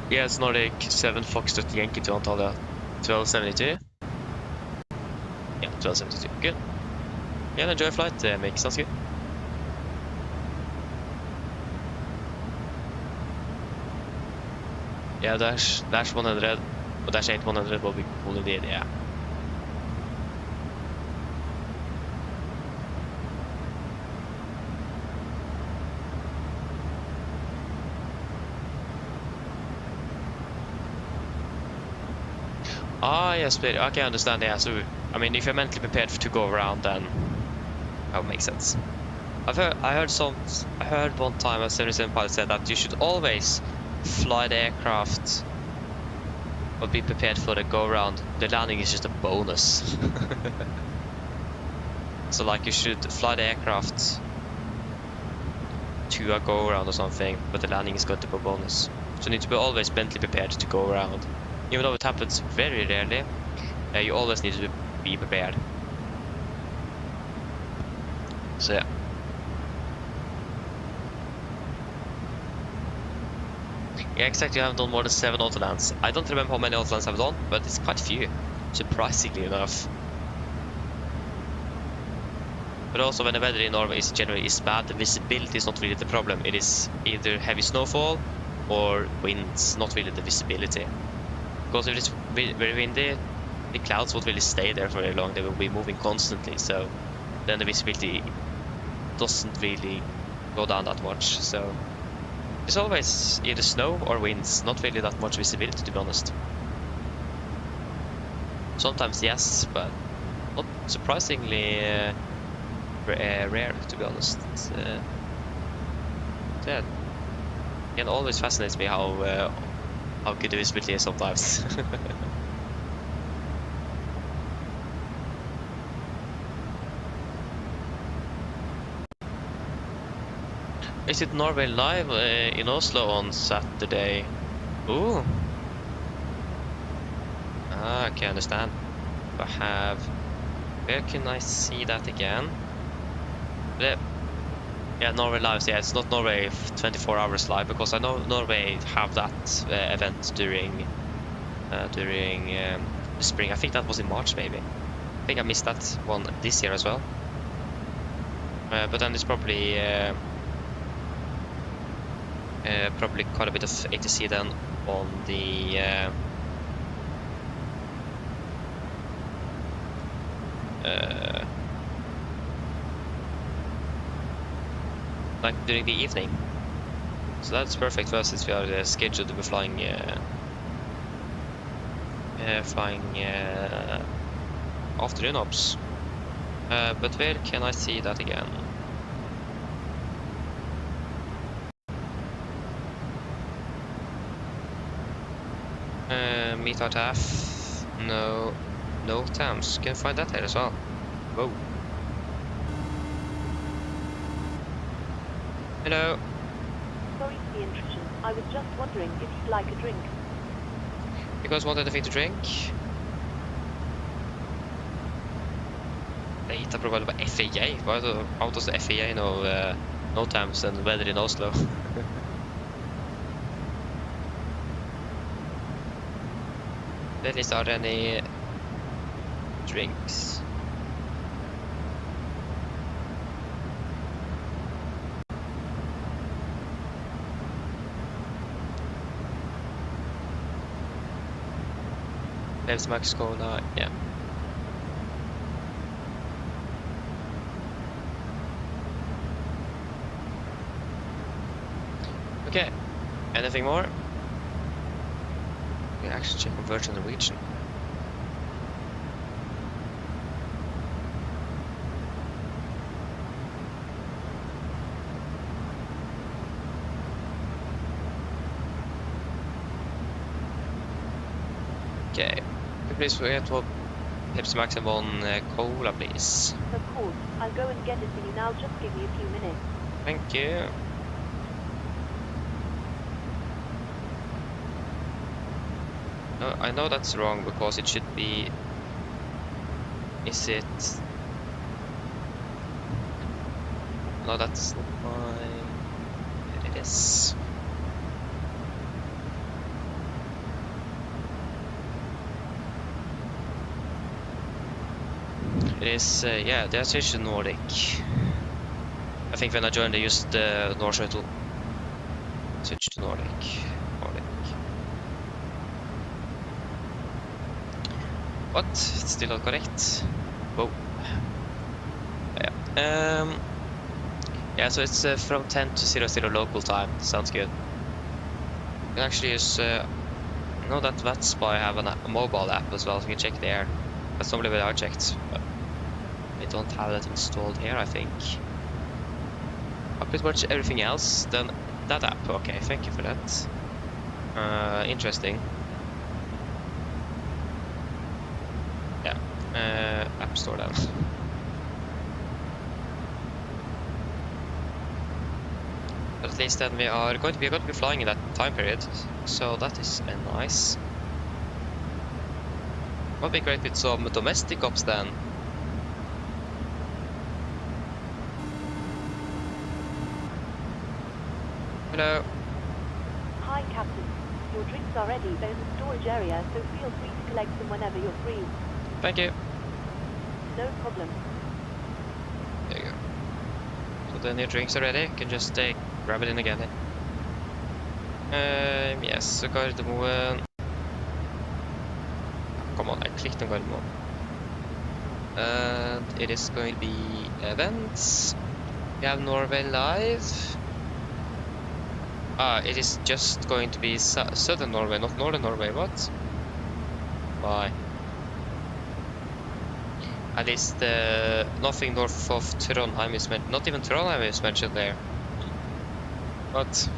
Yeah, it's Nordic 7 Foxtrot Yankee to Antalya 1272. Yeah, 1272, good. Yeah, enjoy your flight, Mick, sounds good. Yeah, dash 100 or dash 8 100 will be cool indeed, yeah. Ah, yes, but okay, I understand, yeah. So, I mean, if you're mentally prepared to go around, then that would make sense. I heard one time a 77 pilot said that you should always fly the aircraft or be prepared for the go around. The landing is just a bonus. So like you should fly the aircraft to a go around or something, but the landing is going to be a bonus. So you need to be always mentally prepared to go around. Even though it happens very rarely, you always need to be prepared. So yeah. Yeah, exactly. I have done more than 7 autolands. I don't remember how many autolands I've done, but it's quite few, surprisingly enough. But also when the weather in Norway is generally bad, the visibility is not really the problem. It is either heavy snowfall or winds, not really the visibility. Because if it's very windy, the clouds won't really stay there for very long. They will be moving constantly, so then the visibility doesn't really go down that much. So it's always either snow or winds, not really that much visibility, to be honest. Sometimes yes, but not surprisingly rare, to be honest. Yeah, it always fascinates me how good the visibility is sometimes. Is it Norway live in Oslo on Saturday? Ooh. Ah, okay, I understand. Where can I see that again? Yeah, Norway live. Yeah, it's not Norway 24 hours live, because I know Norway have that event during the spring. I think that was in March, maybe. I think I missed that one this year as well. But then it's probably quite a bit of ATC then on the like during the evening. So that's perfect for us, since we are scheduled to be flying afternoon ops. But where can I see that again? meet our TAF. No NOTAMs. Can find that here as well. Whoa. Hello. Sorry for the intrusion. I was just wondering if you'd like a drink. You guys want anything to drink? Jag hittar probably på FAA. How does the FAA know NOTAMs and weather in Oslo? At least are there any drinks? There's Max Cola, yeah. Okay, anything more? We can actually check convert to Norwegian. Okay, please forget what Pepsi Max and one cola, please. Of course. I'll go and get it for you now. Just give me a few minutes. Thank you. No, I know that's wrong because it should be. Is it? No, that's not my. It is. It is, yeah, they are switched to Nordic. I think when I joined, they used the North Shuttle. Switch to Nordic. What? It's still not correct. Whoa. Yeah. Yeah, so it's from 10 to 00 local time. Sounds good. You can actually use. I know that Vatspy have a mobile app as well, so you can check there. That's normally where I checked. But I don't have that installed here, I think. Pretty much everything else than that app. Okay, thank you for that. Interesting. Yeah, App Store then. But at least then we are going to be flying in that time period, so that is nice. Would be great with some domestic ops then. Hello. Hi, Captain. Your drinks are ready. There's a storage area, so feel free to collect them whenever you're free. Thank you. No problem. There you go. So then your drinks are ready. You can just grab it in again. Yes, so Gardermoen. Come on, I clicked on Gardermoen. And it is going to be events. We have Norway live. It is just going to be southern Norway, not northern Norway. What? Why? At least nothing north of Trondheim is mentioned. Not even Trondheim is mentioned there. What?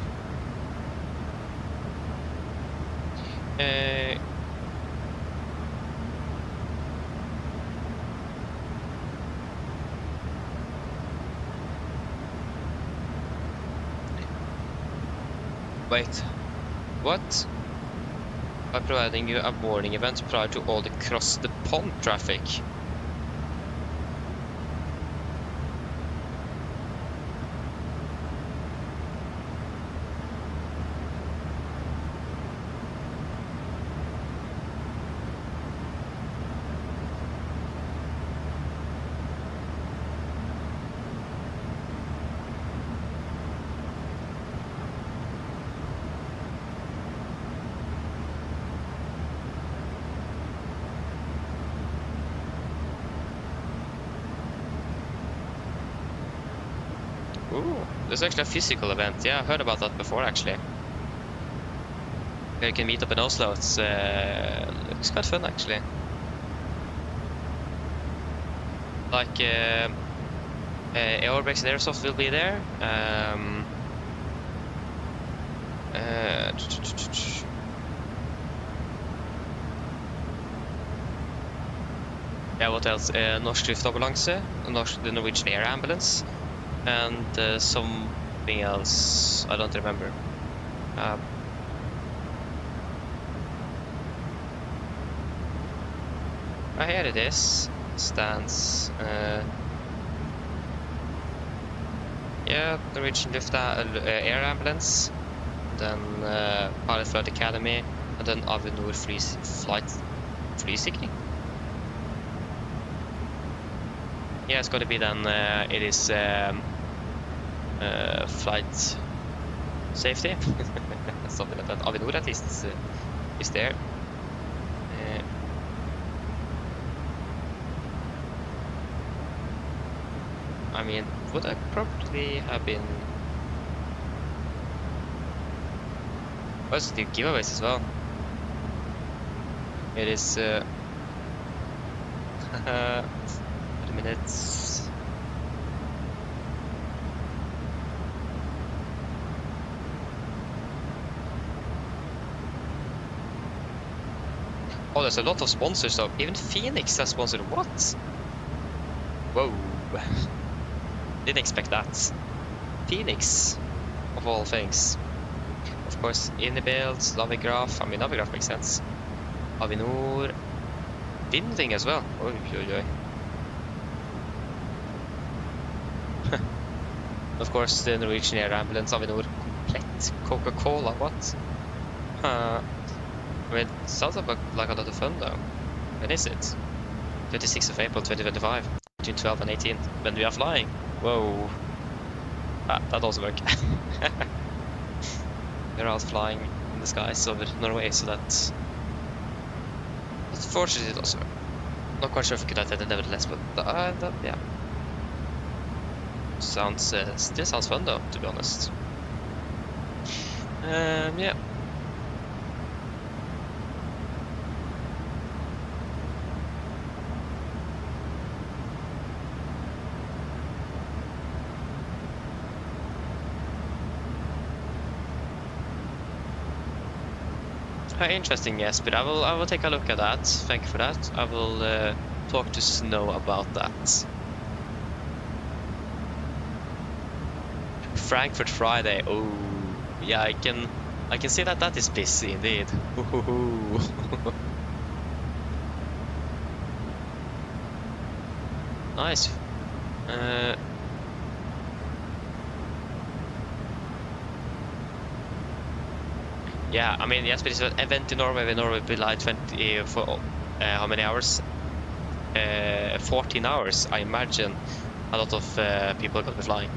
Wait, what? By providing you a warning event prior to all the cross the pond traffic. Ooh, there's actually a physical event. Yeah, I heard about that before actually. Where you can meet up in Oslo. It's looks quite fun actually. Like Airbricks and Airsoft will be there. Yeah, what else? Norsk Luftambulanse, the Norwegian Air Ambulance, and something else. I don't remember. Here it is. Stands. Yeah, Norwegian Air Ambulance, then Pilot Flight Academy, and then Avinor Flight Flysikring. Yeah, it's gonna be then. It is flight safety, something like that. Avinor at least is there. I mean, would I probably have been... Positive giveaways as well. It is... 30 minutes. Oh, there's a lot of sponsors though. Even Phoenix has sponsored. What? Whoa. Didn't expect that. Phoenix, of all things. Of course, Innebuild, Navigraph. I mean, Navigraph makes sense. Avinor. Vinding as well. Oi, oi, oi. Of course, the Norwegian Air Ambulance, Avinor, Komplett, Coca-Cola, what? I mean, it sounds like a lot of fun though. When is it? 26th of April 2025, between 12 and 18, when we are flying. Whoa. That doesn't work. We're out flying in the skies over Norway, so that's fortunately it doesn't work. Not quite sure if we could have done it nevertheless, but yeah. Still sounds fun though, to be honest. Yeah. Interesting, yes, but I will take a look at that. Thank you for that. I will talk to Snow about that. Frankfurt Friday. Oh, yeah, I can see that is busy indeed. Nice. Yeah, I mean, yes, but it's an event in Norway. In Norway, we like 20 for how many hours? 14 hours. I imagine a lot of people are gonna be flying,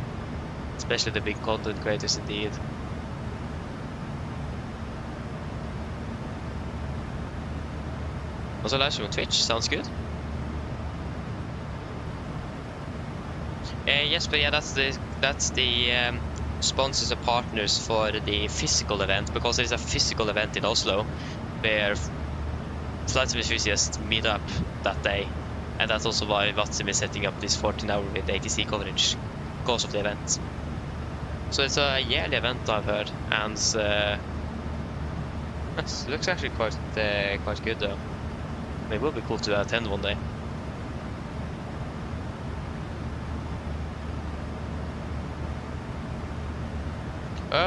especially the big content creators, indeed. Also, live stream on Twitch sounds good. Yes, but yeah, that's the sponsors and partners for the physical event, because there's a physical event in Oslo where flight enthusiasts meet up that day, and that's also why Watsim is setting up this 14-hour with ATC coverage because of the event. So it's a yearly event, I've heard, and it looks actually quite good though. It will be cool to attend one day.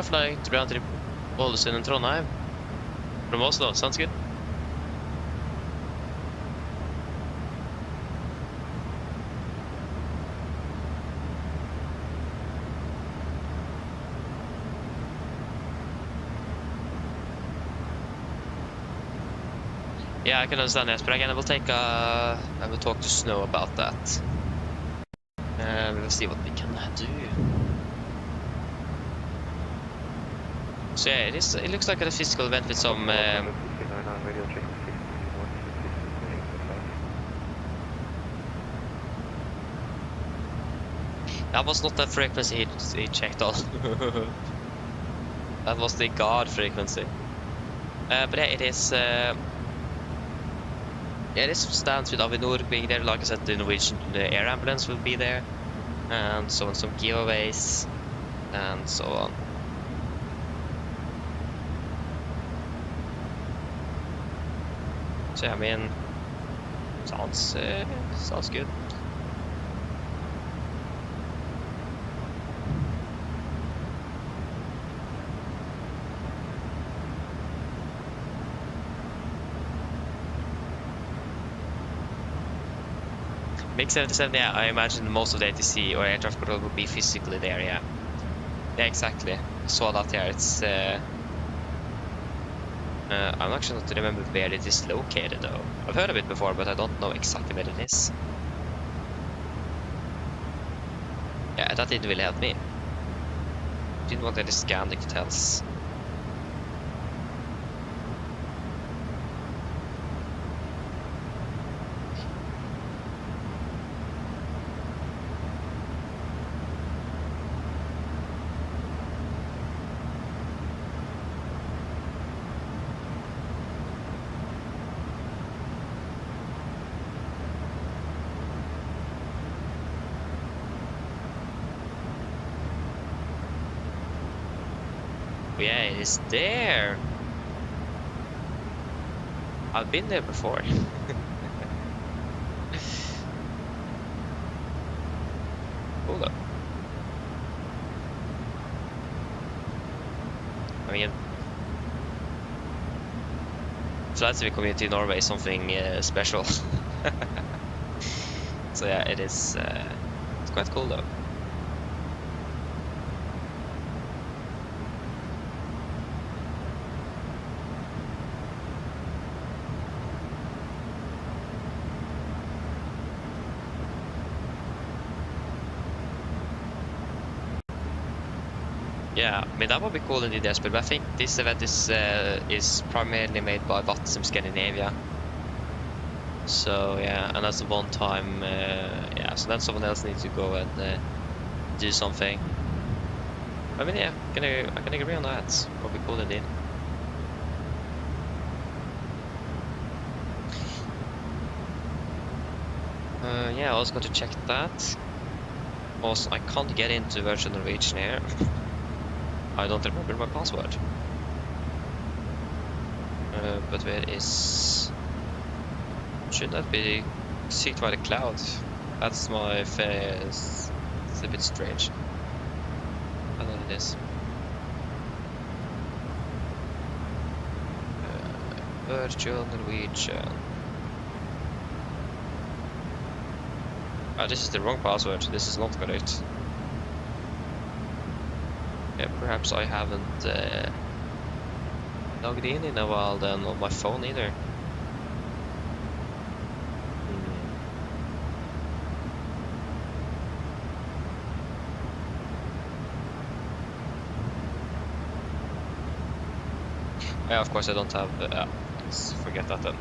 Flying around to Ålesund and Trondheim from Oslo, sounds good. Yeah, I can understand that, but again, I will talk to Snow about that. We'll see what we can do. So yeah, it looks like a physical event with some that was not the frequency he checked on. That was the guard frequency. But yeah, it is stands with Avinor being there. Like I said, the Norwegian Air Ambulance will be there, and so on, some giveaways and so on. So I mean, Sounds good. MiG 77, yeah, I imagine most of the ATC or air traffic control will be physically there, yeah. Yeah, exactly. I saw that here. It's I'm actually not remember where it is located though. I've heard of it before, but I don't know exactly where it is. Yeah, that didn't really help me. Didn't want any scan details. Yeah, it is there. I've been there before. Hold up. I mean, flat civil community in Norway is something special. So yeah, it is. It's quite cool though. Yeah, I mean that would be cool indeed, but I think this event is primarily made by Vatsum Scandinavia. So yeah, and that's the one time, yeah. So then someone else needs to go and do something. I mean, yeah, I can agree on that. Would be cool indeed. Yeah, I also got to check that. Also, I can't get into virtual Norwegian here. I don't remember my password. But where is... Should that be synced by the cloud? That's my face. It's a bit strange. I don't know it is. Virtual Norwegian. Ah, this is the wrong password. This is not correct. Yeah, perhaps I haven't logged in a while then on my phone either. Yeah, of course I don't have. Let's forget that then.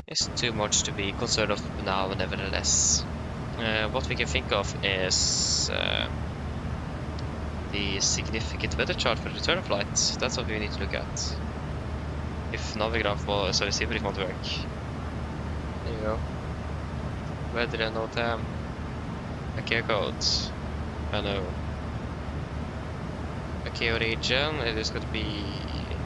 It's too much to be concerned of now, nevertheless. What we can think of is the significant weather chart for the return flight. That's what we need to look at. If Navigraph or sorry, Sivrik won't work. There you go. Weather and NOTAM. A care code. I know. Okay, region. It is going to be.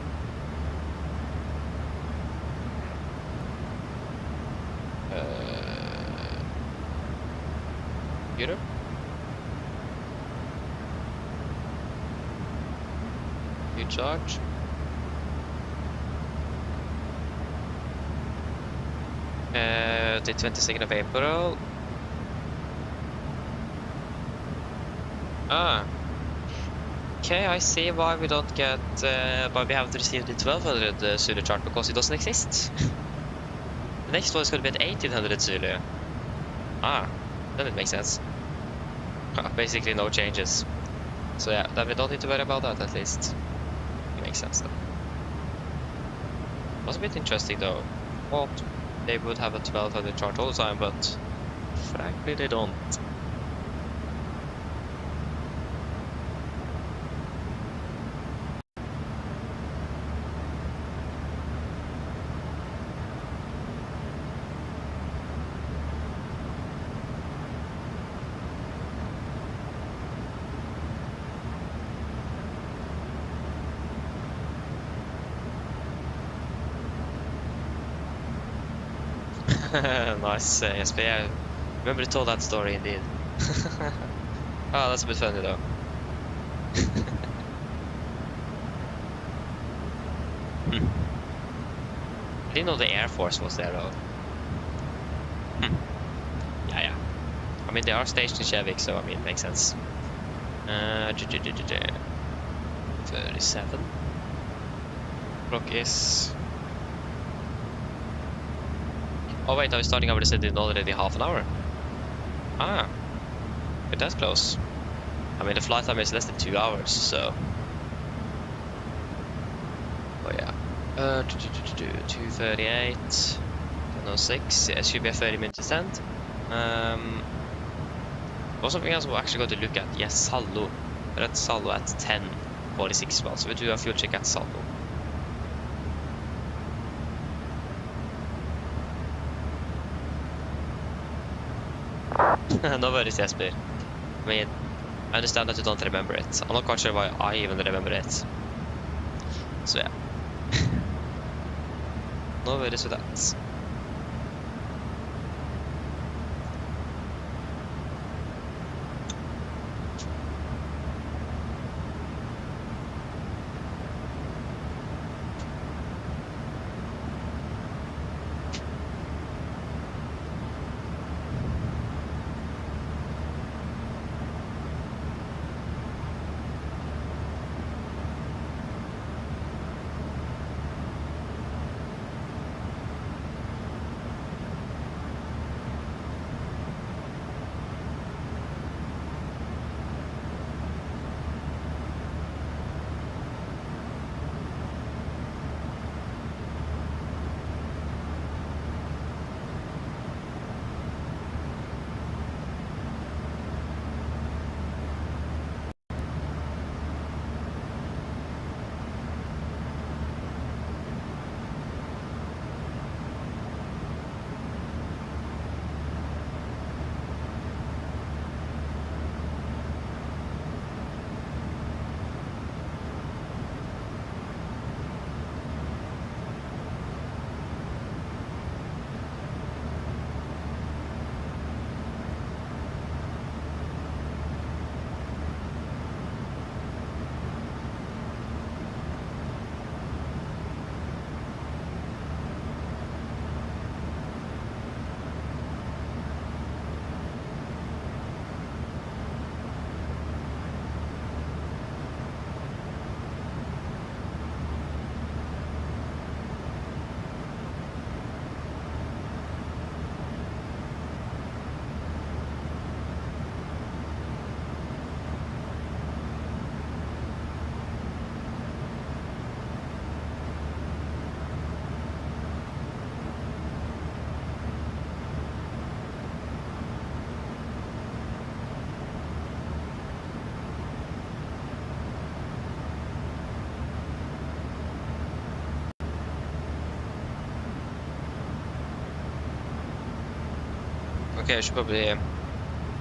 Europe. You charge. The 22nd of April. Ah. Okay, I see why we don't get, why we haven't received the 1200 Zulu chart, because it doesn't exist. The next one is going to be at 1800 Zulu. Ah, then it makes sense. Basically no changes. So yeah, then we don't need to worry about that at least. Makes sense though. Was a bit interesting though. Well, they would have a 1200 chart all the time, but frankly they don't. Nice, Jesper. Yeah, remember you told that story indeed. Oh, that's a bit funny though. I didn't know the Air Force was there though. Yeah. I mean, they are stationed in Kjevik, so I mean, it makes sense. 37. Clock is... Oh wait, I was starting over the city in already half an hour. Ah, but that's close. I mean, the flight time is less than 2 hours, so... Oh yeah. 2:38, 10:06. Yeah, it should be a 30-minute descent. Was something else we'll actually go to look at. Yes, Sallo. We're at Sallo at 10:46 well, so we do a fuel check at Sallo. No worries, Jesper. I mean, I understand that you don't remember it. I'm not quite sure why I even remember it. So yeah. No worries with that. Okay, I should probably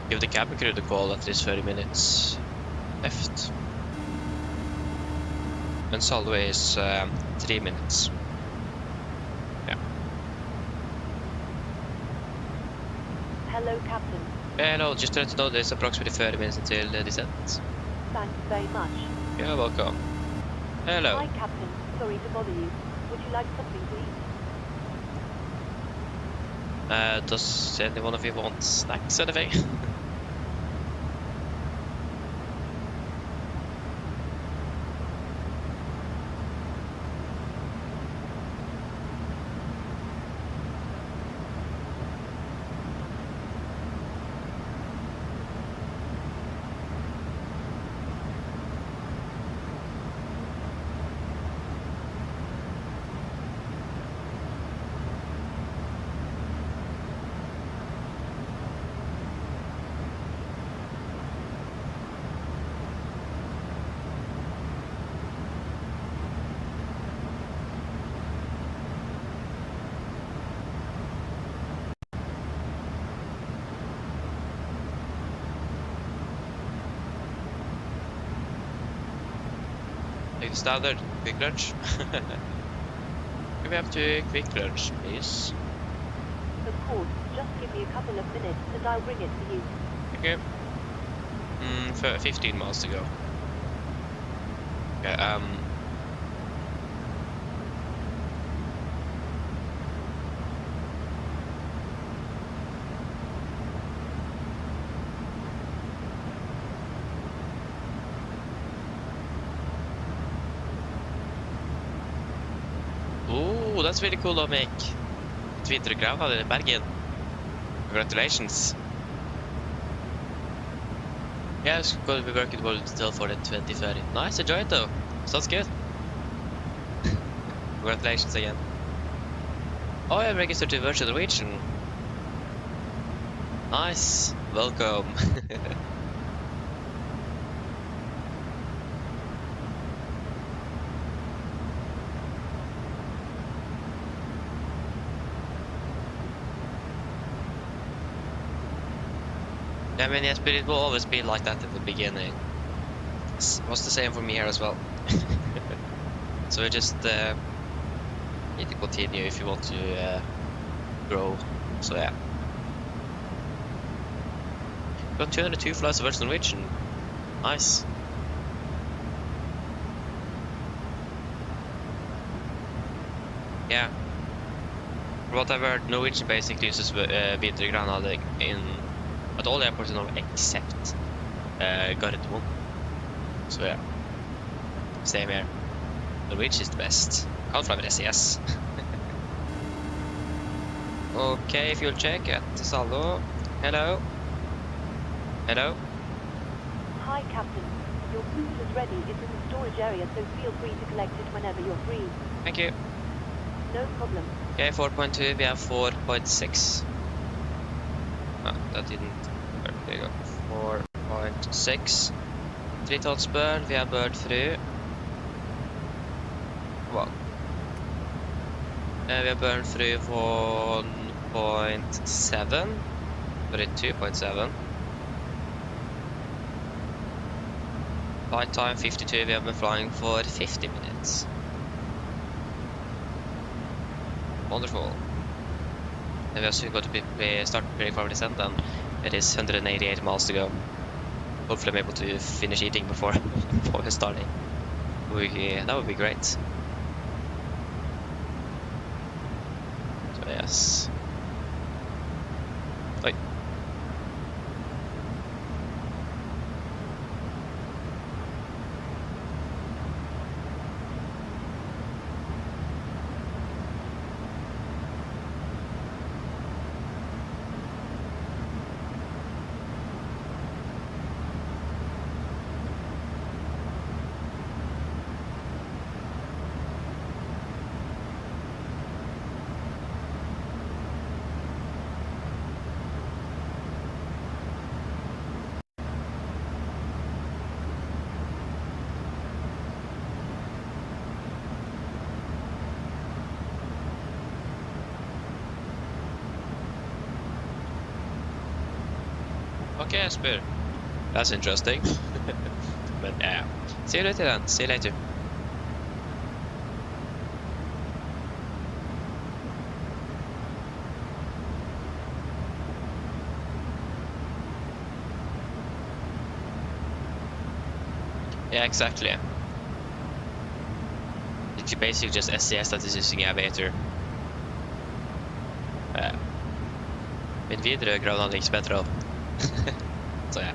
give the cabin crew the call at least 30 minutes left. And Saldo is 3 minutes. Yeah. Hello, Captain. Hello, just to let you know there's approximately 30 minutes until descent. Thanks very much. You're welcome. Hello. Hi, Captain. Sorry to bother you. Would you like something to eat? Does any one of you want snacks or anything? Take the standard quick lunch. Can we have 2 quick lunch, please? Of port. Just give me a couple of minutes and I'll bring it to you. Okay. 15 miles to go. Okay, oh, that's really cool to make. Vintergrava in Bergen. Congratulations. Yeah, it's going to be working well still for the 2030. Nice, enjoy it though. Sounds good. Congratulations again. Oh, I'm registered to Virtual Norwegian. Nice. Welcome. I mean, yes, but it will always be like that at the beginning. It was the same for me here as well. So we just need to continue if you want to grow. So yeah. Got 202 flights of Virtual Norwegian. Nice. Yeah. For what I've heard, Norwegian basically uses Vintergrana in at all airports now except Gardermoen. So yeah. Same here. Norwegian is the best. Can't fly with SES. Okay, fuel check at Oslo. Hello. Hello. Hi, Captain. Your food is ready. It's in the storage area, so feel free to collect it whenever you're free. Thank you. No problem. Okay, 4.2, we have 4.6. Oh, that didn't work. There you go. 4.6. 3 tons bird, we have bird through. Wow. We have burned through 1.7. But it's 2.7. Flight time 52, we have been flying for 50 minutes. Wonderful. And we are soon going to start preparing for descent then. It is 188 miles to go. Hopefully I'm able to finish eating before starting. That would be great. So yes. Oi. Okay, Asper. That's interesting. But yeah. See you later then. See you later. Yeah, exactly. It's basically just SCS that is using Aviator. Men videre groundanleggspetrol. Så ja.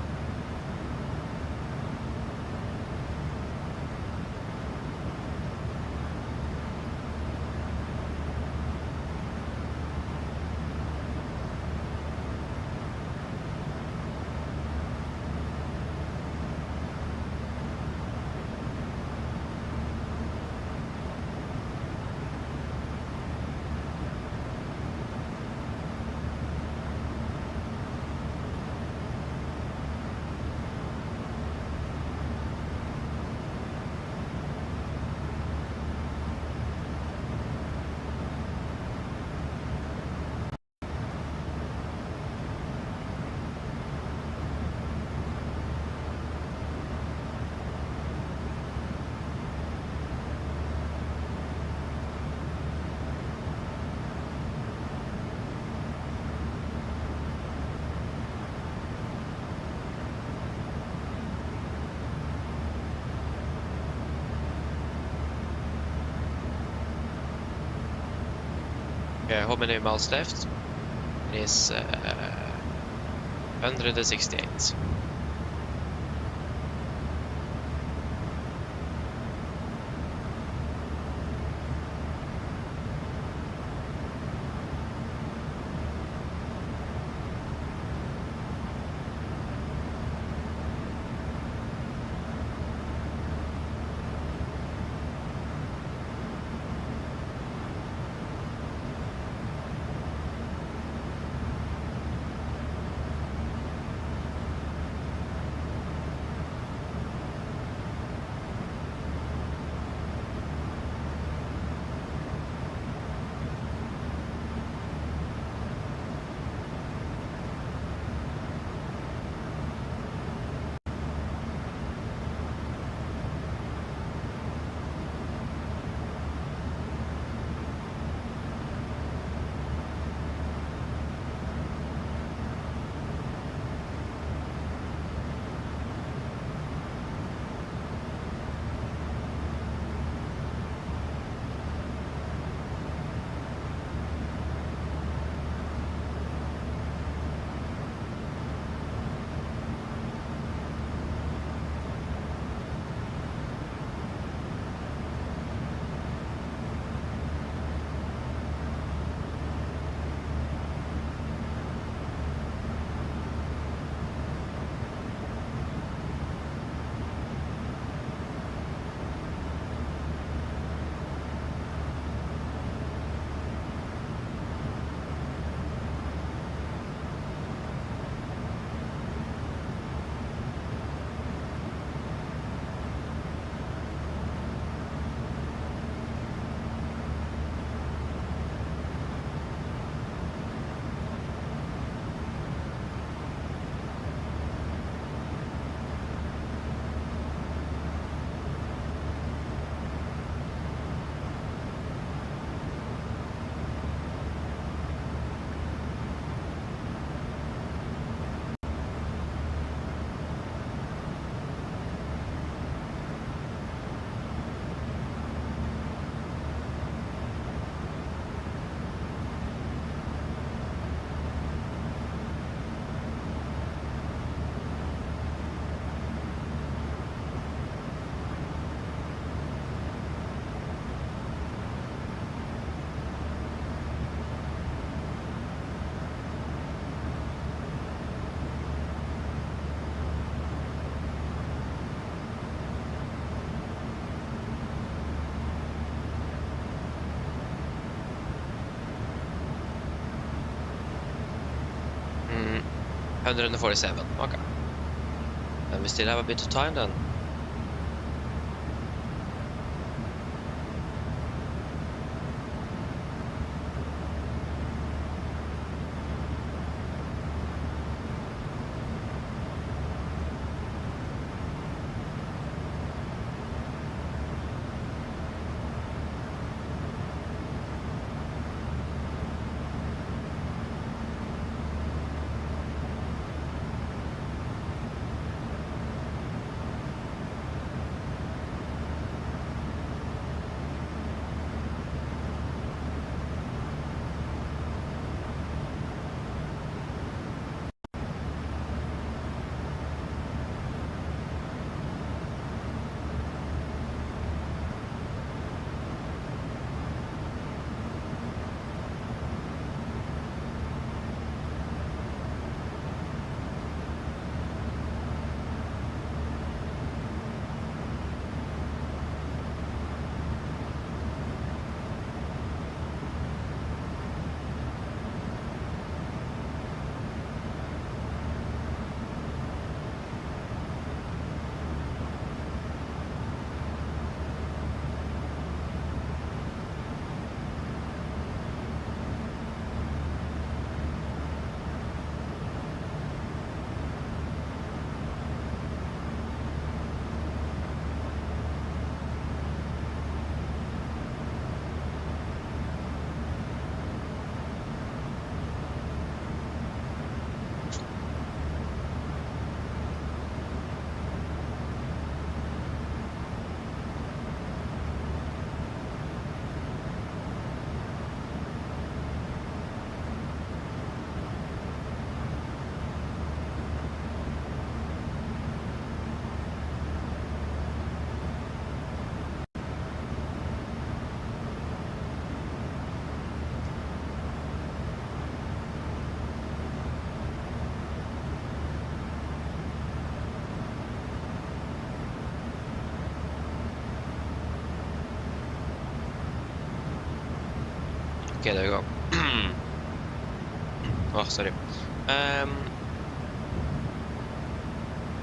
Okay, how many miles left? It is 168. Mm, 147. Okay. And we still have a bit of time then. Okay, there we go. Oh, sorry.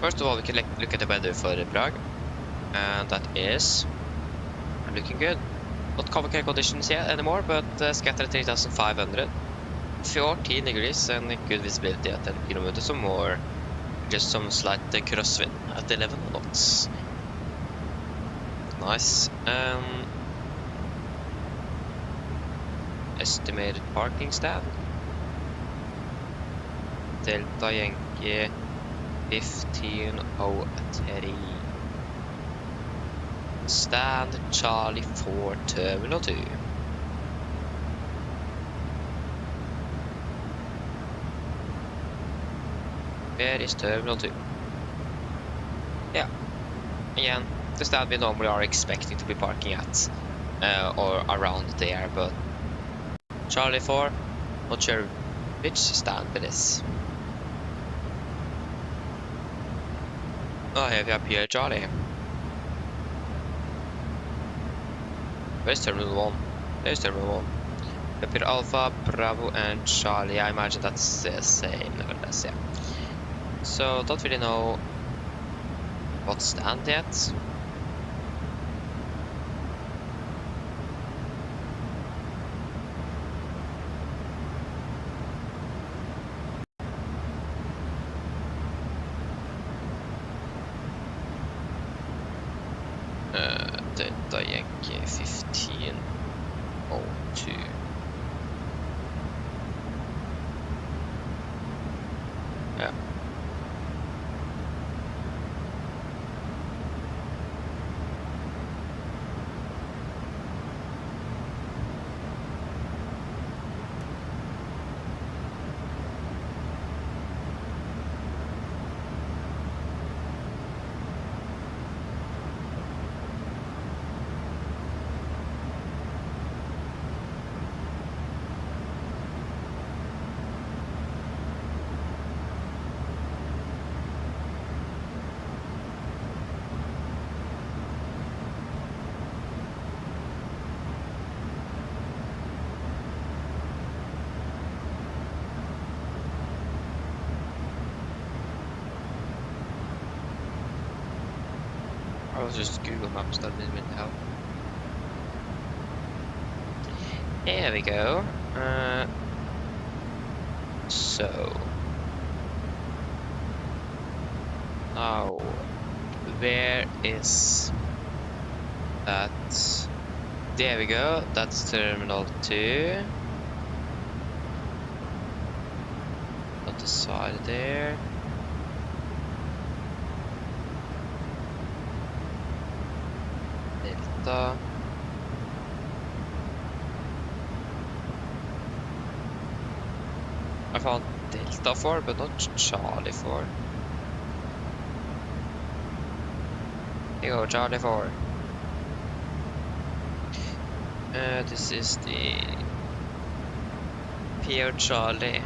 First of all, we can look at the weather for Prague, and that is looking good. Not cover care conditions yet anymore, but scattered 3,500, 14 degrees, and good visibility at 10 kilometers or more. Just some slight crosswind at 11 knots. Nice. Estimated parking stand. Delta Yankee 1503. Stand Charlie 4 Terminal 2. Where is Terminal 2? Yeah. Again, the stand we normally are expecting to be parking at. Or around there, but Charlie 4, not sure which stand it is. Oh, here we have Pierre Charlie. Where's Terminal 1? There's Terminal 1. We have Pierre Alpha, Bravo, and Charlie. I imagine that's the same, nevertheless, yeah. So, don't really know what stand yet. Delta Yankee 1502. Yeah. I was just Google Maps that didn't really help. There we go. So now, where is that? There we go. That's Terminal 2. On the side there. Delta. I found Delta 4, but not Charlie 4. Here you go, Charlie 4. This is the Pierre Charlie.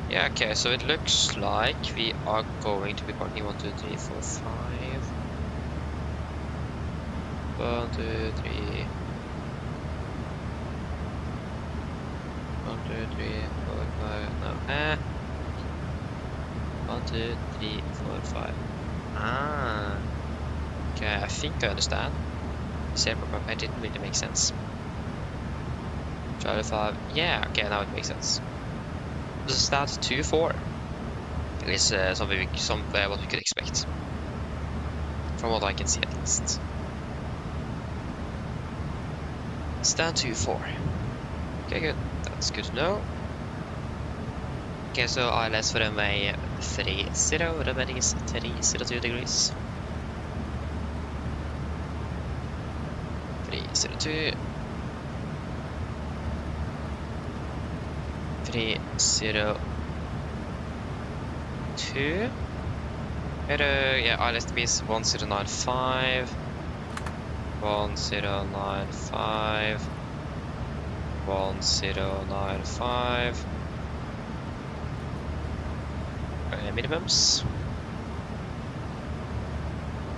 Yeah, okay, so it looks like we are going to be parking 1, 2, 3, 4, 5. 1, 2, 3. 1, 2, 3, 4, 5. No. 1, 2, 3, 4, 5. Ah. Okay, I think I understand. But it didn't really make sense. Charlie 5. Yeah, okay, now it makes sense. This is stand 2-4. It is something what we could expect. From what I can see, at least. Stand 2-4. Okay, good. That's good to know. Okay, so ILS for runway 30, remaining is 302 degrees. 302. 302. Yeah, ILS to be is 1095. 1095. 1095. Minimums.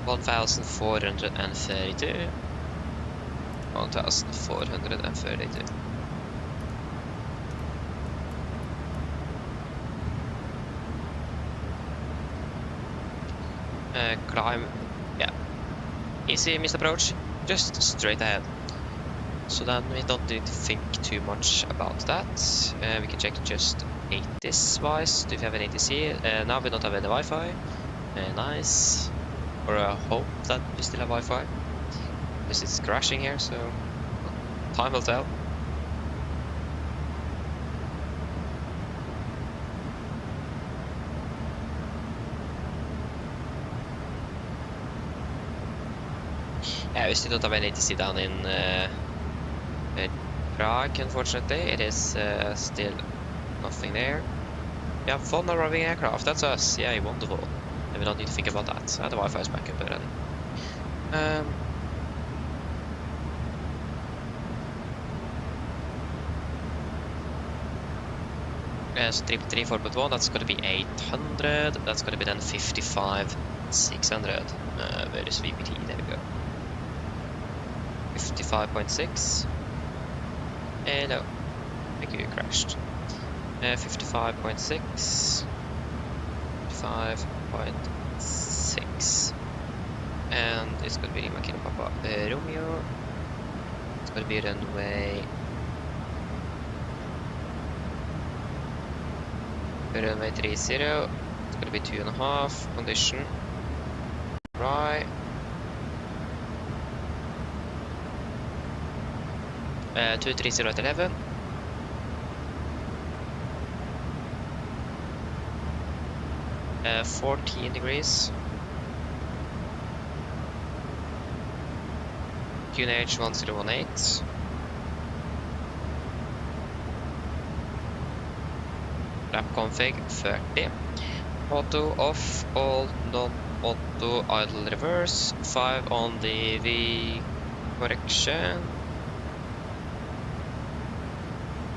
1432. 1432. Climb, yeah, easy missed approach, just straight ahead. So then we don't need to think too much about that. We can check just ATIS wise. Do we have an ATC? Now we don't have any Wi-Fi. Nice. Or I hope that we still have Wi-Fi. Because it's crashing here, so time will tell. Yeah, we still don't have an ATC down in Prague, unfortunately. It is still nothing there. We have one arriving aircraft, that's us. Yeah, wonderful. And we don't need to think about that. The Wi-Fi is back up and running. So 334.1, that's going to be 800. That's going to be then 55,600. Where is VPT? There we go. 55.6. Hello. Thank you, you crashed. 55.6. 55.6. And it's going to be Lima Kilo Papa Romeo. It's going to be runway 30. It's going to be 2.5. Condition. Right. 230 at 11. Uh, 14 degrees. QNH 1018. Lap config 30. Auto off, all non-auto idle reverse. 5 on the V correction.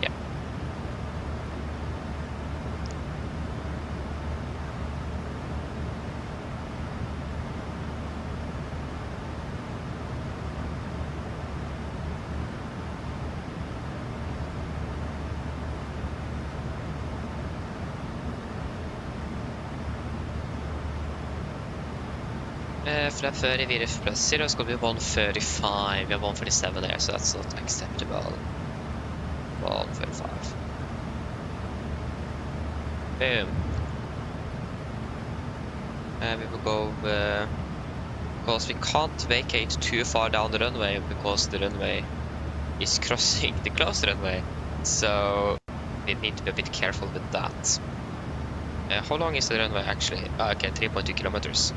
Yeah. Flap 30, VRF plus 0 is going to be 135. We have 147 there, so that's not acceptable. 135. Boom. We will go, because we can't vacate too far down the runway because the runway is crossing the closed runway. So we need to be a bit careful with that. How long is the runway actually? Okay, 3.2 kilometers.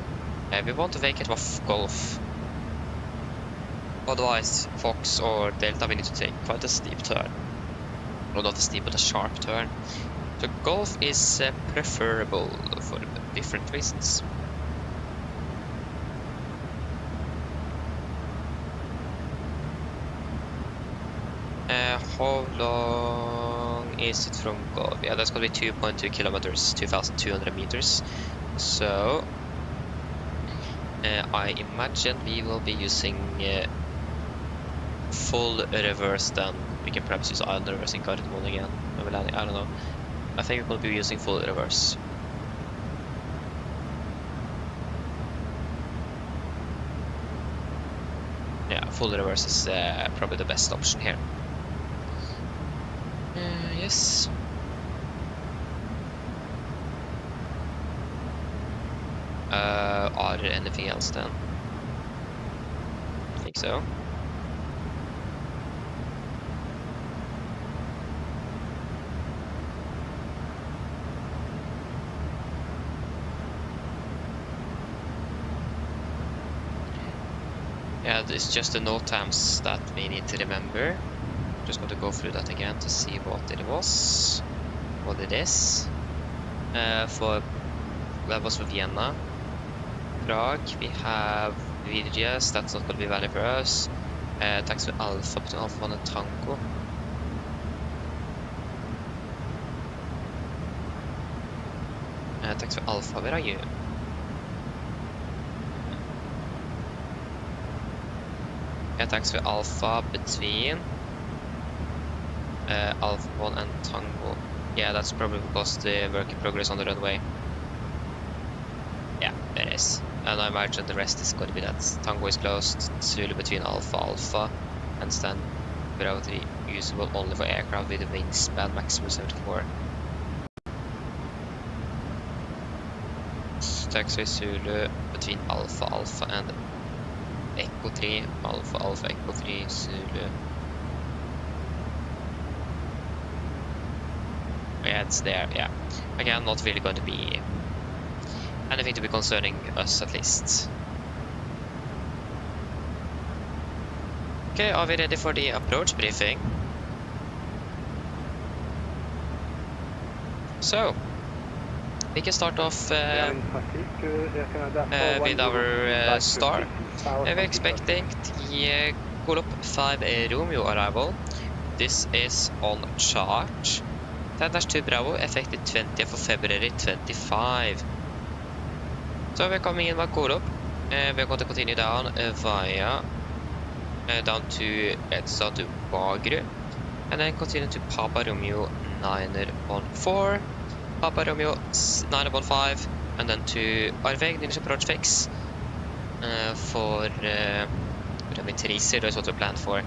We want to vacate off Golf. Otherwise, Fox or Delta, we need to take quite a steep turn. Well, not a steep, but a sharp turn. So Golf is preferable for different reasons. How long is it from Golf? Yeah, that's going to be 2.2 kilometers, 2,200 meters. So I imagine we will be using full reverse then. We can perhaps use idle reverse in Gardermoen again. I don't know. I think we will be using full reverse. Yeah, full reverse is probably the best option here. Yes. Are there anything else then? I think so. Yeah, it's just the NOTAMs that we need to remember. I'm just going to go through that again to see what it was, what it is. That was for Vienna. Prague, we have VDGS, that's not going to be valid for us. Tax for Alpha, between Alpha 1 and Tango. Tax for Alpha, where are you? Yeah, tax for Alpha between Alpha 1 and Tango. Yeah, that's probably because the work in progress on the runway. Yeah, there it is. base. And I imagine the rest is going to be that Tango is closed, Zulu between Alpha, and stand Bravo 3 usable only for aircraft with a wingspan maximum 74. Taxi Zulu between Alpha and Echo 3, Alpha, Echo 3, Zulu. Yeah, it's there, yeah. Again, not really going to be anything to be concerning us, at least. Okay, are we ready for the approach briefing? So, we can start off with our star. We're expecting the Cool Up 5 Romeo arrival. This is on chart. 10-2 Bravo, effective 20th of February 25. So we're coming in by Cool Up. We're going to continue down via down to Bagru, and then continue to Papa Romeo 914, Papa Romeo 915, and then to Arveg, Danish approach fix for Romeo 30 is what we planned for.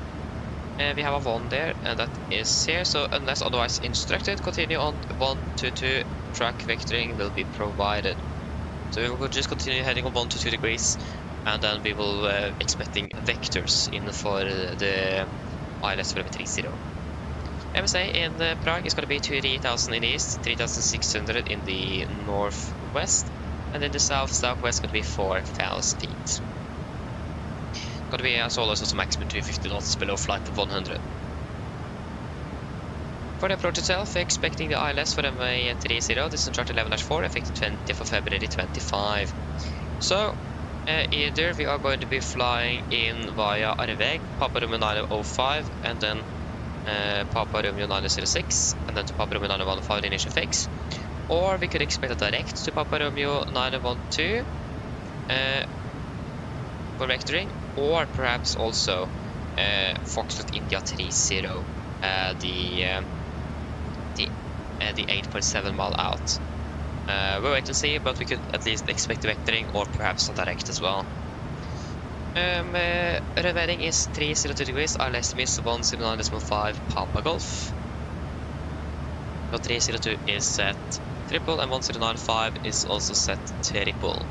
We have a 1 there, and that is here, so unless otherwise instructed, continue on 122, track vectoring will be provided. So we will just continue heading on 1 to 2 degrees, and then we will expecting vectors in for the ILS for 30. MSA in Prague is going to be 3,000 in the east, 3,600 in the northwest, and in the southwest going to be 4,000 feet. Going to be as always also maximum 250 knots below flight of 100. For the approach itself, we're expecting the ILS for MA30, this is chart 11-4, effective 20th of February 25. So, either we are going to be flying in via Arveg, Papa Romeo 905, and then Papa Romeo 906, and then to Papa Romeo 915 initial fix, or we could expect a direct to Papa Romeo 912 for vectoring, or perhaps also Foxtrot India 30, the 8.7 mile out. We'll wait and see, but we could at least expect the vectoring or perhaps a direct as well. Revealing is 302 degrees, ILS is 109.5 Papa Golf. So 302 is set triple and 1095 is also set triple.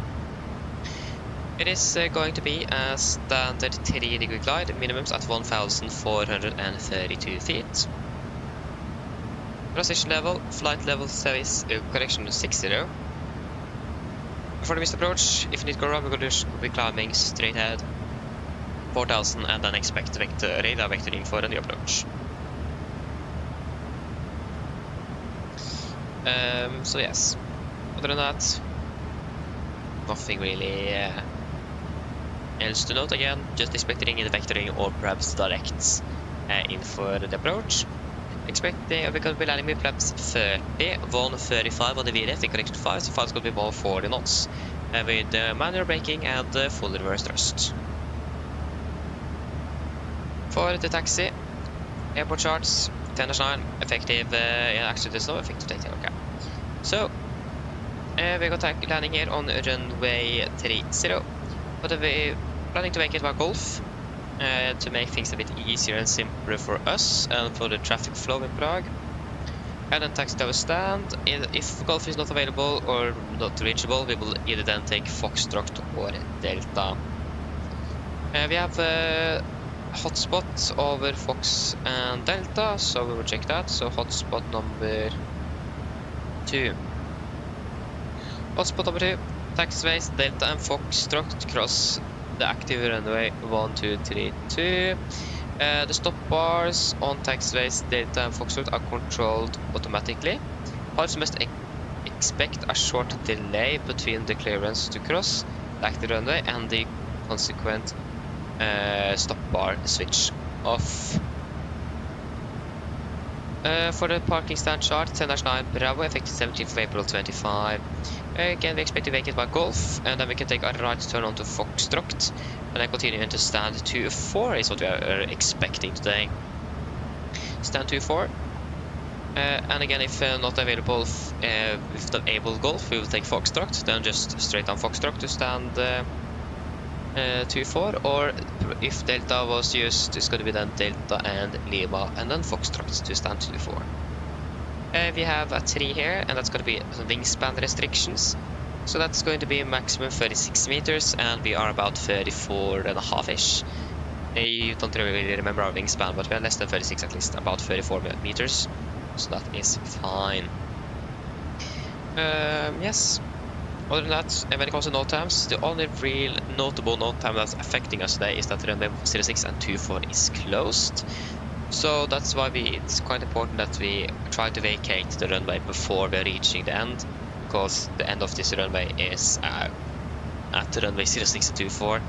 It is going to be a standard 3-degree glide, minimums at 1,432 feet. Transition level, flight level service, correction 60. For the missed approach, if you need to go around, we're going to be climbing straight ahead 4,000 and then expect radar vectoring for the approach. So yes, other than that, nothing really else to note. Again, just expecting the vectoring or perhaps directs in for the approach. Expecting we're going to be landing with flaps 30, 135 on the VRF in correction 5, so 5 is going to be 140 knots with manual braking and full reverse thrust. For the taxi, airport charts 10-9, effective, actually there's no effective takeoff, okay. So, we're going to landing here on runway 30, but we're planning to make it by Golf. To make things a bit easier and simpler for us and for the traffic flow in Prague. And then taxi to our stand. If Golf is not available or not reachable, we will either then take Foxtrot or Delta. We have a hotspot over Fox and Delta, so we will check that. So hotspot number 2. Hotspot number 2, taxiways Delta and Foxtrot cross the active runway 1232. The stop bars on taxiways Delta and Foxtrot are controlled automatically. Pilots must expect a short delay between the clearance to cross the active runway and the consequent stop bar switch off. For the parking stand chart 10-9 Bravo, effective 17th of April 25. Again, we expect to make it by Golf, and then we can take a right turn onto Foxtrot, and then continue into stand 2-4 is what we are expecting today. Stand 2-4. And again, if not available with the able Golf, we will take Foxtrot, then just straight on Foxtrot to stand 2-4, or if Delta was used, it's going to be then Delta and Lima, and then Foxtrot to stand 2-4. We have a tree here, and that's going to be wingspan restrictions. So that's going to be maximum 36 meters, and we are about 34.5-ish. I don't really remember our wingspan, but we are less than 36 at least, about 34 meters. So that is fine. Yes. Other than that, when it comes to NOTAMs, the only real notable NOTAM that's affecting us today is that runway 06 and 24 is closed. So that's why it's quite important that we try to vacate the runway before we're reaching the end, because the end of this runway is at the runway 06 and 24.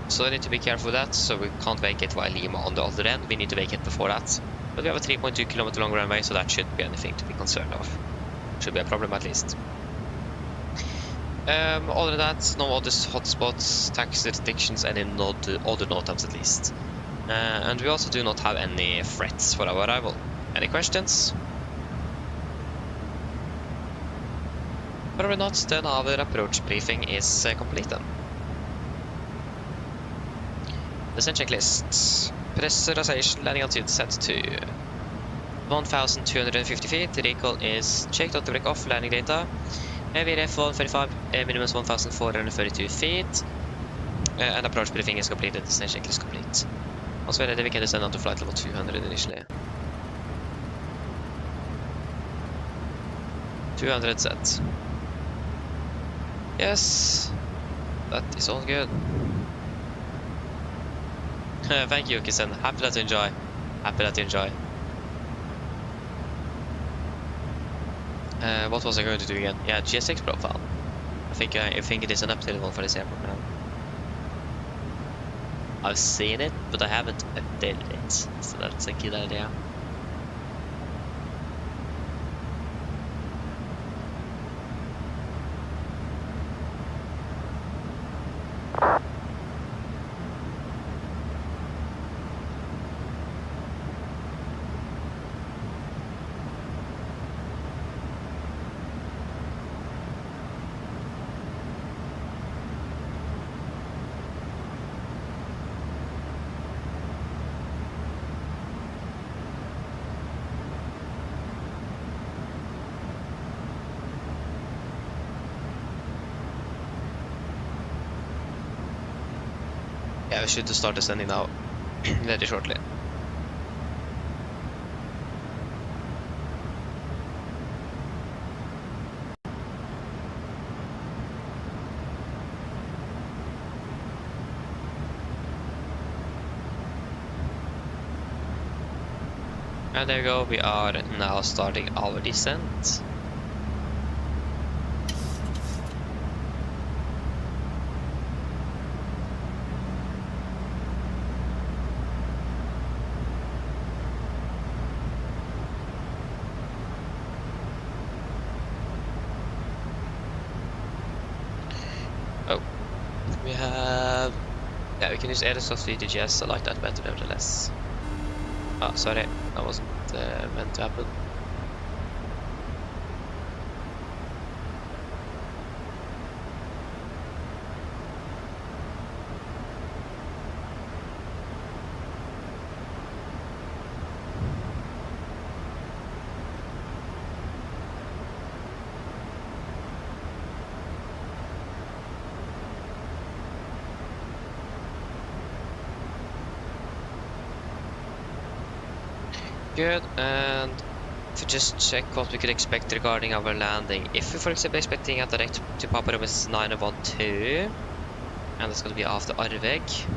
So we need to be careful with that, so we can't vacate while Lima on the other end. We need to vacate before that. But we have a 3.2 kilometer long runway, so that shouldn't be anything to be concerned of. Should be a problem at least. Other than that, no other hotspots, taxi restrictions, any other NOTAMs at least. And we also do not have any threats for our arrival. Any questions? Probably not, then our approach briefing is complete then. Descent checklist. Pressurization landing altitude set to 1,250 feet. Recall is checked, auto break off, landing data. VRF 135, minimum 1,432 feet. And approach briefing is completed, descent checklist complete. Once we're ready, we can descend on to flight level 200 initially. 200 set. Yes, that is all good. Thank you, Kisen. Happy that you enjoy. Happy that you enjoy. What was I going to do again? Yeah, GSX profile. I think it is an updated one for this airport now. I've seen it, but I haven't updated it, so that's a good idea. Yeah, we should start descending now, very shortly. And there we go, we are now starting our descent. Yeah, we can use Aerosoft VTGS, I like that better nevertheless. Oh, sorry, that wasn't meant to happen. Good, and if we just check what we could expect regarding our landing. If we, for example, expecting a direct to Papa Romas 912, and that's going to be after Arveg.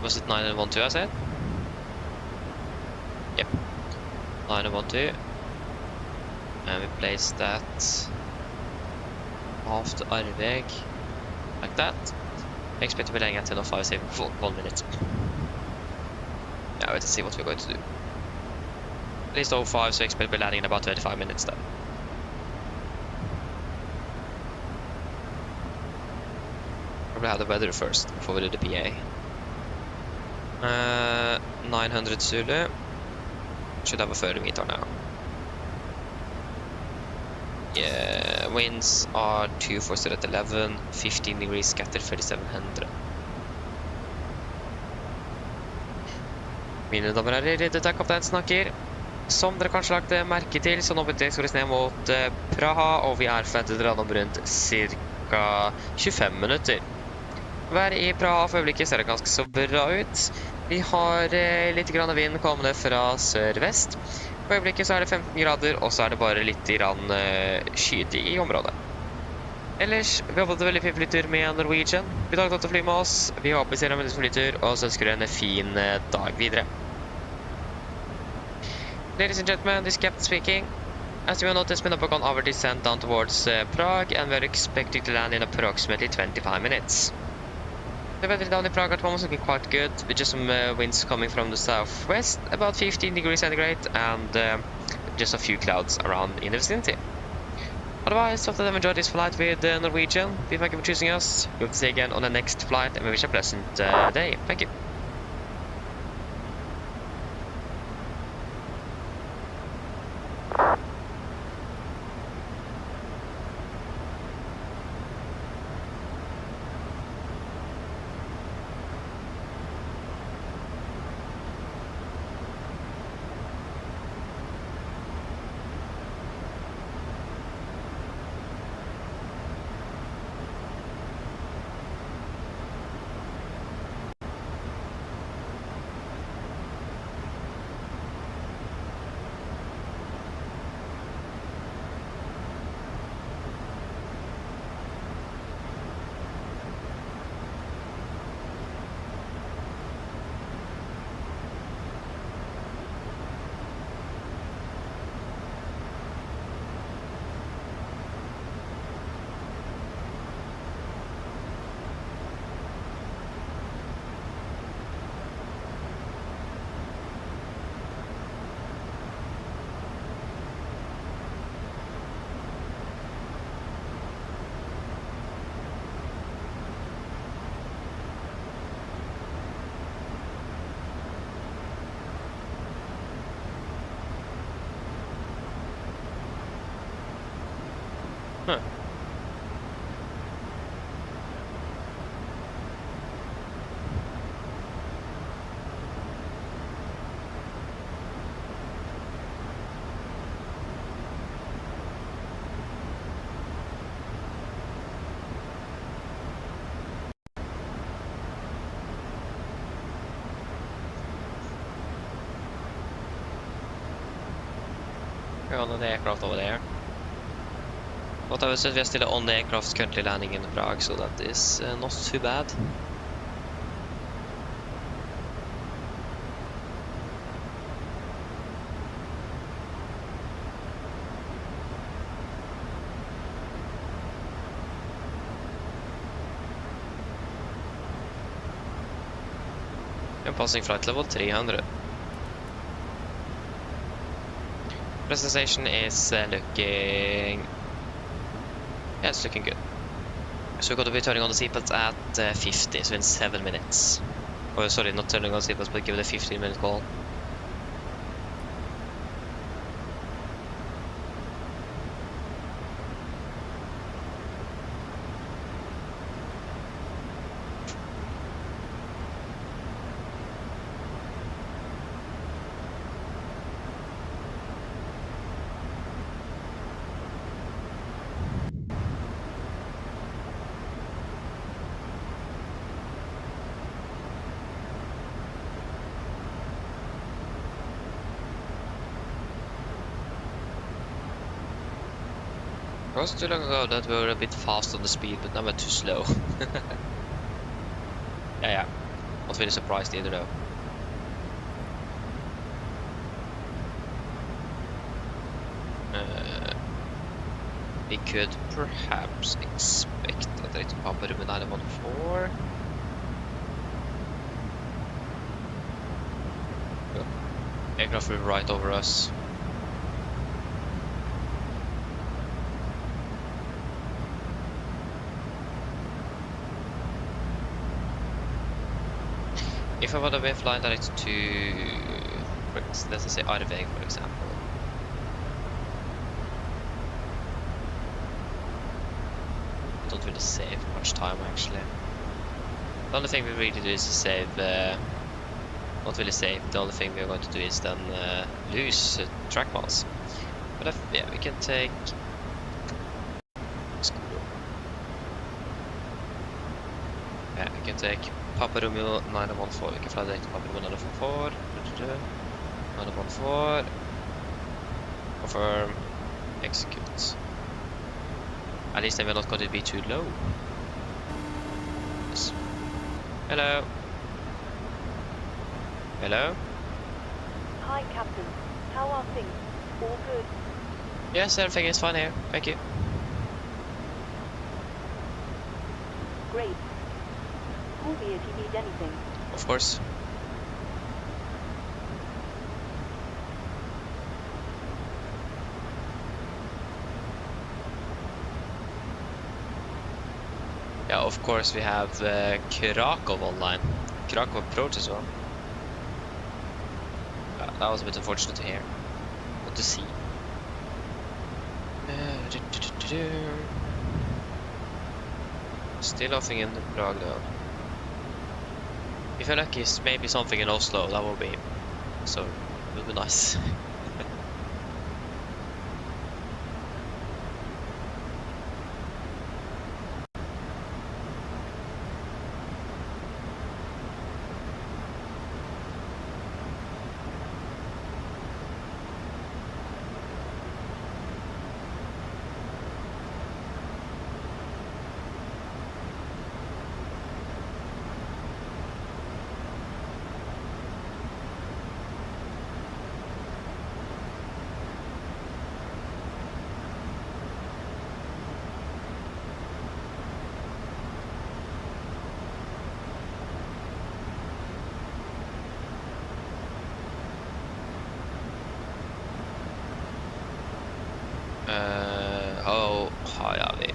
Was it 912 I said? Yep, 912. And we place that after Arveg, like that. I expect to be landing at 10:05, save for 1 minute. Yeah, let's see what we're going to do. At least 05, so I expect to be landing in about 35 minutes then. Probably have the weather first before we do the PA. 900 Zulu. Should have a 30 meter now. Yeah, winds are 240 at 11, 15 degrees scattered 3700. Mine damer og herrer, dette er kaptein snakker. Som dere kanskje lagde merke til, så nå beveger vi oss ned mot Praha, og vi er forventet å lande om rundt ca. 25 minutter. Været i Praha for øyeblikket ser det ganske så bra ut. Vi har litt grann vind kommende fra sør-vest. For øyeblikket så er det 15 grader, og så er det bare litt skyet i området. Ellers, vi har fått en veldig fin flytur med Norwegian. Vi tar til å fly med oss. Vi håper vi ser en veldig fin flytur, og så ønsker en fin dag videre. Ladies and gentlemen, this is Captain speaking. As you will notice, we have gone over descent down towards Prague, and we're expecting to land in approximately 25 minutes. The weather down in Prague at the moment is looking quite good, with just some winds coming from the southwest, about 15 degrees centigrade, and just a few clouds around in the vicinity. Otherwise, hope that you've enjoyed this flight with Norwegian. We thank you for choosing us. We hope to see you again on the next flight, and we wish you a pleasant day. Thank you. Huh. We're on the aircraft over there. But I would say we are still on the aircraft currently landing in Prague, so that is not too bad. I'm passing flight level 300. Present station is looking... Yeah, it's looking good. So we're going to be turning on the seatbelts at 50, so in 7 minutes. Oh, sorry, not turning on the seatbelts, but give it a 15-minute call. It was too long ago that we were a bit fast on the speed, but now we're too slow. Yeah. Not really surprised either though. We could perhaps expect that they to pump it with 914. Aircraft will be right over us. If I want to be flying direct to, let's say Arveg, for example. I don't really save much time actually. The only thing we really do is to save, not really save, the only thing we're going to do is then lose track miles. But yeah, we can take... Yeah, we can take Papa Romeo 914, we can fly direct to Papa Romeo 914, 914, confirm, execute. At least then we're not going to be too low. Yes. Hello. Hello? Hi, Captain. How are things? All good? Yes, everything is fine here. Thank you. Great. Call me if you need anything. Of course. Yeah, of course we have Krakow online. Krakow approach as well. That was a bit unfortunate to hear. But to see. Still nothing in Prague though. If you're lucky, it's maybe something in Oslo. That would be so. It would be nice. How high are we?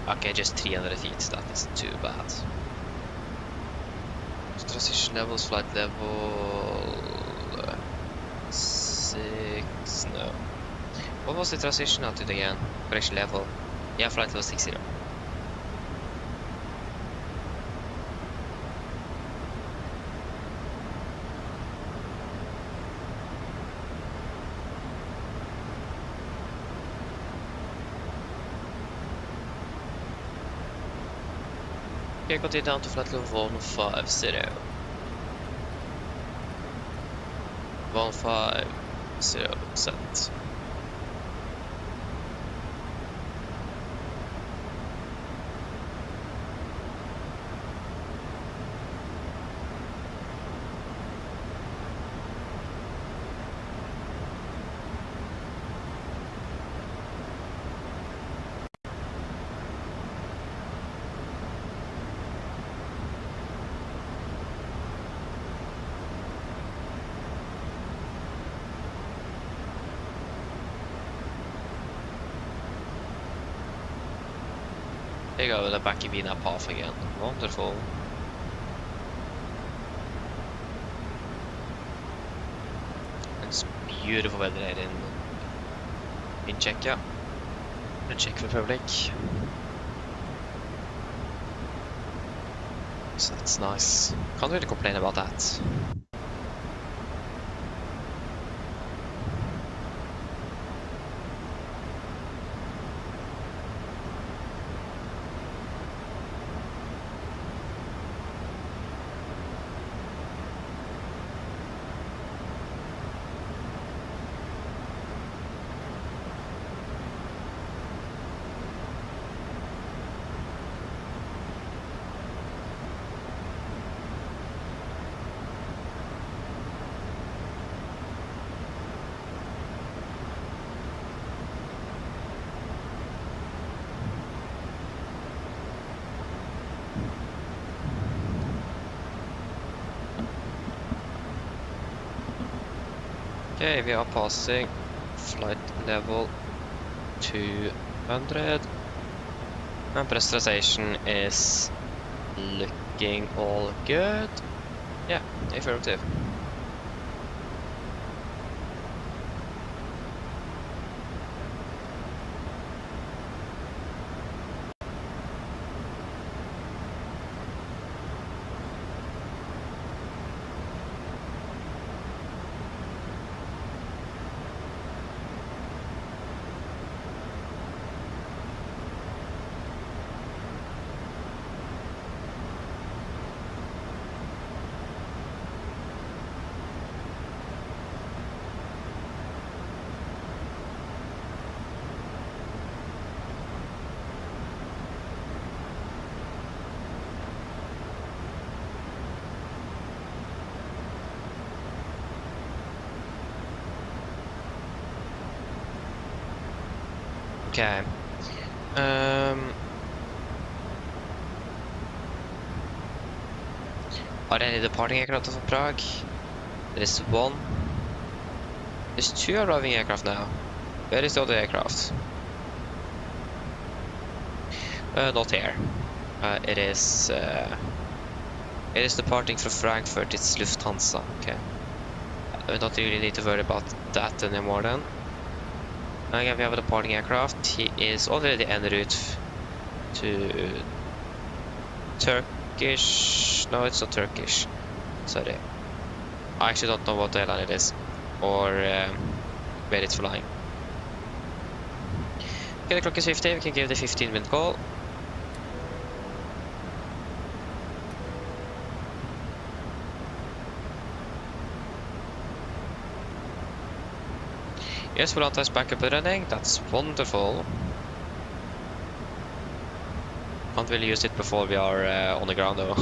Okay, just 300 feet, that isn't too bad. Transition levels, flight level 6, no. What was the transition altitude again? Correction level? Yeah, flight level 60. Okay, continue down to flight level 150. 150 set. There you go, the back in that path again. Wonderful. It's beautiful weather here in Czechia, the Czech Republic. So that's nice. Can't really complain about that. Okay, we are passing flight level 200 and pressurization is looking all good. Yeah, affirmative. Okay. Are there any departing aircraft from Prague? There is one. There's 2 arriving aircraft now. Where is the other aircraft? Not here. It is departing from Frankfurt. It's Lufthansa. Okay. We don't really need to worry about that anymore then. Again, we have a departing aircraft. He is already en route to Turkish. No, it's not Turkish. Sorry. I actually don't know what airline it is or where it's flying. Okay, the clock is 50. We can give the 15-minute call. Yes, Volanta is back up and running. That's wonderful. Can't really use it before we are on the ground though.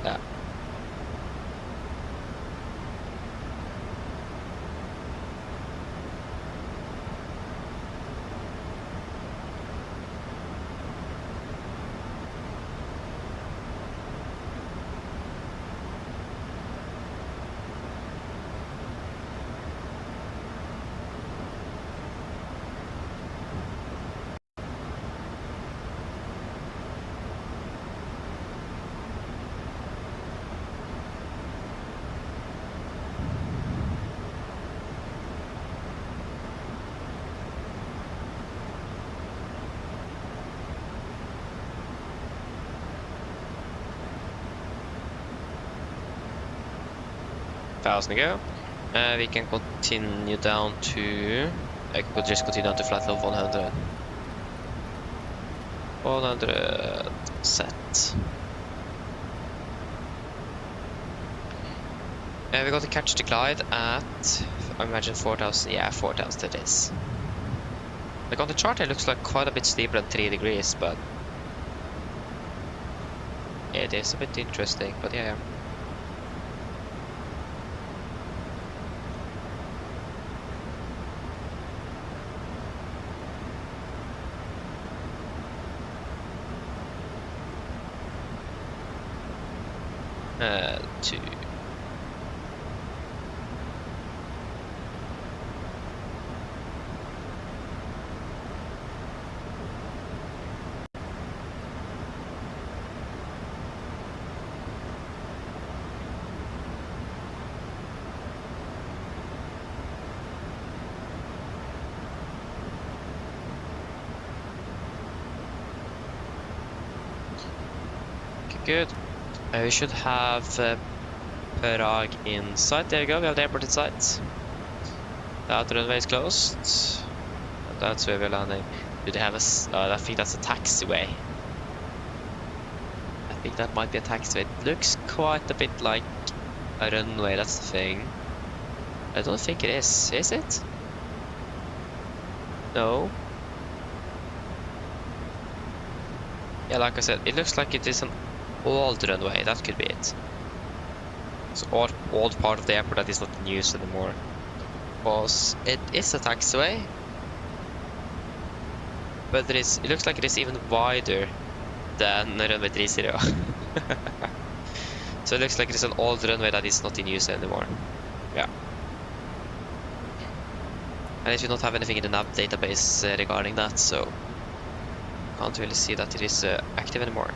Yeah. To go. We can continue down to. I could just continue down to flight level 100. 100 set. We got to catch the glide at, I imagine 4,000. Yeah, 4,000 it is. Like on the chart, it looks like quite a bit steeper than 3 degrees, but it is a bit interesting. But yeah. Two. Okay, good. We should have Prague in sight. There you go, we have the airport in sight. The outer runway is closed. And that's where we're landing. Do they have a... I think that's a taxiway. I think that might be a taxiway. It looks quite a bit like a runway, that's the thing. I don't think it is. Is it? No. Yeah, like I said, it looks like it is an old runway. That could be it. It's an old part of the airport that is not in use anymore. Because it is a taxiway, but it looks like it is even wider than runway 30. So it looks like it is an old runway that is not in use anymore. Yeah. And I do not have anything in the nav database regarding that, so can't really see that it is active anymore.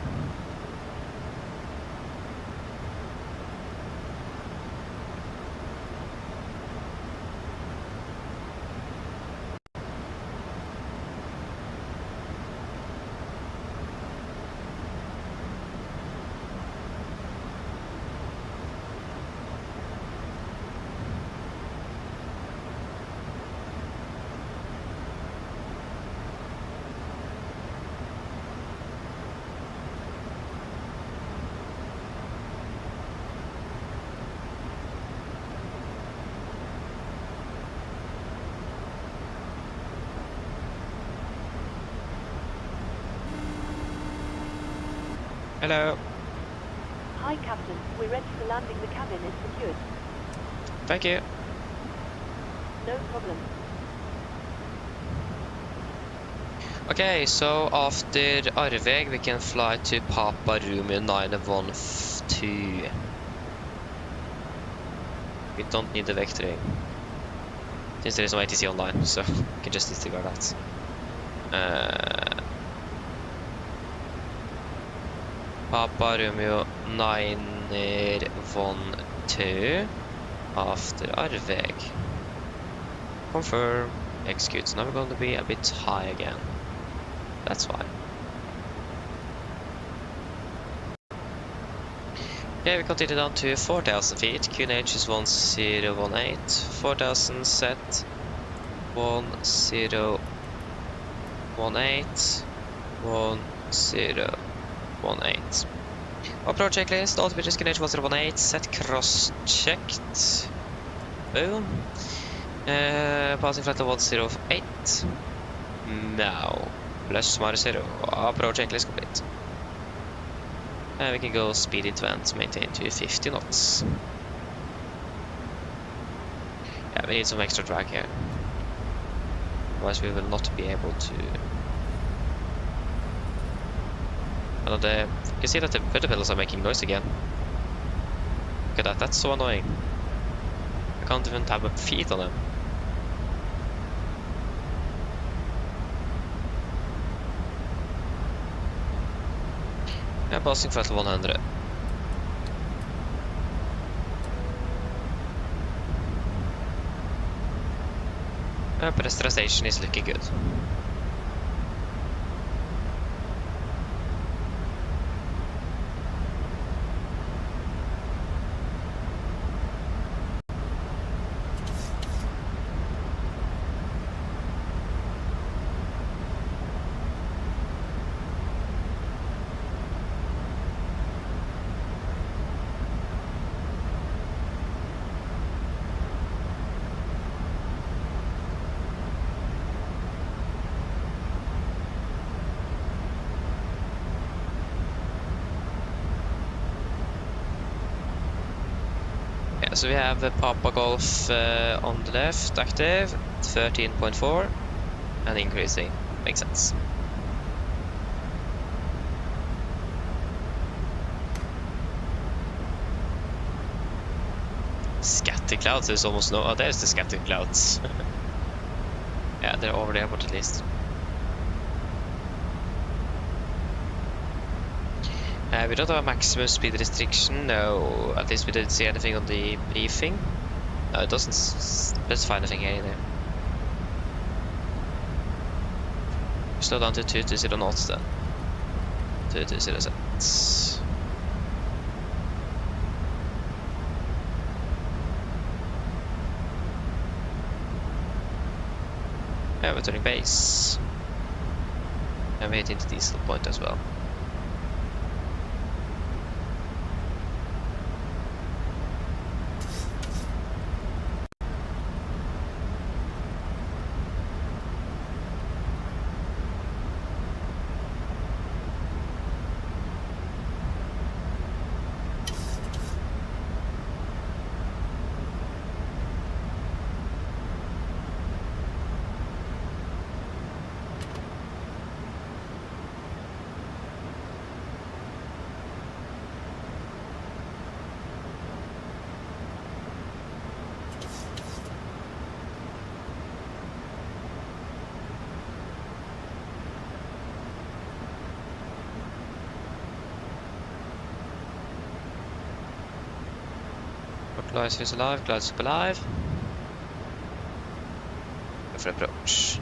Hello. Hi, Captain. We're ready for landing. The cabin is secured. Thank you. No problem. Okay, so after Arveg we can fly to Papa Romeo 912. We don't need the vectoring. Since there is no ATC online, so we can just disregard that. Papa Romeo 912 after Arveg. Confirm. Execute. So now we're going to be a bit high again. That's fine. Okay, we continue down to 4,000 feet. QNH is 1018. 4,000 set. 1018. 1018. Approach checklist. Altimeter is QNH 1018. Set cross checked. Boom. Passing flight of 108. Now. Plus minus 0. Approach checklist complete. And we can go speed into vent, maintain to 50 knots. Yeah, we need some extra drag here. Otherwise we will not be able to... You can see that the pedal pedals are making noise again. Look at that, that's so annoying. I can't even tap my feet on them. Yeah, passing flight of 100. Pressurization is looking good. So we have Papa Golf on the left, active, 13.4, and increasing. Makes sense. Scatter clouds, there's almost no... Oh, there's the scatter clouds. Yeah, they're over there, but at least. We don't have a maximum speed restriction, no. At least we didn't see anything on the briefing. No, it doesn't specify anything here either. Slow down to 220 knots then. 220 sets. Yeah, we're turning base. And we're hitting the diesel point as well. Glides is alive, glides up alive. Go for approach.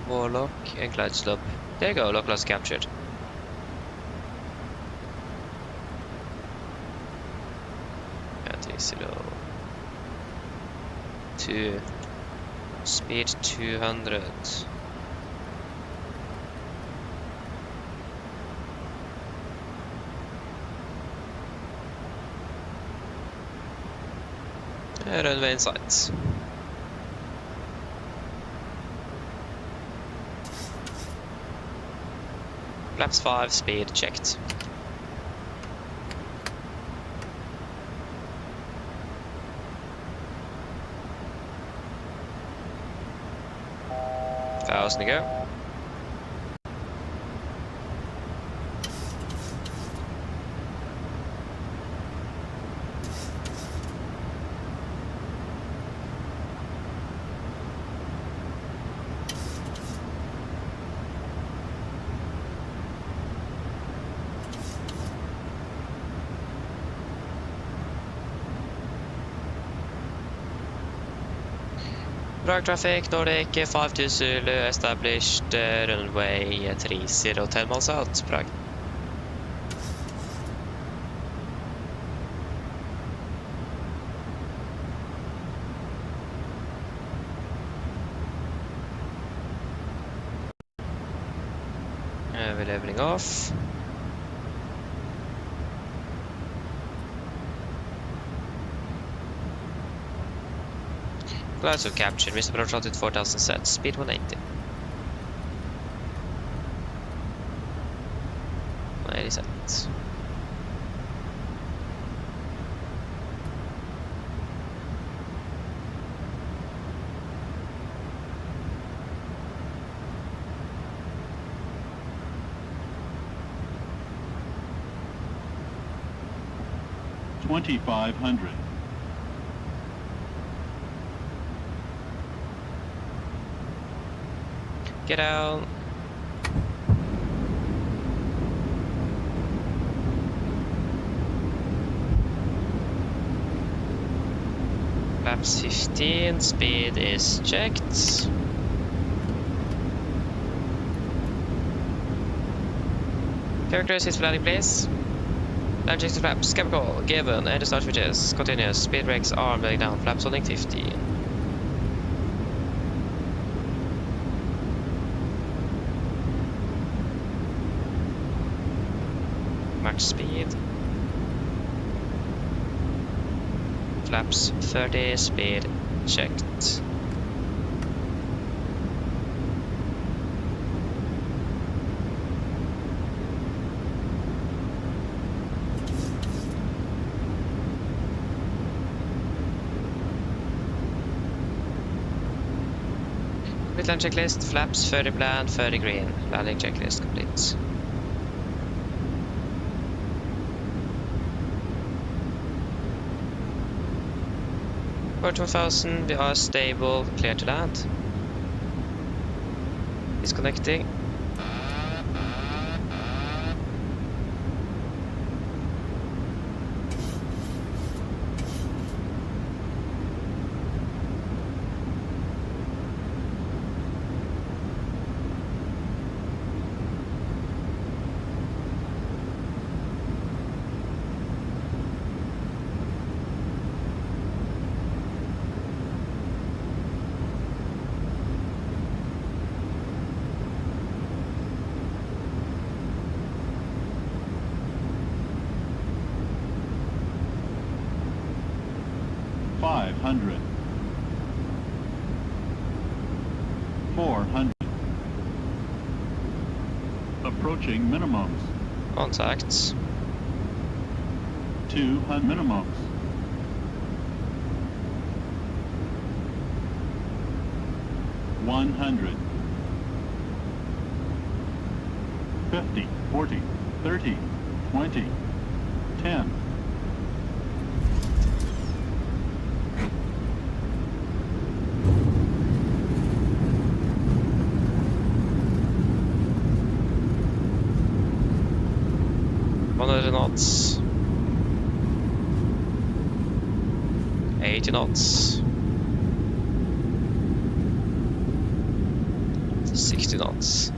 Warlock and glide slope. There you go, lock loss captured. Slow. 2. Speed 200. Runway in sight. Flaps 5, speed checked. Thousand to go. Prague traffic, Nordic 52 Zulu, established runway 30, 10 miles out, Prague. We're leveling off. Clouds of capture, Mr. Approach altitude 4000 sets, speed 180. 180 sets. $2,500. Get out. Flaps 15, speed is checked. Characteristics landing place. Land checks to flaps, chemical, given, and the start switches, continuous, speed brakes, arm laying down, flaps holding 15. Max speed. Flaps 30, speed checked. Land checklist, flaps 30 bland, 30 green. Landing checklist complete. Port 1000, we are stable, clear to land. Disconnecting. $500. $400. Approaching minimums. Contacts. 200 minimums. $100. 50, 40, 30, 20, 10. Knots. 80 knots. 60 knots.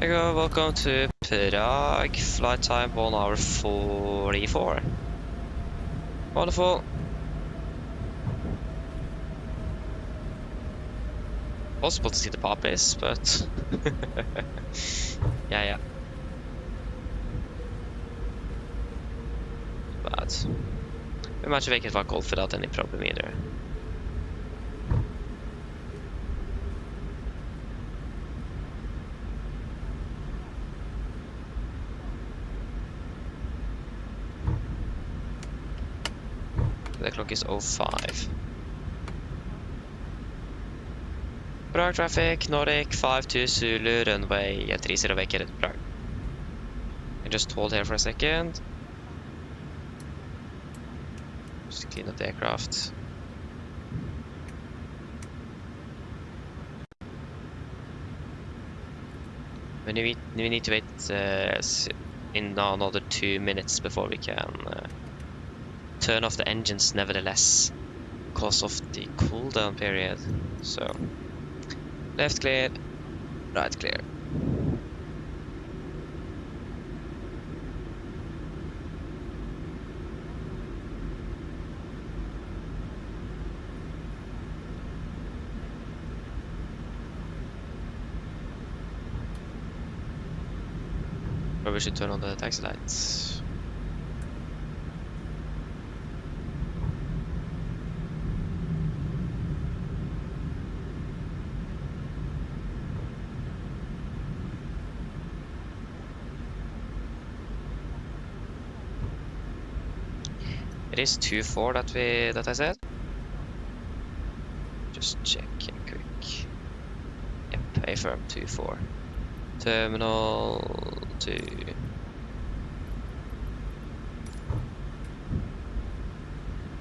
There you go, welcome to Prague. Flight time 1 hour 44. Wonderful. Possible to see the poppies, but yeah. But imagine we can fuck golf without any problem either. The clock is 05. Prague traffic, Nordic 52 Zulu, runway 30 vacated Prague. I just hold here for a second. Just clean up the aircraft. We need to wait in another 2 minutes before we can turn off the engines nevertheless, because of the cooldown period. So, left clear, right clear. Probably should turn on the taxi lights. It is 2-4 that I said. Just checking quick. Yep, affirm 2-4. Terminal 2.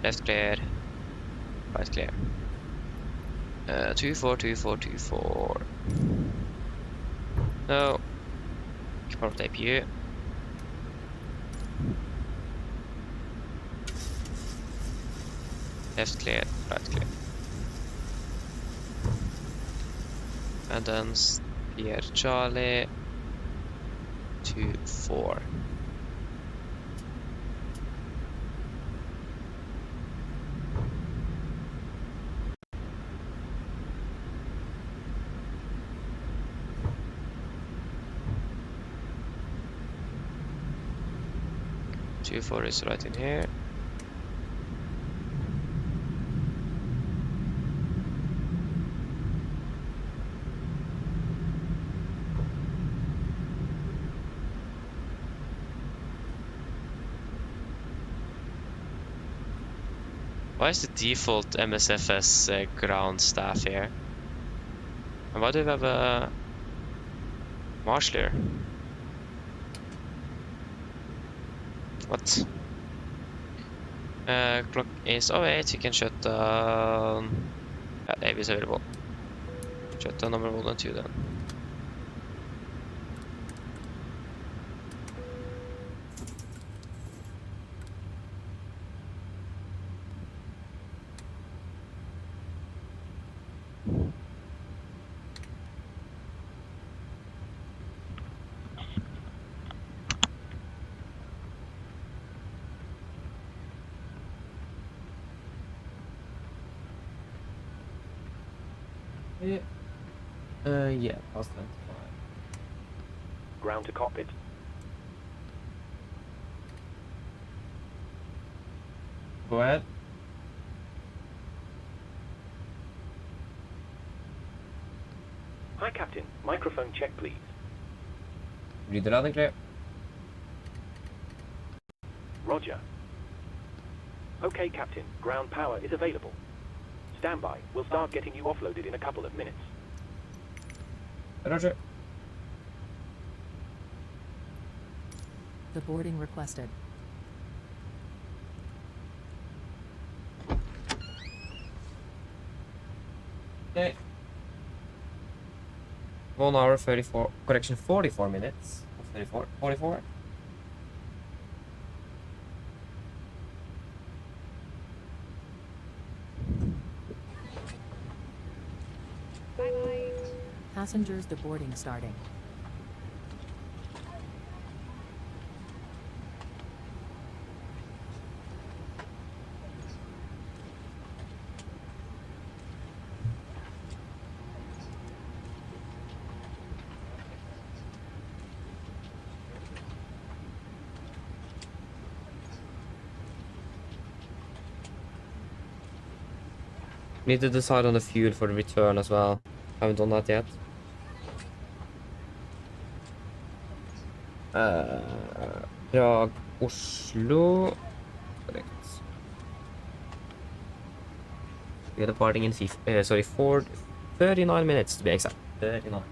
Left clear. Right clear. 2-4. No. Compartment APU. Left clear, right clear. And then steer Charlie 2-4. Two-4 is right in here. Why is the default MSFS ground staff here? And why do we have a marshal here? What? Clock is 08, you can shut down. Yeah, AV is available. Shut down number 1 and 2 then. Yeah, past 25. Ground to cockpit. Go ahead. Hi, Captain. Microphone check, please. Read it loud and clear. Roger. Okay, Captain. Ground power is available. Stand by. We'll start getting you offloaded in a couple of minutes. Roger. The boarding requested. Okay. 1 hour 34, correction 44 minutes. 44. Bye-bye. Passengers deboarding starting. Need to decide on the fuel for the return as well. Haven't done that yet. Prague, Oslo. Correct. We are departing in 39 minutes to be exact. 39.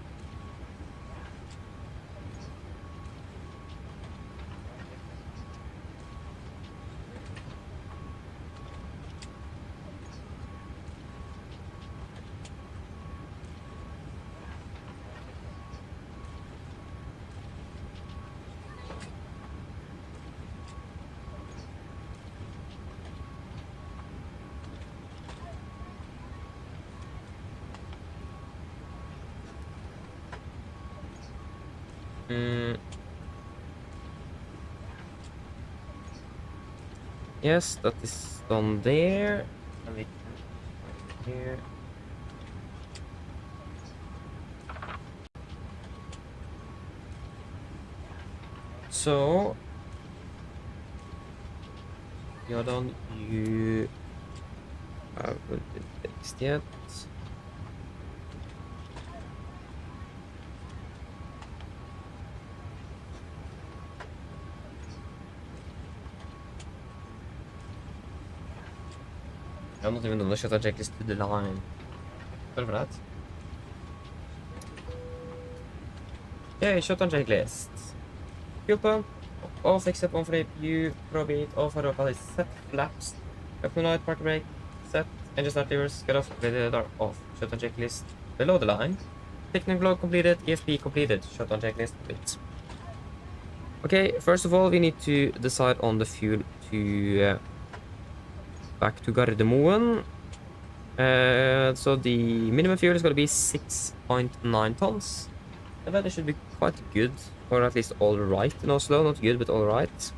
Yes, that is done there. And we can here. So you're done. You haven't been fixed yet. I'm not even done the shutdown checklist to the line. Sorry for that. Okay, shutdown checklist. Fuel pump, off except on for APU, probate, off for is set, flaps, open light, park brake, set, engine start levers, get off, radar off. Shutdown checklist below the line. Technical log completed, EFP completed, shutdown checklist complete. Okay, first of all, we need to decide on the fuel to back to Gardermoen. So the minimum fuel is going to be 6.9 tons. The weather should be quite good, or at least all right in Oslo. Not good, but all right.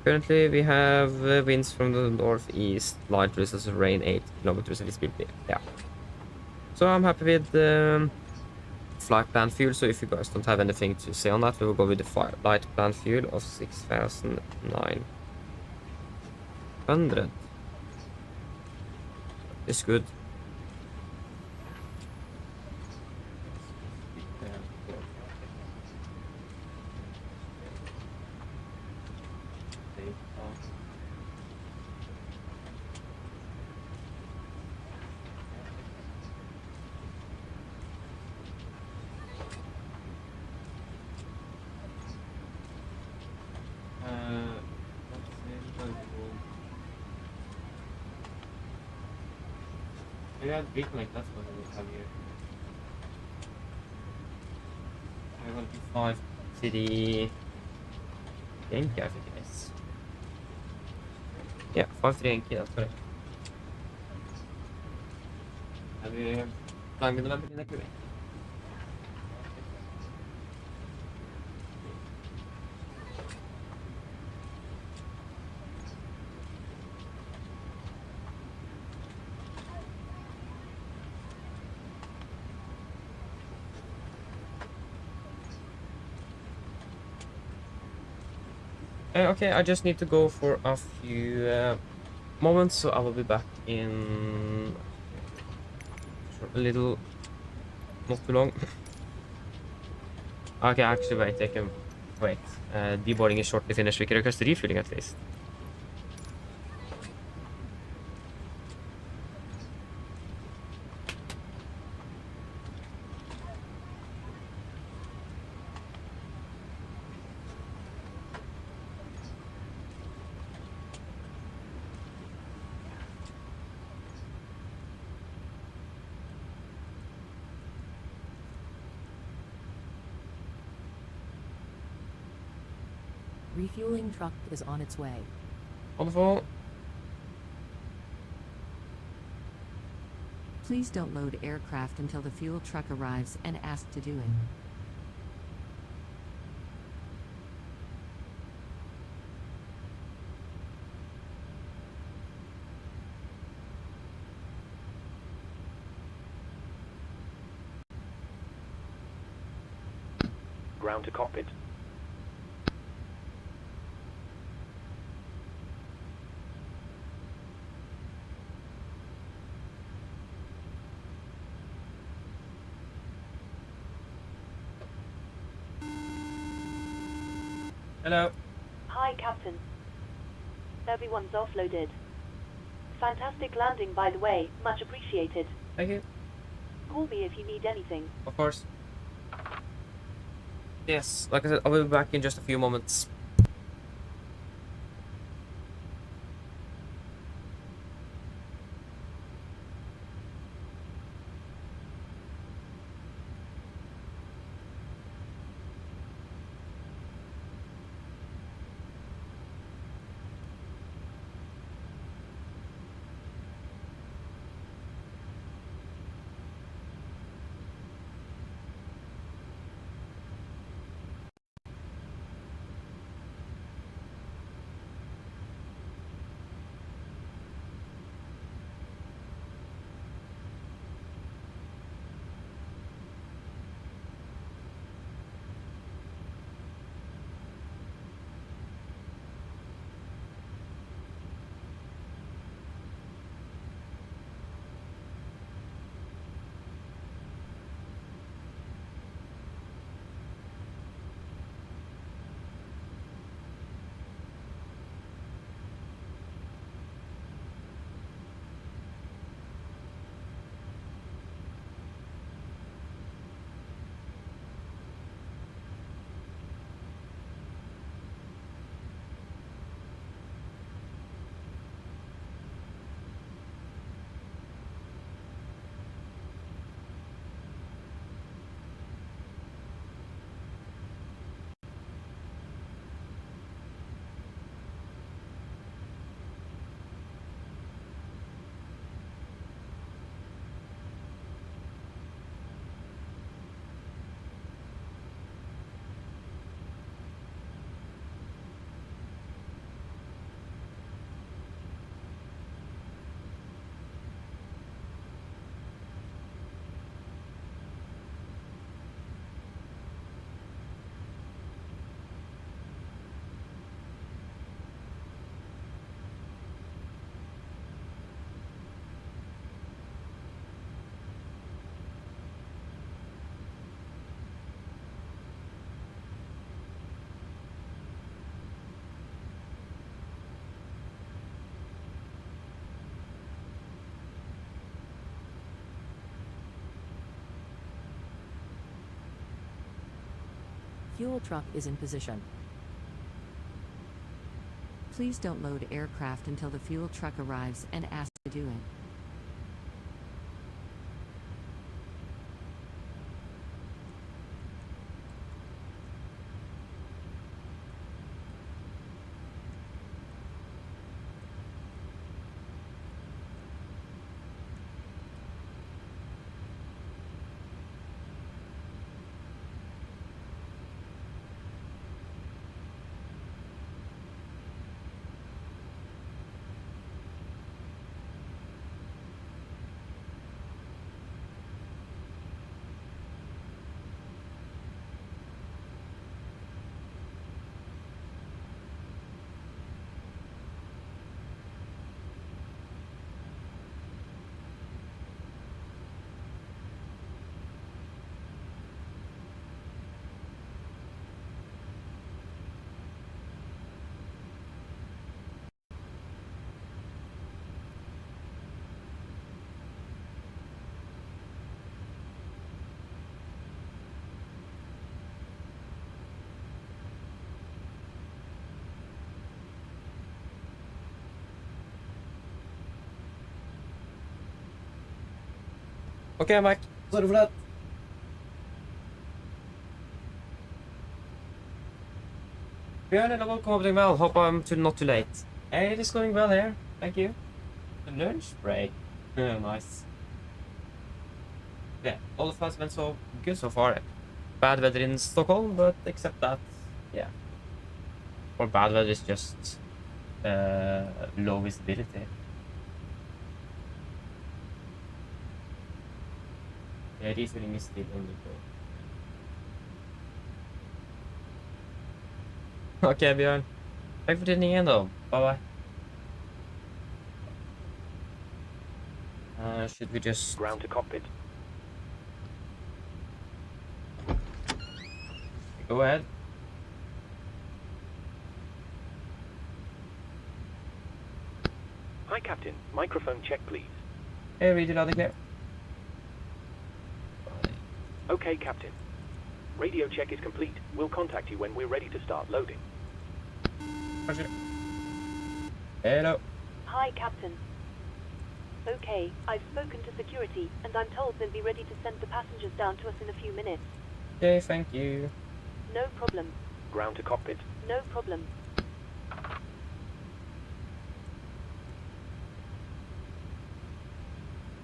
Currently, we have winds from the northeast, light drizzles of rain, 8 kilometers of visibility. Yeah. So I'm happy with the flight plan fuel. So if you guys don't have anything to say on that, we will go with the light plan fuel of 6,900. It's good. Yeah, reconnect, that's what we have here. I want to 5 city Yankee, I think it is. Yeah, 5 city Yankee, that's correct. Have we flying with the number in the queue? Okay, I just need to go for a few moments, so I will be back in a little, not too long. Okay, actually, wait, I can wait. Deboarding is shortly finished. We can request refueling at least. Refueling truck is on its way. Wonderful. Please don't load aircraft until the fuel truck arrives and ask to do it. Ground to cockpit. Hello. Hi, Captain. Everyone's offloaded. Fantastic landing, by the way. Much appreciated. Thank you. Call me if you need anything. Of course. Yes, like I said, I'll be back in just a few moments. Fuel truck is in position. Please don't load aircraft until the fuel truck arrives and ask to do it. Ok, I'm back. Sorry for that. Bjørn, eller welcome, doing well. Hope I'm not too late. Hey, it is going well here. Thank you. The lunch break. Oh, nice. yeah, all the flights went so good so far. Bad weather in Stockholm, but except that, yeah. Or bad weather is just low visibility. Yeah, refilling is still on the go. Okay, Björn. Tack för tidningen igen då. Bye bye. Should we just... Ground to cockpit. Go ahead. Hi, Captain. Microphone check, please. Hey, read it loud and clear. Okay, Captain. Radio check is complete. We'll contact you when we're ready to start loading. Roger. Hello. Hi, Captain. Okay, I've spoken to security, and I'm told they'll be ready to send the passengers down to us in a few minutes. Okay, thank you. No problem. Ground to cockpit. No problem.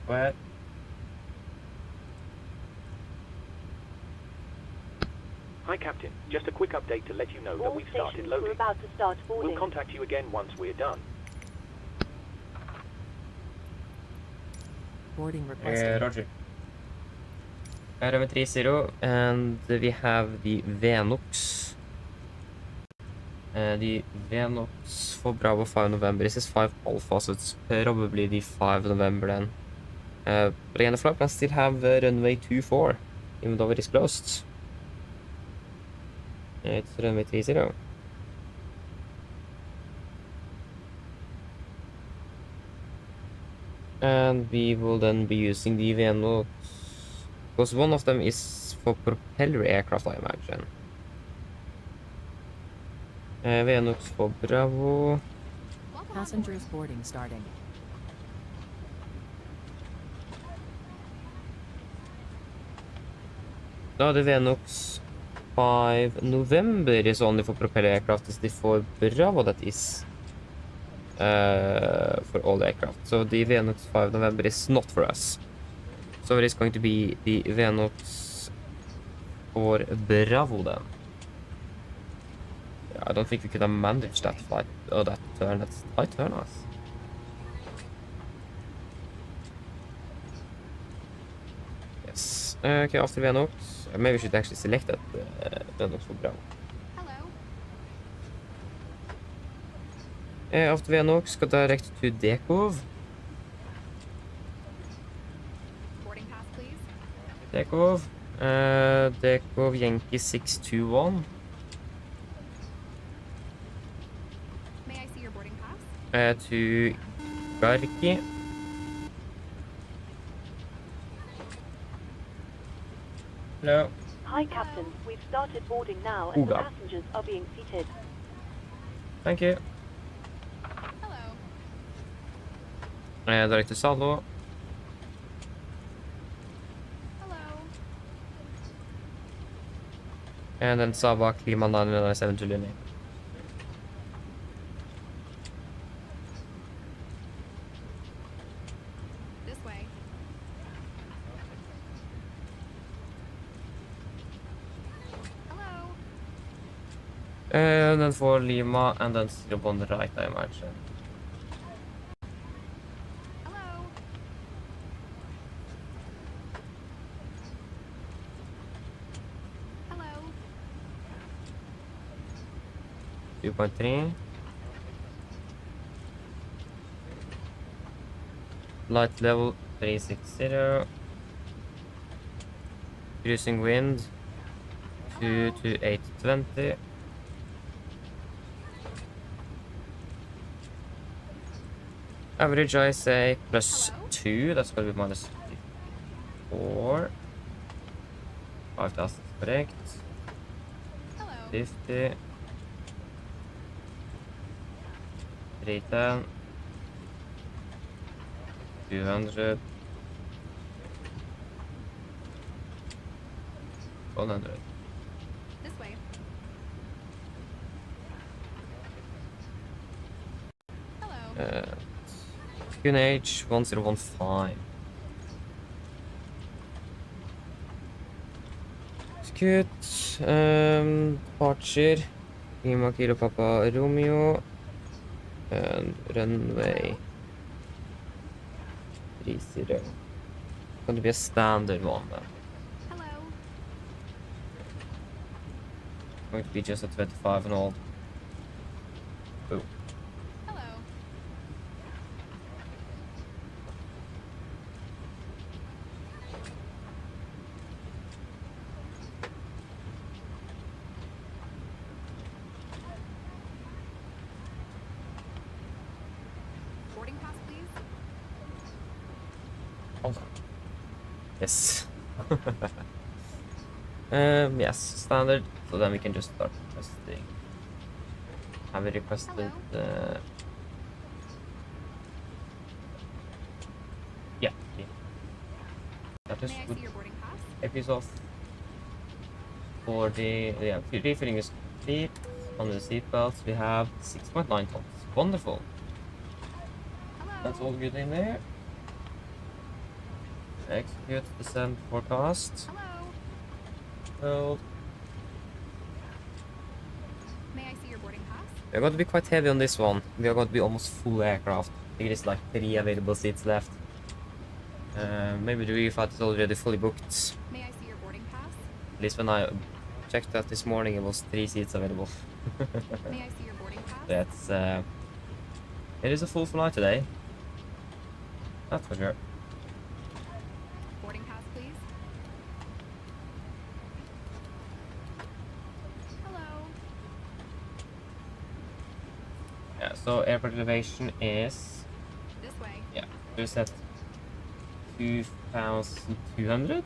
Go ahead. Hi, Captain. Just a quick update to let you know that All we've started stations loading. we're about to start boarding. We'll contact you again once we're done. Boarding requested. Roger. Runway 30, and we have the Venox. The Venox for Bravo 5 November. This is 5 Alpha, so it's probably the 5 November then. But again, the flight plan still have runway 24, even though it is closed. It's runway 30. And we will then be using the Venox, because one of them is for propeller aircraft, I imagine. Venox for Bravo. Passengers boarding starting. No, the Venox 5 November is only for propeller aircraft. It's the for Bravo that is for all aircraft. So the Venox 5 November is not for us. So it is going to be the Venox for Bravo then. Yeah, I don't think we could have managed that flight or that turn. That's tight turn us. Yes. Okay, after Venox, maybe we should actually select that Venox for Bravo. After Venox, go direct to Dekov. Boarding pass, please. Dekov. Dekov Yankee 621. May I see your boarding pass? To Garki. Hello. Hi, Captain. We've started boarding now, and the Uga. passengers are being seated. Thank you. Hello. Direct to Oslo. Hello. And then Sabah Klima 997 to Luni. This way. Hello. And then for Lima, and then still on the right, I imagine. Hello. 2.3. Light level 360. Cruising wind 2 to 820. Average I say +2, that's gonna be -54. 5000 correct. Hello. 50. 310. 200. 100. This way. Hello. QNH 1015. Execute. Departure. Lima Kilo Papa Romeo. And runway 30. Going to be a standard one then. Hello. Going to be just a 25 and all. Oh. Hello. Boarding pass, please. Yes. Yes, standard. So then we can just start requesting. Have we requested? Yeah. That is May I good. see your boarding pass? Epi's off. For the refilling is complete. Under the seatbelts, we have 6.9 tons. Wonderful. Hello. That's all good in there. Execute, descent, forecast. Hello. Hold. May I see your boarding pass? We're going to be quite heavy on this one. We are going to be almost full aircraft. I think there's like 3 available seats left. Maybe the refight is already fully booked. May I see your boarding pass? At least when I checked that this morning, it was 3 seats available. May I see your boarding pass? That's it is a full flight today. That's for sure. Boarding pass, please. Hello. Yeah, so airport elevation is This way. yeah, there's at 2,200.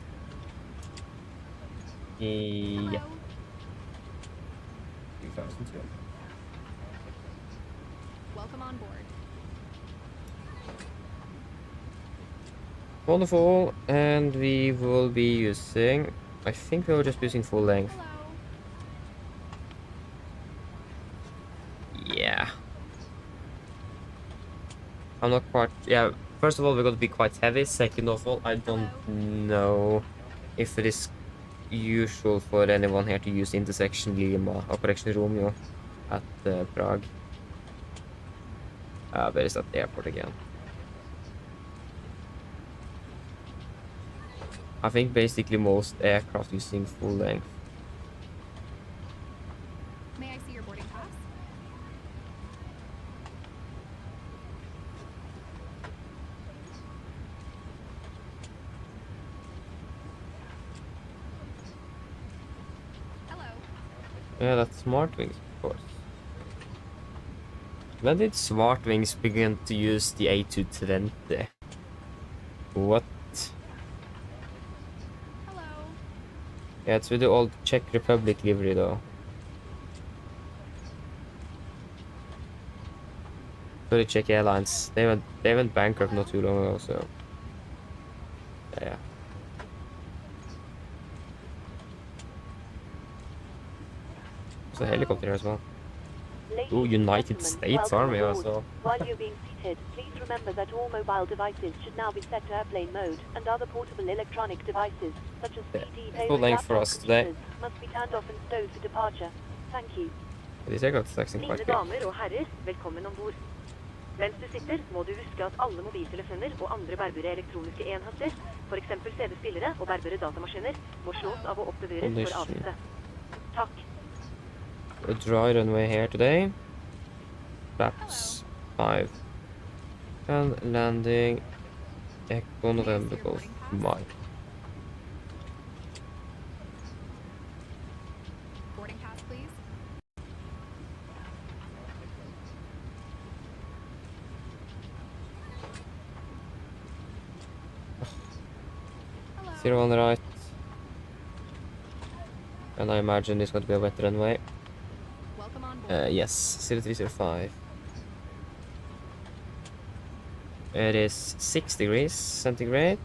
Yeah, 2,200. Welcome on board. Wonderful, and we will be using. I think we were just using full length. Hello. Yeah. I'm not quite. Yeah. First of all, we're going to be quite heavy. Second of all, I don't know if it is usual for anyone here to use intersection Lima or correction Romeo at Prague. Where is that airport again? I think basically most aircraft using full length. May I see your boarding pass? Hello. Yeah, that's Smartwings, of course. When did Smartwings begin to use the A220? What? Hello. Yeah, it's with the old Czech Republic livery though. For the Czech Airlines, they went bankrupt not too long ago, so yeah. There's a helicopter here as well. Ooh, United States Army also. While you're being seated, please remember that all mobile devices should now be set to airplane mode, and other portable electronic devices, such as PD, Full length for us today. must be turned off and stowed for departure. Thank you. These aircraft taxing Mine quite good. damer og herrer, velkommen ombord. Mens du sitter, må du huske at alle mobiltelefoner og andre bærbare elektroniske enheter, for eksempel CD-spillere og bærbare datamaskiner, må slås av og oppbevares for avsette. Takk. A dry runway here today. Flaps 5. And landing Echo November Golf Mike. Boarding pass, please. Hello. 0 on the right. And I imagine it's going to be a wet runway. Welcome on board. Yes, 0305. It is 6 degrees centigrade.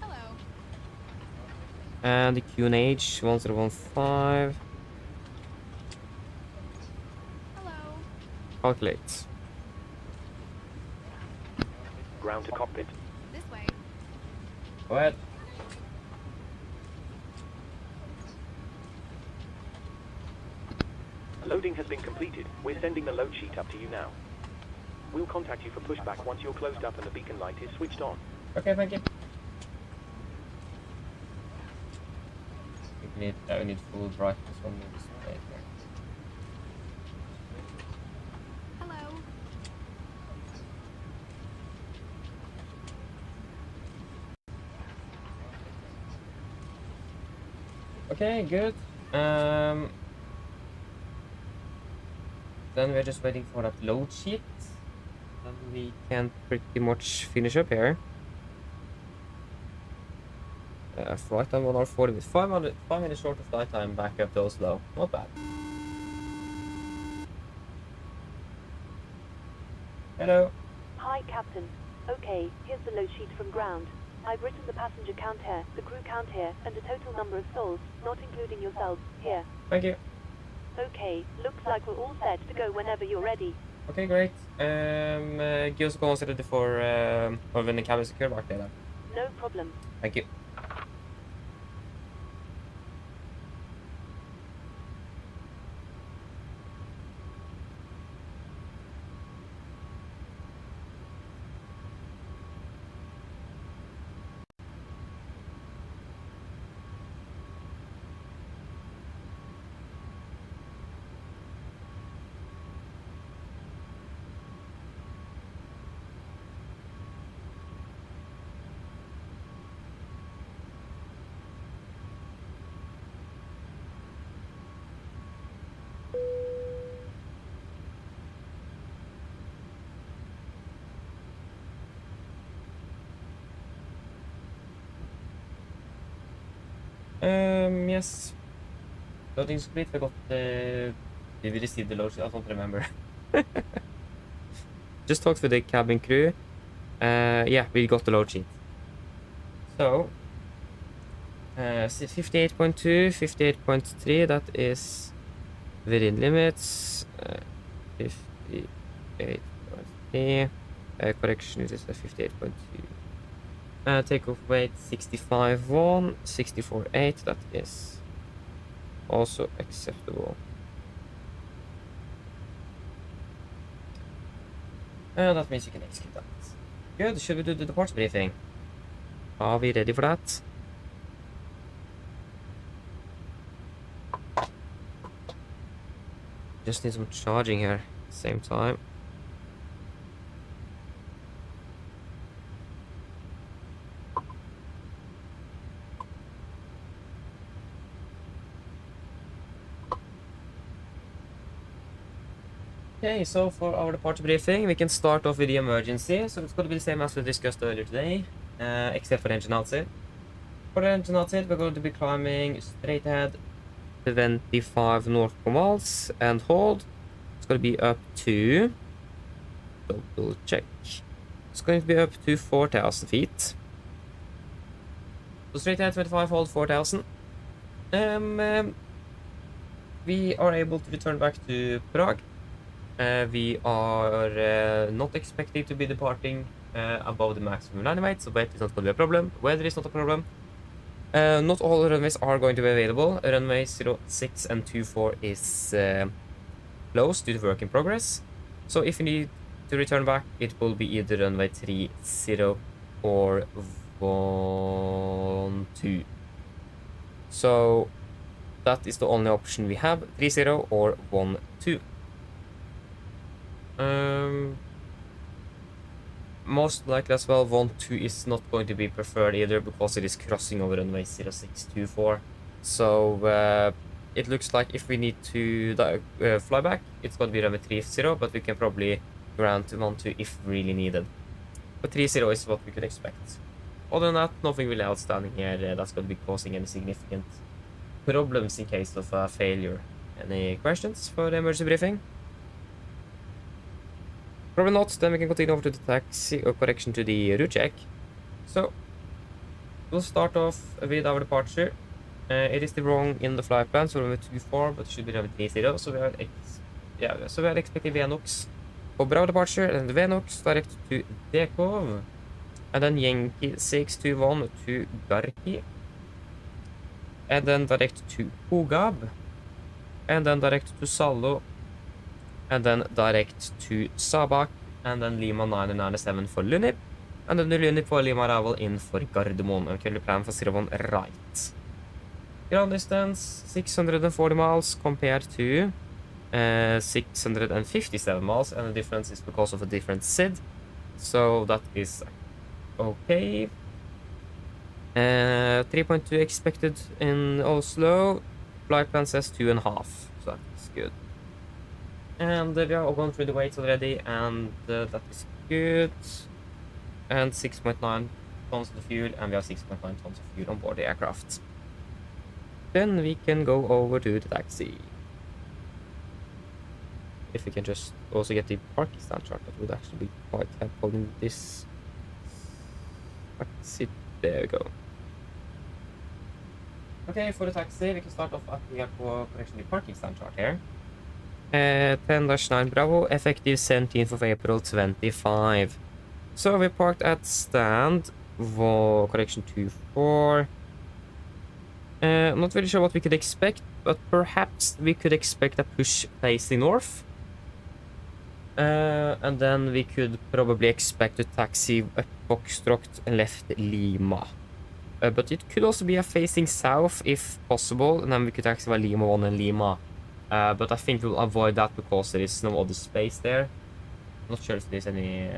Hello. And the QNH 1015. Hello. Calculate. Ground to cockpit. This way. Go ahead. Loading has been completed. We're sending the load sheet up to you now. We'll contact you for pushback once you're closed up and the beacon light is switched on. Okay, thank you. We need full brightness on the display here. Hello. Okay, good. Then we're just waiting for that load sheet. Then we can pretty much finish up here. Flight time 1 hour 40 minutes. 5 minutes short of flight time back up to Oslo. Not bad. Hello. Hi, Captain. Okay, here's the load sheet from ground. I've written the passenger count here, the crew count here, and the total number of souls, not including yourselves, here. Thank you. Okay, looks like we're all set to go whenever you're ready. Okay, great. Give us a call ready for when the cabin is secure back there. No problem. Thank you. Yes. Loading's complete. We got the... Did we receive the load sheet? I don't remember. Just talked with the cabin crew. Yeah, we got the load sheet. So... 58.2, 58.3, that is within limits. 58.3. Correction, it is a 58.2. Takeoff weight 65.1, 64.8, that is also acceptable. That means you can execute that. Good, should we do the departure briefing? Are we ready for that? Just need some charging here at the same time. Okay, so for our departure briefing, we can start off with the emergency. So it's going to be the same as we discussed earlier today, except for the engine outside. For the engine outside, we're going to be climbing straight ahead 25 nautical miles and hold. It's going to be up to... double check. It's going to be up to 4,000 feet. So straight ahead 25, hold 4,000. We are able to return back to Prague. We are not expecting to be departing above the maximum landing weight, so weight is not going to be a problem. Weather is not a problem. Not all runways are going to be available. Runway 06 and 24 is closed due to work in progress. So if you need to return back, it will be either runway 30 or 12. So that is the only option we have, 30 or 12. Most likely as well, 12 is not going to be preferred either because it is crossing over runway 0624. So it looks like if we need to fly back, it's going to be runway 30, but we can probably grant 12 if really needed. But 30 is what we could expect. Other than that, nothing really outstanding here that's going to be causing any significant problems in case of a failure. Any questions for the emergency briefing? Probably not. Then we can continue over to the taxi or correction to the route check. So we'll start off with our departure. It is the wrong in the flight plan, so we're 24, but it should be runway 30. So we are expecting VNOX for Bravo departure and VNOX direct to Dekov, and then Yankee 621 to Garki, and then direct to Hogab. and then direct to Salo, and then direct to Sabak, and then Lima 997 for Lunip, and then Lunip for Lima Ravel in for Gardermoen, and currently plan for 01 right. Ground distance 640 miles compared to 657 miles, and the difference is because of a different SID, so that is okay. 3.2 expected in Oslo. Flight plan says 2.5, so that's good. And we are all gone through the weights already, and that is good. And 6.9 tons of fuel, and we have 6.9 tons of fuel on board the aircraft. Then we can go over to the taxi. If we can just also get the Pakistan chart, that would actually be quite helpful in this taxi. There we go. Okay, for the taxi, we can start off at the correction the parking stand chart here. 10-9 Bravo, effective 17th of April 25. So we parked at stand correction 24. I'm not really sure what we could expect, but perhaps we could expect a push facing north. And then we could probably expect a taxi at Foxtrot left Lima. But it could also be a facing south if possible, and then we could taxi by Lima 1 and Lima. But I think we'll avoid that because there is no other space there. I'm not sure if there's any...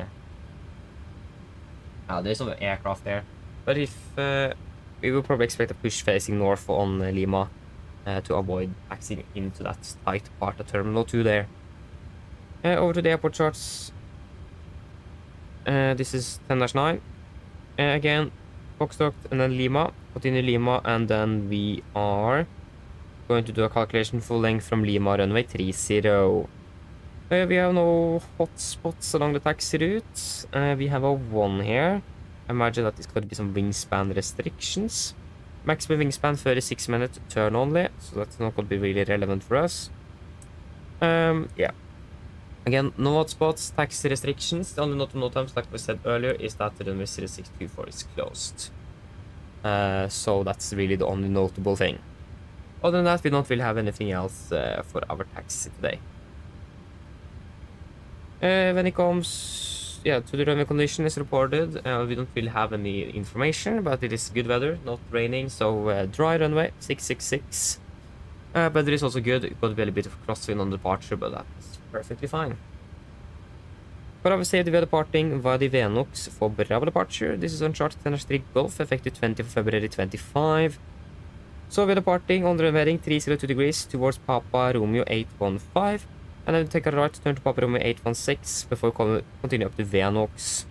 there's no aircraft there. But if... we will probably expect a push facing north on Lima to avoid taxiing into that tight part of Terminal 2 there. Over to the airport charts. This is 10-9. Again, Foxtrot and then Lima. Continue Lima, and then we are going to do a calculation full length from Lima runway 30. We have no hot spots along the taxi route. We have a 1 here. I imagine that this could be some wingspan restrictions. Maximum wingspan 36 minutes turn only, so that's not going to be really relevant for us. Yeah. Again, no hotspots, taxi restrictions. The only NOTAMs, like we said earlier, is that the runway 0624 is closed. So that's really the only notable thing. Other than that, we don't really have anything else for our taxi today. When it comes to the runway condition is reported, we don't really have any information, but it is good weather, not raining, so dry runway 666. But there is also good, it got a little bit of crosswind on departure, but that's perfectly fine. For our safety, we are departing via the Venox for Bravo departure. This is on chart 10-3 Golf, effective 20 February 25. So we are departing on the heading 302 degrees towards Papa Romeo 815, and then take a right turn to Papa Romeo 816 before we continue up to Venox.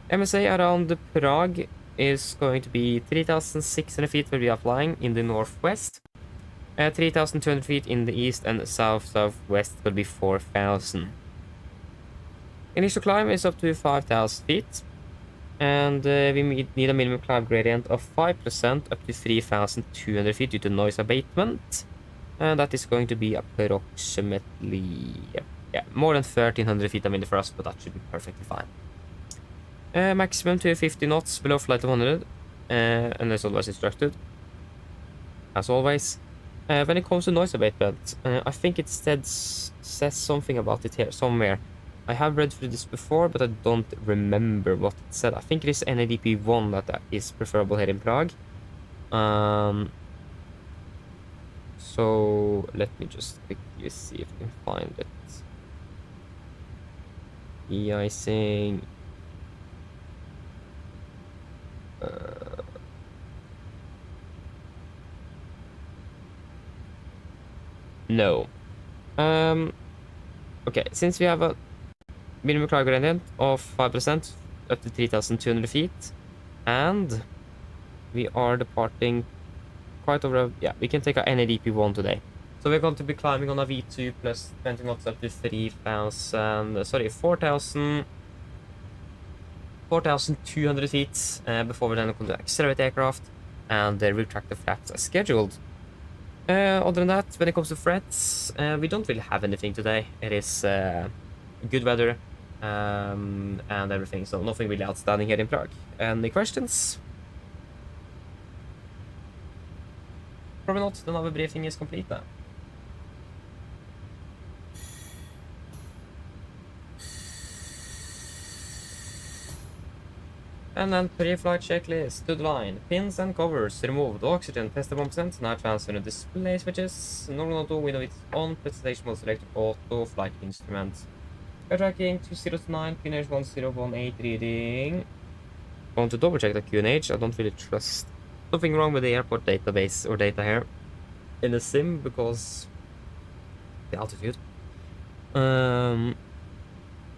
MSA around Prague is going to be 3,600 feet where we are flying in the northwest. 3,200 feet in the east, and south-southwest will be 4,000. Initial climb is up to 5,000 feet, and we need a minimum climb gradient of 5% up to 3,200 feet due to noise abatement, and that is going to be approximately more than 1,300 feet for us, but that should be perfectly fine. Maximum to 50 knots below flight of 100, unless otherwise instructed, as always. When it comes to noise abatement, I think it says something about it here somewhere. I have read through this before, but I don't remember what it said. I think it is NADP 1 that is preferable here in Prague. So let me just quickly see if I can find it. De-icing. No. Okay, since we have a minimum climb gradient of 5% up to 3,200 feet, and we are departing quite over, we can take our NADP 1 today. So we're going to be climbing on a V2 plus 20 knots up to 4,200 feet before we're then going to accelerate the aircraft and retract the flaps as scheduled. Other than that, when it comes to threats, we don't really have anything today. It is good weather and everything, so nothing really outstanding here in Prague. Any questions? Probably not, then our briefing is complete then. And then pre-flight checklist to the line. Pins and covers removed. Oxygen tester 1%. Now transfer to display switches. Normal auto window is on. Presentation mode select auto flight instruments. Air tracking 2029, QNH 1018 reading. Going to double check the QNH. I don't really trust something wrong with the airport database or data here in the sim because the altitude.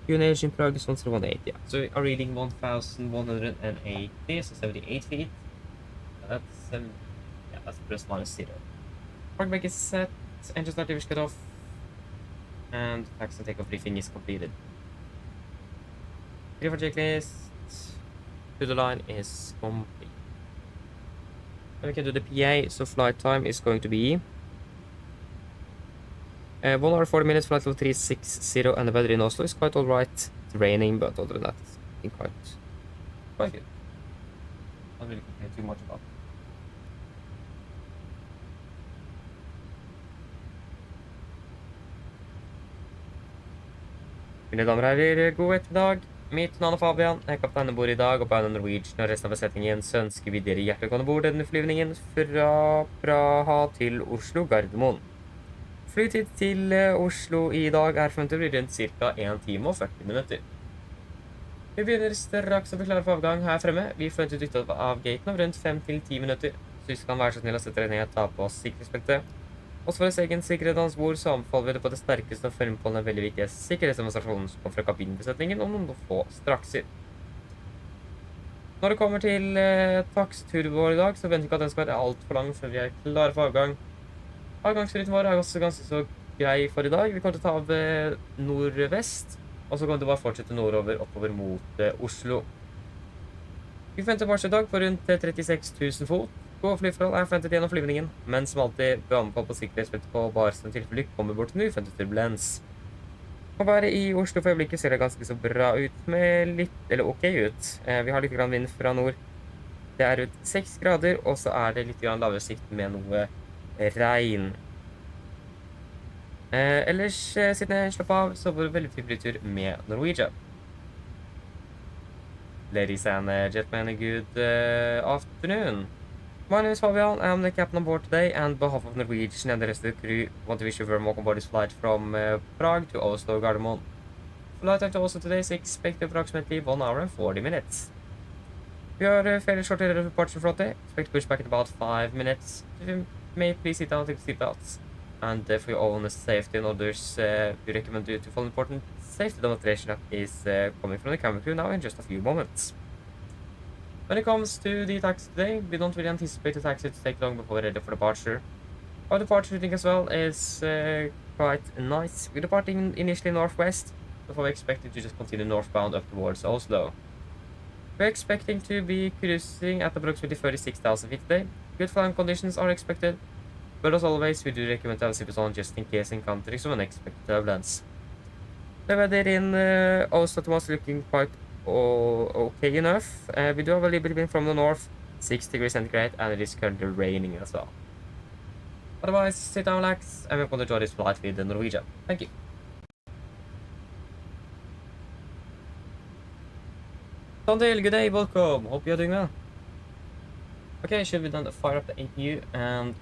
QNH in Prague is 1018, yeah. So we are reading 1180, so 78 feet. That's yeah, that's plus minus 0. Pushback is set, engine start is cut off, and taxi and takeoff briefing is completed. Pre-flight checklist to the line is complete. And we can do the PA, so flight time is going to be 1 hour 40 minutes, flight level 360, and the weather in Oslo is quite alright. It's raining, but other than that, it's been quite good. Not really complain too much about it. Mine damer og herrer, god ettermiddag. Mitt navn er Fabian, jeg er kaptein bord i dag, og på AMD Norwegian og resten av besetningen så ønsker vi dere hjertelig velkommen bord denne flyvningen fra Praha til Oslo Gardermoen. Flytid til Oslo i dag er forventet blir rundt ca. 1 time og 40 minutter. Vi begynner straks å bli klare for avgang her fremme. Vi forventer ut av gaten om rundt 5 til 10 minutter, så vi kan være så snill å sette dere ned og ta på oss sikkerhetsbeltet. Også for oss egen sikkerhet hans bord, så anbefaler vi det på det sterkeste å følge på den veldig viktige sikkerhetsdemonstrasjonen som kommer fra kabinbesetningen om noen få strakser. Når det kommer til taksituren vår i dag, så venter vi ikke at den skal være alt for lang før vi er klare for avgang. Avgangsruten vår er også ganske så grei for i dag. Vi kommer til å ta av nordvest, og så kommer vi til å bare fortsette nordover oppover mot Oslo. Vi forventer barsel i dag på rundt 36 000 fot. Gode flyforhold er forventet gjennom flyvningen, men som alltid bør anbefale på sikkerhetsbeltet på barsen tilfelle vi kommer bort til en uventet turbulens. Å være i Oslo for øyeblikket ser det ganske så bra ut, med litt, eller ok ut. Vi har litt grann vind fra nord. Det er rundt 6 grader, og så er det litt grann lavere sikt med noe regn. Ellers, siden jeg slapp av, så var det veldig trivelig tur med Norwegian. Ladies and gentlemen, good afternoon. My name is Fabian, I'm the captain on board today, and on behalf of Norwegian and the rest of the crew, I want to wish you a very welcome aboard this flight from Prague to Oslo Gardermoen. Flight time to Oslo today is expected approximately 1 hour and 40 minutes. We are fairly short in the departure from today, expect to push back in about 5 minutes. If you may please sit down and take the seatbelts. And for your own safety and others, we recommend you to follow important safety demonstration that is coming from the camera crew now in just a few moments. When it comes to the taxi today, we don't really anticipate the taxi to take long before we're ready for departure. Our departure routing as well is quite nice. We're departing initially northwest, before we're expecting to just continue northbound up towards Oslo. We're expecting to be cruising at approximately 36,000 feet today. Good flying conditions are expected, but as always, we do recommend to have seatbelts on just in case encountering some unexpected turbulence. The weather in Oslo was looking quite okay enough. We do have a little bit of wind from the north, 6 degrees centigrade, and it is currently raining as well. Otherwise, sit down, relax, and we're going to enjoy this flight with the Norwegian. Thank you. Sondale, good day, welcome. Hope you're doing well. Okay, should we then fire up the APU and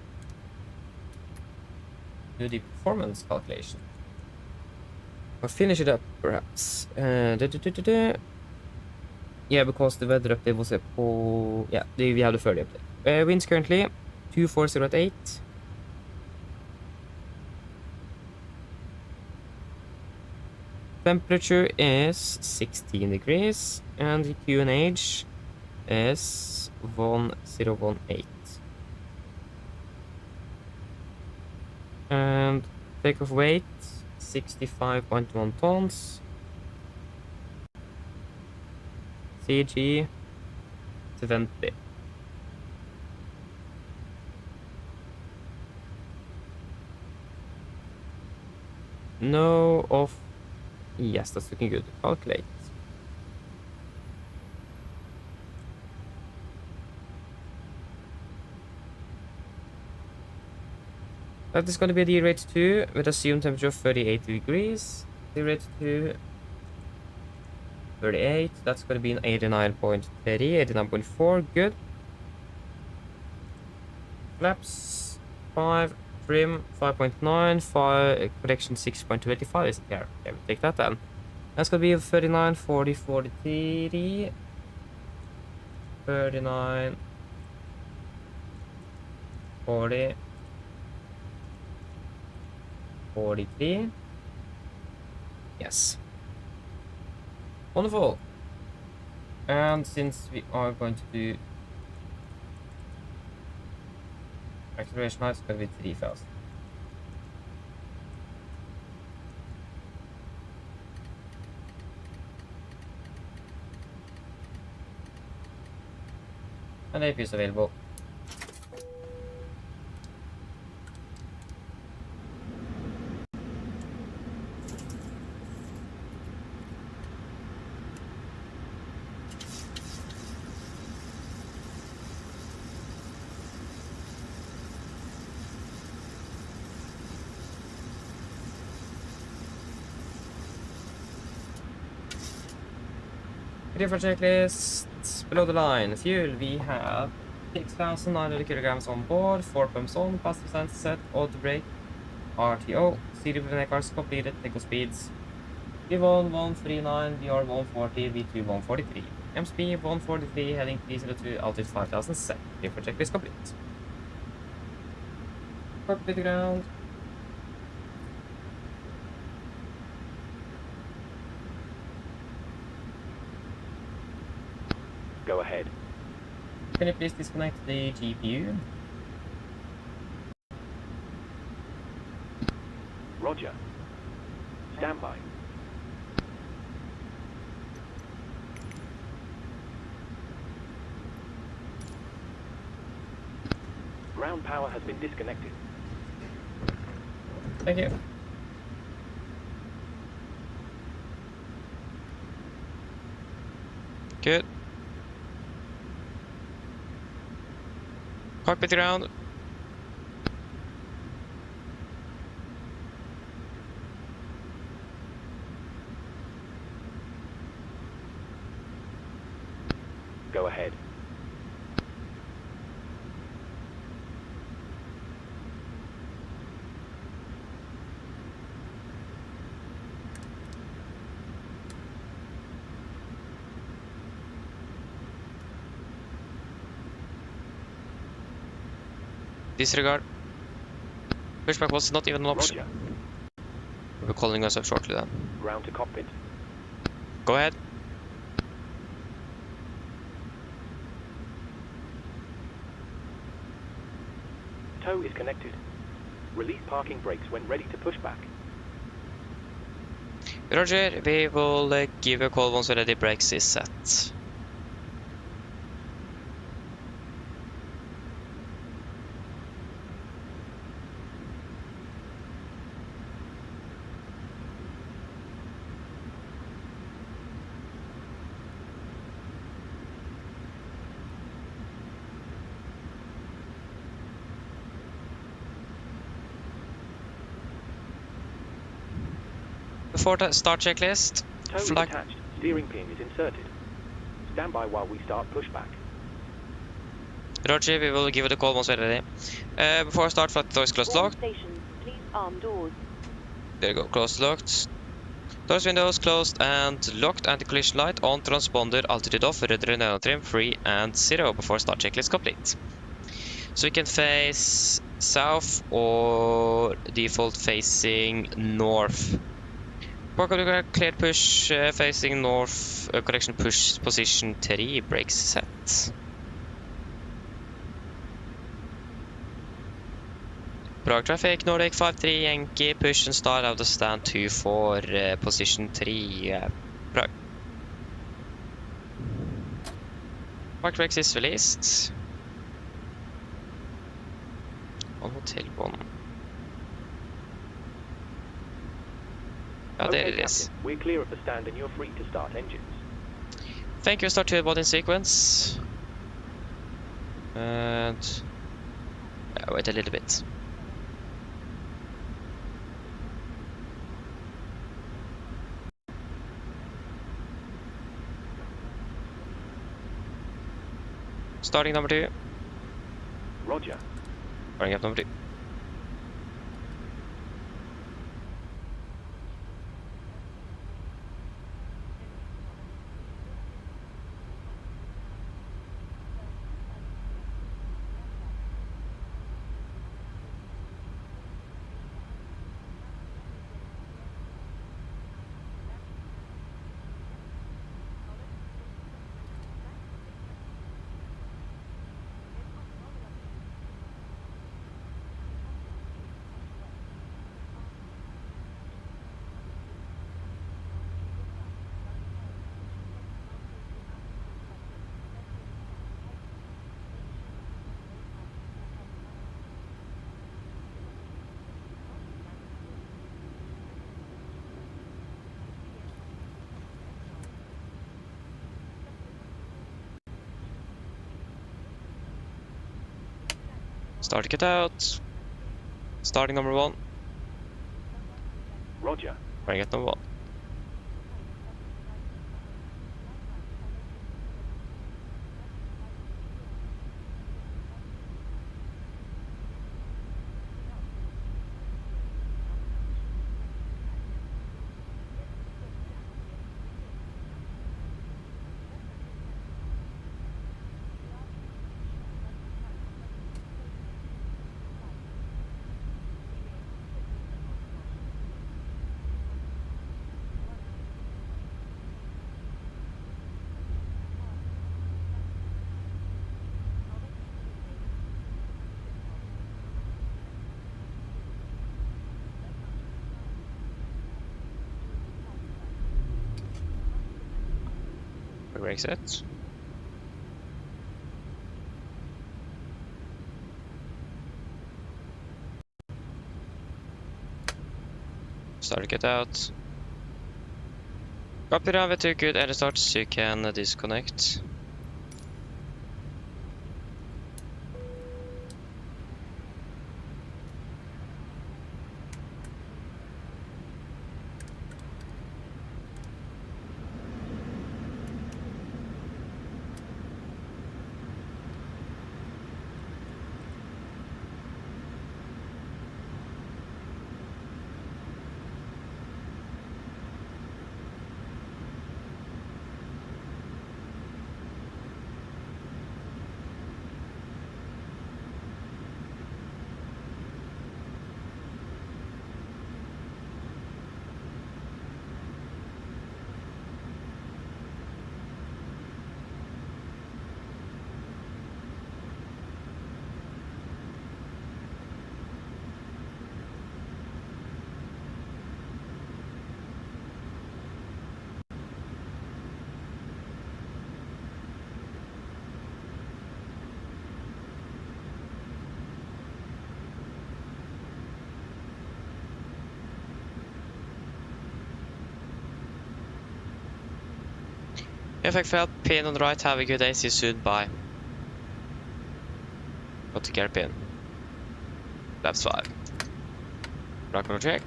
do the performance calculation? Or finish it up, perhaps. Yeah, because the weather update was yeah, we have the further update. Winds currently 240 at 8. Temperature is 16 degrees, and the QNH is 1018. And takeoff weight 65.1 tons. CG 20. No off. Yes, that's looking good. Calculate. That is going to be a D rate 2 with assumed temperature of 38 degrees. D rate 2 38. That's going to be an 89.30, 89.4. Good. Flaps 5. Trim 5.9. 5. Correction 6.25 is here. Okay, we'll take that then. That's going to be 39, 40, 43. 39. 40. 43. Yes. Wonderful. And since we are going to do acceleration height, it's going to be 3000. And AP is available. Ready for checklists. Below the line, fuel, we have 6,900 kilograms on board, 4 pumps on, passive signs set, auto brake, RTO, CD with cars completed, takeoff speeds, V1 139, VR 140, V2 143, MSP 143, heading 302, altitude 5000 set. Ready for checklist complete. Cockpit ground. Go ahead. Can you please disconnect the GPU? Roger. Stand by. Ground power has been disconnected. Thank you. Good. Cockpit ground. Go ahead. Disregard. Pushback was not even an option. Roger. We'll be calling us up shortly then. Ground to cockpit. Go ahead. Tow is connected. Release parking brakes when ready to push back. Roger, we will give a call once ready brakes is set. Before the start checklist, Tow is flag. attached. Steering pin is inserted. Stand by while we start pushback. Roger, we will give it a call once we're ready. Before start, flight doors closed All locked. stations, please arm doors. There you go, closed locked. Doors windows closed and locked, anti-collision light on, transponder, altitude off, rudder and nano trim 3 and 0 before start checklist complete. So we can face south or default facing north. Cleared push facing north, correction push position 3, brakes set. Prague traffic, Nordic 53, Yankee, push and start out of stand 2 for position 3, Prague. Park brakes is released. On hotel 1. Oh, there it is. Captain. We're clear of the stand and you're free to start engines. Thank you, start to body sequence. And wait a little bit. Starting number 2. Roger. Starting up number 2. Start to get out. Starting number 1. Roger. Starting at number 1. Exit. Start to get out. Copy down with 2 good and start so you can disconnect. Effect failed, pin on the right, have a good day, see you soon, bye. Got the gear pin. Left 5. Rock on check.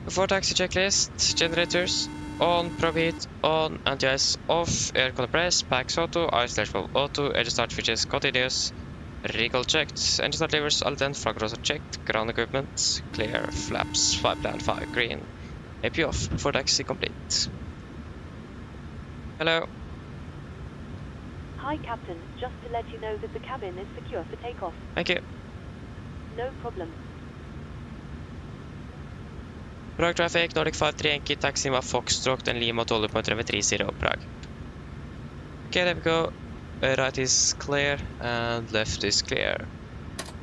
Before taxi checklist, generators on, probeat on, anti-ice off, air compress, packs auto, ice/valve auto, edge start switches continuous, recall checked, engine start levers all done, flag rotor checked, ground equipment clear, flaps 5 plan 5 green, AP off, before taxi complete. Hello. Hi Captain, just to let you know that the cabin is secure for takeoff. Thank you. No problem. Prague traffic, Nordic 53 Yankee, taxi Lima Foxtrot and Lima 12.330 Prague. Okay, there we go. Right is clear and left is clear.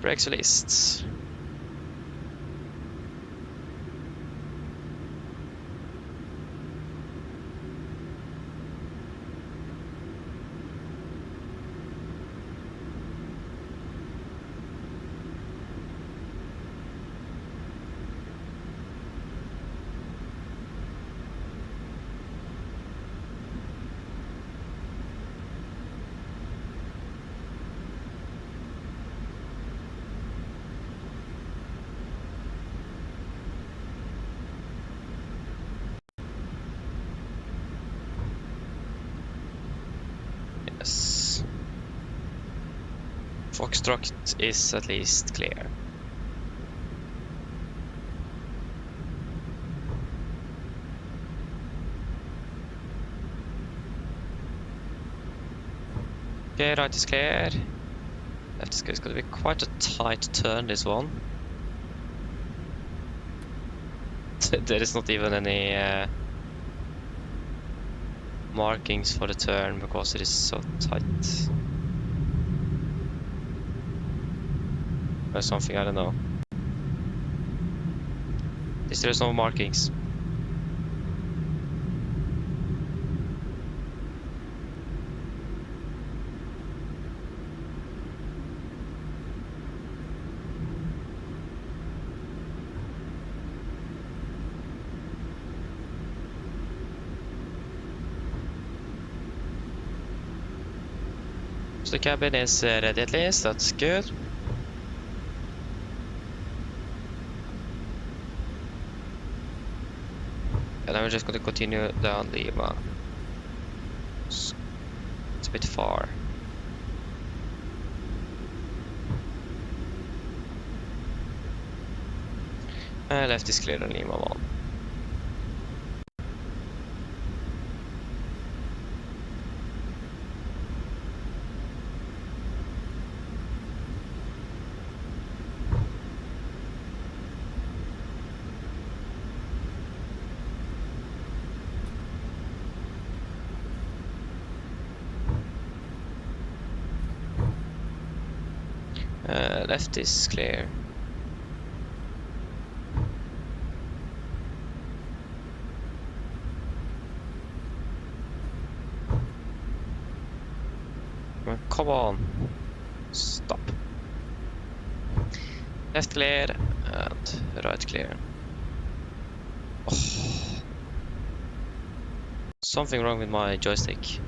Brakes released. Yes. Foxtrot is at least clear. Okay, right is clear. Left is good. It's going to be quite a tight turn, this one. There is not even any markings for the turn because it is so tight. Or something, I don't know. There's no markings. So the cabin is ready at least, that's good. And then we're just going to continue down Lima. It's a bit far. Left is clear on Lima 1. Left is clear. Come on. Stop. Left clear and right clear. Oh. Something wrong with my joystick.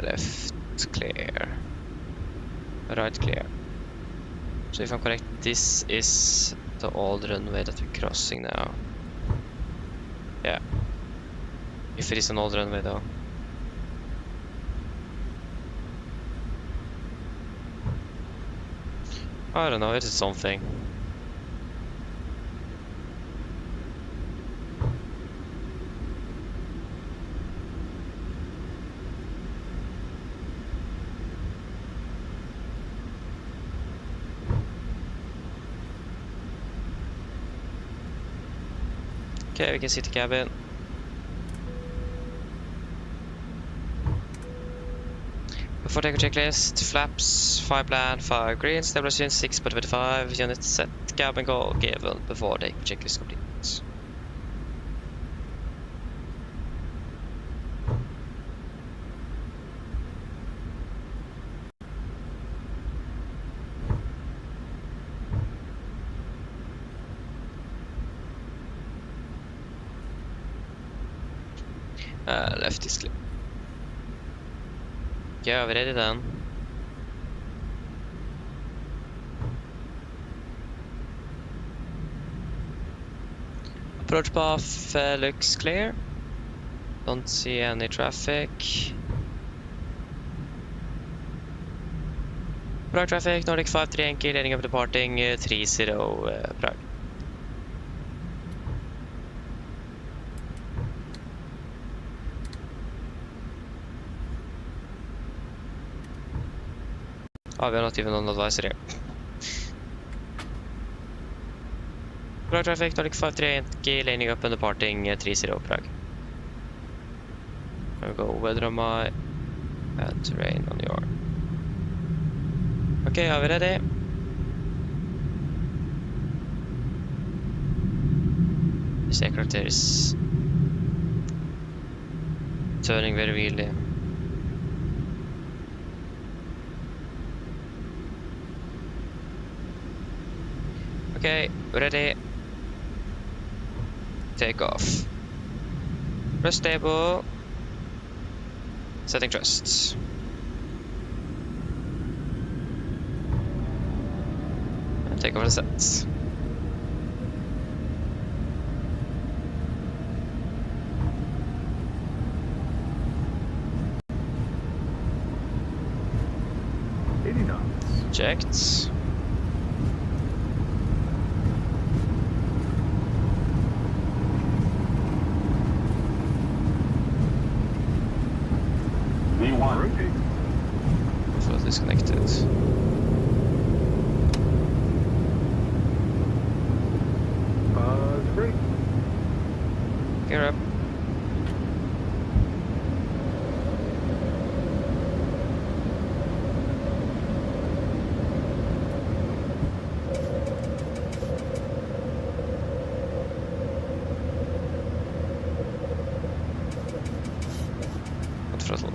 Left clear, right clear. So if I'm correct, this is the old runway that we're crossing now. Yeah, if it is an old runway though. I don't know, it is something. Okay, we can see the cabin. Before takeoff checklist, flaps, 5 plan, 5 green, stabilization 6.25, units set, cabin goal given before takeoff checklist complete. Left is clear. Yeah, we're ready then. Approach path looks clear. Don't see any traffic. Prague traffic, Nordic 53 Yankee, leading up departing 30 Prague. Oh, we're not even on advisory. Prague traffic, Nordic 53 Yankee, laning up and departing 30 Prague. I'll go weather on my and terrain on your. Okay, are we ready? This aircraft there is turning very weirdly. Okay, ready. Take off. Press stable. Setting thrust. And take over the sets. Checked. Rotate. So disconnected. Brake. Gear up. Hot throttle.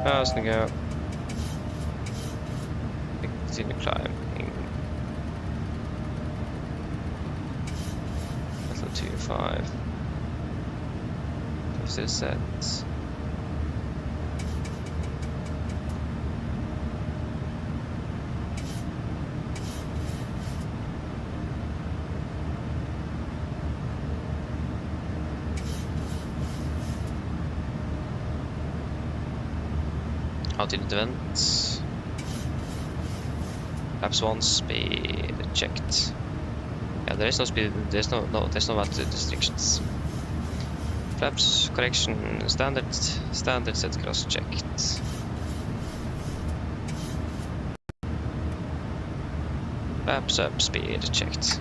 I was gonna go. Continue climbing. Level 2-5. This is set. Out in the vent. Perhaps one speed checked. Yeah, there is no speed. There's no altitude restrictions. Flaps correction standard set cross checked. Flaps up speed checked.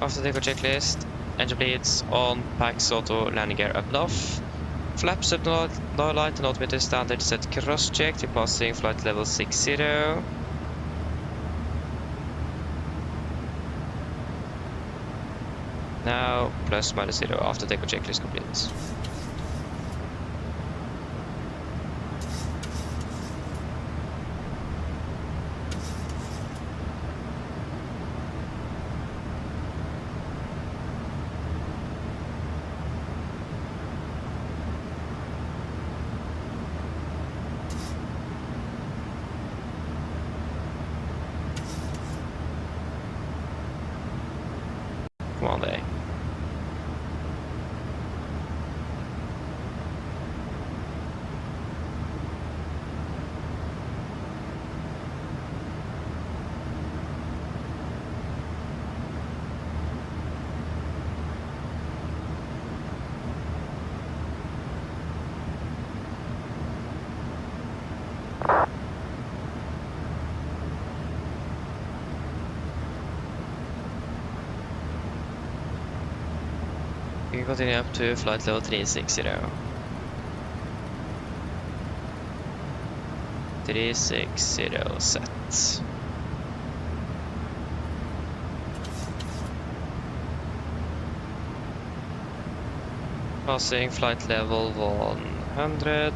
After the takeoff checklist, engine bleeds on, packs auto, landing gear up and off. Flaps up, no light and altimeter standard set cross checked. You're passing flight level 60. Now plus minus 0 after takeoff checklist complete. Come on there. You can continue up to flight level 360. 360 set. Passing flight level 100.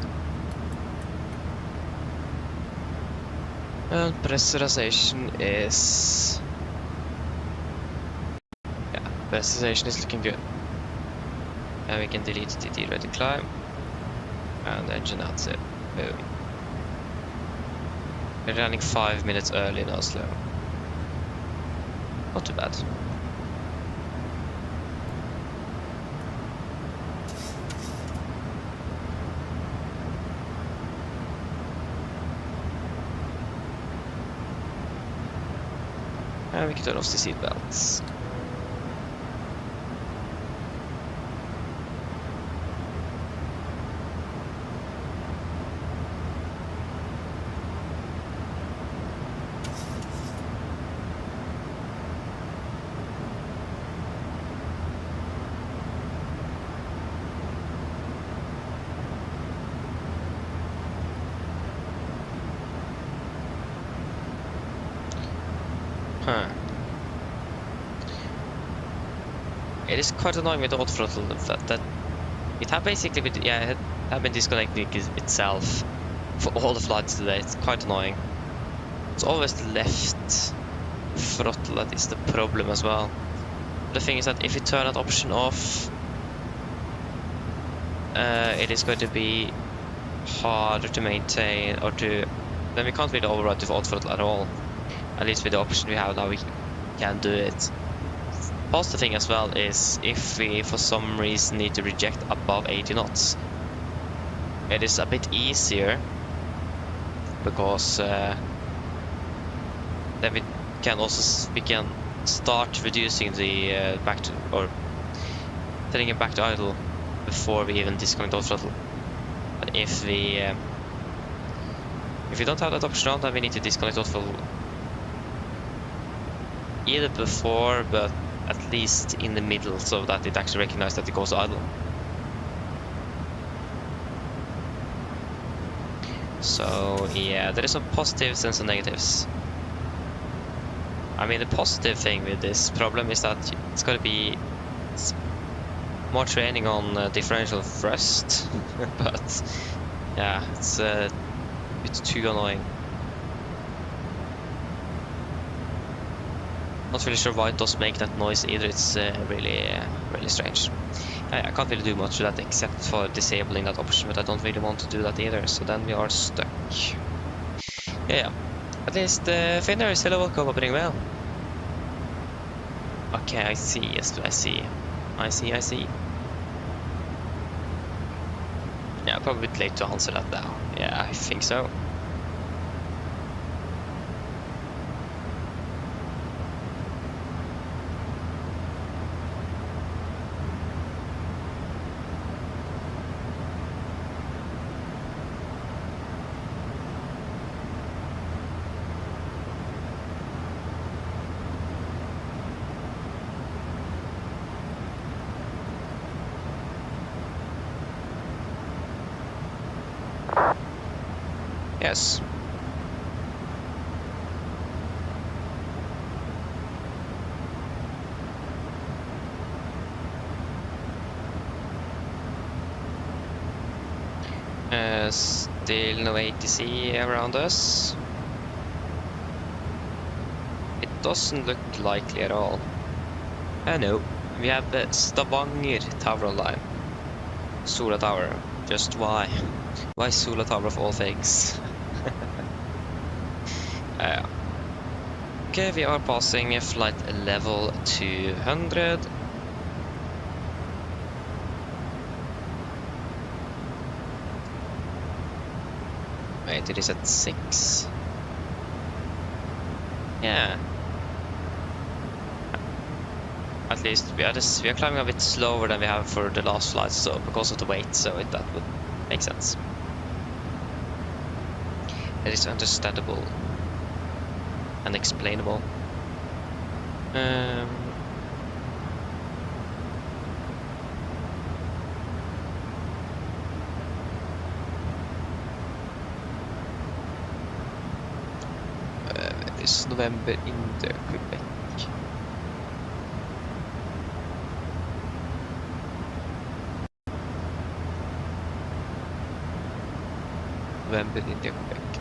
And pressurization is... yeah, pressurization is looking good. And we can delete TT ready climb. And engine out it. Boom. We're running 5 minutes early in Oslo. Not too bad. And we can turn off the seat belts. It is quite annoying with the auto throttle that it have basically it have been disconnecting itself for all the flights today. It's quite annoying. It's always the left throttle that is the problem as well. The thing is that if you turn that option off, it is going to be harder to maintain then we can't really override the auto throttle at all. At least with the option we have now, we can do it. Also, the thing as well is if we for some reason need to reject above 80 knots, it is a bit easier because then we can start reducing the turning it back to idle before we even disconnect the throttle. But if we don't have that option on, then we need to disconnect the throttle either before, but at least in the middle, so that it actually recognizes that it goes idle. So yeah, there is some positives and some negatives. I mean, the positive thing with this problem is that it's going to be more training on differential thrust, but yeah, it's a bit too annoying. Not really sure why it does make that noise either. It's really strange. I can't really do much with that except for disabling that option, but I don't really want to do that either, so then we are stuck. Yeah, at least Finner is hello, welcome, opening well. Okay, I see, yes, I see. Yeah, probably a bit late to answer that now. Yeah, I think so. Yes. Still no ATC around us. It doesn't look likely at all. No, we have the Stavanger Tower online. Sola Tower. Just why? Why Sola Tower of all things? Okay, we are passing flight level 200. Wait, it is at 6. Yeah. At least we are climbing a bit slower than we have for the last flight, so because of the weight, so that would make sense. It is understandable and explainable. It's November in the Quebec. November in the Quebec.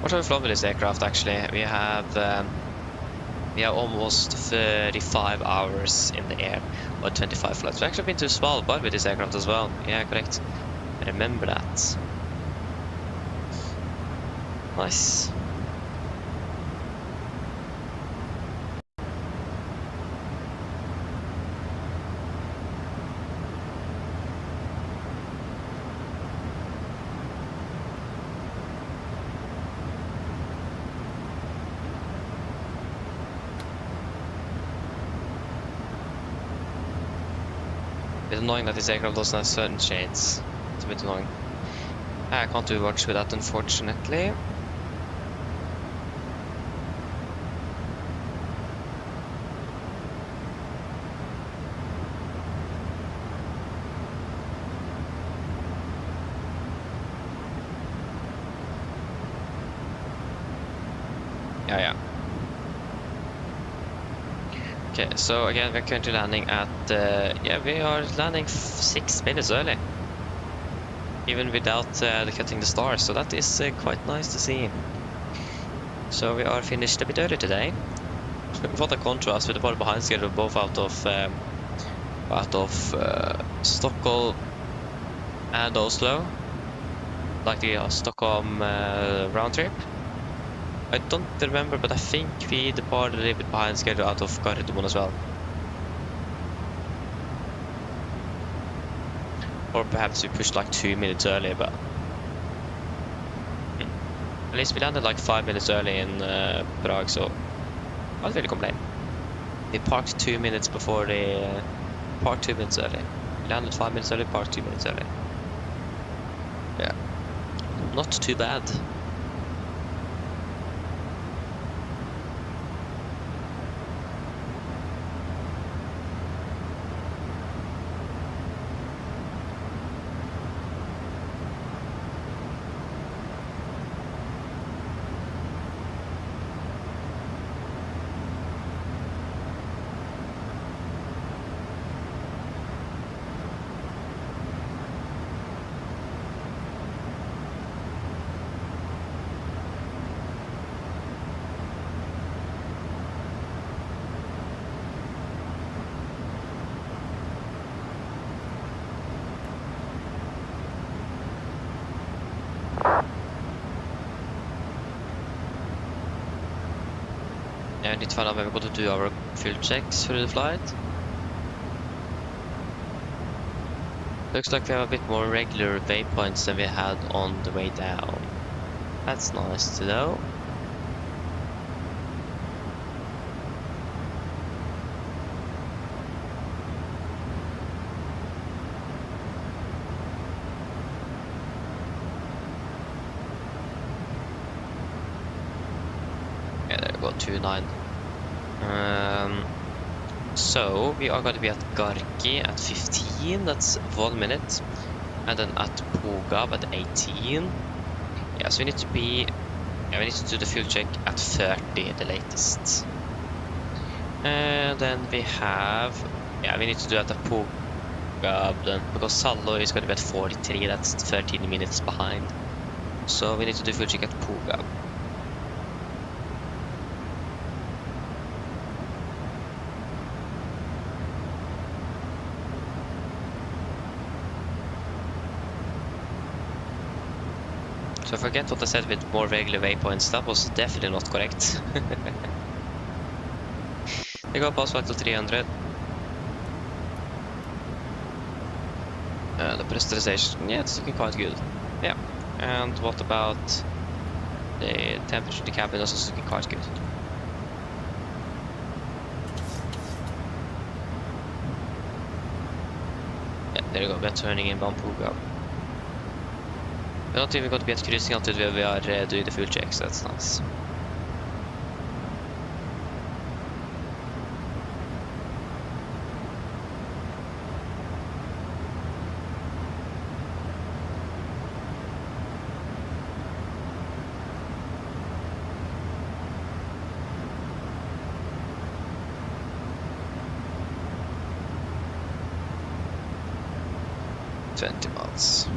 What have we flown with this aircraft actually? We have almost 35 hours in the air, or 25 flights. We've actually been to Svalbard with this aircraft as well. Yeah, correct. I remember that. Nice. It's annoying that this aircraft doesn't have sun shades. It's a bit annoying. I can't do much with that, unfortunately. Yeah. Okay, so again, we're currently landing at, we are landing 6 minutes early. Even without cutting the stars, so that is quite nice to see. So we are finished a bit early today. What a contrast with the far behind schedule, both out of Stockholm and Oslo. Like the Stockholm round trip. I don't remember, but I think we departed a little bit behind schedule out of Gardermoen as well. Or perhaps we pushed like 2 minutes early, but at least we landed like 5 minutes early in Prague, so I can't really complain. We parked 2 minutes before the parked 2 minutes early. We landed 5 minutes early, parked 2 minutes early. Yeah, not too bad. I need to find out when we're going to do our fuel checks for the flight. Looks like we have a bit more regular waypoints than we had on the way down. That's nice to know. Yeah, there we go, 29. So we are going to be at Garki at 15, that's 1 minute, and then at Pugab at 18. Yeah, so we need to be, we need to do the fuel check at 30 the latest. And then we have, we need to do that at Pugab then, because Salo is going to be at 43, that's 13 minutes behind. So we need to do fuel check at Pugab. So forget what I said with more regular waypoints, that was definitely not correct. They go past flight to 300. The pressurization, yeah, it's looking quite good. Yeah, and what about the temperature in the cabin? Also looking quite good. Yeah, there you go, we're turning in Bampuga. We're not even going to be at cruising altitude where we are doing the fuel checks, that's nice. $20 miles.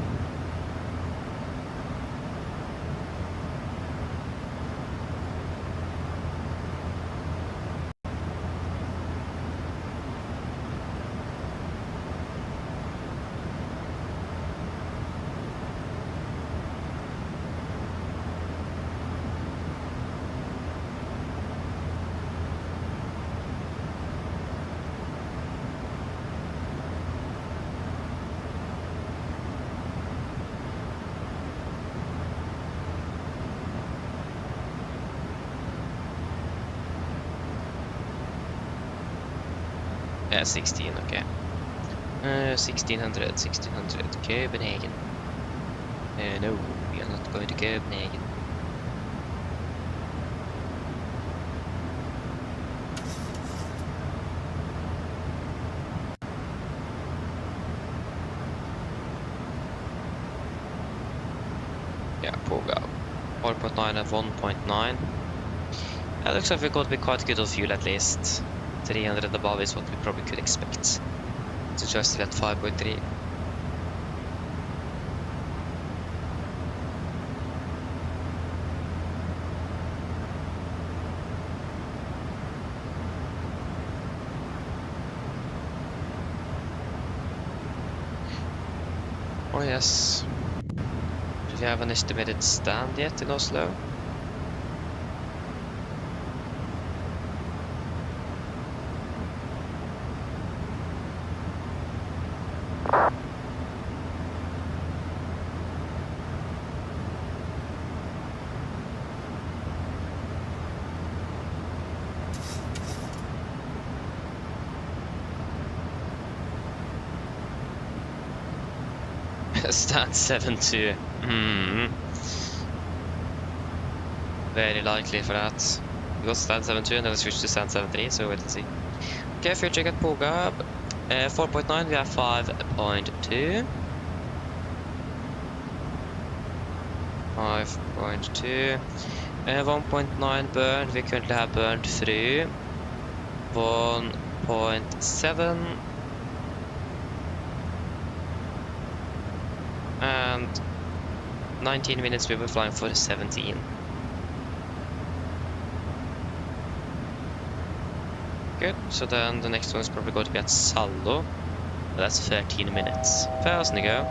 Yeah, 16, okay. 1600, Copenhagen. No, we are not going to Copenhagen. Yeah, Prague. 4.9 and 1.9. It looks like we're going to be quite good on fuel at least. 300 above is what we probably could expect. So just at 5.3. Oh yes. Do you have an estimated stand yet in Oslo? Stand 7-2. Very likely for that. We got stand 7-2 and then switch to stand 7-3, so wait and see. Okay, fuel check at Prague. 4.9, we have 5.2. 5.2. 1.9 burned, we currently have burned through 1.7. And 19 minutes we were flying for 17. Good, so then the next one is probably going to be at Sallo. That's 13 minutes. 1,000 to go.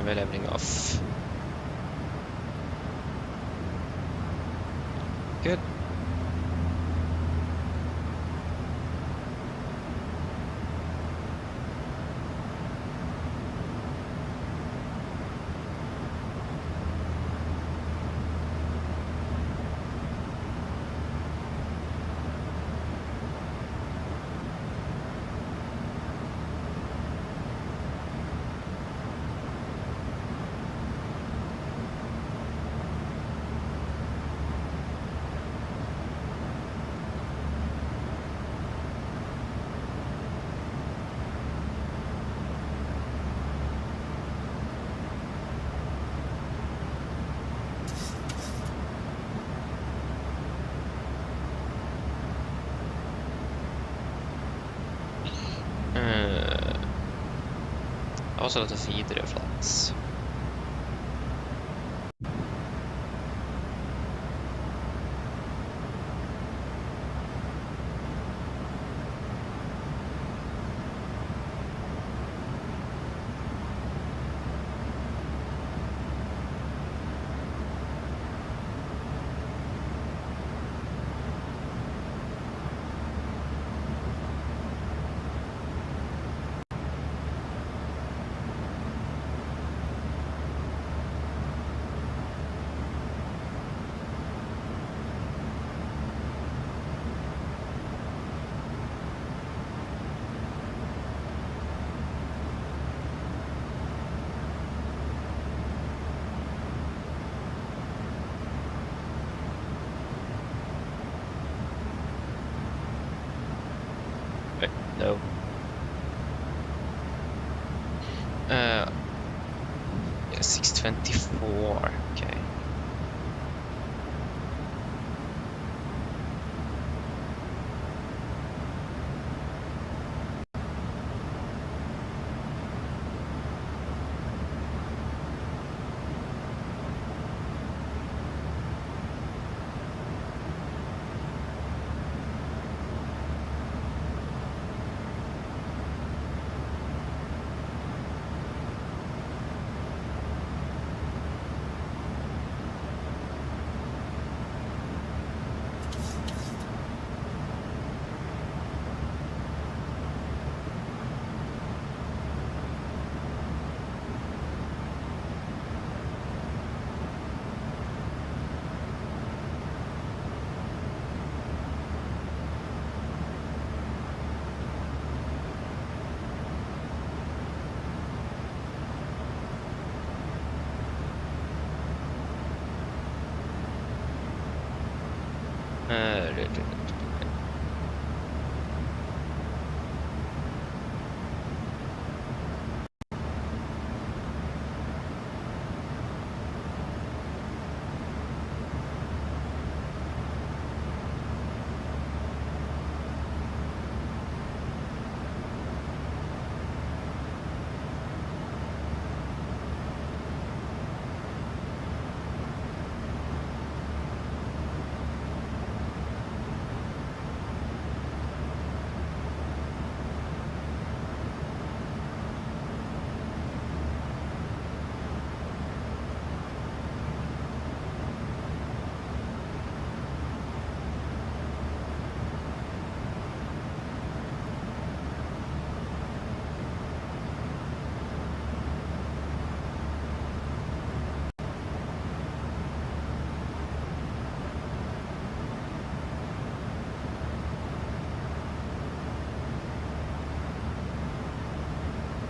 We're leveling off. Good. Also a lot of feeder flights. Wait, no. Yeah, 624. Okay.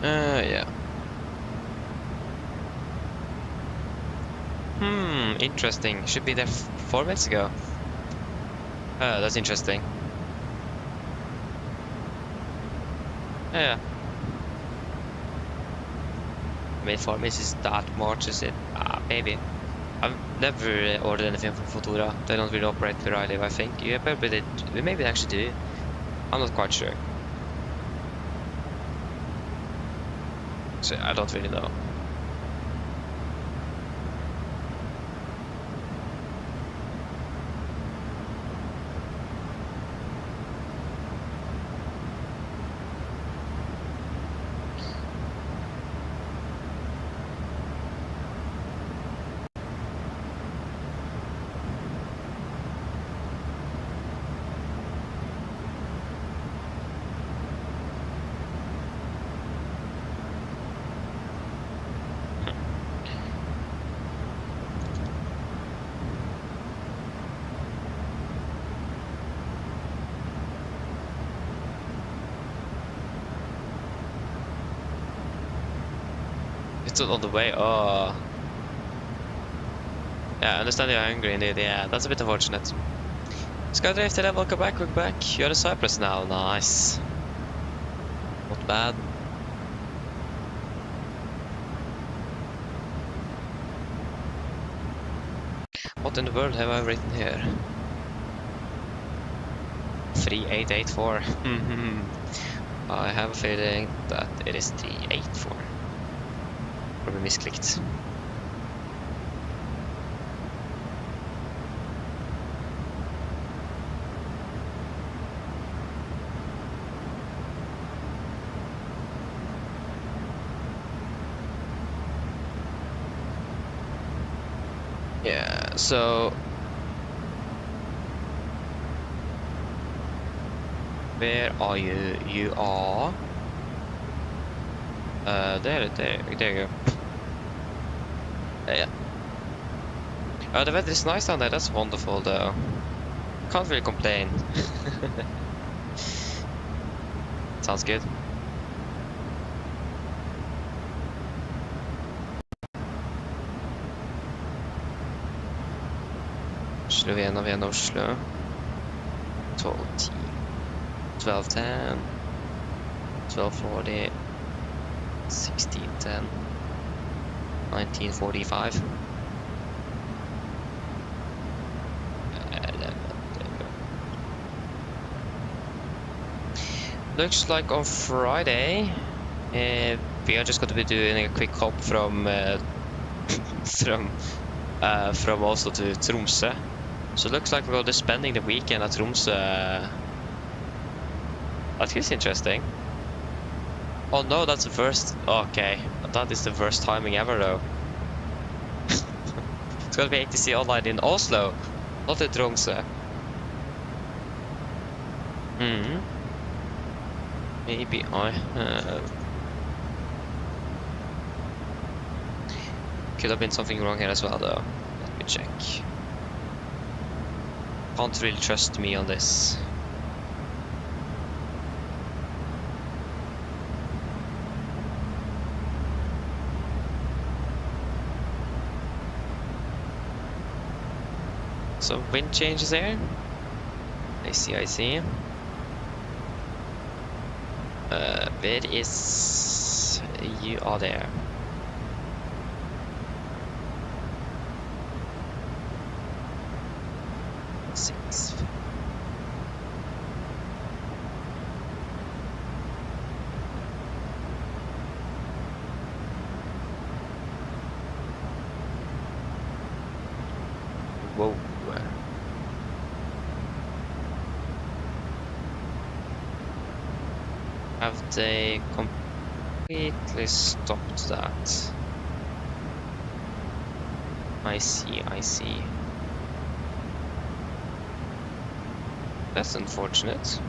Yeah. Interesting. Should be there 4 minutes ago. That's interesting. Yeah. I mean, 4 minutes is that much, is it? Maybe. I've never ordered anything from Fotora. They don't really operate where I live, I think. Yeah, probably they maybe they actually do. I'm not quite sure. So I don't really know. It's on the way. Oh. Yeah, I understand you're angry indeed. Yeah, that's a bit unfortunate. Skydrift, welcome back, welcome back. You're in Cyprus now. Nice. Not bad. What in the world have I written here? 3884. I have a feeling that it is 384. Probably misclicked. Yeah, so where are you? You are there you go. Yeah. The weather is nice down there. That's wonderful, though. Can't really complain. Sounds good. Oslo, Vienna, Oslo. 12:10, 12:10, 12:40, 16:10, 19:45. Looks like on Friday we are just going to be doing a quick hop from from Oslo to Tromsø. So it looks like we're going to be spending the weekend at Tromsø. That is interesting. Oh no, that's the first. Okay, that is the worst timing ever, though. It's gonna be ATC online in Oslo, not in Tromsø. Maybe I have. Could have been something wrong here as well, though. Let me check. Can't really trust me on this. Some wind changes there. I see. Where is... You are there. Six. Whoa. Have they completely stopped that? I see. That's unfortunate.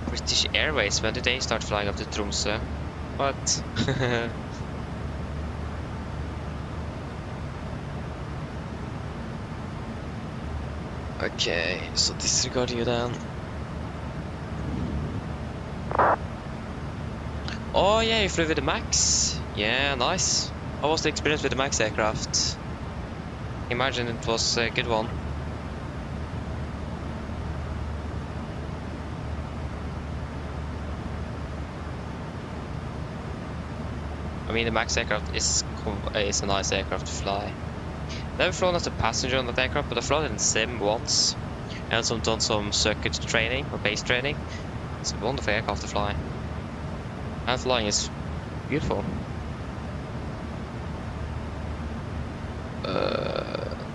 British Airways, when did they start flying up to Tromsø? What? Okay, so disregard you then. Oh yeah, you flew with the Max. Yeah, nice. How was the experience with the Max aircraft? Imagine it was a good one. I mean, the Max aircraft is a nice aircraft to fly. Never flown as a passenger on that aircraft, but I've flown it in sim once, and done some circuit training or base training. It's a wonderful aircraft to fly, and flying is beautiful.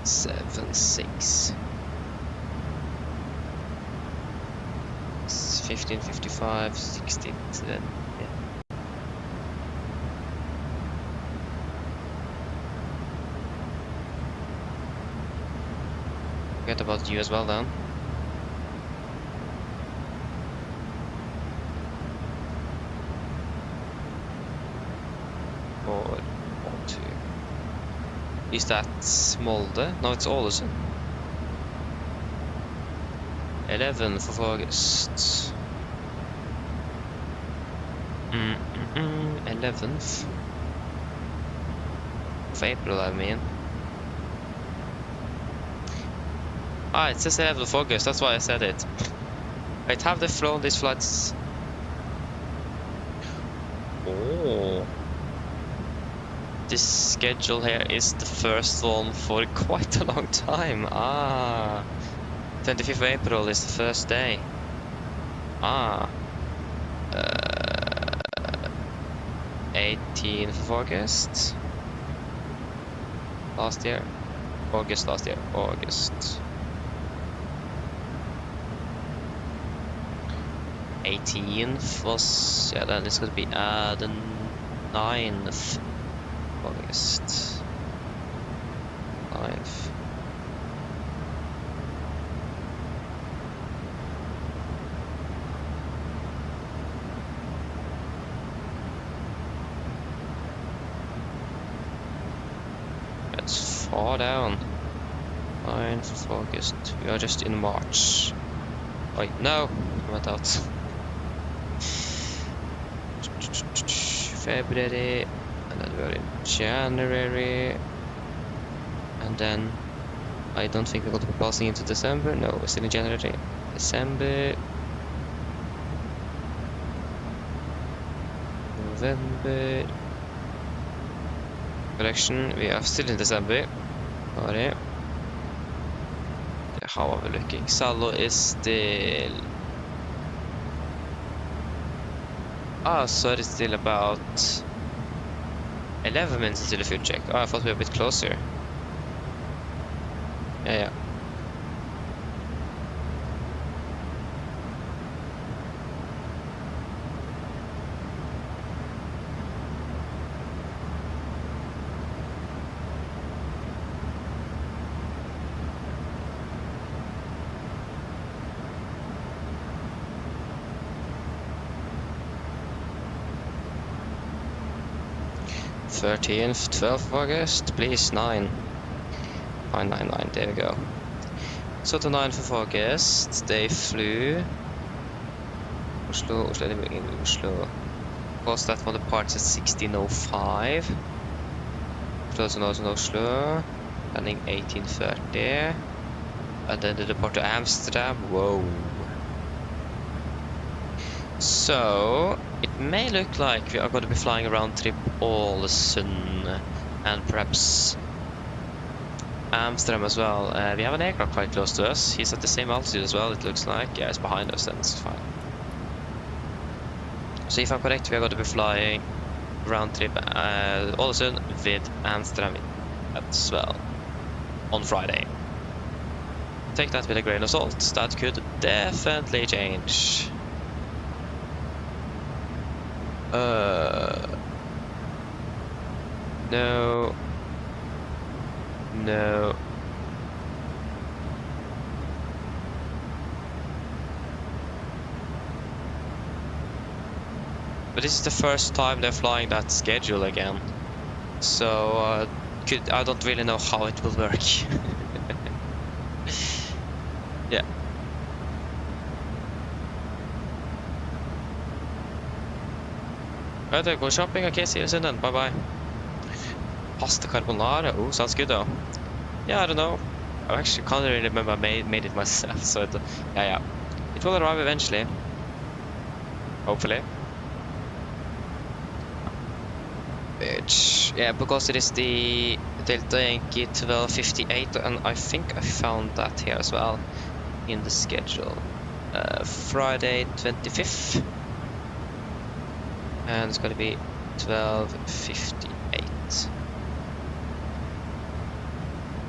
7-6. 15:55, 16. Yeah. Forget about you as well then. Or 2. Is that Molde? No, it's Ålesund. 11th of August. 11th of April, I mean. Ah, it says 11th of August, that's why I said it. Wait, have they flown these flights? Oh. This schedule here is the first one for quite a long time. Ah. 25th of April is the first day. Ah. 18th of August. Last year. August last year. August. 18th was, yeah, then it's gonna be the 9th of August. 9th. That's far down. 9th of August. We are just in March. Wait, no, I went out. February, and then we're in January, and then I don't think we're going to be passing into December. No, we're still in January. December, November, correction, we are still in December. Sorry. How are we looking? Salo is still... Ah, so it's still about 11 minutes until the fuel check. Oh, I thought we were a bit closer. Yeah. Thirteenth, 12th of August, please, 9. 9, there we go. So the 9th of August, they flew Oslo, in Oslo. Cost that one departs at 16:05. Close to Oslo. Landing 18:30. And then the depart to Amsterdam. Whoa. So it may look like we are going to be flying a round trip Ålesund and perhaps Amsterdam as well. We have an aircraft quite close to us. He's at the same altitude as well, it looks like. Yeah, it's behind us, then it's fine. So if I'm correct, we are going to be flying round trip Ålesund with Amsterdam as well on Friday. Take that with a grain of salt. That could definitely change. No. No. But this is the first time they're flying that schedule again. So, I don't really know how it will work. Yeah. Right, go shopping. Okay, see you soon then. Bye bye. Pasta carbonara. Oh, sounds good though. Yeah, I don't know. I actually can't really remember. I made it myself. So yeah. It will arrive eventually. Hopefully. Which, yeah, because it is the Delta Yankee 1258, and I think I found that here as well in the schedule. Friday 25th. And it's going to be 12:58.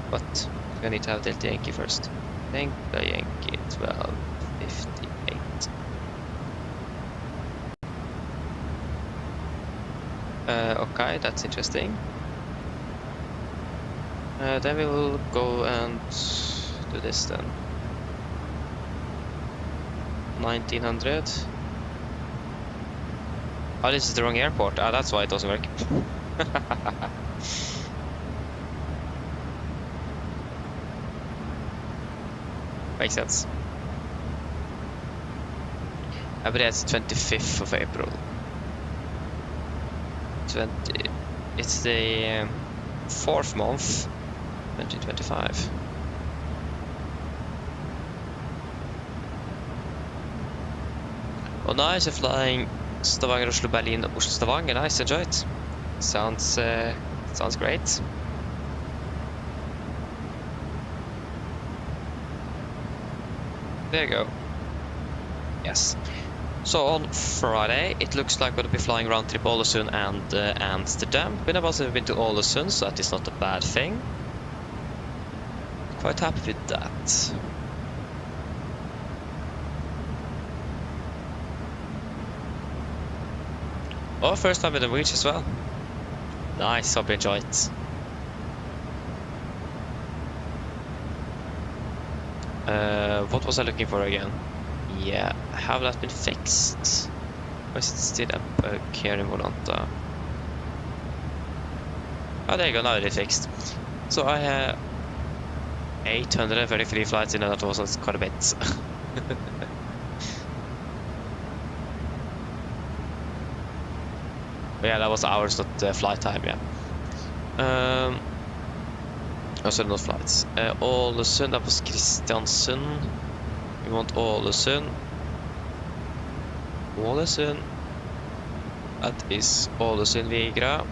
But I need to have Delta Yankee first. Delta Yankee 12:58. Okay, that's interesting. Then we will go and do this then. 1900. Oh, this is the wrong airport. Ah, that's why it doesn't work. Makes sense. But it's 25th of April. 20. It's the 4th month, 2025. Oh, nice! You're flying Stavanger, Oslo, Berlin, Oslo, Stavanger. Nice, enjoy it. Sounds great. There you go. Yes. So on Friday, it looks like we're going to be flying round trip Ålesund and Amsterdam. We never also been to Ålesund, so that is not a bad thing. Quite happy with that. Oh, first time in the Norwegian as well. Nice, hope you enjoy it. What was I looking for again? Yeah, have that been fixed? Or is it still a bug here in Volanta? Oh, there you go, now it is fixed. So I have 833 flights in, and that was quite a bit. Yeah, that was hours, not flight time, yeah. Also not flights. Ålesund, that was Kristiansund. We want Ålesund. Ålesund. That is Ålesund Vigra.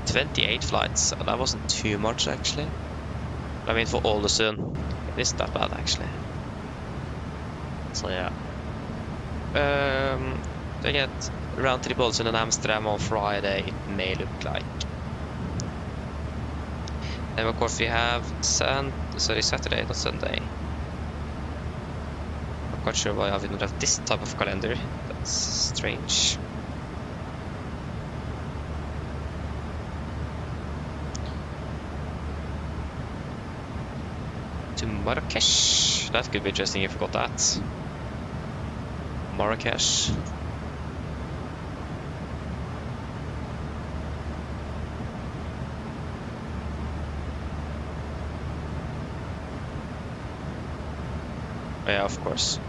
28 flights. That wasn't too much actually. I mean for Ålesund, it isn't that bad actually. So yeah. They get round trip Ålesund and Amsterdam on Friday, it may look like. Then of course we have Saturday, not Sunday. I'm not sure why I didn't have this type of calendar. That's strange. To Marrakesh. That could be interesting if we got that. Marrakesh. Yeah, of course.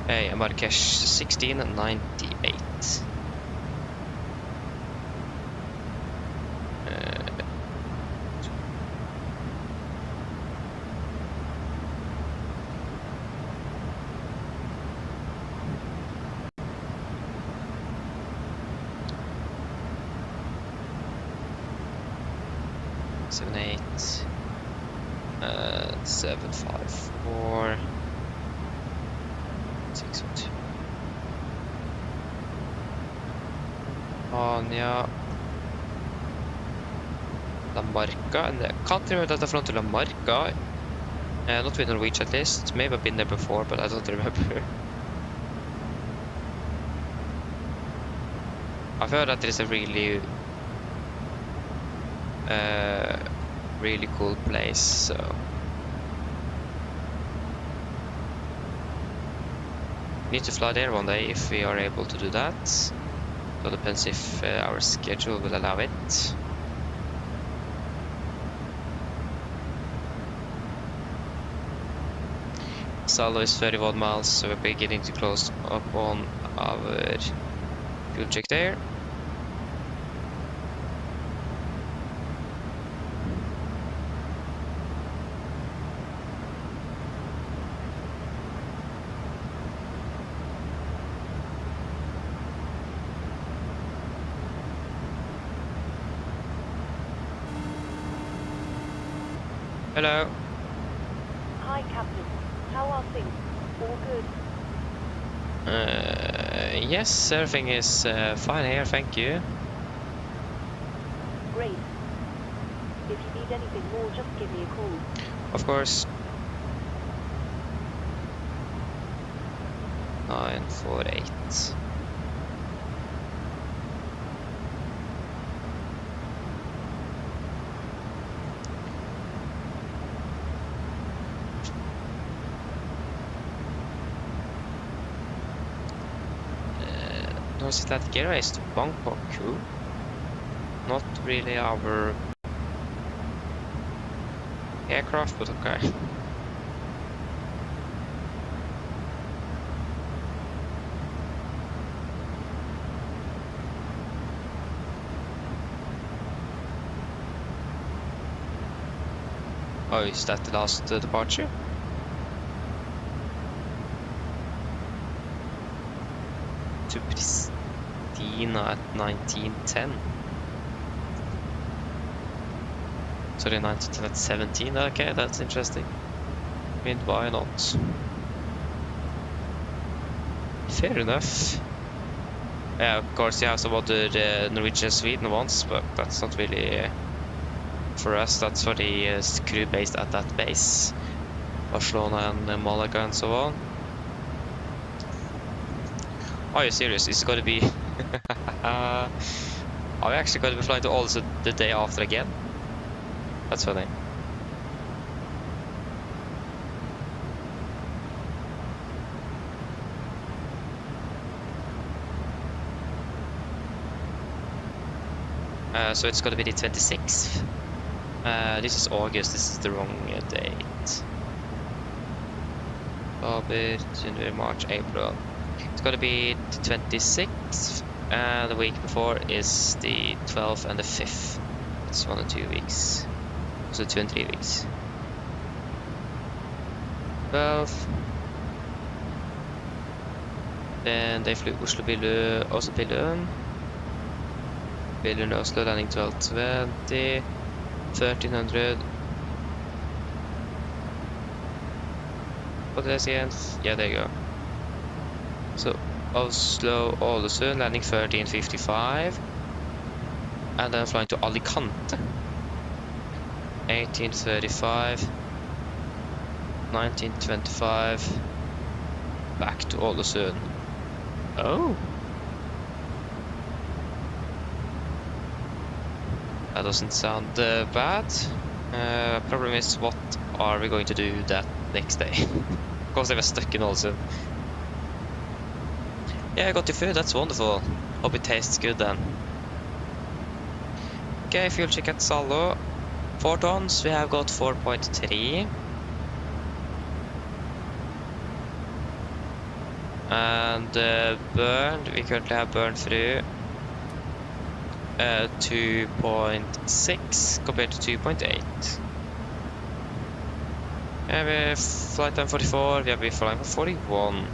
Hey, Marrakesh 1698. Seven, 8, 7, 5, 4, 6, 2. Anja. La Marca, and I can't remember that from to La Marca. Not with Norwegian at least. Maybe I've been there before, but I don't remember. I've heard that there's a really cool place, so need to fly there one day if we are able to do that. So depends if our schedule will allow it. Oslo is 31 miles, so we're beginning to close up on our fuel check there. Hello. Hi, Captain. How are things? All good? Yes, everything is fine here, thank you. Great. If you need anything more, just give me a call. Of course. 948. North Atlantic area is to Bangkok. Cool. Not really our aircraft, but okay. Oh, is that the last departure? To Pristina at 1910. Sorry, 1910 at 17. Okay, that's interesting. I mean, why not? Fair enough. Yeah, of course, you have some other Norwegian Sweden ones, but that's not really for us. That's for the crew based at that base, Barcelona and Malaga and so on. Are you serious? Is it going to be... Are we actually going to be flying to Oslo the day after again? That's funny. So it's going to be the 26th. This is August, this is the wrong date. October, January, March, April. It's going to be the 26th, and the week before is the 12th and the 5th. It's 1 or 2 weeks. So 2 and 3 weeks. 12. Then they flew Oslo Billund. Billund Oslo landing 12:20. 1300. What did I say again? Yeah, there you go. So Oslo Ålesund landing 13:55, and then flying to Alicante 18:35, 19:25, back to Ålesund. Oh, that doesn't sound bad. Problem is, what are we going to do that next day? Of course, they were stuck in Ålesund. Yeah, I got the food, that's wonderful. Hope it tastes good then. Okay, fuel check at Salo. 4 tons, we have got 4.3. And burned, we currently have burned through 2.6 compared to 2.8. And we have flight time 44, we have been flying for 41.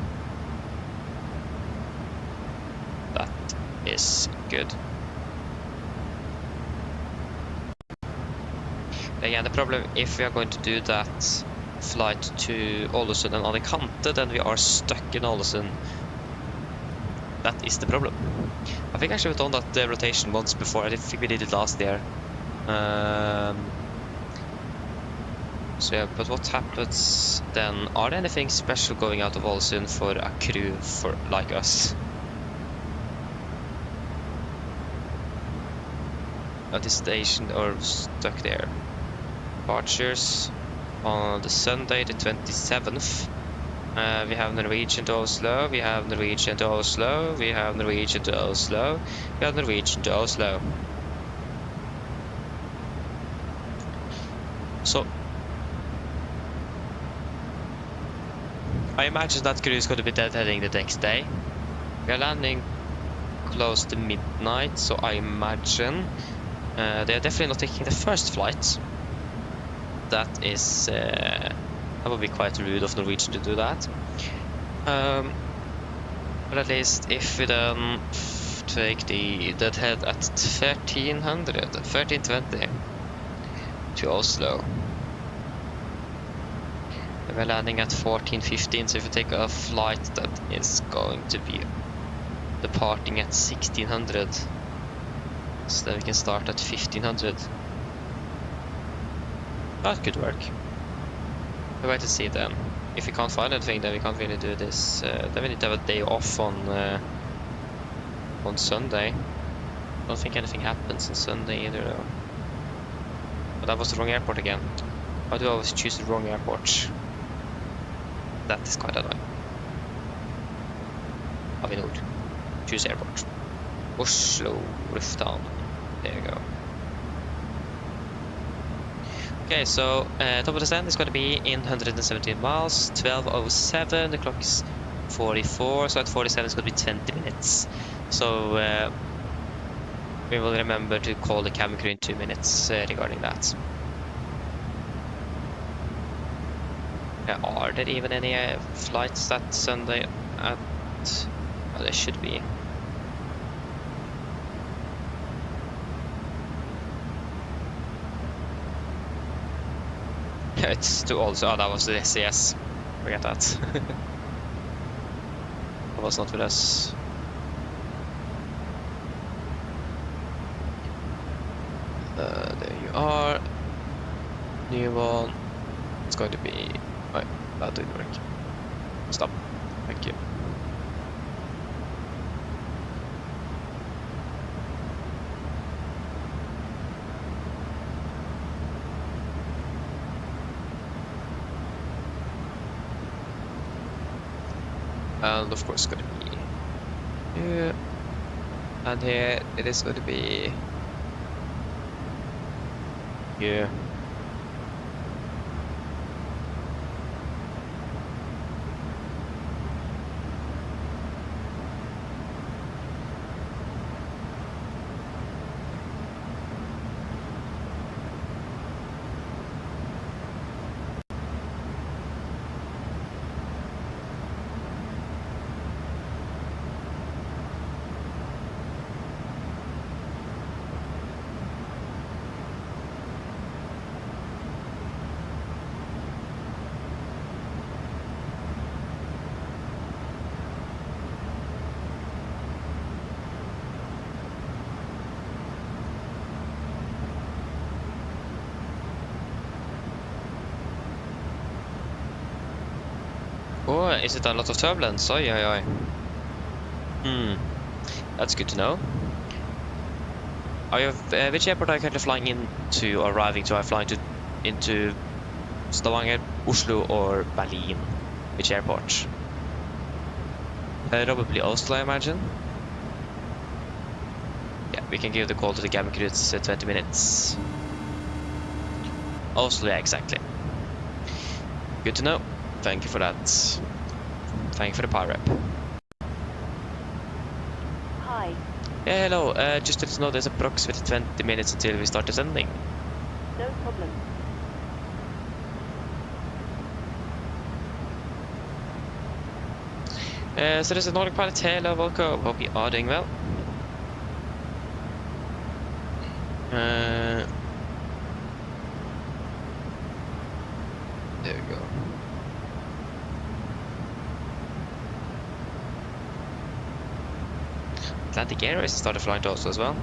That is good. Again, the problem, if we are going to do that flight to Ålesund and Alicante, then we are stuck in Ålesund. That is the problem. I think actually we've done that rotation once before. I think we did it last year. So yeah, but what happens then? Are there anything special going out of Ålesund for a crew for like us? At this station or stuck there? Departures on the Sunday, the 27th. We have Norwegian to Oslo, we have Norwegian to Oslo, we have Norwegian to Oslo, we have Norwegian to Oslo. So I imagine that crew is going to be deadheading the next day. We are landing close to midnight, so I imagine they are definitely not taking the first flight. That is that would be quite rude of Norwegian to do that. But at least if we then take the deadhead at 1320 to Oslo. We're landing at 14:15, so if we take a flight that is going to be departing at 1600, so that we can start at 1500. That could work. We'll wait to see then. If we can't find anything, then we can't really do this. Then we need to have a day off on Sunday. I don't think anything happens on Sunday either though. But that was the wrong airport again. Why do I always choose the wrong airport? That is quite annoying. Avinor. Choose airport. Oslo, Shutdown. There you go. Okay, so top of the stand is going to be in 117 miles, 12:07. The clock is 44, so at 47 it's going to be 20 minutes. So we will remember to call the cabin crew in 2 minutes regarding that. Are there even any flights that Sunday at... Oh, there should be. It's too old. Oh, that was the SES. Forget that. That was not with us. There you are. New one. It's going to be... Oh, that didn't work. Stop. Thank you. And of course, it's going to be here, and here it is going to be here. Oh, is it a lot of turbulence? Oi, oi, oi. That's good to know. Are you, which airport are you currently flying into or arriving to? Are you flying into Stavanger, Oslo, or Berlin? Which airport? Probably Oslo, I imagine. Yeah, we can give the call to the cabin crew. It's 20 minutes. Oslo, yeah, exactly. Good to know. Thank you for that. Thank you for the power rep. Yeah, hello. Just to let you know, there's approximately 20 minutes until we start descending. No problem. So there's a Nordic pilot. Hello, welcome. Hope you are doing well. There we go. Atlantic Airways started flying to Oslo as well.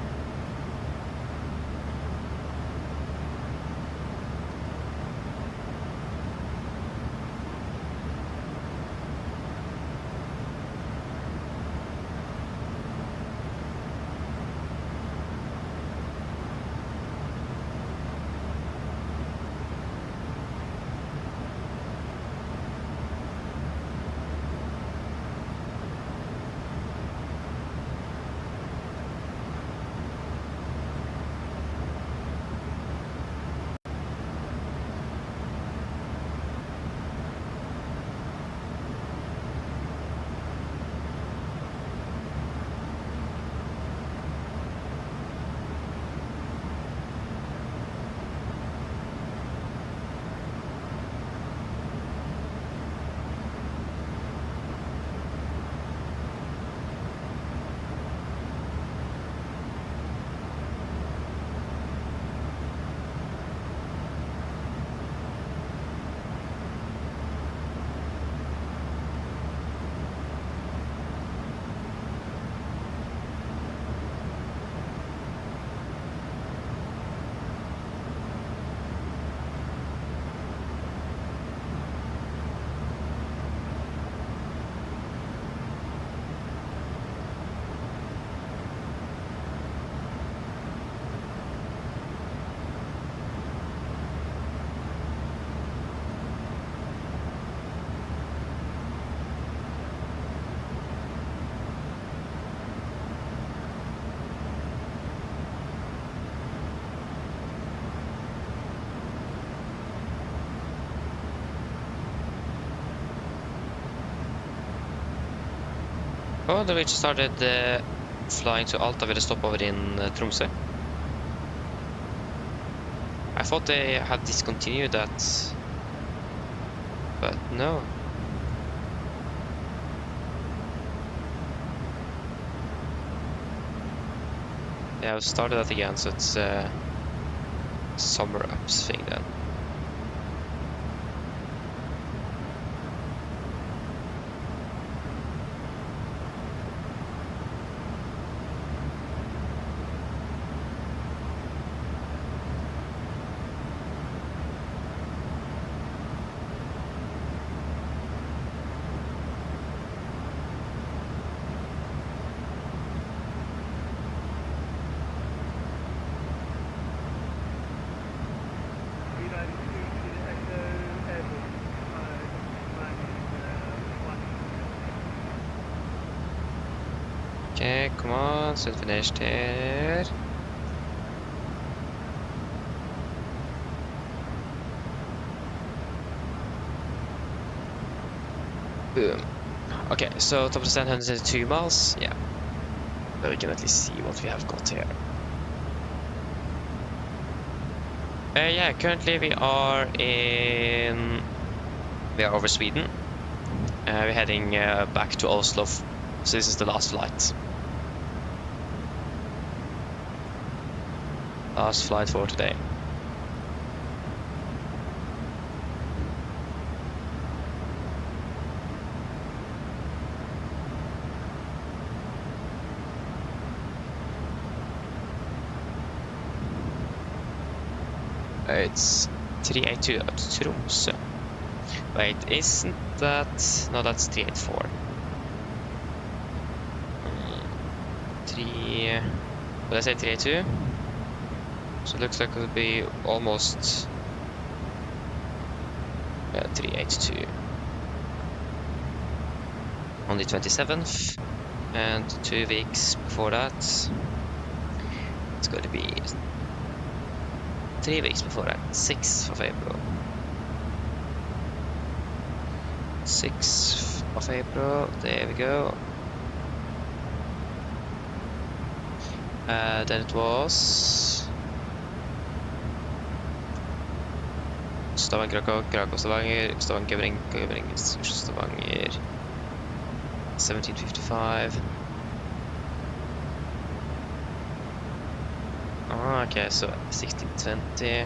Oh, then we just started flying to Alta with a stopover in Tromsø. I thought they had discontinued that, but no. Yeah, I've started that again, so it's summer ups thing then. Okay, come on, so it's finished here. Boom. Okay, so top of the stand, 132 miles. Yeah. But we can at least see what we have got here. Yeah, currently we are over Sweden. We're heading back to Oslo. So this is the last flight. Last flight for today. It's 382 up to Tromsø. Wait, isn't that... No, that's 384. What did I say, 382? So it looks like it would be almost 382 on the 27th, and 2 weeks before that it's going to be 3 weeks before that, 6th of April. 6th of April, there we go. Then it was Stavanger, Krakow, Stavanger, Stavanger, Bring, Stavanger, 1755. Oh, okay, so 1620,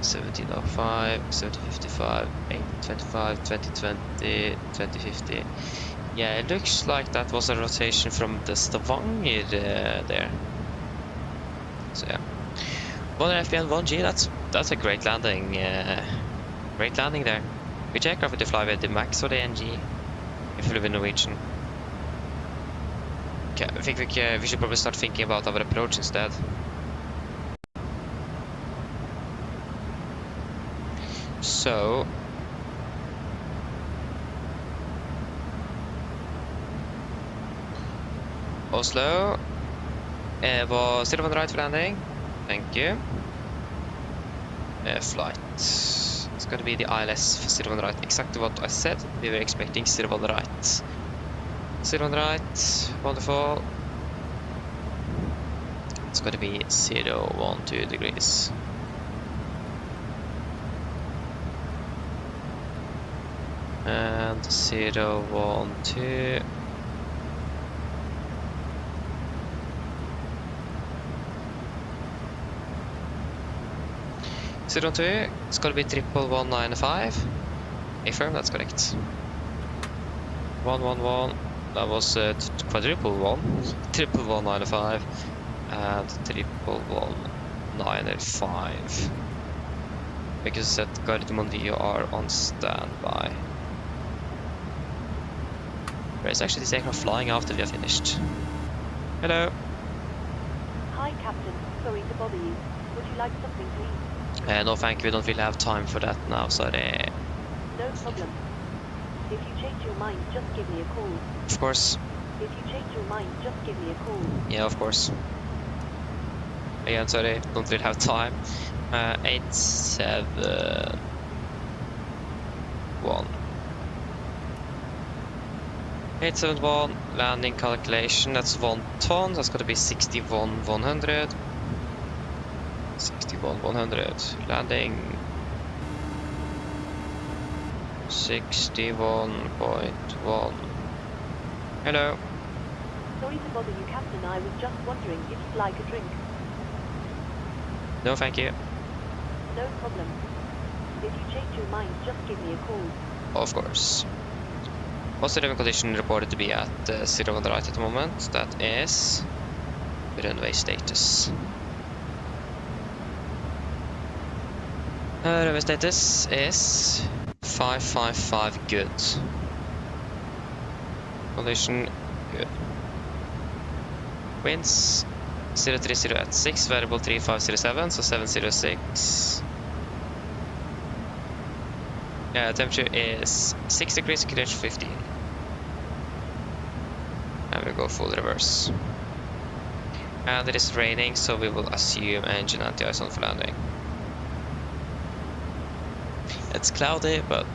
1705, 1755, 1825, 2020, 2050. Yeah, it looks like that was a rotation from the Stavanger there. So yeah, 1 FPN 1G. That's a great landing. Great landing there. Which aircraft would you fly with, the Max or the NG? If you live in Norwegian. Okay, I think we should probably start thinking about our approach instead. So Oslo, was 01 right for landing. Thank you. Flight. It's going to be the ILS for 01 right. Exactly what I said. We were expecting 01 right. 01 right. Wonderful. It's going to be 012 degrees. And 012. It's gonna be 11195. Affirm, that's correct. 111. That was quadruple 11195 and 11195. Because that Garde Mondeo are on standby. Where is actually this aircraft flying after we are finished? Hello. Hi, Captain. Sorry to bother you. Would you like something to eat? No, thank you. We don't really have time for that now. Sorry. No problem. If you change your mind, just give me a call. Of course. If you change your mind, just give me a call. Yeah, of course. Again, sorry. Don't really have time. 871. 871. Landing calculation. That's 1 ton. That's gonna be 61,100. 61,100. Landing 61.1. Hello. Sorry to bother you, Captain. I was just wondering if you'd like a drink. No, thank you. No problem. If you change your mind, just give me a call. Of course. What's the runway condition reported to be at 01 right at the moment? That is runway status. Runway status is 555 good. Condition good. Winds 030 at 6, variable 3507, so 706. Temperature is 6 degrees, occupation 15. And we go full reverse. And it is raining, so we will assume engine anti-ice on for landing. It's cloudy, but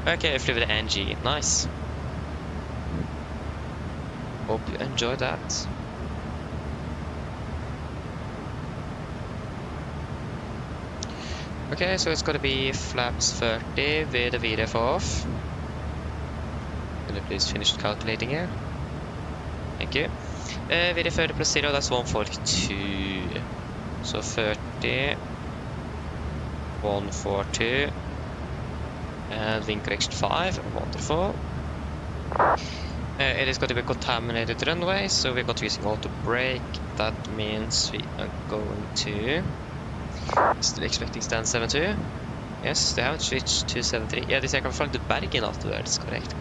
okay, I flew with the NG. Nice. Hope you enjoy that. Okay, so it's gonna be flaps 30 with a VDF off. Can you please finish calculating here? Thank you. VDF 30 plus 0, that's 142. So 30. 142 and wing correction 5, wonderful. It is going to be contaminated runway, so we're going to be using auto brake. That means we are going to still expecting stand 72. Yes, they haven't switched to 73. Yeah, this aircraft flying to Bergen afterwards. Correct.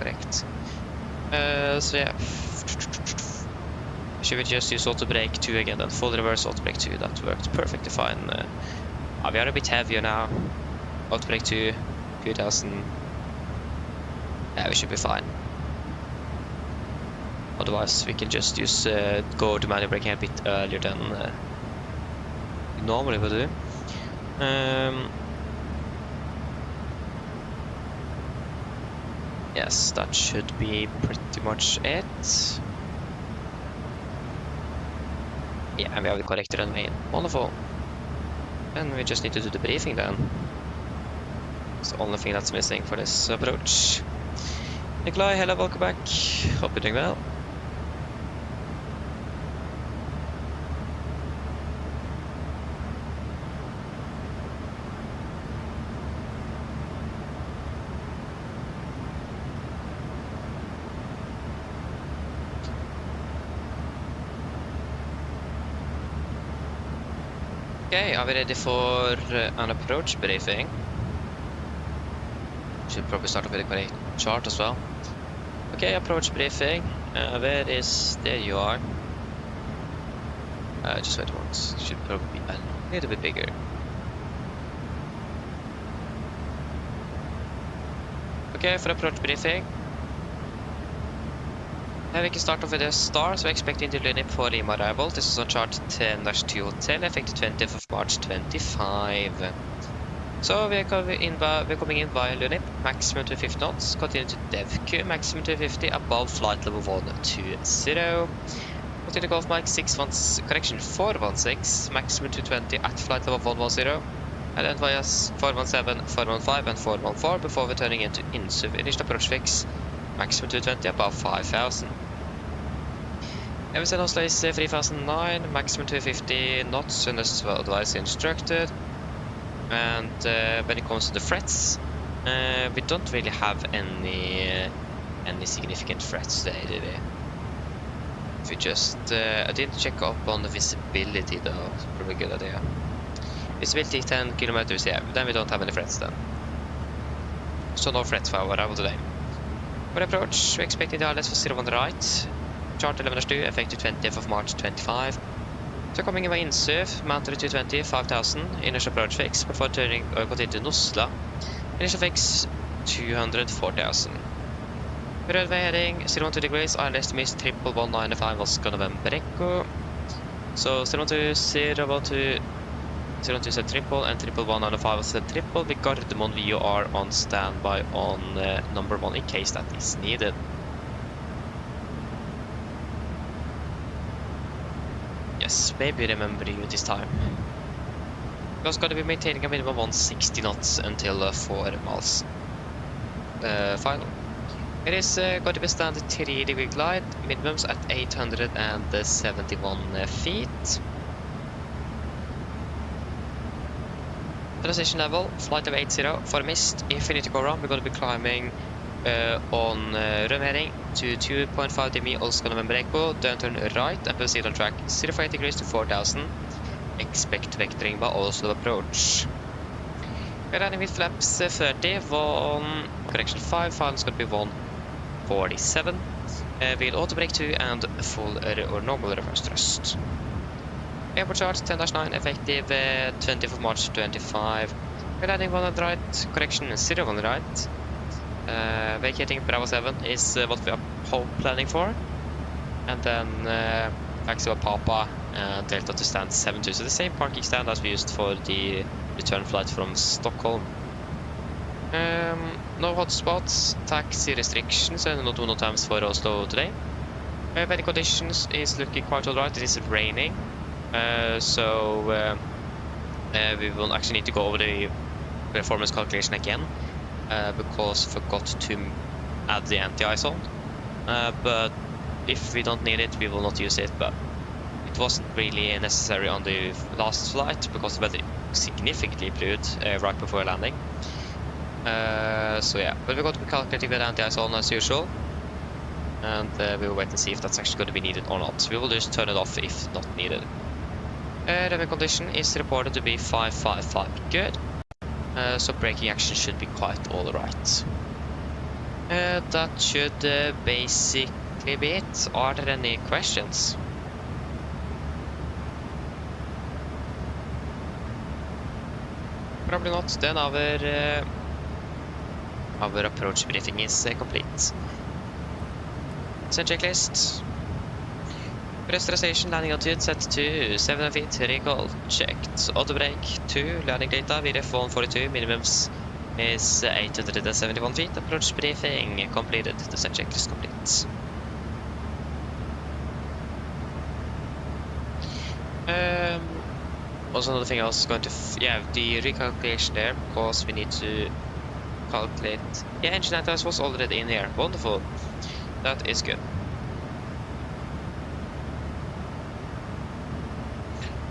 So yeah, should we just use auto brake 2 again then? Full reverse auto brake 2, that worked perfectly fine. We are a bit heavier now. Auto brake 2, 2000. Yeah, we should be fine. Otherwise, we can just use go to manual braking a bit earlier than we normally would do. Yeah, Yes, that should be pretty much it. Yeah, and we have the correct runway. Wonderful. And we just need to do the briefing then. It's the only thing that's missing for this approach. Nikolai, hello, welcome back. Hope you're doing well. Okay, are we ready for an approach briefing? Should probably start off with a correct chart as well. Okay, approach briefing. Where is... There you are. Just wait once. Should probably be a little bit bigger. Okay, for approach briefing. We can start off with a star, so we're expecting the LUNIP for IMA arrival. This is on chart 10-2 hotel, effective 20th of March 25. So we're coming in via LUNIP, maximum to 50 knots, continue to DevQ, maximum to 50, above flight level 120. Continue Golf Mike 416, maximum to 20 at flight level 110. And then via 417, 415 and 414 before we're turning into INSUV. Initial approach fix. Maximum 220 above 5,000. MSFS Oslo is 3009, maximum 250 knots unless otherwise instructed. And when it comes to the threats, we don't really have any significant threats today, do we? We just I didn't check up on the visibility though. Probably a good idea. Visibility 10 kilometers, yeah. Then we don't have any threats then. So no threats for our arrival today. For approach, we're expecting the ILS for 01 right. Chart 11-2, effective 20th of March 25. So coming in by INSUV, mounted to 220, 5,000. Initial approach fix before turning continue to Oslo. Initial fix 200, 4,000. Runway heading 012 degrees, ILS to miss 11995 Oscar November Echo. So 012 said triple and 11195 said triple. We got the Mon VOR on standby on number 1 in case that is needed. Yes, maybe remember you this time. We're also going to be maintaining a minimum 160 knots until 4 miles final. It is going to be standard 3-degree glide, minimums at 871 feet. Transition level, flight of 80 for mist. If we need to go around, we're going to be climbing on run heading to 2.5 demi Oscar November Echo, then turn right and proceed on track 048 degrees to 4,000. Expect vectoring by Oslo approach. We're running with flaps 30, 5, final is going to be 147. We'll auto brake 2 and full or normal reverse thrust. Airport chart 10-9, effective 20th of March 25. We're landing 1 on the right, correction 0 on the right. Vacating Bravo 7 is what we are planning for. And then taxi Papa Delta to stand 72. So the same parking stand as we used for the return flight from Stockholm. No hotspots, taxi restrictions and no NOTAMs for Oslo today. Weather conditions is looking quite alright. It is raining. So we will actually need to go over the performance calculation again because I forgot to add the anti-ice on. But if we don't need it, we will not use it. But it wasn't really necessary on the last flight because the weather significantly improved right before landing. So yeah, but we're going to be calculating the anti-ice on as usual. And we will wait and see if that's actually going to be needed or not. We will just turn it off if not needed. Runway condition is reported to be 555 good. So braking action should be quite alright. That should basically be it. Are there any questions? Probably not. Then our approach briefing is complete. Send checklist. Pressurization, landing altitude set to 7 feet, recall checked. Auto brake 2, landing data, VRF 142, minimums is 871 feet. Approach briefing completed. Descent checklist complete. Also another thing I was going to... the recalculation there, because we need to calculate... Yeah, engine anti-ice was already in here. Wonderful. That is good.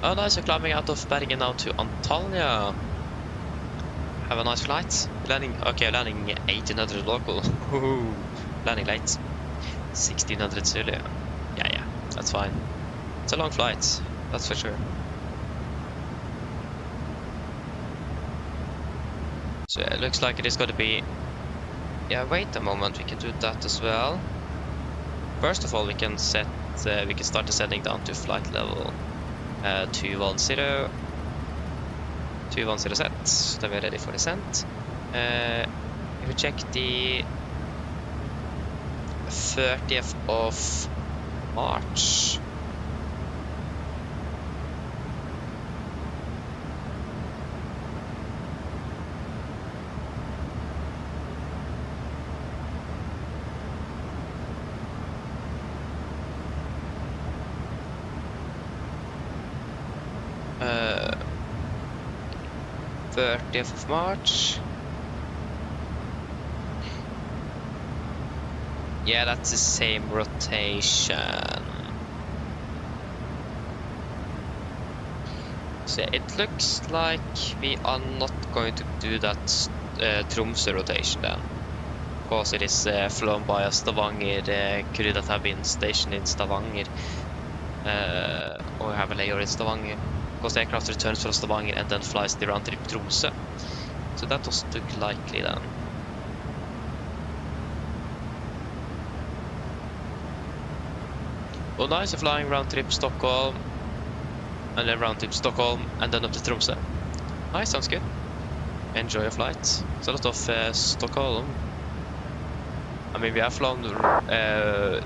Oh nice, we're climbing out of Bergen now to Antalya. Have a nice flight. Landing 1800 local. Landing late. 1600 Zulu. Yeah, that's fine. It's a long flight, that's for sure. So yeah, it looks like it is going to be... Yeah, wait a moment, we can do that as well. First of all, we can start descending down to flight level 210. 210 set, then we're ready for descent. If we check the 30th of March. Uh, 30th of March. Yeah, that's the same rotation. So it looks like we are not going to do that Tromsø rotation then, because it is flown by a Stavanger crew that have been stationed in Stavanger, or have a layover in Stavanger, because the aircraft returns from Stavanger and then flies the round trip Tromsø. So that doesn't look likely then. Well, nice, flying round trip Stockholm, and then round trip Stockholm, and then up to Tromsø. Nice, sounds good. Enjoy your flight. It's a lot of Stockholm. I mean, we have flown the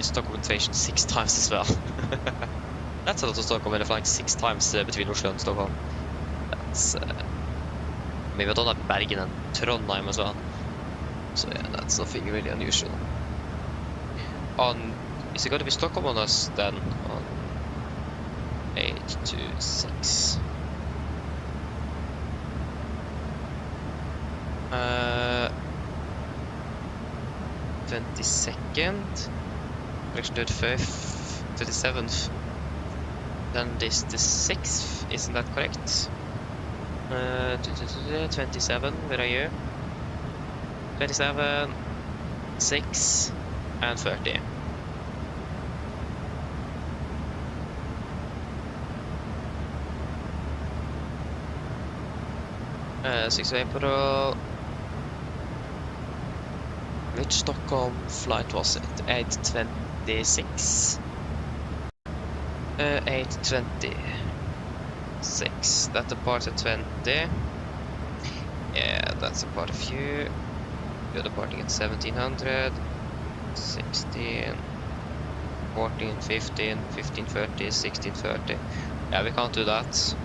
Stockholm station 6 times as well. That's a lot of Stockholm when you're flying 6 times between Oslo and Stockholm. That's... I mean, we've done that in Bergen and Trondheim as well. So yeah, that's nothing really unusual. Is it going to be Stockholm on us then? On 826. 22nd. Actually, 25th, 27th. Then this the 6th, isn't that correct? 27, where are you? 27, 6, and 30. 6th of April. Which Stockholm flight was it? 826. 826. That departed 20. Yeah, that's a part of you. You're departing at 1700. 16. 14, 15, 1530, 1630. Yeah, we can't do that.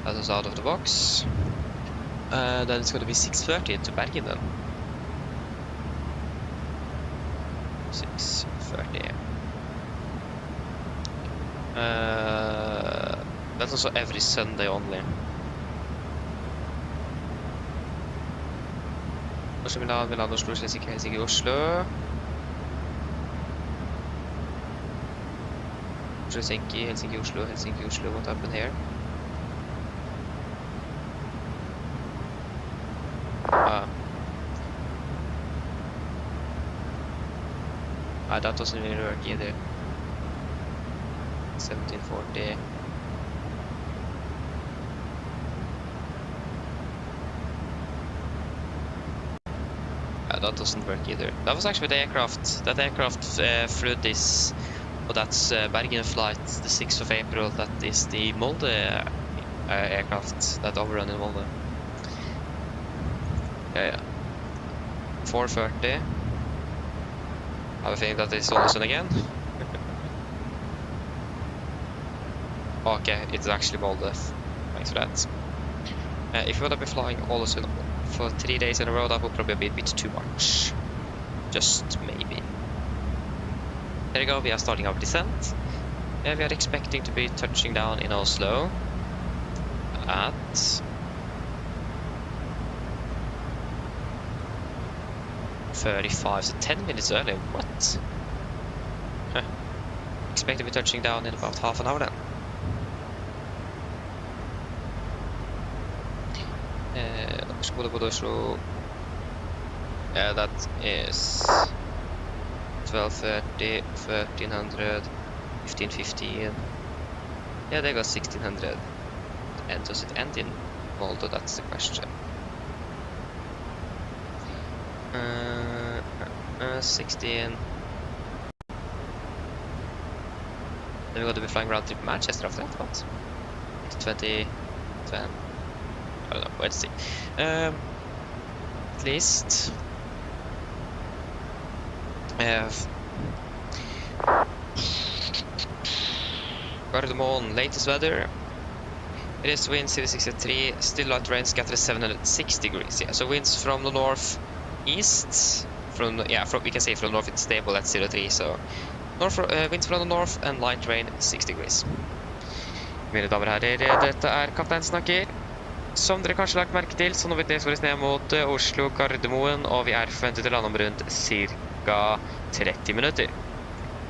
That was out of the box. Then it's going to be 6:30 to Bergen then. 6:30. That's also every Sunday only. Oslo, Milan, Oslo, Helsinki, Oslo. Helsinki, Oslo, what happened here? That doesn't really work either. 1740. That doesn't work either. That was actually the aircraft. That aircraft flew this. Oh, that's Bergen flight, the 6th of April. That is the Molde aircraft that overrun in Molde. Yeah. 4:30. I have a feeling that is Ålesund again. Okay, it's actually Molde. Thanks for that. If you want to be flying Ålesund for 3 days in a row, that would probably be a bit too much. Just maybe. There you go, we are starting our descent. We are expecting to be touching down in Oslo at 35, so 10 minutes early. What? Huh. Expect to be touching down in about half an hour then. Yeah, that is 12:30, 1300, 15:15. Yeah, they got 1600. And does it end in Molde? That's the question. 16. Then we're going to be flying around to Manchester after that, what? 20, 10. I don't know, let's see. At least. Gardermoen, latest weather. It is winds 63, still light rain, scattered 706 degrees. Yeah, so winds from the northeast. We can say from north it's stable at 03. So winds from the north and light rain 6 degrees. Mine damer og herrer, dette kaptein snakker. Som dere kanskje har lagt merke til, så nå vil det skåres ned mot Oslo Gardermoen, og vi forventet til å lande om rundt ca. 30 minutter.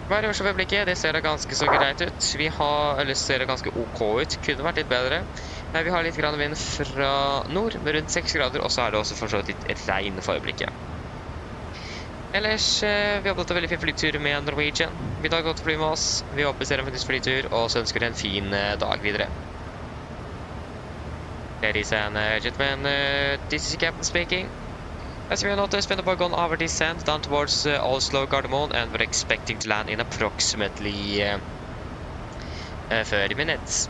Været i Oslo for øyeblikket, det ser da ganske så greit ut. Ser det ganske ok ut, kunne vært litt bedre. Vi har litt grann vind fra nord, med rundt 6 grader, og så det også forstått litt regn for øyeblikket. Ellers, vi har hatt en veldig fin flytur med Norwegian. Vi har godt fly med oss, vi håper dere en faktisk flytur, og så ønsker dere en fin dag videre. Ladies and gentlemen, this is the captain speaking. As we have noticed, we have gone over descent down towards Oslo Gardermoen, and we're expecting to land in approximately 30 minutes.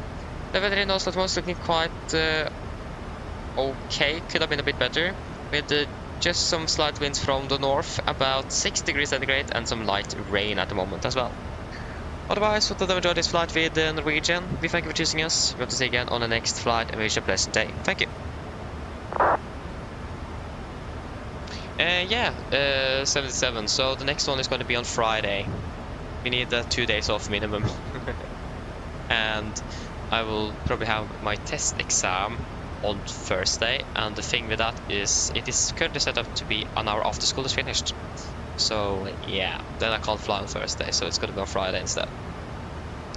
The weather in Oslo is looking quite okay, could have been a bit better, with just some slight winds from the north, about 6 degrees centigrade, and some light rain at the moment as well. Otherwise, we hope you enjoyed this flight with Norwegian. We thank you for choosing us. We hope to see you again on the next flight, and we wish you a pleasant day. Thank you. 77. So the next one is going to be on Friday. We need 2 days off minimum. And I will probably have my test exam on Thursday. And the thing with that is, it is currently set up to be an hour after school is finished. So yeah, then I can't fly on Thursday, so it's going to be on Friday instead.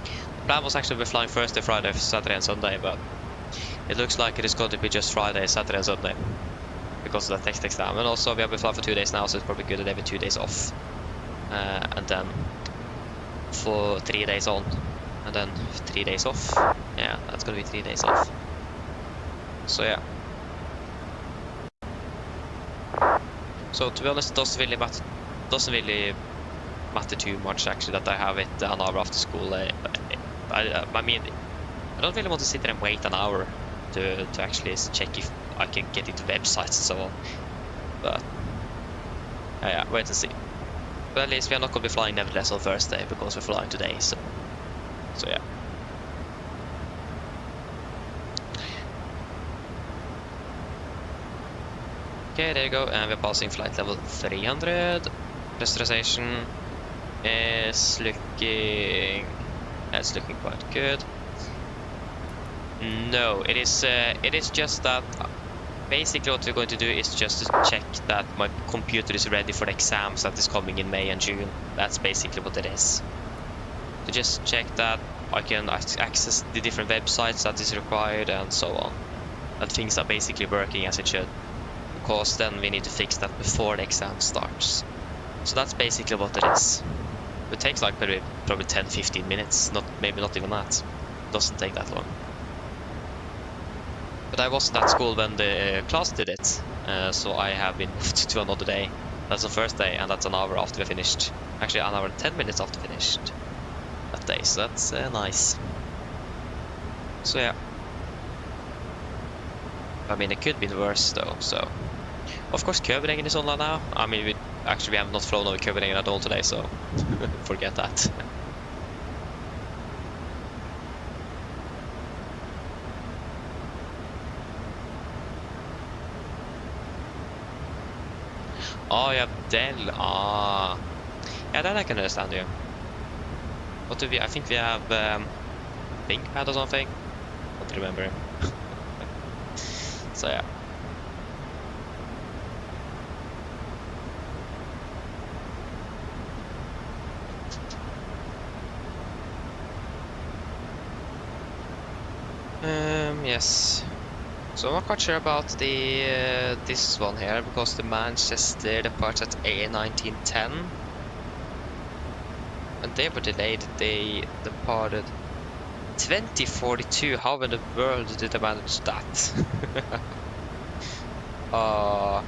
The plan was actually to be flying Thursday, Friday, Saturday and Sunday, but it looks like it is going to be just Friday, Saturday and Sunday because of the test exam. And also we have been flying for 2 days now, so it's probably good that they have 2 days off. And then for 3 days on, and then 3 days off. Yeah, that's going to be 3 days off. So yeah. So to be honest, it doesn't really matter too much actually that I have it an hour after school. I mean, I don't really want to sit there and wait an hour to actually check if I can get into websites and so on. But yeah, wait and see. But at least we are not going to be flying nevertheless on Thursday because we're flying today. So yeah. Okay, there you go, and we're passing flight level 300. Pressurization is looking quite good. No, it is just that basically what we're going to do is just to check that my computer is ready for the exams that is coming in May and June. That's basically what it is. To just check that I can access the different websites that is required and so on. That things are basically working as it should. Because then we need to fix that before the exam starts. So that's basically what it is. It takes like probably 10-15 minutes, maybe not even that. It doesn't take that long. But I wasn't at school when the class did it, so I have been moved to another day. That's the first day, and that's an hour after we finished. Actually, an hour and 10 minutes after finished that day, so that's nice. So yeah. I mean, it could be worse though, so... Of course, København is online now. I mean, we have not flown over København at all today, so forget that. Oh, you have Dell. Ah. Yeah, that I can understand you. What do we? I think we have ThinkPad or something. I don't remember. So yeah. Yes. So I'm not quite sure about the this one here, because the Manchester departs at A1910, and they were delayed. They departed 2042. How in the world did they manage that? Oh.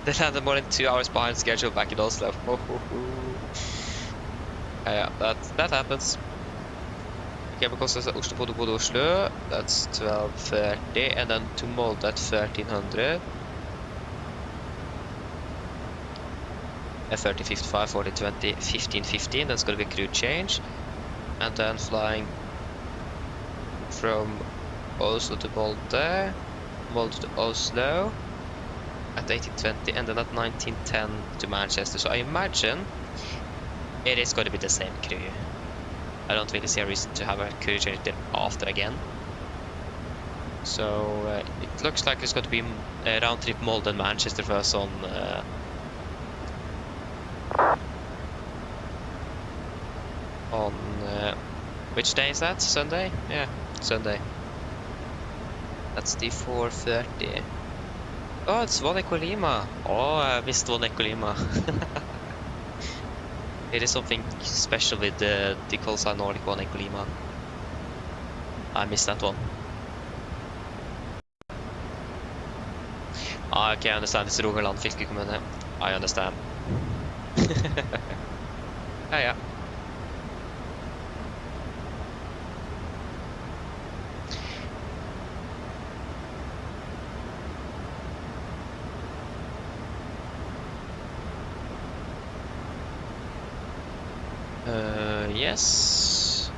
They landed more than 2 hours behind schedule back in Oslo. Yeah, that happens. Okay, because there's Oslo, Oslo, that's 12:30, and then to Molde at 1300. 13:55, 14:20, 15:15. That's gonna be a crew change, and then flying from Oslo to Molde, Molde to Oslo at 18:20, and then at 19:10 to Manchester. So I imagine it is going to be the same crew. I don't really see a reason to have a crew change there after again. So it looks like it's going to be a round trip Molde and Manchester first on which day is that? Sunday? Yeah, Sunday. That's the 4:30. Oh, it's One Ecolima. Oh, I missed One Ecolima. It is something special with the call sign Nordic One Ecolima. I missed that one. Okay, I understand. It's Rogaland fylkeskommune. I understand. Yeah. Yes.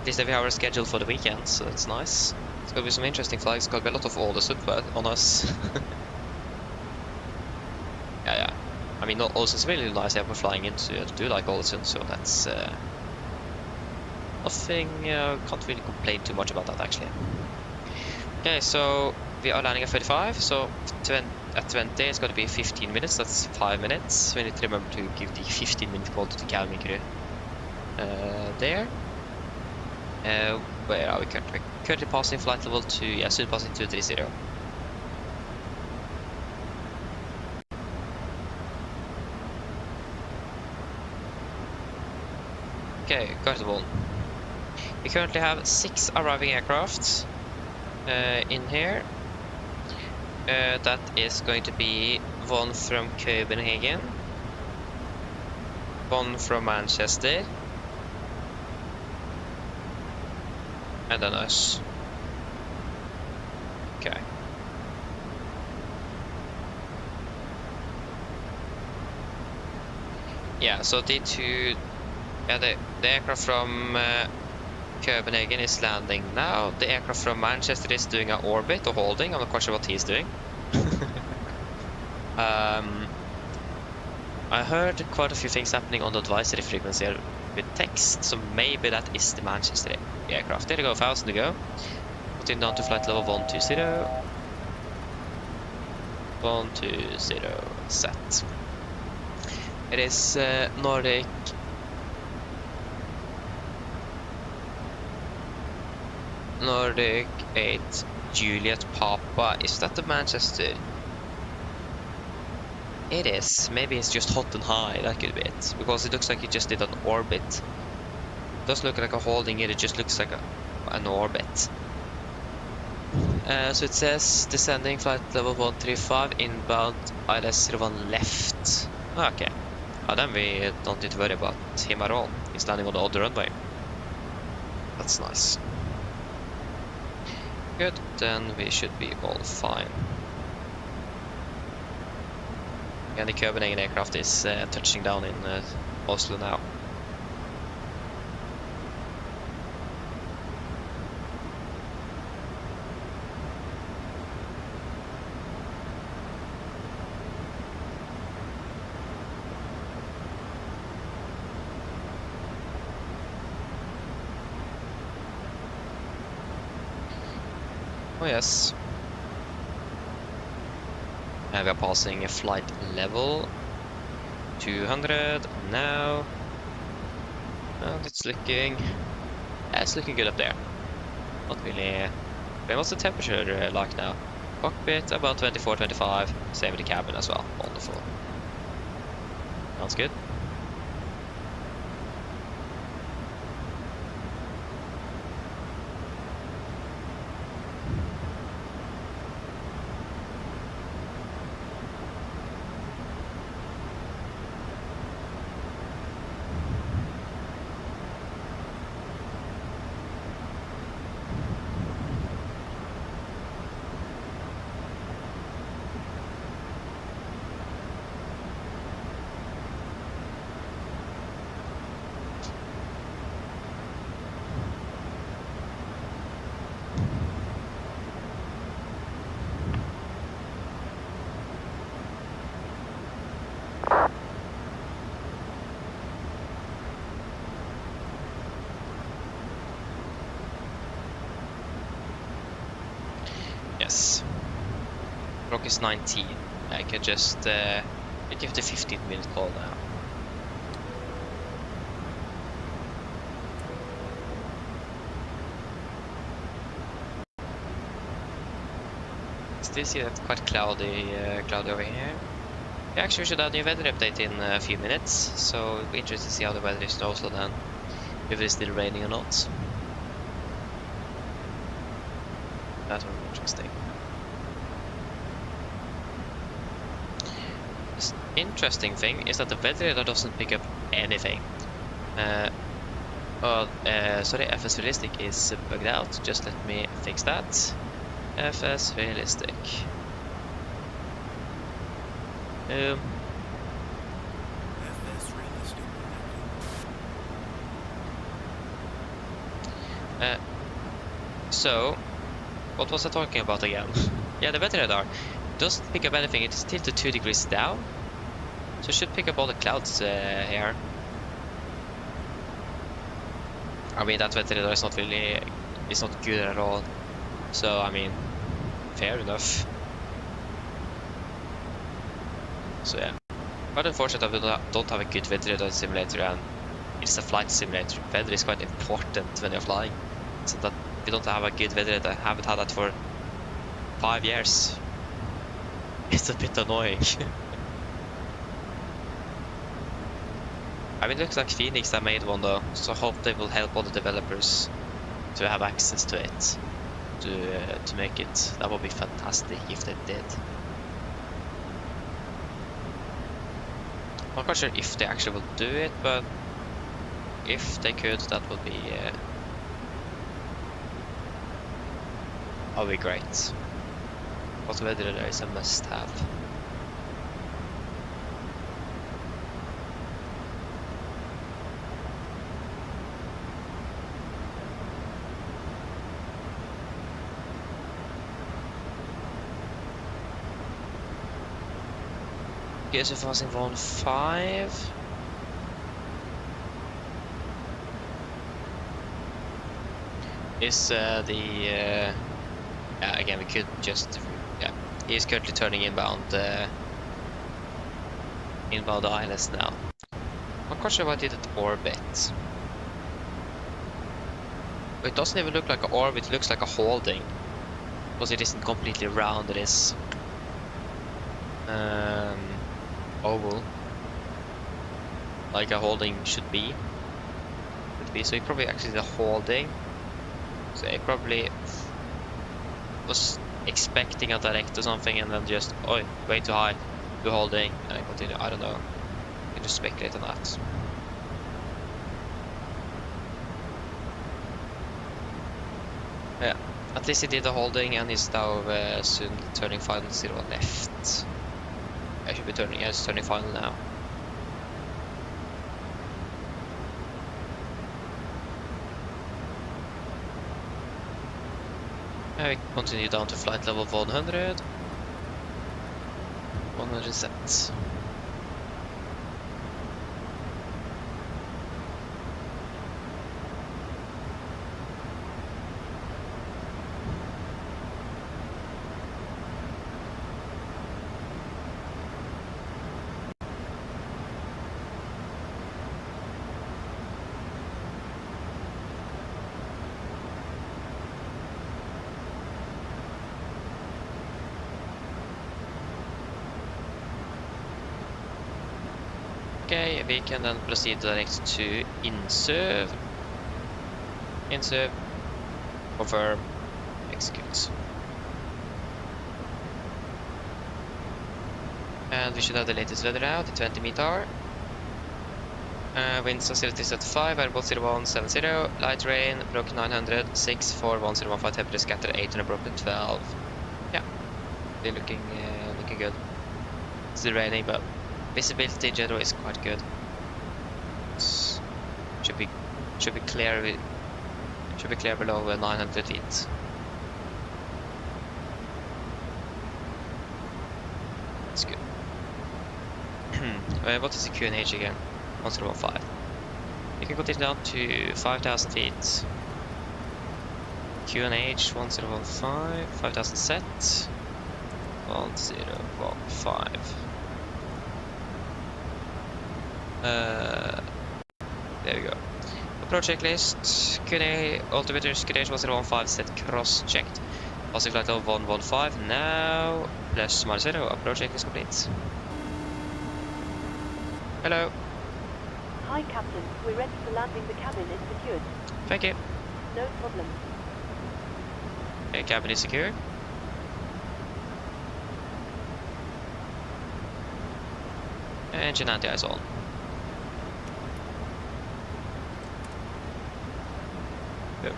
At least we have our schedule for the weekend, so that's nice. It's gonna be some interesting flights. It's gonna be a lot of older super on us. Yeah. I mean, also it's really nice that we're flying into to do like Ålesund, so that's nothing. Can't really complain too much about that actually. Okay, so we are landing at 35. So at 20 it's going to be 15 minutes. That's 5 minutes. We need to remember to give the 15-minute call to the cabin crew. There. Where are we currently? We're currently passing flight level 2. Yeah, soon passing 230. Okay, comfortable. We currently have 6 arriving aircraft in here. That is going to be one from Copenhagen, one from Manchester, and then us. Okay. Yeah, so the two, yeah, the aircraft from Copenhagen is landing now. The aircraft from Manchester is doing an orbit or holding. I'm not quite sure what he's doing. I heard quite a few things happening on the advisory frequency with text, so maybe that is the Manchester aircraft. There you go, 1,000 to go. Putting down to flight level 120. 120 set. It is Nordic. Nordic 8 Juliet Papa. Is that the Manchester? It is. Maybe it's just hot and high. That could be it. Because it looks like it just did an orbit. It doesn't look like a holding it. It just looks like an orbit. So it says descending flight level 135 inbound ILS01 left. Okay. Then we don't need to worry about him at all. He's landing on the other runway. That's nice. Good, then we should be all fine. And the Copenhagen aircraft is touching down in Oslo now. Oh yes. And we are passing a flight level 200 now. And it's looking good up there. Not really. What's the temperature like now? Cockpit about 24-25. Same with the cabin as well. Wonderful. Sounds good. Yes. Clock is 19. I can just give the 15-minute call now. Still see that quite cloudy over here. Yeah, actually we should have a new weather update in a few minutes, so it'll be interesting to see how the weather is in Oslo then, if it's still raining or not. That will be interesting. The interesting thing is that the weather radar doesn't pick up anything. Sorry, FS Realistic is bugged out. Just let me fix that. FS Realistic. So, what was I talking about again? Yeah, the weather radar doesn't pick up anything. It is tilted 2 degrees down, so it should pick up all the clouds here. I mean, that weather radar is not really, it's not good at all. So, I mean, fair enough. So yeah, but unfortunately I don't have a good weather radar simulator, and it's a flight simulator. Weather is quite important when you're flying, so that we don't have a good weather radar. I haven't had that for 5 years. It's a bit annoying. I mean, it looks like Phoenix that made one though, so I hope they will help all the developers to have access to it, to make it. That would be fantastic if they did. I'm not quite sure if they actually will do it, but if they could, that would be great. But weather radar is a must-have. Okay, so passing 1.5. Is yeah, again we could just, yeah, he is currently turning inbound ILS now. I'm not sure what it did at orbit. It doesn't even look like an orbit, it looks like a holding, because it isn't completely round. It is oval, like a holding should be. So it probably actually did a holding. So it probably was expecting a direct or something, and then just, oh, way too high, do holding, and then continue. I don't know. You can just speculate on that. Yeah, at least he did the holding, and he's now soon turning final 0 left. I should be turning, yeah, it's turning final now. We continue down to flight level 100. 100 set. Okay, we can then proceed direct to Insøv. Insøv, confirm, execute. And we should have the latest weather now, the 20 meter. Winds of 0-35, airboat 0170, light rain, broken 900, 64115, temperature scatter 800, broken 12. Yeah, they're looking good. It's still raining, but visibility in general is quite good. Should be clear below 900 feet. That's good. What is the QNH again? 1015. You can continue down to 5,000 feet. QNH 1015, 5,000 set. 1015. There we go. Approach checklist. QNH altimeters QNH 1015 set cross checked. Passing flight of 115. Now +/0. Approach checklist complete. Hello. Hi, Captain. We're ready for landing. The cabin is secured. Thank you. No problem. Okay, cabin is secure. Engine anti-ice on. Yep.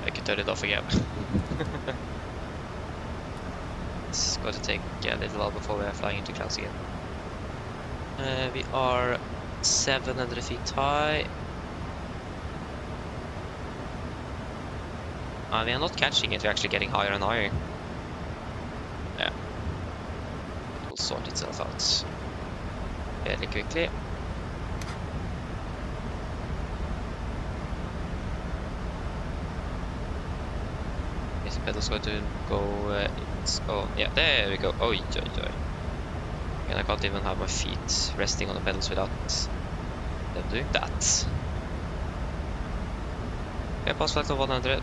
I can turn it off again. It's going to take a little while before we are flying into clouds again. We are 700 feet high. We are not catching it, we're actually getting higher and higher. Yeah. It will sort itself out fairly quickly. Is the pedals going to go? Oh, yeah, there we go. Oh, joy. And I can't even have my feet resting on the pedals without them doing that. Yeah, pass flight of 100.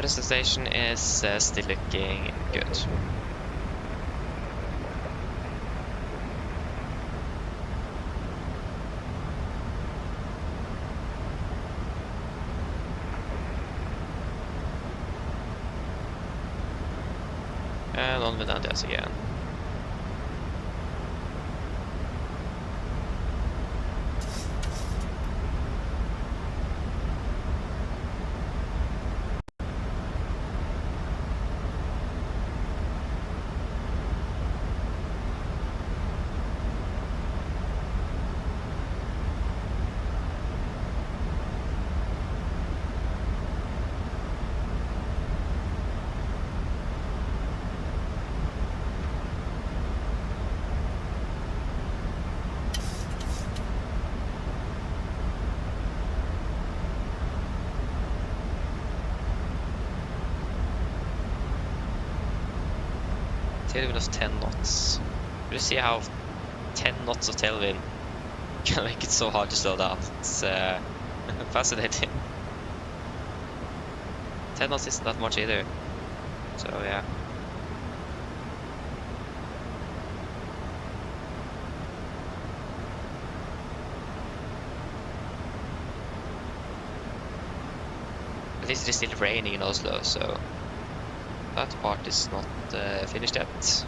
Rest of the station is still looking good. And on with Andes again. Tailwind of 10 knots. You see how 10 knots of tailwind can make it so hard to slow down. It's fascinating. 10 knots isn't that much either. So yeah. At least it is still raining in Oslo, so that part is not finished yet.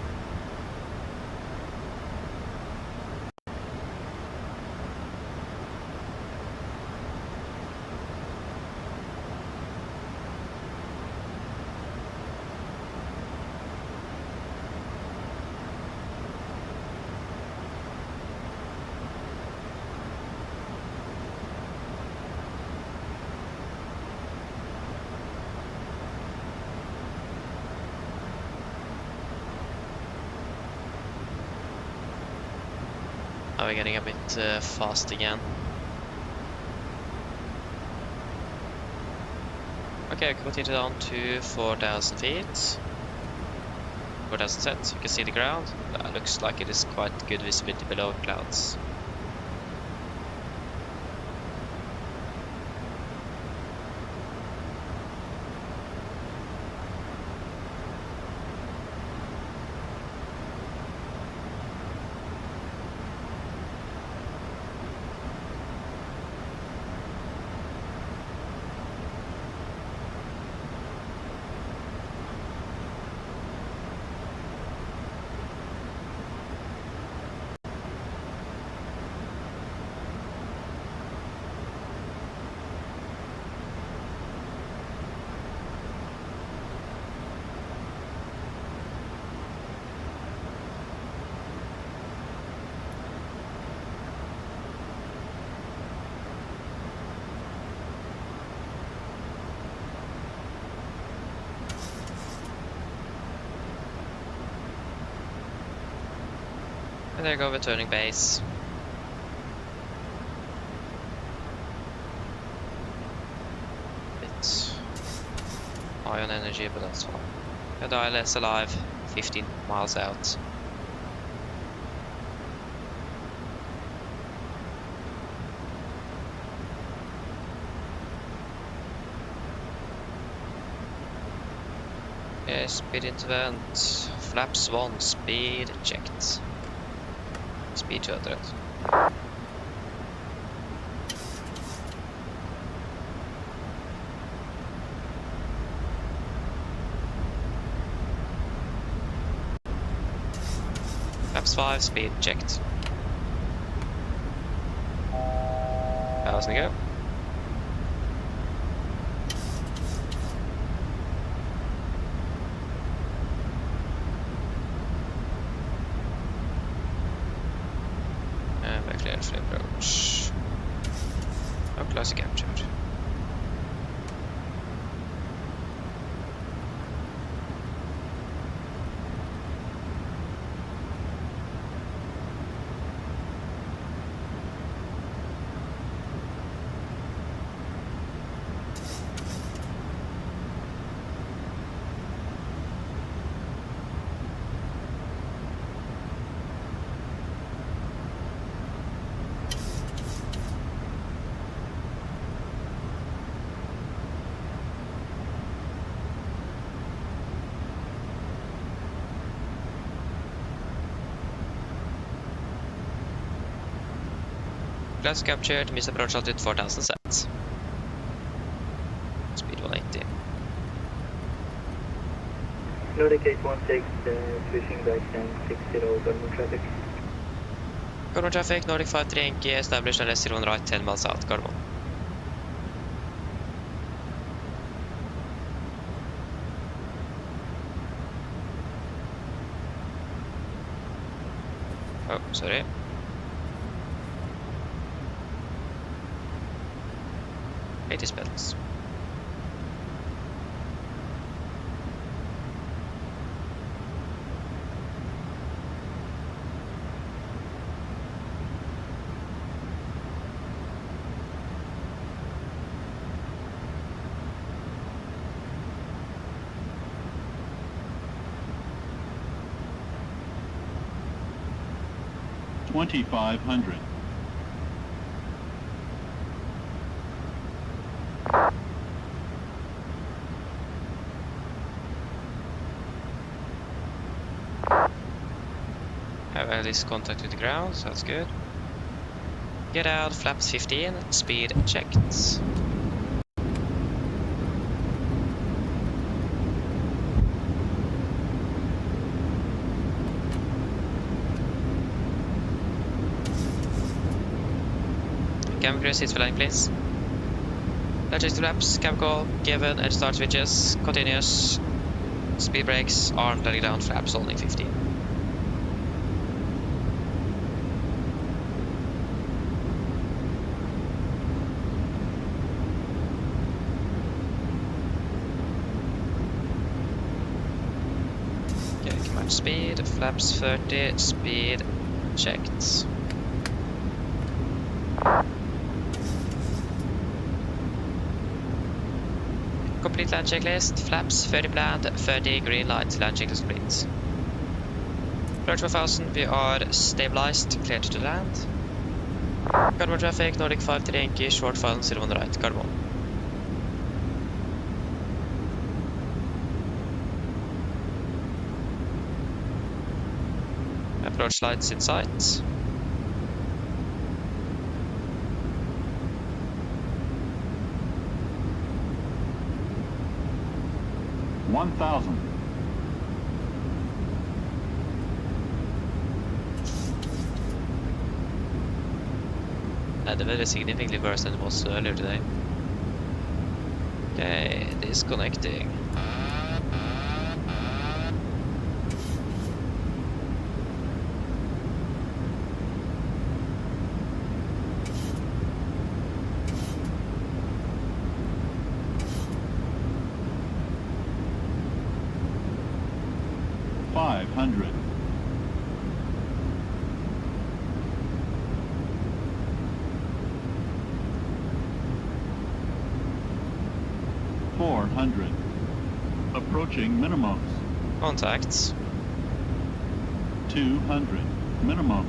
Now we're getting a bit fast again. Okay, we can continue down to 4,000 feet. 4,000 set, you can see the ground. Looks like it is quite good visibility below clouds. And there go the turning base. Bit high on energy, but that's fine. The dial is alive, 15 miles out. Okay, speed intervent. Flaps 1, speed checked. Speed 200. Flaps 5, speed checked. 1,000 to go. Clear for approach. No close captured. Glass captured, miss approach altitude 4,000 sets. Speed 180. Nordic 816, switching back and 60 Government traffic. Government traffic, Nordic 53 Yankee, established and less 01 right, 10 miles out, Garmon. Oh, sorry. 80 spells. $2,500. Have at least contact with the ground, so that's good. Get out, flaps 15, speed checked. Cam crew, seats for landing, please. Logistics flaps, cam call, given, edge start switches, continuous. Speed brakes, arm letting down, flaps holding 15. Okay, command speed, flaps 30, speed checked. Complete land checklist. Flaps 30 planned, 30 green light. Land checklist complete. Approach 1000. We are stabilized. Clear to land. Gardermoen traffic. Nordic 53 Yankee. Short final 01 right. Gardermoen. Approach lights in sight. $1,000. The weather is significantly worse than it was earlier today. Okay, disconnecting. $500. $400. Approaching minimums. Contacts. 200. Minimums.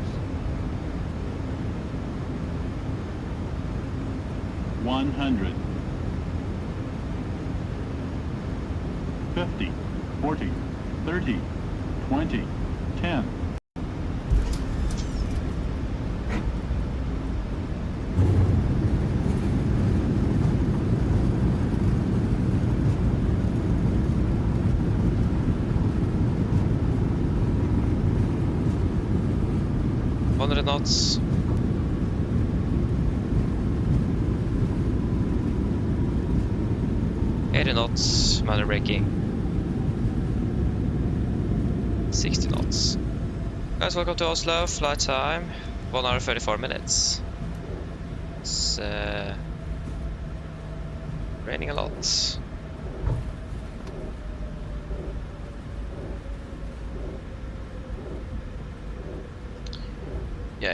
100. 50. 40. 30. 20. 10. Knots. Knots, manual braking. 60 knots. Guys, welcome to Oslo. Flight time 1 hour 34 minutes. It's raining a lot. Yeah.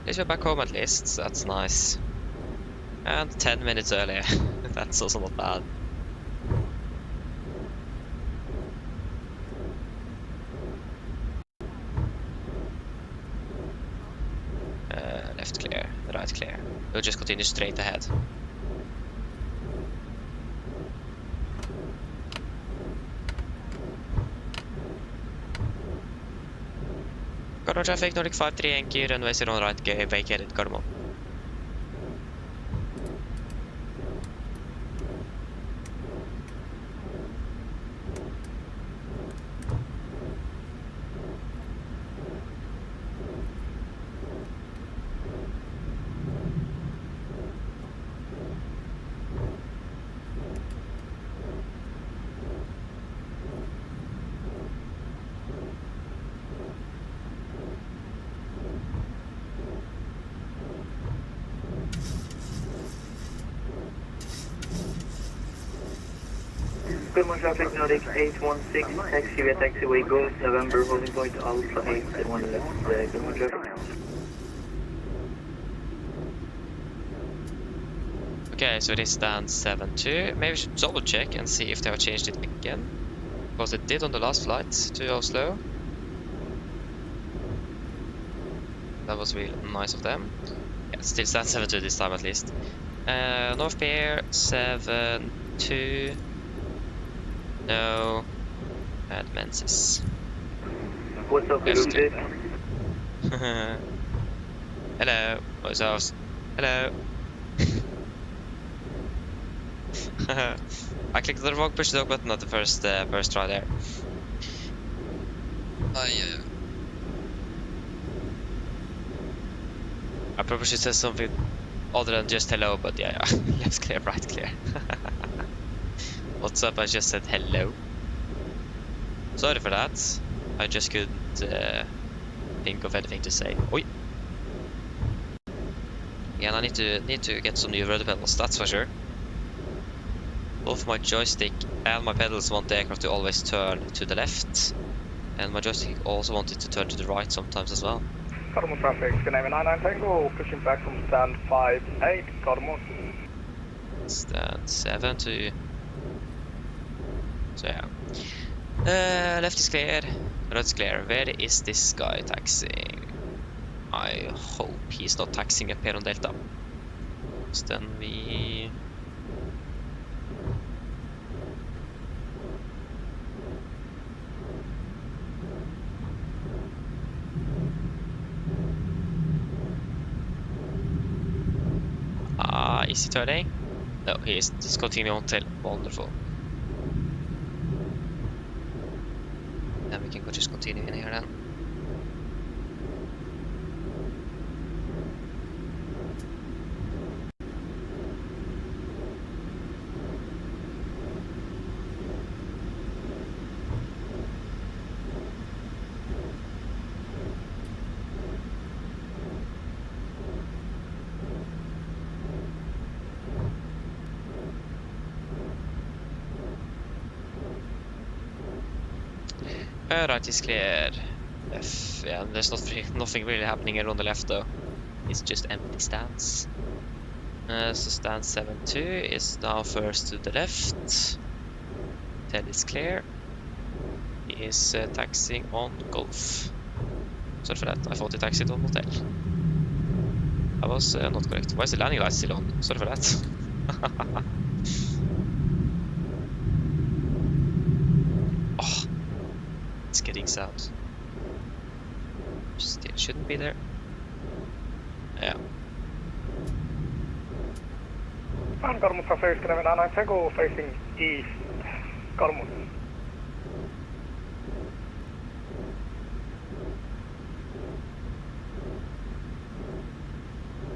At least we're back home at least, so that's nice. And 10 minutes earlier. That's also not bad. Left clear, right clear. We'll just continue straight ahead. Gardermoen traffic, Nordic 53 Yankee, runway 01 right, vacated Gardermoen. Gardermoen traffic, Nordic 816, taxiway, taxiway goes, November, holding point, Alpha 871 left, Gardermoen traffic. Okay, so it is stand 72. Maybe we should double check and see if they have changed it again. Because it did on the last flight to Oslo. That was really nice of them. Yeah, still stand 72 this time at least. North Pier 72. No advances. What's up, Ludwig? Hello, what's up? Hello. I clicked the wrong push the dog button at the first try there. I probably should say something other than just hello, but yeah. Left clear, right clear. What's up? I just said hello. Sorry for that. I just couldn't think of anything to say. Oi. Yeah, and I need to get some new rudder pedals. That's for sure. Both my joystick and my pedals want the aircraft to always turn to the left. And my joystick also wanted to turn to the right sometimes as well. Cardamom traffic, Skynavi 99 Tango, pushing back from stand 58, Cardamom. Stand 7 to... So yeah. Left is clear, right is clear. Where is this guy taxiing? I hope he's not taxiing up here on Delta. So then we... is he turning? No, he is. Just continuing on tail. Wonderful. Then we can go just continue in here then. Right is clear. Left, yeah, there's nothing really happening here on the left though. It's just empty stands. So stand 7-2 is now first to the left. Tail is clear. He is taxiing on Golf. Sorry for that, I thought he taxied on Hotel. That was not correct. Why is the landing light still on? Sorry for that. Oh, it's getting sound. Still shouldn't be there. Yeah. And Garmon traffic, Skynavi 99 Tango, facing east, Garmon.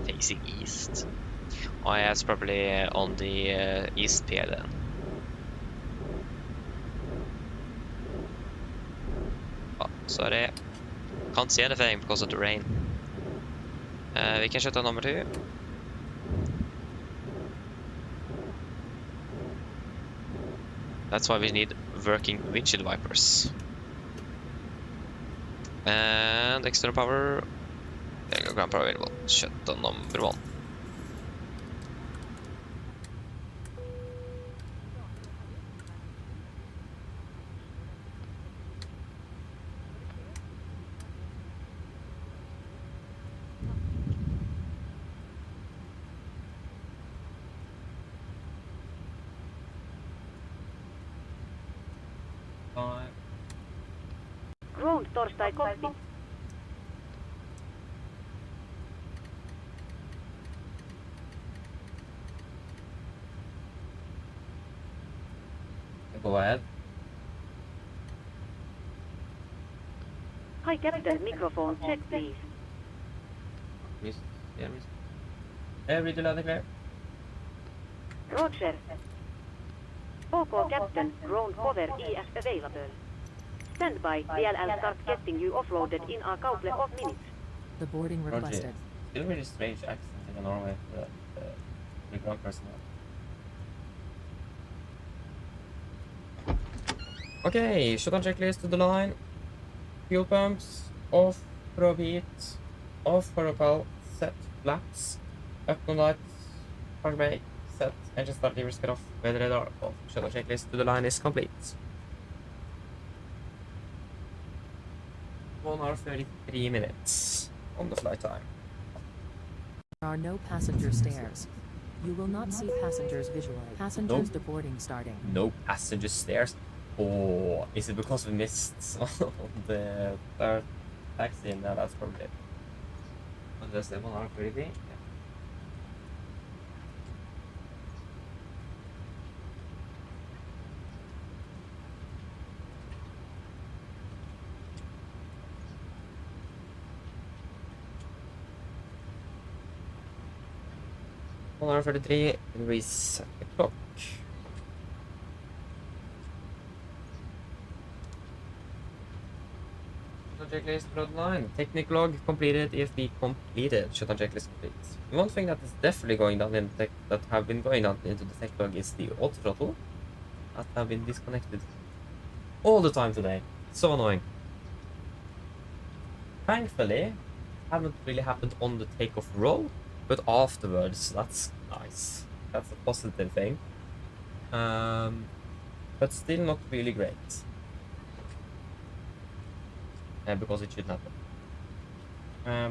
Facing east. Oh yeah, it's probably on the east pier then. Oh, sorry. Can't see anything because of the rain. We can shut down number 2. That's why we need working windshield wipers. And external power. There you go, ground power available. Shut down number 1. Ground torstai Cockpit. Go ahead. Hi Captain, microphone check please. Miss. Yeah, miss. Read loud and clear. Roger. OK Captain, ground cover EF available. Stand by, DLL start getting you offloaded in a couple of minutes. The boarding requested. Still really strange accent in Norway for the ground personnel. Okay, shutdown checklist to the line. Fuel pumps, off, probeat, off, propel, set, flaps, up on lights, park brake, set, engine start, levers cut off, weather radar off. Shutdown checklist to the line is complete. 1 hour 33 minutes on the flight time. There are no passenger stairs. You will not see passengers visually. Passengers deboarding starting. No passenger stairs. Oh, is it because we missed on the third taxi? No, that's probably it. Just 1 hour 33. Yeah. One hour 33, reset the clock. Shutdown checklist broadline. Technical log completed, EFB completed. Shutdown checklist complete. One thing that is definitely going down in tech that have been going down into the tech log is the auto throttle that have been disconnected all the time today. So annoying. thankfully, haven't really happened on the takeoff roll, but afterwards, that's nice. That's a positive thing. But still not really great. Because it shouldn't happen.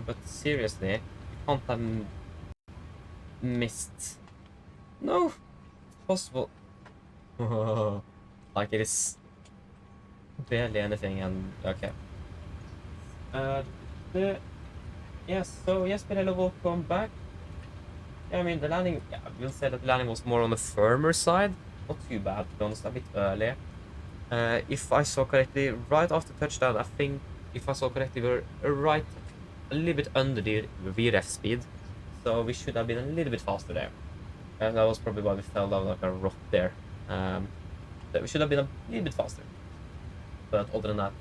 But seriously, you can't have missed. No, it's possible. Like it is barely anything, and okay. Yes, so yes, Pirello, welcome back. Yeah, I mean, the landing, yeah, I will say that the landing was more on the firmer side. Not too bad, to be honest, a bit early. If I saw correctly, right after touchdown, I think, if I saw correctly, we were right a little bit under the VREF speed. So we should have been a little bit faster there. And that was probably why we fell down like a rock there. So we should have been a little bit faster. But other than that,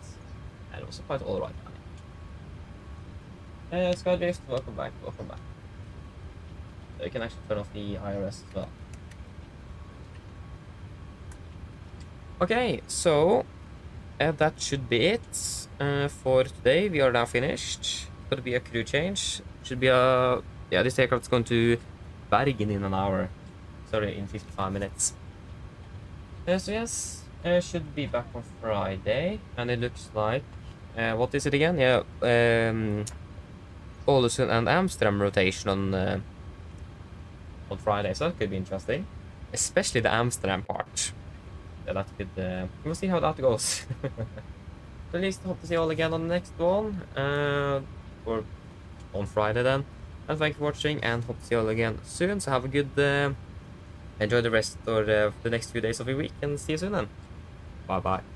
it was quite alright. Skydrift, welcome back, welcome back. You can actually turn off the IRS as well. Okay, so that should be it for today. We are now finished. Gonna be a crew change. Should be a this aircraft's going to Bergen in an hour. Sorry, in 55 minutes. So yes, should be back on Friday, and it looks like what is it again? Yeah, Ålesund and Amsterdam rotation on Friday, so that could be interesting, especially the Amsterdam part. Yeah, that could. We'll see how that goes. At least hope to see you all again on the next one, or on Friday then. And thank you for watching, and hope to see you all again soon. So have a good, enjoy the rest or the next few days of your week, and see you soon then. Bye bye.